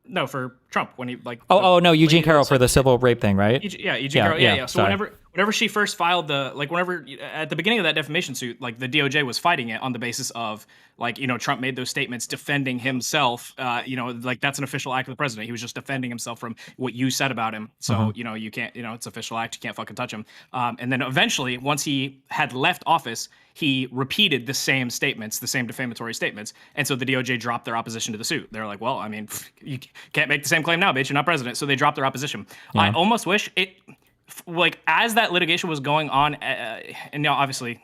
A: No, for Trump when he like.
E: No, Eugene Carroll for the civil rape thing, right?
A: Eugene Carroll. Yeah. So whenever she first filed whenever at the beginning of that defamation suit, like the DOJ was fighting it on the basis of like, you know, Trump made those statements defending himself. You know, like that's an official act of the president. He was just defending himself from what you said about him. So, you know, you can't, you know, it's official act. You can't fucking touch him. And then eventually, once he had left office, he repeated the same statements, the same defamatory statements. And so the DOJ dropped their opposition to the suit. They're like, well, I mean, you can't make the same claim now, bitch. You're not president. So they dropped their opposition. Yeah. I almost wish it, like, as that litigation was going on, and now obviously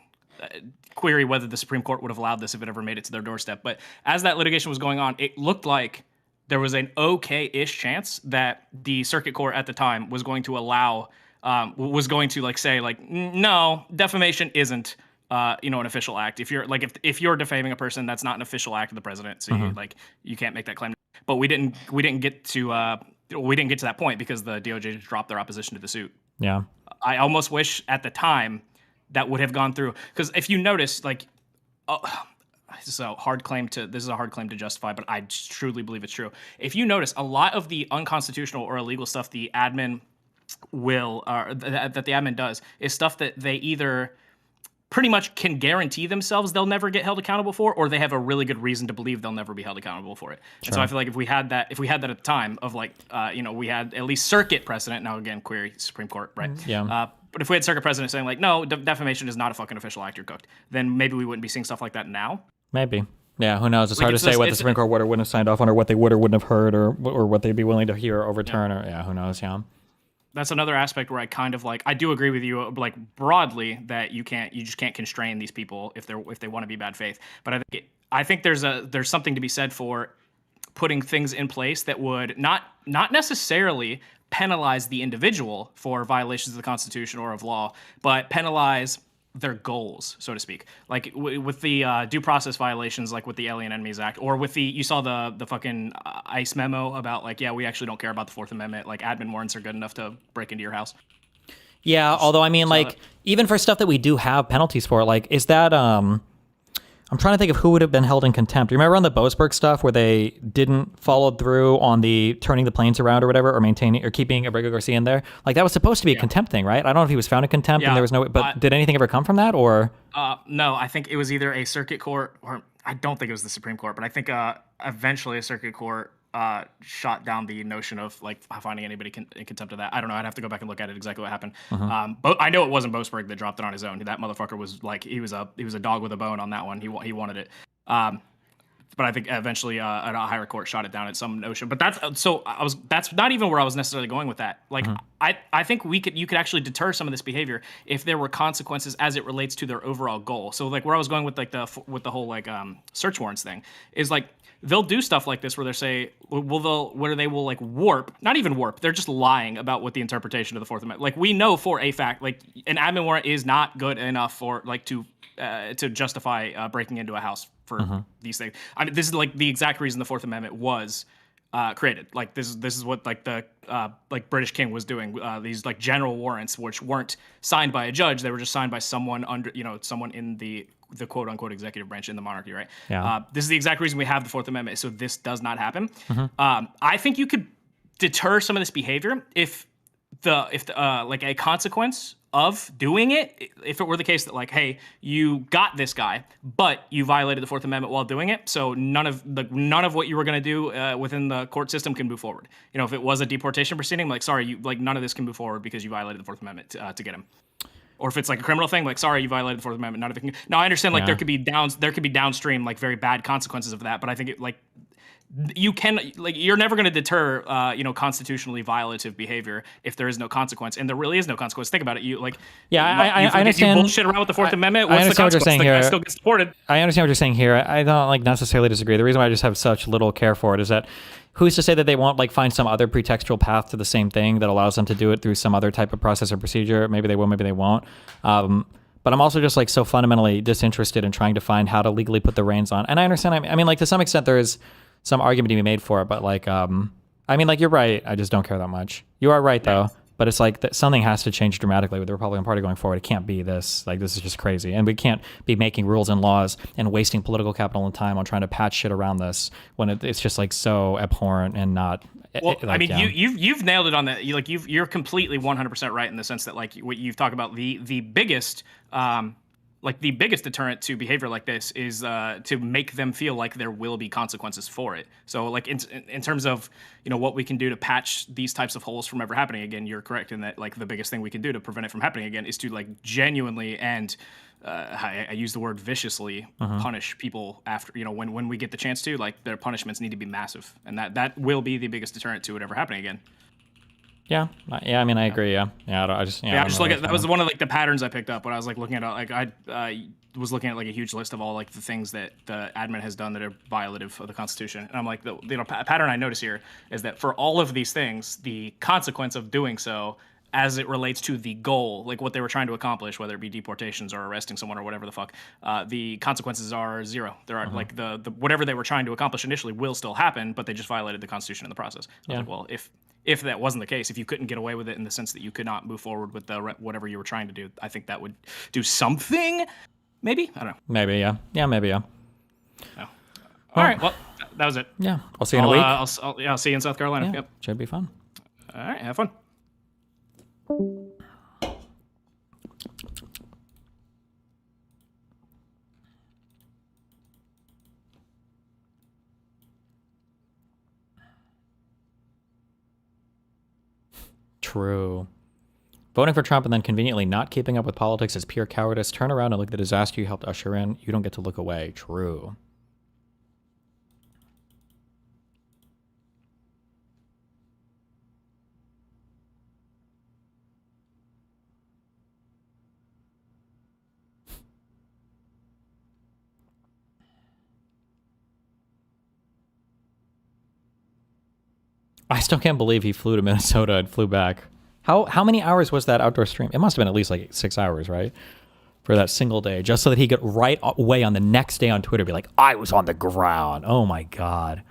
A: query whether the Supreme Court would have allowed this if it ever made it to their doorstep. But as that litigation was going on, it looked like there was an okay-ish chance that the circuit court at the time was going to allow, was going to like say like, no, defamation isn't, you know, an official act. If you're like, if you're defaming a person, that's not an official act of the president. So you can't make that claim. But we didn't get to that point because the DOJ just dropped their opposition to the suit.
E: Yeah.
A: I almost wish at the time that would have gone through, because if you notice, like, this is a hard claim to justify, but I truly believe it's true. If you notice, a lot of the unconstitutional or illegal stuff the admin that the admin does is stuff that they either pretty much can guarantee themselves they'll never get held accountable for, or they have a really good reason to believe they'll never be held accountable for it. Sure. And so I feel like if we had that at the time of like, you know, we had at least circuit precedent. Now again, query Supreme Court, right?
E: Yeah.
A: But if we had circuit precedent saying like, no, defamation is not a fucking official act, you're cooked, then maybe we wouldn't be seeing stuff like that now.
E: Maybe. Yeah, who knows? It's hard to say what the Supreme Court would or wouldn't have signed off on, or what they would or wouldn't have heard, or what they'd be willing to hear or overturn, or who knows? Yeah.
A: That's another aspect where I kind of like, I do agree with you like broadly that you just can't constrain these people if they want to be bad faith. But I think there's something to be said for putting things in place that would not necessarily penalize the individual for violations of the Constitution or of law, but penalize their goals, so to speak. Like with the due process violations, like with the Alien Enemies Act, or with the, you saw the fucking ICE memo about like, yeah, we actually don't care about the Fourth Amendment. Like admin warrants are good enough to break into your house.
E: Yeah, although I mean, like, even for stuff that we do have penalties for, like, is that, I'm trying to think of who would have been held in contempt. You remember on the Boasberg stuff where they didn't follow through on the turning the planes around or whatever, or maintaining, or keeping Abrego Garcia in there? Like, that was supposed to be a contempt thing, right? I don't know if he was found in contempt and there was no, but did anything ever come from that, or?
A: No, I think it was either a circuit court, or I don't think it was the Supreme Court, but I think eventually a circuit court shot down the notion of like finding anybody in contempt of that. I don't know. I'd have to go back and look at it exactly what happened. But I know it wasn't Boasberg that dropped it on his own. That motherfucker was like, he was a dog with a bone on that one. He wanted it. But I think eventually a higher court shot it down at some notion. But that's not even where I was necessarily going with that. Like I think you could actually deter some of this behavior if there were consequences as it relates to their overall goal. So like where I was going with like the whole like search warrants thing is like, they'll do stuff like this where they say, where they will like warp, not even warp, they're just lying about what the interpretation of the Fourth Amendment. Like we know for a fact, like an admin warrant is not good enough for like to justify breaking into a house for these things. I mean, this is like the exact reason the Fourth Amendment was created. Like this is what like the like British King was doing. These like general warrants, which weren't signed by a judge, they were just signed by someone under, someone in the quote unquote executive branch in the monarchy, right?
E: Yeah.
A: This is the exact reason we have the Fourth Amendment, so this does not happen. I think you could deter some of this behavior if like a consequence of doing it, if it were the case that like, hey, you got this guy, but you violated the Fourth Amendment while doing it, so none of what you were going to do within the court system can move forward. If it was a deportation proceeding, like, sorry, none of this can move forward because you violated the Fourth Amendment to get him. Or if it's like a criminal thing, like, sorry, you violated the Fourth Amendment, none of it can. Now I understand like there could be downstream like very bad consequences of that, but I think it like you can like you're never going to deter constitutionally violative behavior if there is no consequence, and there really is no consequence. Think about it. You like
E: I understand.
A: You bullshit around with the Fourth Amendment.
E: I
A: What's the
E: understand what you're
A: consequence?
E: saying
A: The
E: here.
A: guy still gets deported.
E: I understand what you're saying here. I don't like necessarily disagree. The reason why I just have such little care for it is that who's to say that they won't like find some other pretextual path to the same thing that allows them to do it through some other type of process or procedure? Maybe they will, maybe they won't. But I'm also just like so fundamentally disinterested in trying to find how to legally put the reins on. And I understand. I mean, like to some extent, there is some argument to be made for it. But like, I mean, like you're right. I just don't care that much. You are right though. But it's like something has to change dramatically with the Republican Party going forward. It can't be this. Like this is just crazy, and we can't be making rules and laws and wasting political capital and time on trying to patch shit around this when it's just like so abhorrent and not.
A: Well,
E: like,
A: I mean, you've nailed it on that. You're completely 100% right in the sense that like what you've talked about the biggest the biggest deterrent to behavior like this is to make them feel like there will be consequences for it. So like in terms of what we can do to patch these types of holes from ever happening again, you're correct in that like the biggest thing we can do to prevent it from happening again is to like genuinely and I use the word viciously punish people after when we get the chance to. Like their punishments need to be massive, and that will be the biggest deterrent to it ever happening again.
E: Yeah. I mean, I agree. Yeah. I just
A: look at that was one of like the patterns I picked up when I was like looking at like I was looking at like a huge list of all like the things that the admin has done that are violative of the Constitution, and I'm like the pattern I notice here is that for all of these things, the consequence of doing so as it relates to the goal, like what they were trying to accomplish, whether it be deportations or arresting someone or whatever the fuck, the consequences are zero. There are like the whatever they were trying to accomplish initially will still happen, but they just violated the Constitution in the process. I was like, well, if that wasn't the case, if you couldn't get away with it in the sense that you could not move forward with whatever you were trying to do, I think that would do something. Maybe, I don't know.
E: Maybe, yeah. Yeah, maybe, yeah.
A: Oh. All right, well, that was it.
E: Yeah, I'll see you in a week.
A: I'll see you in South Carolina.
E: Yeah,
A: Yep.
E: Should be fun.
A: All right, have fun.
E: True. Voting for Trump and then conveniently not keeping up with politics is pure cowardice. Turn around and look at the disaster you helped usher in. You don't get to look away. True. I still can't believe he flew to Minnesota and flew back. How many hours was that outdoor stream? It must have been at least like 6 hours, right? For that single day, just so that he could right away on the next day on Twitter be like, I was on the ground. Oh my God.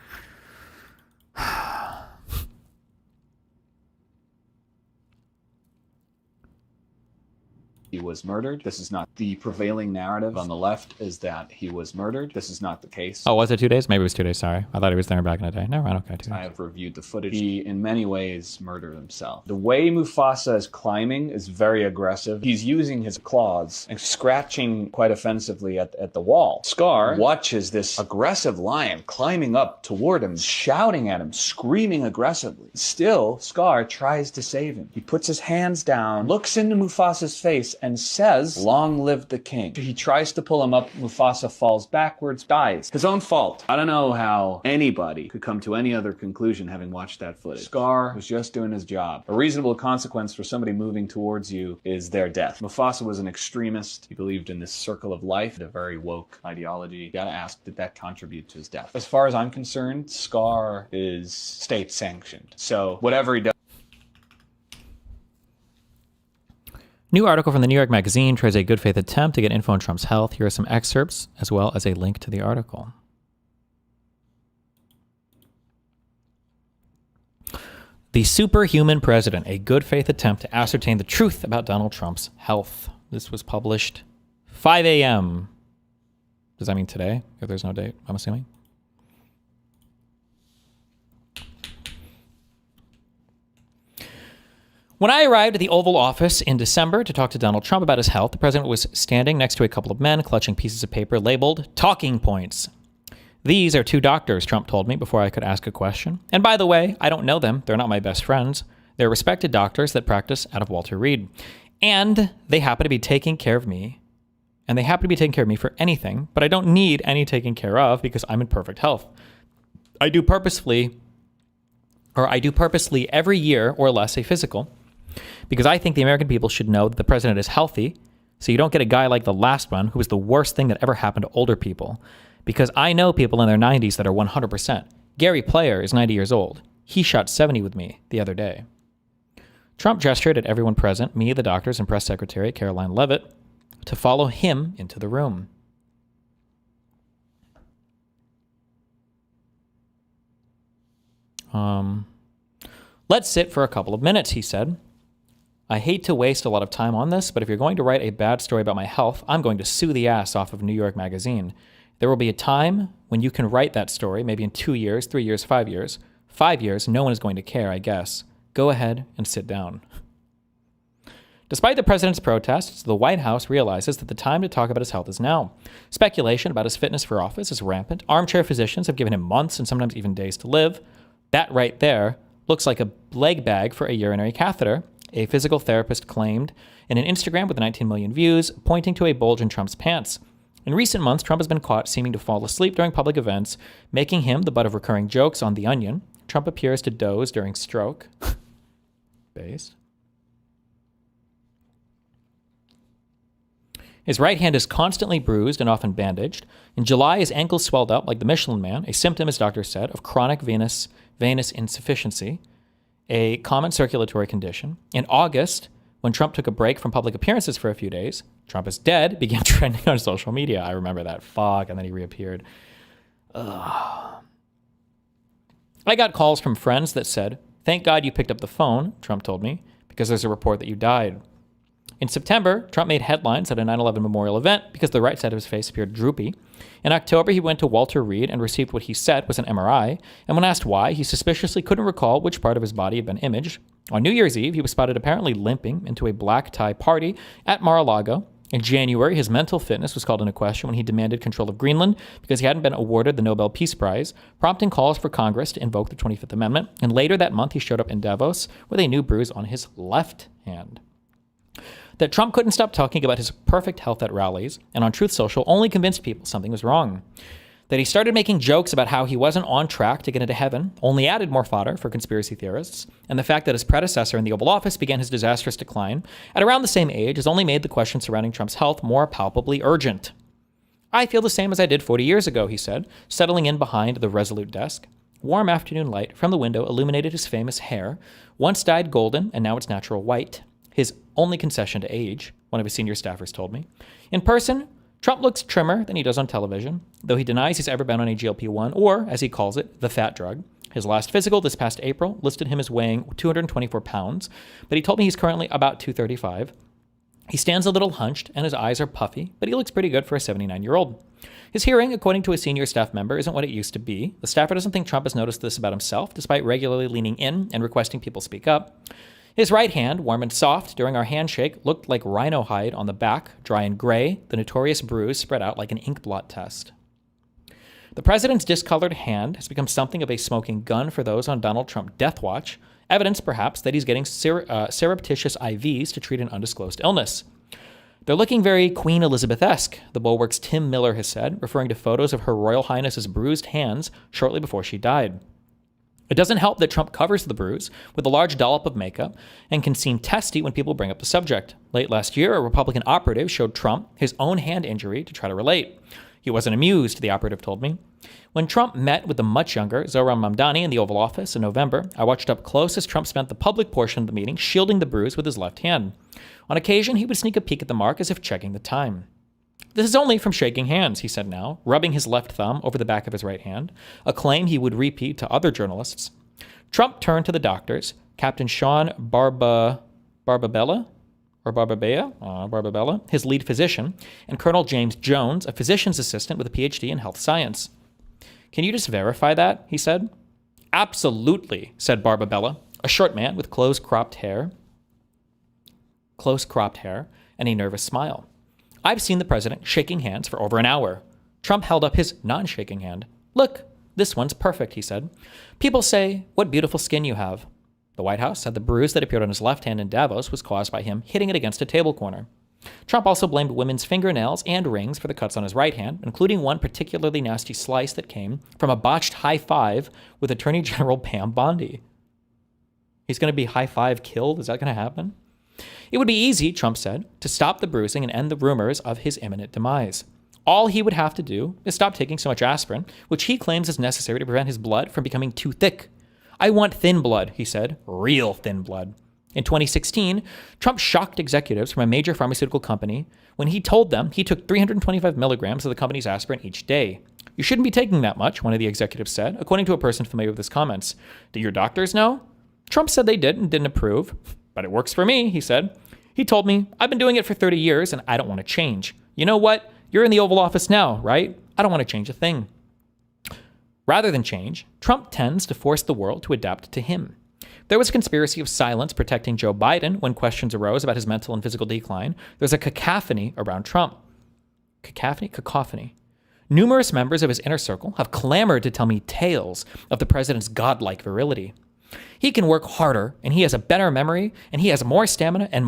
C: He was murdered. This is not the prevailing narrative on the left, is that he was murdered. This is not the case.
E: Oh, was it 2 days? Maybe it was 2 days. Sorry. I thought he was there back in the day. Never mind. Okay. 2 days.
C: I have reviewed the footage. He, in many ways, murdered himself. The way Mufasa is climbing is very aggressive. He's using his claws and scratching quite offensively at the wall. Scar watches this aggressive lion climbing up toward him, shouting at him, screaming aggressively. Still, Scar tries to save him. He puts his hands down, looks into Mufasa's face, and says, "Long live the king." He tries to pull him up. Mufasa falls backwards, dies. His own fault. I don't know how anybody could come to any other conclusion having watched that footage. Scar was just doing his job. A reasonable consequence for somebody moving towards you is their death. Mufasa was an extremist. He believed in this circle of life, a very woke ideology. You gotta ask, did that contribute to his death? As far as I'm concerned, Scar is state sanctioned. So whatever he does.
E: New article from the New York Magazine tries a good faith attempt to get info on Trump's health. Here are some excerpts, as well as a link to the article. The Superhuman President, a good faith attempt to ascertain the truth about Donald Trump's health. This was published 5 a.m. Does that mean today? If there's no date, I'm assuming. When I arrived at the Oval Office in December to talk to Donald Trump about his health, the president was standing next to a couple of men clutching pieces of paper labeled talking points. These are 2 doctors, Trump told me before I could ask a question. And by the way, I don't know them. They're not my best friends. They're respected doctors that practice out of Walter Reed. And they happen to be taking care of me. And they happen to be taking care of me for anything, but I don't need any taking care of because I'm in perfect health. I do purposely every year or less a physical, because I think the American people should know that the president is healthy, so you don't get a guy like the last one, who was the worst thing that ever happened to older people. Because I know people in their 90s that are 100%. Gary Player is 90 years old. He shot 70 with me the other day. Trump gestured at everyone present, me, the doctors, and press secretary Caroline Leavitt, to follow him into the room. Let's sit for a couple of minutes, he said. I hate to waste a lot of time on this, but if you're going to write a bad story about my health, I'm going to sue the ass off of New York Magazine. There will be a time when you can write that story, maybe in 2 years, 3 years, 5 years. 5 years, no one is going to care, I guess. Go ahead and sit down. Despite the president's protests, the White House realizes that the time to talk about his health is now. Speculation about his fitness for office is rampant. Armchair physicians have given him months and sometimes even days to live. That right there looks like a leg bag for a urinary catheter, a physical therapist claimed in an Instagram with 19 million views, pointing to a bulge in Trump's pants. In recent months, Trump has been caught seeming to fall asleep during public events, making him the butt of recurring jokes on The Onion. Trump appears to doze during stroke. Based. His right hand is constantly bruised and often bandaged. In July, his ankles swelled up like the Michelin Man, a symptom, as doctors said, of chronic venous insufficiency, a common circulatory condition. In August, when Trump took a break from public appearances for a few days, Trump is dead began trending on social media. I remember that. Fuck, and then he reappeared. Ugh. I got calls from friends that said, "Thank God you picked up the phone," Trump told me, "because there's a report that you died." In September, Trump made headlines at a 9/11 memorial event because the right side of his face appeared droopy. In October, he went to Walter Reed and received what he said was an MRI, and when asked why, he suspiciously couldn't recall which part of his body had been imaged. On New Year's Eve, he was spotted apparently limping into a black tie party at Mar-a-Lago. In January, his mental fitness was called into question when he demanded control of Greenland because he hadn't been awarded the Nobel Peace Prize, prompting calls for Congress to invoke the 25th Amendment. And later that month, he showed up in Davos with a new bruise on his left hand. That Trump couldn't stop talking about his perfect health at rallies and on Truth Social only convinced people something was wrong. That he started making jokes about how he wasn't on track to get into heaven only added more fodder for conspiracy theorists, and the fact that his predecessor in the Oval Office began his disastrous decline at around the same age has only made the question surrounding Trump's health more palpably urgent. "I feel the same as I did 40 years ago," he said, settling in behind the resolute desk. Warm afternoon light from the window illuminated his famous hair, once dyed golden and now it's natural white. His only concession to age, one of his senior staffers told me. In person, Trump looks trimmer than he does on television, though he denies he's ever been on a GLP-1 or, as he calls it, the fat drug. His last physical this past April listed him as weighing 224 pounds, but he told me he's currently about 235. He stands a little hunched and his eyes are puffy, but he looks pretty good for a 79-year-old. His hearing, according to a senior staff member, isn't what it used to be. The staffer doesn't think Trump has noticed this about himself, despite regularly leaning in and requesting people speak up. His right hand, warm and soft during our handshake, looked like rhino hide on the back, dry and gray, the notorious bruise spread out like an ink blot test. The president's discolored hand has become something of a smoking gun for those on Donald Trump death watch, evidence perhaps that he's getting surreptitious IVs to treat an undisclosed illness. They're looking very Queen Elizabeth-esque, the Bulwark's Tim Miller has said, referring to photos of Her Royal Highness's bruised hands shortly before she died. It doesn't help that Trump covers the bruise with a large dollop of makeup and can seem testy when people bring up the subject. Late last year, a Republican operative showed Trump his own hand injury to try to relate. He wasn't amused, the operative told me. When Trump met with the much younger Zohran Mamdani in the Oval Office in November, I watched up close as Trump spent the public portion of the meeting shielding the bruise with his left hand. On occasion, he would sneak a peek at the mark as if checking the time. This is only from shaking hands, he said now, rubbing his left thumb over the back of his right hand, a claim he would repeat to other journalists. Trump turned to the doctors, Captain Sean Barbabella, his lead physician, and Colonel James Jones, a physician's assistant with a PhD in health science. Can you just verify that? He said. Absolutely, said Barbabella, a short man with close cropped hair, and a nervous smile. I've seen the president shaking hands for over an hour. Trump held up his non-shaking hand. Look, this one's perfect, he said. People say, what beautiful skin you have. The White House said the bruise that appeared on his left hand in Davos was caused by him hitting it against a table corner. Trump also blamed women's fingernails and rings for the cuts on his right hand, including one particularly nasty slice that came from a botched high five with Attorney General Pam Bondi. He's going to be high five killed? Is that going to happen? It would be easy, Trump said, to stop the bruising and end the rumors of his imminent demise. All he would have to do is stop taking so much aspirin, which he claims is necessary to prevent his blood from becoming too thick. I want thin blood, he said, real thin blood. In 2016, Trump shocked executives from a major pharmaceutical company when he told them he took 325 milligrams of the company's aspirin each day. You shouldn't be taking that much, one of the executives said, according to a person familiar with his comments. Do your doctors know? Trump said they did and didn't approve. But it works for me, he said. He told me, I've been doing it for 30 years and I don't want to change. You know what? You're in the Oval Office now, right? I don't want to change a thing. Rather than change, Trump tends to force the world to adapt to him. There was a conspiracy of silence protecting Joe Biden when questions arose about his mental and physical decline. There's a cacophony around Trump. Cacophony. Numerous members of his inner circle have clamored to tell me tales of the president's godlike virility. He can work harder, and he has a better memory, and he has more stamina and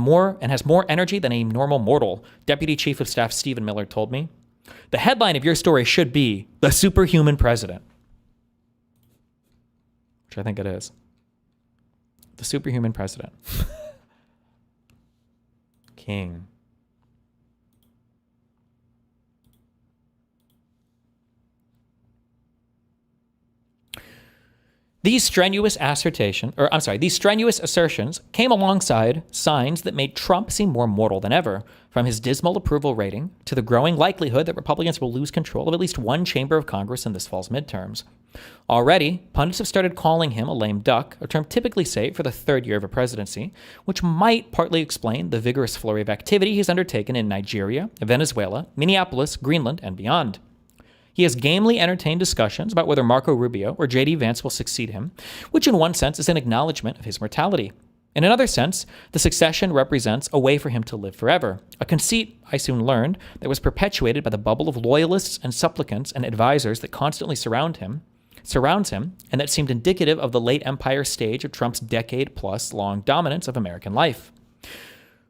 E: has more energy than a normal mortal, Deputy Chief of Staff Stephen Miller told me. The headline of your story should be, The Superhuman President. Which I think it is. The Superhuman President. King. These strenuous assertions came alongside signs that made Trump seem more mortal than ever, from his dismal approval rating to the growing likelihood that Republicans will lose control of at least one chamber of Congress in this fall's midterms. Already, pundits have started calling him a lame duck, a term typically saved for the third year of a presidency, which might partly explain the vigorous flurry of activity he's undertaken in Nigeria, Venezuela, Minneapolis, Greenland, and beyond. He has gamely entertained discussions about whether Marco Rubio or J.D. Vance will succeed him, which in one sense is an acknowledgement of his mortality. In another sense, the succession represents a way for him to live forever, a conceit, I soon learned, that was perpetuated by the bubble of loyalists and supplicants and advisors that constantly surrounds him, and that seemed indicative of the late empire stage of Trump's decade-plus long dominance of American life.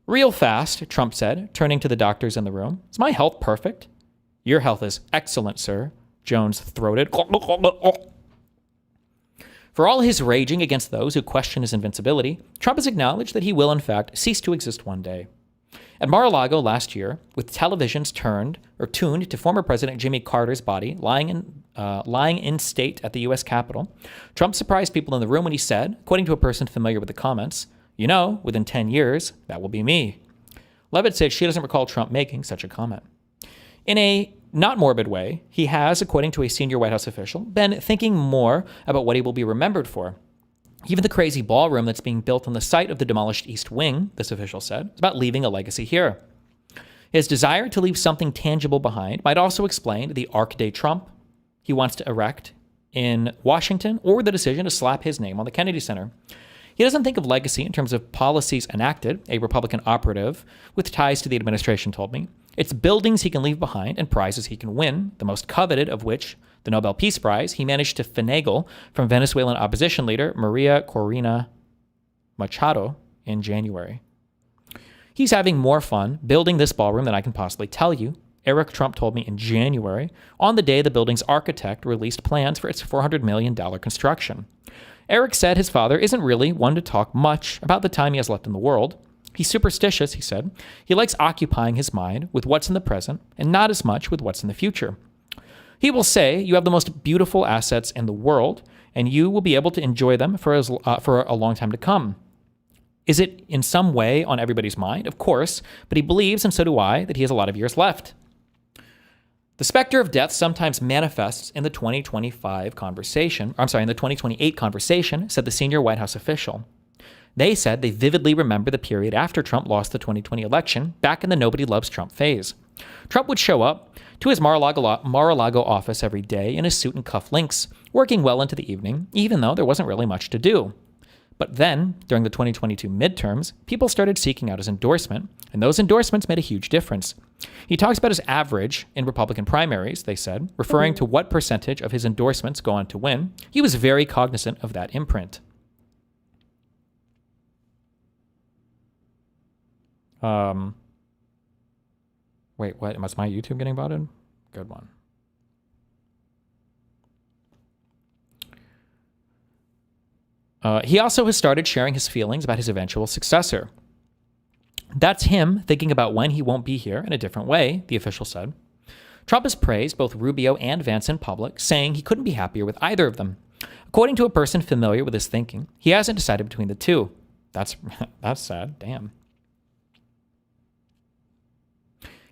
E: Real fast, Trump said, turning to the doctors in the room. Is my health perfect? Your health is excellent, sir, Jones throated. For all his raging against those who question his invincibility, Trump has acknowledged that he will, in fact, cease to exist one day. At Mar-a-Lago last year, with televisions tuned to former President Jimmy Carter's body lying in state at the U.S. Capitol, Trump surprised people in the room when he said, according to a person familiar with the comments, "You know, within 10 years, that will be me." Leavitt said she doesn't recall Trump making such a comment. In a not morbid way, he has, according to a senior White House official, been thinking more about what he will be remembered for. Even the crazy ballroom that's being built on the site of the demolished East Wing, this official said, is about leaving a legacy here. His desire to leave something tangible behind might also explain the Arc de Trump he wants to erect in Washington, or the decision to slap his name on the Kennedy Center. He doesn't think of legacy in terms of policies enacted, a Republican operative with ties to the administration told me. It's buildings he can leave behind and prizes he can win, the most coveted of which, the Nobel Peace Prize, he managed to finagle from Venezuelan opposition leader Maria Corina Machado in January. He's having more fun building this ballroom than I can possibly tell you, Eric Trump told me in January, on the day the building's architect released plans for its $400 million construction. Eric said his father isn't really one to talk much about the time he has left in the world. He's superstitious, he said. He likes occupying his mind with what's in the present and not as much with what's in the future. He will say you have the most beautiful assets in the world, and you will be able to enjoy them for a long time to come. Is it in some way on everybody's mind? Of course, but he believes, and so do I, that he has a lot of years left. The specter of death sometimes manifests in the 2028 conversation, said the senior White House official. They said they vividly remember the period after Trump lost the 2020 election, back in the nobody loves Trump phase. Trump would show up to his Mar-a-Lago office every day in his suit and cufflinks, working well into the evening, even though there wasn't really much to do. But then, during the 2022 midterms, people started seeking out his endorsement, and those endorsements made a huge difference. He talks about his average in Republican primaries, they said, referring to what percentage of his endorsements go on to win. He was very cognizant of that imprint. Wait, what? Was my YouTube getting botted? Good one. He also has started sharing his feelings about his eventual successor. That's him thinking about when he won't be here in a different way, the official said. Trump has praised both Rubio and Vance in public, saying he couldn't be happier with either of them. According to a person familiar with his thinking, he hasn't decided between the two. That's sad. Damn.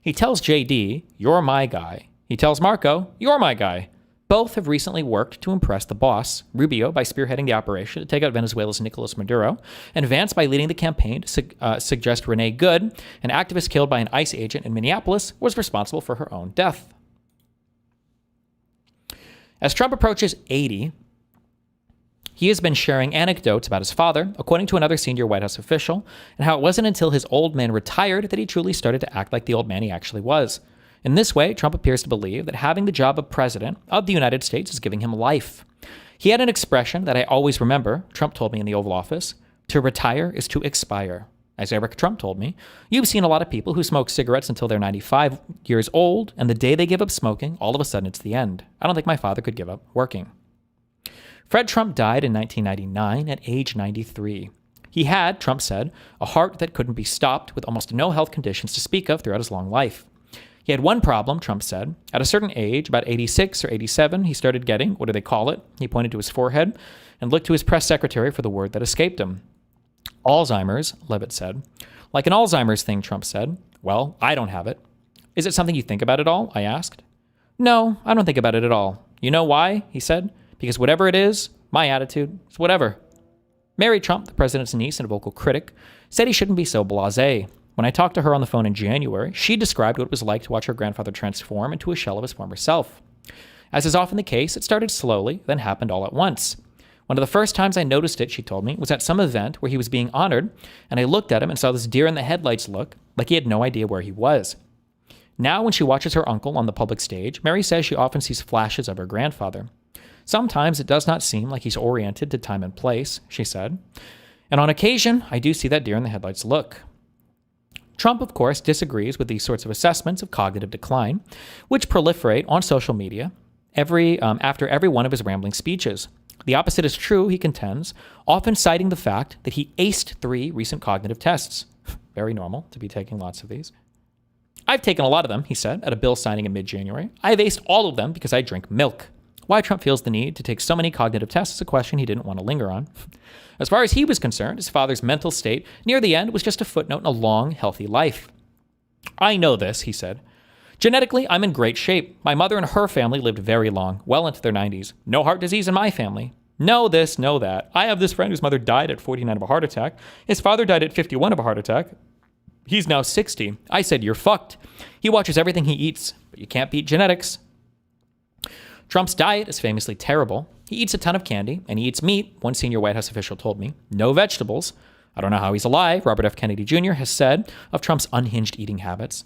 E: He tells JD, "You're my guy." He tells Marco, "You're my guy." Both have recently worked to impress the boss, Rubio by spearheading the operation to take out Venezuela's Nicolas Maduro, and Vance by leading the campaign to suggest Renee Good, an activist killed by an ICE agent in Minneapolis, was responsible for her own death. As Trump approaches 80, he has been sharing anecdotes about his father, according to another senior White House official, and how it wasn't until his old man retired that he truly started to act like the old man he actually was. In this way, Trump appears to believe that having the job of president of the United States is giving him life. He had an expression that I always remember, Trump told me in the Oval Office, "To retire is to expire." As Eric Trump told me, "You've seen a lot of people who smoke cigarettes until they're 95 years old, and the day they give up smoking, all of a sudden it's the end. I don't think my father could give up working." Fred Trump died in 1999 at age 93. He had, Trump said, a heart that couldn't be stopped with almost no health conditions to speak of throughout his long life. He had one problem, Trump said. At a certain age, about 86 or 87, he started getting, what do they call it? He pointed to his forehead and looked to his press secretary for the word that escaped him. Alzheimer's, Leavitt said. Like an Alzheimer's thing, Trump said. Well, I don't have it. Is it something you think about at all? I asked. No, I don't think about it at all. You know why? He said. Because whatever it is, my attitude is whatever. Mary Trump, the president's niece and a vocal critic, said he shouldn't be so blasé. When I talked to her on the phone in January, she described what it was like to watch her grandfather transform into a shell of his former self. As is often the case, it started slowly, then happened all at once. One of the first times I noticed it, she told me, was at some event where he was being honored, and I looked at him and saw this deer-in-the-headlights look, like he had no idea where he was. Now, when she watches her uncle on the public stage, Mary says she often sees flashes of her grandfather. Sometimes it does not seem like he's oriented to time and place, she said. And on occasion, I do see that deer-in-the-headlights look. Trump, of course, disagrees with these sorts of assessments of cognitive decline, which proliferate on social media after every one of his rambling speeches. The opposite is true, he contends, often citing the fact that he aced 3 recent cognitive tests. Very normal to be taking lots of these. I've taken a lot of them, he said, at a bill signing in mid-January. I've aced all of them because I drink milk. Why Trump feels the need to take so many cognitive tests is a question he didn't want to linger on. As far as he was concerned, his father's mental state near the end was just a footnote in a long, healthy life. I know this, he said. Genetically, I'm in great shape. My mother and her family lived very long, well into their 90s. No heart disease in my family. No this, no that. I have this friend whose mother died at 49 of a heart attack. His father died at 51 of a heart attack. He's now 60. I said, you're fucked. He watches everything he eats, but you can't beat genetics. Trump's diet is famously terrible. He eats a ton of candy, and he eats meat, one senior White House official told me. No vegetables. I don't know how he's alive, Robert F. Kennedy Jr. has said of Trump's unhinged eating habits.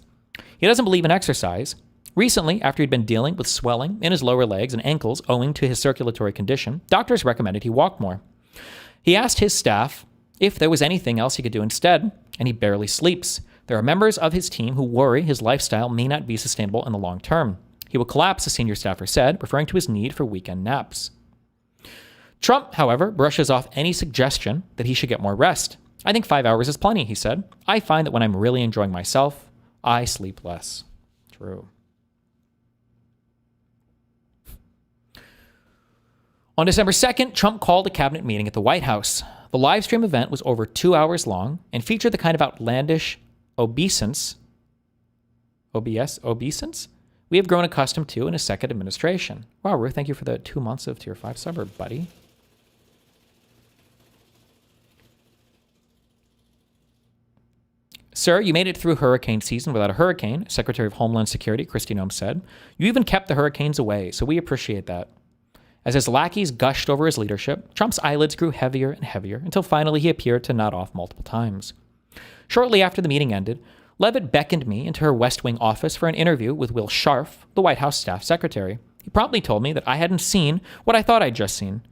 E: He doesn't believe in exercise. Recently, after he'd been dealing with swelling in his lower legs and ankles owing to his circulatory condition, doctors recommended he walk more. He asked his staff if there was anything else he could do instead, and he barely sleeps. There are members of his team who worry his lifestyle may not be sustainable in the long term. He will collapse, a senior staffer said, referring to his need for weekend naps. Trump, however, brushes off any suggestion that he should get more rest. I think 5 hours is plenty, he said. I find that when I'm really enjoying myself, I sleep less. True. On December 2nd, Trump called a cabinet meeting at the White House. The live stream event was over 2 hours long and featured the kind of outlandish obeisance we have grown accustomed to in his second administration. Wow, Ruth, thank you for the 2 months of Tier 5 suburb, buddy. Sir, you made it through hurricane season without a hurricane, Secretary of Homeland Security Kristi Noem said. You even kept the hurricanes away, so we appreciate that. As his lackeys gushed over his leadership, Trump's eyelids grew heavier and heavier until finally he appeared to nod off multiple times. Shortly after the meeting ended, Leavitt beckoned me into her West Wing office for an interview with Will Scharf, the White House staff secretary. He promptly told me that I hadn't seen what I thought I'd just seen.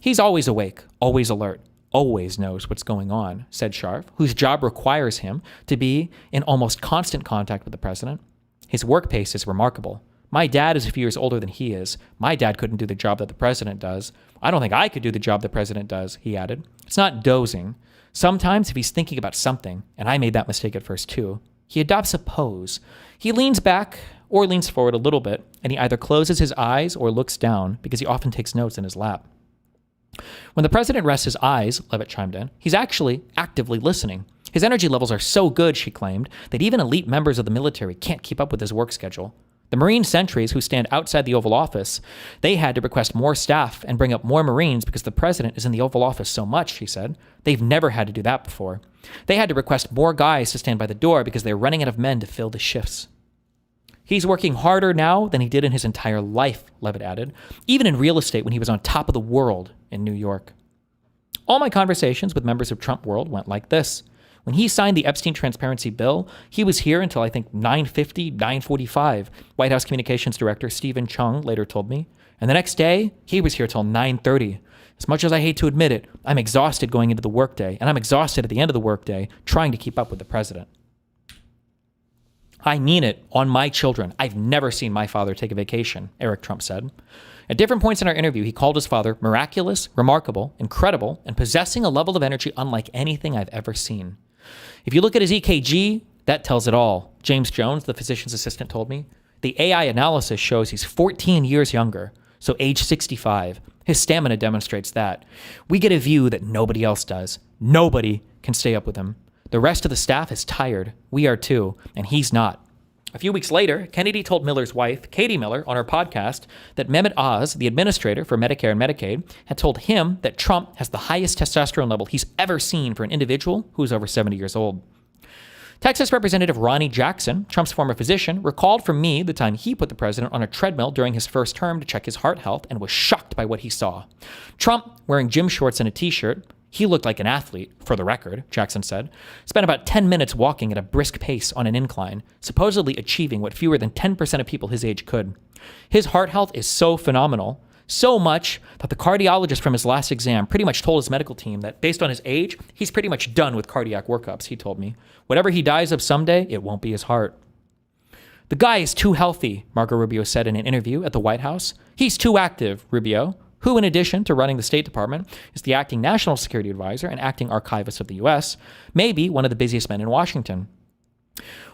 E: He's always awake, always alert, always knows what's going on, said Scharf, whose job requires him to be in almost constant contact with the president. His work pace is remarkable. My dad is a few years older than he is. My dad couldn't do the job that the president does. I don't think I could do the job the president does, he added. It's not dozing. Sometimes if he's thinking about something, and I made that mistake at first too, he adopts a pose. He leans back or leans forward a little bit, and he either closes his eyes or looks down because he often takes notes in his lap. When the president rests his eyes, Leavitt chimed in, he's actually actively listening. His energy levels are so good, she claimed, that even elite members of the military can't keep up with his work schedule. The Marine sentries who stand outside the Oval Office, they had to request more staff and bring up more Marines because the president is in the Oval Office so much, she said. They've never had to do that before. They had to request more guys to stand by the door because they're running out of men to fill the shifts. He's working harder now than he did in his entire life, Leavitt added, even in real estate when he was on top of the world in New York. All my conversations with members of Trump world went like this. When he signed the Epstein transparency bill, he was here until I think 9:50, 9:45, White House Communications Director Stephen Chung later told me. And the next day, he was here till 9:30. As much as I hate to admit it, I'm exhausted going into the workday, and I'm exhausted at the end of the workday trying to keep up with the president. I mean it on my children. I've never seen my father take a vacation, Eric Trump said. At different points in our interview, he called his father miraculous, remarkable, incredible, and possessing a level of energy unlike anything I've ever seen. If you look at his EKG, that tells it all. James Jones, the physician's assistant, told me. The AI analysis shows he's 14 years younger, so age 65. His stamina demonstrates that. We get a view that nobody else does. Nobody can stay up with him. The rest of the staff is tired. We are too, and he's not. A few weeks later, Kennedy told Miller's wife, Katie Miller, on her podcast that Mehmet Oz, the administrator for Medicare and Medicaid, had told him that Trump has the highest testosterone level he's ever seen for an individual who is over 70 years old. Texas Representative Ronnie Jackson, Trump's former physician, recalled from me the time he put the president on a treadmill during his first term to check his heart health and was shocked by what he saw. Trump, wearing gym shorts and a t-shirt, he looked like an athlete, for the record, Jackson said, spent about 10 minutes walking at a brisk pace on an incline, supposedly achieving what fewer than 10% of people his age could. His heart health is so phenomenal, so much that the cardiologist from his last exam pretty much told his medical team that based on his age, he's pretty much done with cardiac workups, he told me. Whatever he dies of someday, it won't be his heart. The guy is too healthy, Marco Rubio said in an interview at the White House. He's too active, Rubio, who, in addition to running the State Department, is the acting National Security Advisor and acting Archivist of the U.S., may be one of the busiest men in Washington.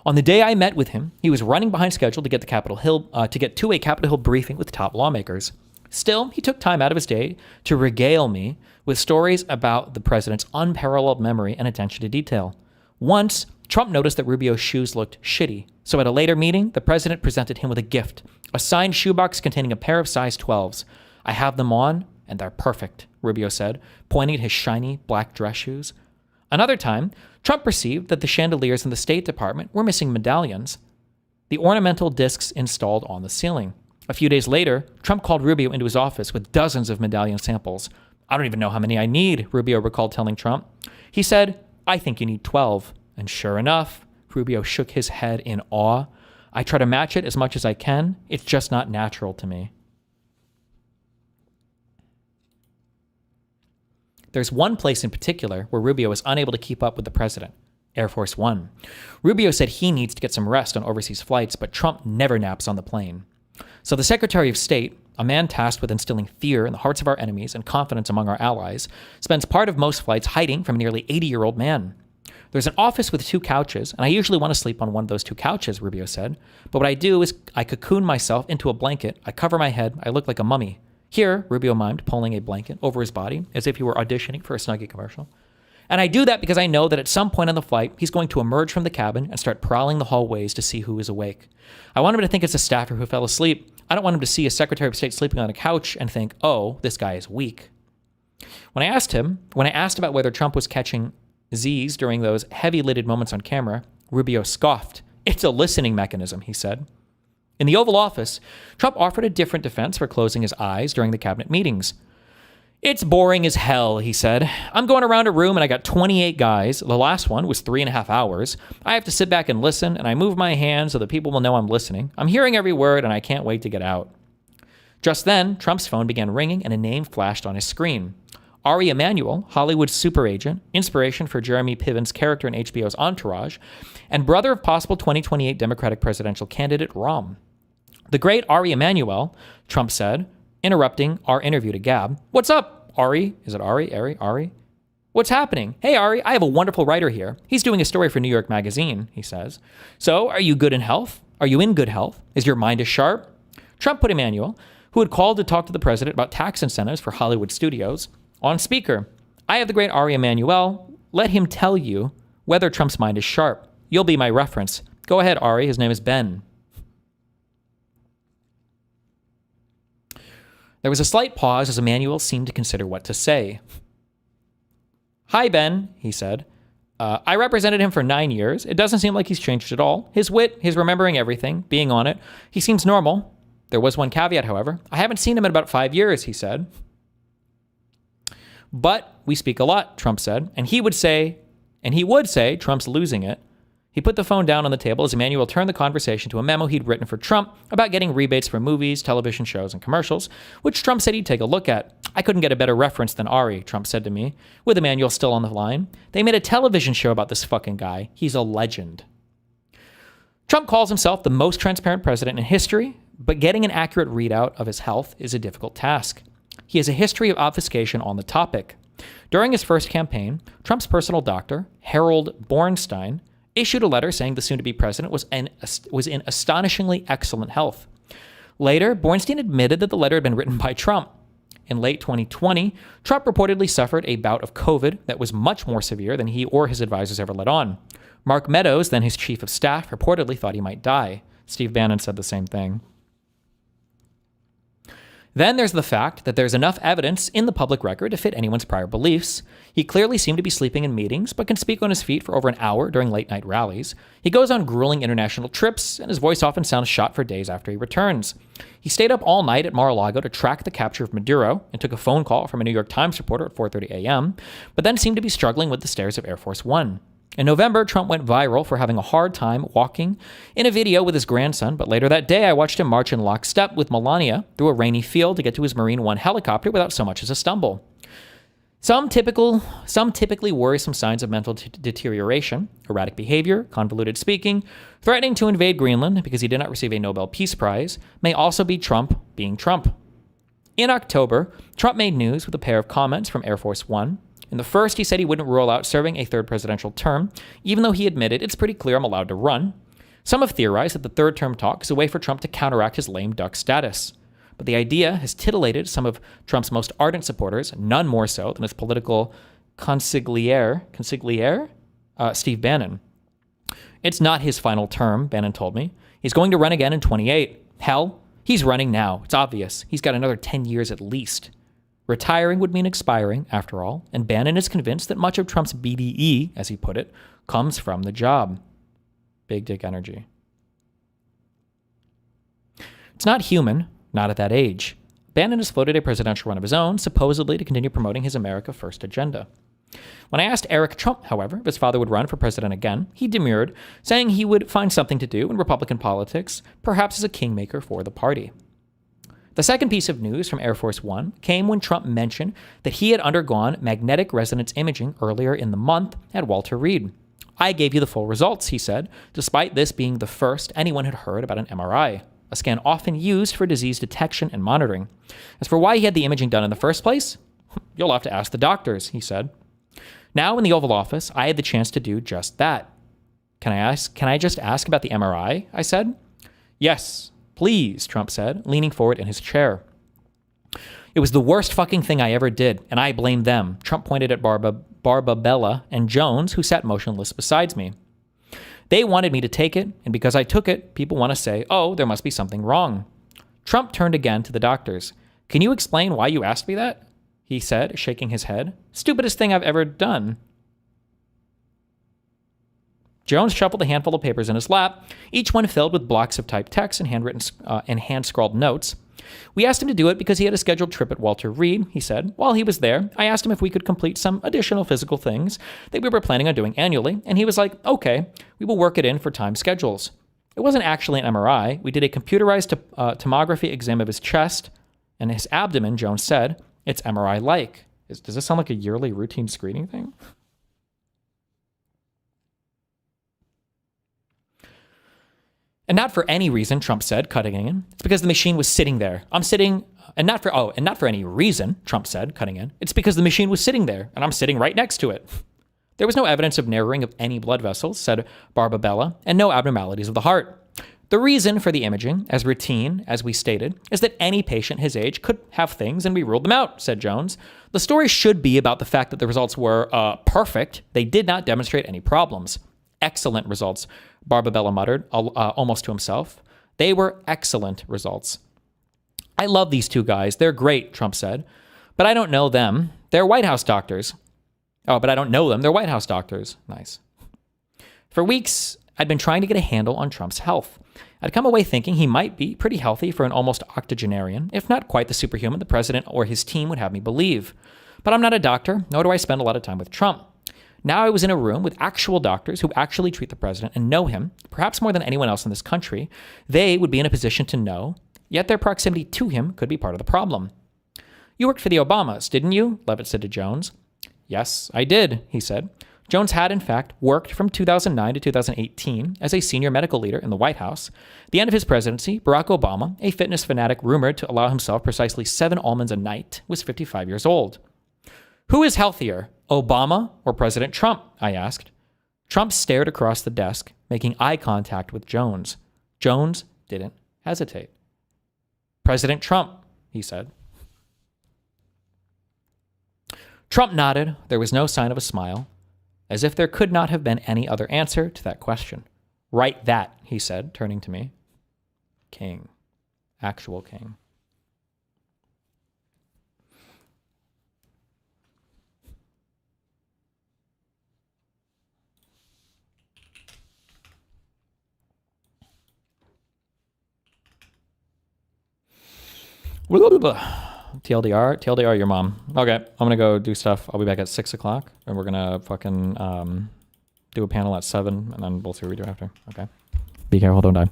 E: On the day I met with him, he was running behind schedule to get to a Capitol Hill briefing with top lawmakers. Still, he took time out of his day to regale me with stories about the president's unparalleled memory and attention to detail. Once, Trump noticed that Rubio's shoes looked shitty, so at a later meeting, the president presented him with a gift, a signed shoebox containing a pair of size 12s. I have them on, and they're perfect, Rubio said, pointing at his shiny black dress shoes. Another time, Trump perceived that the chandeliers in the State Department were missing medallions, the ornamental discs installed on the ceiling. A few days later, Trump called Rubio into his office with dozens of medallion samples. I don't even know how many I need, Rubio recalled telling Trump. He said, I think you need 12. And sure enough, Rubio shook his head in awe. I try to match it as much as I can. It's just not natural to me. There's one place in particular where Rubio is unable to keep up with the president, Air Force One. Rubio said he needs to get some rest on overseas flights, but Trump never naps on the plane. So the Secretary of State, a man tasked with instilling fear in the hearts of our enemies and confidence among our allies, spends part of most flights hiding from a nearly 80-year-old man. There's an office with 2 couches, and I usually want to sleep on one of those 2 couches, Rubio said. But what I do is I cocoon myself into a blanket, I cover my head, I look like a mummy. Here, Rubio mimed, pulling a blanket over his body as if he were auditioning for a Snuggie commercial. And I do that because I know that at some point on the flight, he's going to emerge from the cabin and start prowling the hallways to see who is awake. I want him to think it's a staffer who fell asleep. I don't want him to see a Secretary of State sleeping on a couch and think, oh, this guy is weak. When I asked about whether Trump was catching Z's during those heavy-lidded moments on camera, Rubio scoffed. It's a listening mechanism, he said. In the Oval Office, Trump offered a different defense for closing his eyes during the cabinet meetings. It's boring as hell, he said. I'm going around a room and I got 28 guys. The last one was 3.5 hours. I have to sit back and listen, and I move my hands so that people will know I'm listening. I'm hearing every word and I can't wait to get out. Just then, Trump's phone began ringing and a name flashed on his screen. Ari Emanuel, Hollywood's super agent, inspiration for Jeremy Piven's character in HBO's Entourage, and brother of possible 2028 Democratic presidential candidate Rahm. The great Ari Emanuel, Trump said, interrupting our interview to Gab. What's up, Ari? Is it Ari? Ari? What's happening? Hey, Ari, I have a wonderful writer here. He's doing a story for New York Magazine, he says. So, are you good in health? Are you in good health? Is your mind as sharp? Trump put Emanuel, who had called to talk to the president about tax incentives for Hollywood studios, on speaker. I have the great Ari Emanuel. Let him tell you whether Trump's mind is sharp. You'll be my reference. Go ahead, Ari. His name is Ben. There was a slight pause as Emanuel seemed to consider what to say. Hi, Ben, he said. I represented him for 9 years. It doesn't seem like he's changed at all. His wit, his remembering everything, being on it, he seems normal. There was one caveat, however. I haven't seen him in about 5 years, he said. But we speak a lot, Trump said, and he would say Trump's losing it. He put the phone down on the table as Emanuel turned the conversation to a memo he'd written for Trump about getting rebates for movies, television shows, and commercials, which Trump said he'd take a look at. I couldn't get a better reference than Ari, Trump said to me, with Emanuel still on the line. They made a television show about this fucking guy. He's a legend. Trump calls himself the most transparent president in history, but getting an accurate readout of his health is a difficult task. He has a history of obfuscation on the topic. During his first campaign, Trump's personal doctor, Harold Bornstein, issued a letter saying the soon-to-be president was in astonishingly excellent health. Later, Bornstein admitted that the letter had been written by Trump. In late 2020, Trump reportedly suffered a bout of COVID that was much more severe than he or his advisors ever let on. Mark Meadows, then his chief of staff, reportedly thought he might die. Steve Bannon said the same thing. Then there's the fact that there's enough evidence in the public record to fit anyone's prior beliefs. He clearly seemed to be sleeping in meetings, but can speak on his feet for over an hour during late-night rallies. He goes on grueling international trips, and his voice often sounds shot for days after he returns. He stayed up all night at Mar-a-Lago to track the capture of Maduro and took a phone call from a New York Times reporter at 4:30 a.m., but then seemed to be struggling with the stairs of Air Force One. In November, Trump went viral for having a hard time walking in a video with his grandson, but later that day I watched him march in lockstep with Melania through a rainy field to get to his Marine One helicopter without so much as a stumble. Some typically worrisome signs of mental deterioration, erratic behavior, convoluted speaking, threatening to invade Greenland because he did not receive a Nobel Peace Prize, may also be Trump being Trump. In October, Trump made news with a pair of comments from Air Force One. In the first, he said he wouldn't rule out serving a third presidential term, even though he admitted it's pretty clear I'm allowed to run. Some have theorized that the third term talk is a way for Trump to counteract his lame duck status. But the idea has titillated some of Trump's most ardent supporters, none more so than his political consigliere, Steve Bannon. It's not his final term, Bannon told me. He's going to run again in 28. Hell, he's running now. It's obvious. He's got another 10 years at least. Retiring would mean expiring, after all, and Bannon is convinced that much of Trump's BDE, as he put it, comes from the job. Big dick energy. It's not human, not at that age. Bannon has floated a presidential run of his own, supposedly to continue promoting his America First agenda. When I asked Eric Trump, however, if his father would run for president again, he demurred, saying he would find something to do in Republican politics, perhaps as a kingmaker for the party. The second piece of news from Air Force One came when Trump mentioned that he had undergone magnetic resonance imaging earlier in the month at Walter Reed. I gave you the full results, he said, despite this being the first anyone had heard about an MRI, a scan often used for disease detection and monitoring. As for why he had the imaging done in the first place, you'll have to ask the doctors, he said. Now in the Oval Office, I had the chance to do just that. Can I just ask about the MRI? I said. Yes, please, Trump said, leaning forward in his chair. It was the worst fucking thing I ever did, and I blame them. Trump pointed at Barbabella and Jones, who sat motionless beside me. They wanted me to take it, and because I took it, people want to say, oh, there must be something wrong. Trump turned again to the doctors. Can you explain why you asked me that? He said, shaking his head. Stupidest thing I've ever done. Jones shuffled a handful of papers in his lap, each one filled with blocks of typed text and handwritten and hand-scrawled notes. We asked him to do it because he had a scheduled trip at Walter Reed, he said. While he was there, I asked him if we could complete some additional physical things that we were planning on doing annually, and he was like, okay, we will work it in for time schedules. It wasn't actually an MRI. We did a computerized tomography exam of his chest and his abdomen, Jones said. It's MRI-like. Does this sound like a yearly routine screening thing? And not for any reason, Trump said, cutting in. It's because the machine was sitting there. I'm sitting, and not for any reason, Trump said, cutting in. It's because the machine was sitting there, and I'm sitting right next to it. There was no evidence of narrowing of any blood vessels, said Barbabella, and no abnormalities of the heart. The reason for the imaging, as routine as we stated, is that any patient his age could have things and we ruled them out, said Jones. The story should be about the fact that the results were perfect. They did not demonstrate any problems. Excellent results, Barbabella muttered, almost to himself. They were excellent results. I love these two guys. They're great, Trump said. But I don't know them. They're White House doctors. Oh, but I don't know them. They're White House doctors. Nice. For weeks, I'd been trying to get a handle on Trump's health. I'd come away thinking he might be pretty healthy for an almost octogenarian, if not quite the superhuman the president or his team would have me believe. But I'm not a doctor, nor do I spend a lot of time with Trump. Now I was in a room with actual doctors who actually treat the president and know him, perhaps more than anyone else in this country. They would be in a position to know, yet their proximity to him could be part of the problem. You worked for the Obamas, didn't you? Leavitt said to Jones. Yes, I did, he said. Jones had, in fact, worked from 2009 to 2018 as a senior medical leader in the White House. At the end of his presidency, Barack Obama, a fitness fanatic rumored to allow himself precisely 7 almonds a night, was 55 years old. Who is healthier, Obama or President Trump? I asked. Trump stared across the desk, making eye contact with Jones. Jones didn't hesitate. President Trump, he said. Trump nodded. There was no sign of a smile, as if there could not have been any other answer to that question. Write that, he said, turning to me. King. Actual king. TLDR, your mom. Okay, I'm gonna go do stuff. I'll be back at 6 o'clock, and we're gonna fucking do a panel at 7, and then we'll see what we do after. Okay. Be careful, don't die.